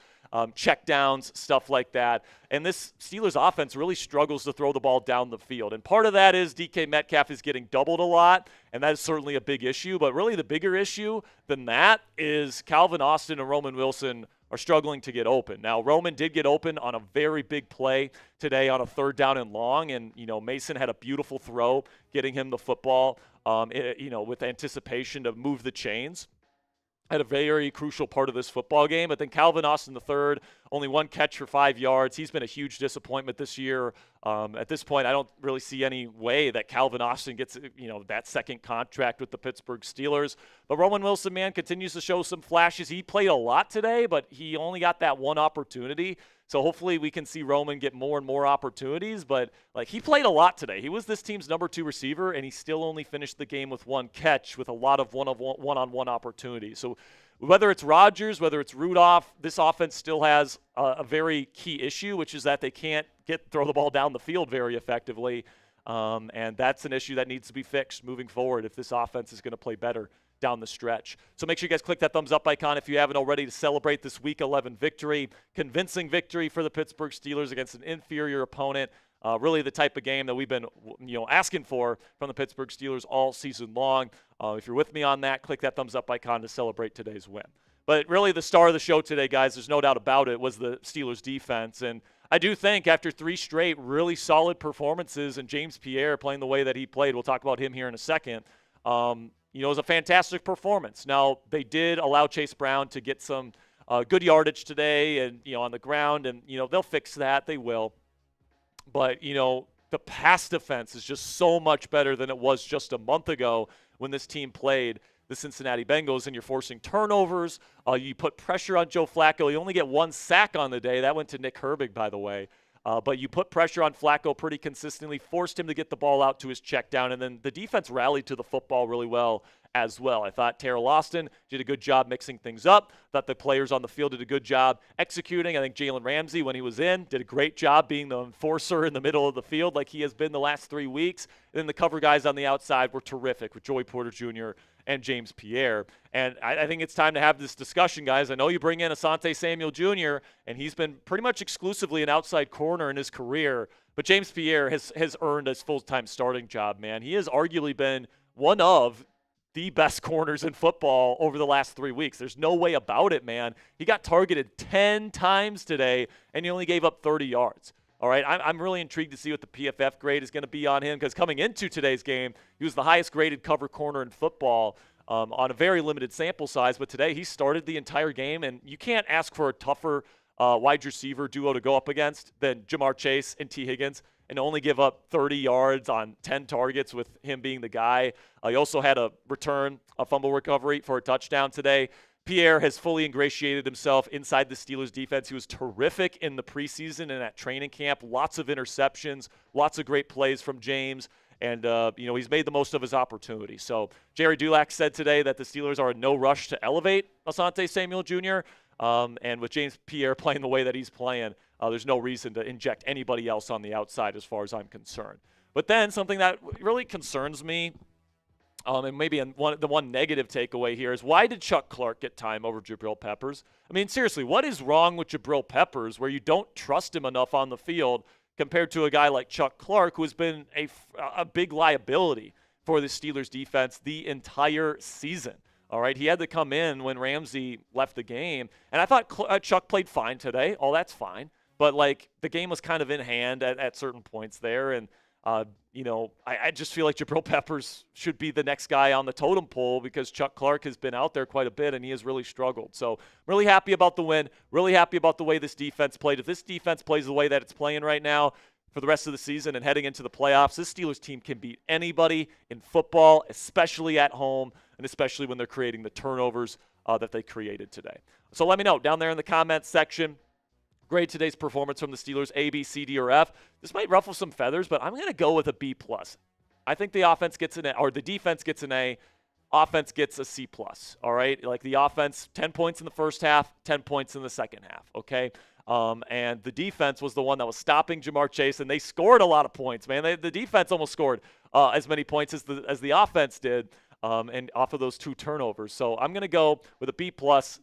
check downs, stuff like that. And this Steelers offense really struggles to throw the ball down the field. And part of that is DK Metcalf is getting doubled a lot, and that is certainly a big issue. But really the bigger issue than that is Calvin Austin and Roman Wilson are struggling to get open. Now, Roman did get open on a very big play today on a 3rd down and long, and, Mason had a beautiful throw getting him the football, with anticipation to move the chains. Had a very crucial part of this football game. But then Calvin Austin III, only 1 catch for 5 yards. He's been a huge disappointment this year. At this point, I don't really see any way that Calvin Austin gets, that second contract with the Pittsburgh Steelers. But Roman Wilson, man, continues to show some flashes. He played a lot today, but he only got that 1 opportunity. So hopefully we can see Roman get more and more opportunities. But, he played a lot today. He was this team's number 2 receiver, and he still only finished the game with 1 catch with a lot of one-on-one opportunities. So whether it's Rodgers, whether it's Rudolph, this offense still has a very key issue, which is that they can't throw the ball down the field very effectively. And that's an issue that needs to be fixed moving forward if this offense is going to play better down the stretch. So make sure you guys click that thumbs up icon if you haven't already to celebrate this Week 11 victory. Convincing victory for the Pittsburgh Steelers against an inferior opponent. Really the type of game that we've been asking for from the Pittsburgh Steelers all season long. If you're with me on that, click that thumbs up icon to celebrate today's win. But really the star of the show today, guys, there's no doubt about it, was the Steelers defense. And I do think after 3 straight really solid performances and James Pierre playing the way that he played, we'll talk about him here in a second, it was a fantastic performance. Now, they did allow Chase Brown to get some good yardage today and, on the ground, and, they'll fix that. They will. But, the pass defense is just so much better than it was just a month ago when this team played the Cincinnati Bengals, and you're forcing turnovers. You put pressure on Joe Flacco. You only get 1 sack on the day. That went to Nick Herbig, by the way. But you put pressure on Flacco pretty consistently, forced him to get the ball out to his check down, and then the defense rallied to the football really well as well. I thought Terrell Austin did a good job mixing things up. Thought the players on the field did a good job executing. I think Jalen Ramsey, when he was in, did a great job being the enforcer in the middle of the field like he has been the last 3 weeks. And then the cover guys on the outside were terrific with Joey Porter Jr. and James Pierre. And I think it's time to have this discussion, guys. I know you bring in Asante Samuel Jr., and he's been pretty much exclusively an outside corner in his career. But James Pierre has earned his full-time starting job, man. He has arguably been one of the best corners in football over the last 3 weeks. There's no way about it, man. He got targeted 10 times today, and he only gave up 30 yards. All right, I'm really intrigued to see what the PFF grade is going to be on him, because coming into today's game, he was the highest graded cover corner in football on a very limited sample size. But today he started the entire game, and you can't ask for a tougher wide receiver duo to go up against than Ja'Marr Chase and T. Higgins, and only give up 30 yards on 10 targets with him being the guy. He also had a fumble recovery for a touchdown today. Pierre has fully ingratiated himself inside the Steelers defense. He was terrific in the preseason and at training camp. Lots of interceptions, lots of great plays from James, and he's made the most of his opportunity. So Jerry Dulac said today that the Steelers are in no rush to elevate Asante Samuel Jr., and with James Pierre playing the way that he's playing, there's no reason to inject anybody else on the outside as far as I'm concerned. But then something that really concerns me, and maybe the one negative takeaway here, is why did Chuck Clark get time over Jabril Peppers? I mean, seriously, what is wrong with Jabril Peppers where you don't trust him enough on the field compared to a guy like Chuck Clark, who has been a big liability for the Steelers defense the entire season? All right, he had to come in when Ramsey left the game, and I thought Chuck played fine today. All that's fine, but the game was kind of in hand at certain points there, and I just feel like Jabril Peppers should be the next guy on the totem pole, because Chuck Clark has been out there quite a bit and he has really struggled. So really happy about the win, really happy about the way this defense played. If this defense plays the way that it's playing right now for the rest of the season and heading into the playoffs, this Steelers team can beat anybody in football, especially at home, and especially when they're creating the turnovers that they created today. So let me know down there in the comments section. Grade today's performance from the Steelers, A, B, C, D, or F. This might ruffle some feathers, but I'm going to go with a B+. I think the offense gets an A, or the defense gets an A. Offense gets a C+. All right? Like the offense, 10 points in the first half, 10 points in the second half, okay? And the defense was the one that was stopping Ja'Marr Chase, and they scored a lot of points, man. The defense almost scored as many points as the offense did. And off of those 2 turnovers. So I'm going to go with a B+.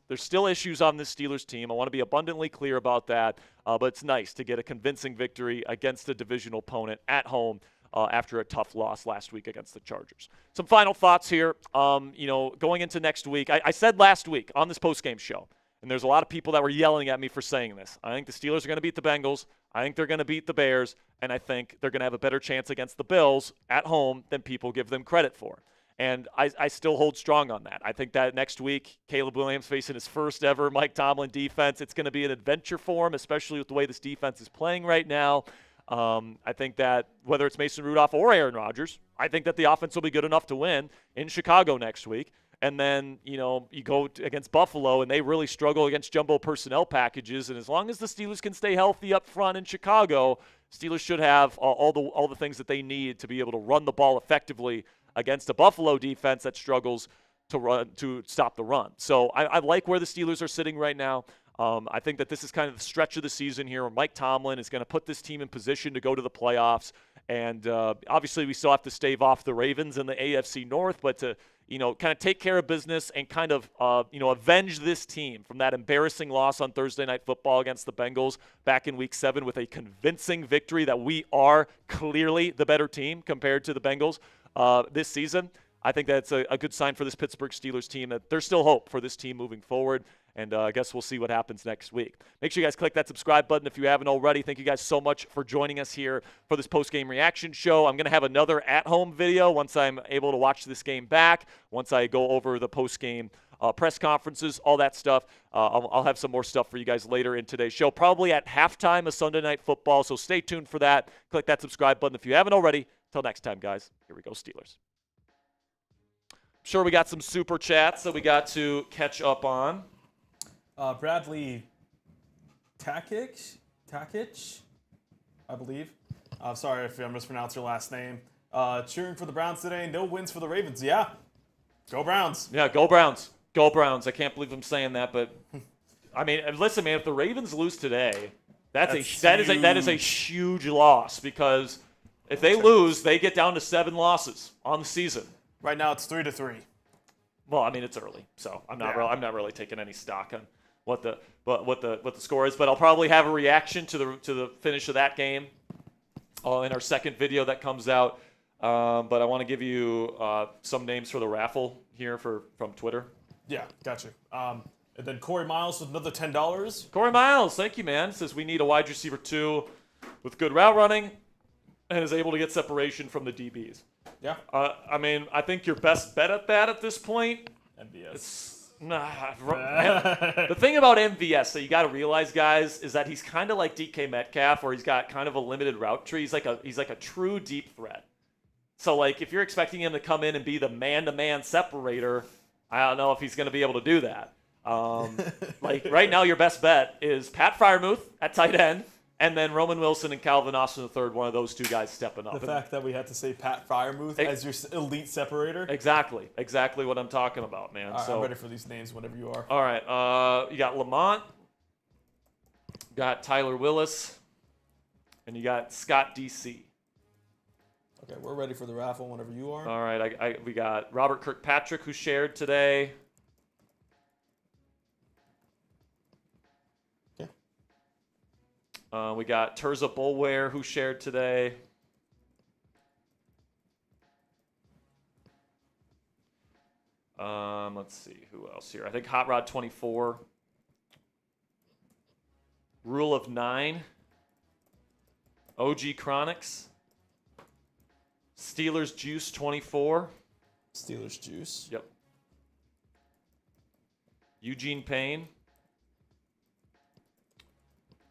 There's still issues on this Steelers team. I want to be abundantly clear about that. But it's nice to get a convincing victory against a divisional opponent at home after a tough loss last week against the Chargers. Some final thoughts here. Going into next week, I said last week on this postgame show, and there's a lot of people that were yelling at me for saying this. I think the Steelers are going to beat the Bengals. I think they're going to beat the Bears. And I think they're going to have a better chance against the Bills at home than people give them credit for. And I still hold strong on that. I think that next week, Caleb Williams facing his first ever Mike Tomlin defense. It's going to be an adventure for him, especially with the way this defense is playing right now. I think that whether it's Mason Rudolph or Aaron Rodgers, I think that the offense will be good enough to win in Chicago next week. And then, you go against Buffalo, and they really struggle against jumbo personnel packages. And as long as the Steelers can stay healthy up front in Chicago, Steelers should have all the things that they need to be able to run the ball effectively against a Buffalo defense that struggles to stop the run. So I like where the Steelers are sitting right now. I think that this is kind of the stretch of the season here where Mike Tomlin is going to put this team in position to go to the playoffs. And obviously we still have to stave off the Ravens in the AFC North, but to kind of take care of business and kind of avenge this team from that embarrassing loss on Thursday Night Football against the Bengals back in Week 7 with a convincing victory that we are clearly the better team compared to the Bengals this season. I think that's a good sign for this Pittsburgh Steelers team that there's still hope for this team moving forward. And I guess we'll see what happens next week. Make sure you guys click that subscribe button if you haven't already. Thank you guys so much for joining us here for this post-game reaction show. I'm going to have another at-home video once I'm able to watch this game back, once I go over the post-game press conferences, all that stuff. I'll have some more stuff for you guys later in today's show, probably at halftime of Sunday Night Football. So stay tuned for that. Click that subscribe button if you haven't already. Till next time, guys. Here we go, Steelers. I'm sure we got some super chats that we got to catch up on. Bradley Takic, I believe. Sorry if I mispronounced your last name. Cheering for the Browns today. No wins for the Ravens. Yeah. Go Browns. Yeah, go Browns. Go Browns. I can't believe I'm saying that, but I mean, listen, man, if the Ravens lose today, that is a huge loss because if they lose, they get down to 7 losses on the season. Right now it's 3-3. Well, I mean, it's early, so I'm not really taking any stock on what the score is, but I'll probably have a reaction to the finish of that game in our second video that comes out. But I want to give you some names for the raffle here from Twitter. Yeah, gotcha. And then Corey Miles with another $10. Corey Miles, thank you, man. Says we need a wide receiver 2 with good route running and is able to get separation from the DBs. Yeah. I mean, I think your best bet at that at this point. MVS. The thing about MVS that you got to realize, guys, is that he's kind of like DK Metcalf, where he's got kind of a limited route tree. He's like a true deep threat. So, like, if you're expecting him to come in and be the man-to-man separator, I don't know if he's going to be able to do that. Like, right now, your best bet is Pat Freiermuth at tight end, and then Roman Wilson and Calvin Austin III, one of those 2 guys stepping up. The fact that we had to say Pat Freiermuth as your elite separator. Exactly what I'm talking about, man. All right, I'm ready for these names whenever you are. All right, you got Lamont, you got Tyler Willis, and you got Scott DC. Okay, we're ready for the raffle whenever you are. All right, we got Robert Kirkpatrick, who shared today. Okay. We got Terza Bulware, who shared today. Let's see, who else here? I think Hot Rod 24. Rule of 9. OG Chronics. Steelers Juice 24. Steelers Juice. Yep. Eugene Payne.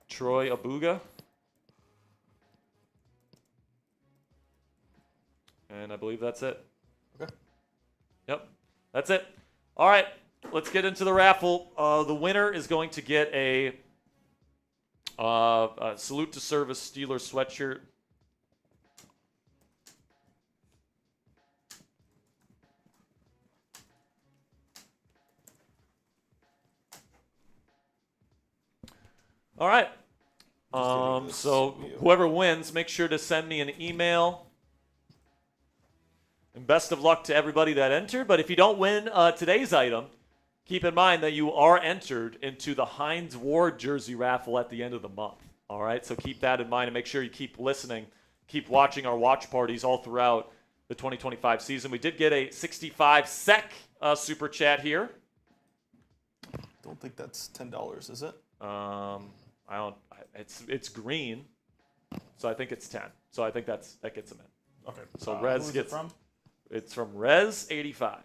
Troy Abuga. And I believe that's it. Okay. Yep. That's it. All right. let's get into the raffle. The winner is going to get a salute to service Steelers sweatshirt. All right. So whoever wins, make sure to send me an email. And best of luck to everybody that entered. But if you don't win today's item, keep in mind that you are entered into the Hines Ward jersey raffle at the end of the month. All right, so keep that in mind and make sure you keep listening, keep watching our watch parties all throughout the 2025 season. We did get a 65 sec super chat here. Don't think that's $10, is it? I don't. It's green, so I think it's 10. So I think that gets them in. Okay. So Rez who gets. is it from? It's from Rez85. It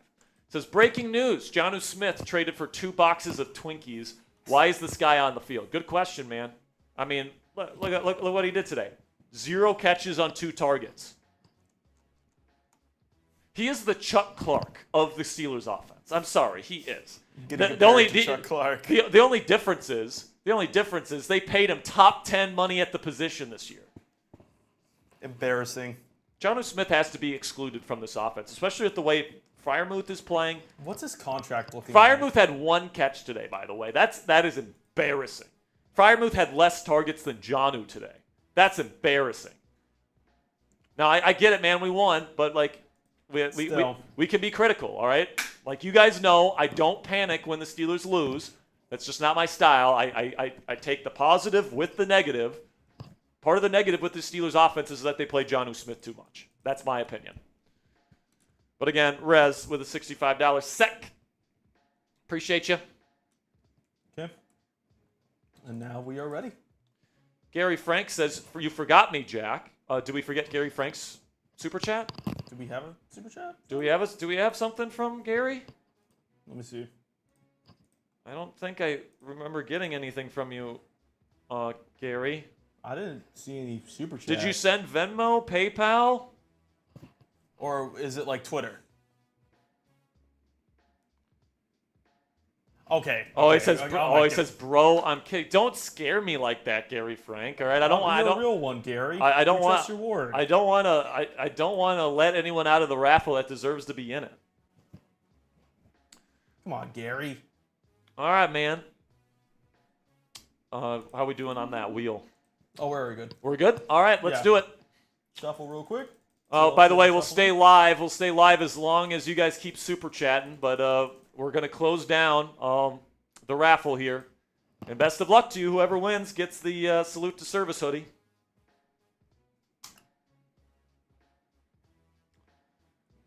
says breaking news: Jonnu Smith traded for 2 boxes of Twinkies. Why is this guy on the field? Good question, man. I mean, look what he did today. 0 catches on 2 targets. He is the Chuck Clark of the Steelers offense. I'm sorry, he is. The only difference is they paid him top 10 money at the position this year. Embarrassing. Jonnu Smith has to be excluded from this offense, especially with the way Freiermuth is playing. What's his contract looking like? Freiermuth had 1 catch today, by the way. That is embarrassing. Freiermuth had less targets than Jonnu today. That's embarrassing. Now, I get it, man. We won, but like we can be critical, all right? Like you guys know, I don't panic when the Steelers lose. That's just not my style. I take the positive with the negative. Part of the negative with the Steelers offense is that they play Jonnu Smith too much. That's my opinion. But again, Rez with a $65 sec. Appreciate you. Okay. And now we are ready. Gary Frank says, you forgot me, Jack. Do we forget Gary Frank's super chat? Do we have a super chat? Do we have something from Gary? Let me see. I don't think I remember getting anything from you, Gary. I didn't see any super chat. Did you send Venmo, PayPal? Or is it like Twitter? Okay. He says, bro, I'm kidding. Don't scare me like that, Gary Frank. All right, You're a real one, Gary. I don't want. Trust your word. I don't want to. I don't want to let anyone out of the raffle that deserves to be in it. Come on, Gary. All right, man. How we doing on that wheel? Oh, we're good. We're good. All right, let's do it. Shuffle real quick. Oh, by the way, we'll stay live. We'll stay live as long as you guys keep super chatting. But we're gonna close down the raffle here. And best of luck to you. Whoever wins gets the salute to service hoodie.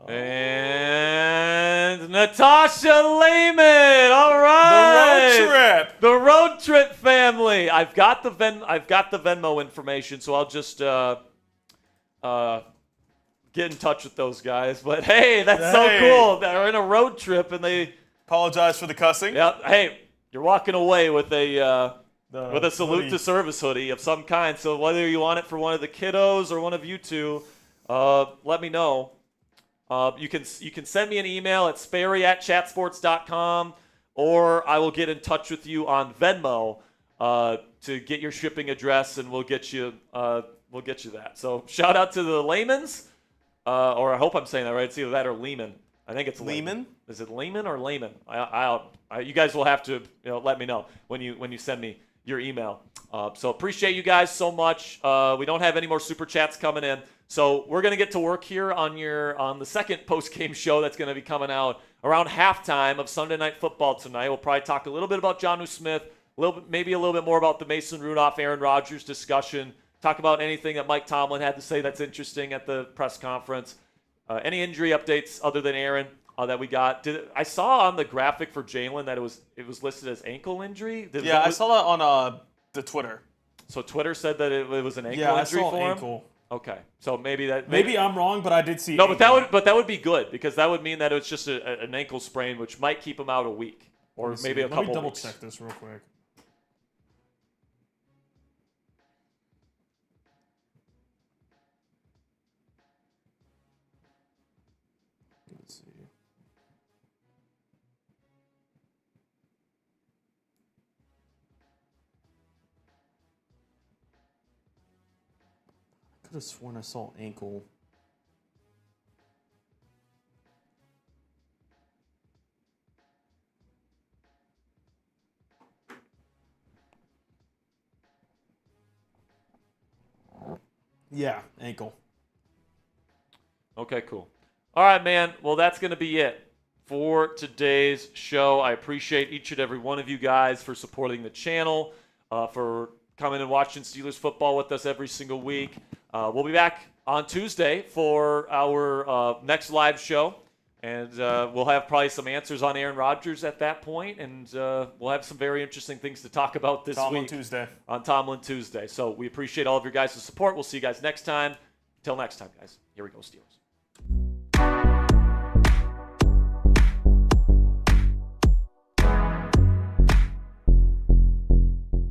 And Natasha Lehman. All right. The road trip. The road trip family. I've got the Venmo information, so I'll just get in touch with those guys. But hey, that's so cool. They're in a road trip and they Apologize for the cussing. Yeah. Hey, you're walking away with a salute hoodie. to service hoodie of some kind. So whether you want it for one of the kiddos or one of you two, let me know. You can send me an email at sperry@chatsports.com, or I will get in touch with you on Venmo to get your shipping address, and we'll get you that. So shout out to the Leymans, or I hope I'm saying that right. It's either that or Lehman. I think it's Lehman. Is it Lehman or Lehman? You guys will have to let me know when you send me your email. So appreciate you guys so much. We don't have any more super chats coming in. So we're going to get to work here on the second post-game show that's going to be coming out around halftime of Sunday Night Football tonight. We'll probably talk a little bit about Jonnu Smith, maybe a little bit more about the Mason Rudolph, Aaron Rodgers discussion, talk about anything that Mike Tomlin had to say that's interesting at the press conference. Any injury updates other than Aaron that we got? I saw on the graphic for Jalen that it was listed as ankle injury. I saw that on the Twitter. So Twitter said that it was an ankle Yeah, I injury saw for him? ankle. Okay, so maybe I'm wrong, but I did see. No, ankle. but that would be good because that would mean that it's just an ankle sprain, which might keep him out a week or maybe a couple. Let me double weeks. check this real quick. Let's see. could have sworn I saw ankle. Yeah, ankle. Okay, cool. All right, man. Well, that's going to be it for today's show. I appreciate each and every one of you guys for supporting the channel, for coming and watching Steelers football with us every single week. We'll be back on Tuesday for our next live show, and we'll have probably some answers on Aaron Rodgers at that point, and we'll have some very interesting things to talk about this Tomlin week Tuesday. on Tomlin Tuesday. So we appreciate all of your guys' support. We'll see you guys next time. Till next time, guys. Here we go, Steelers.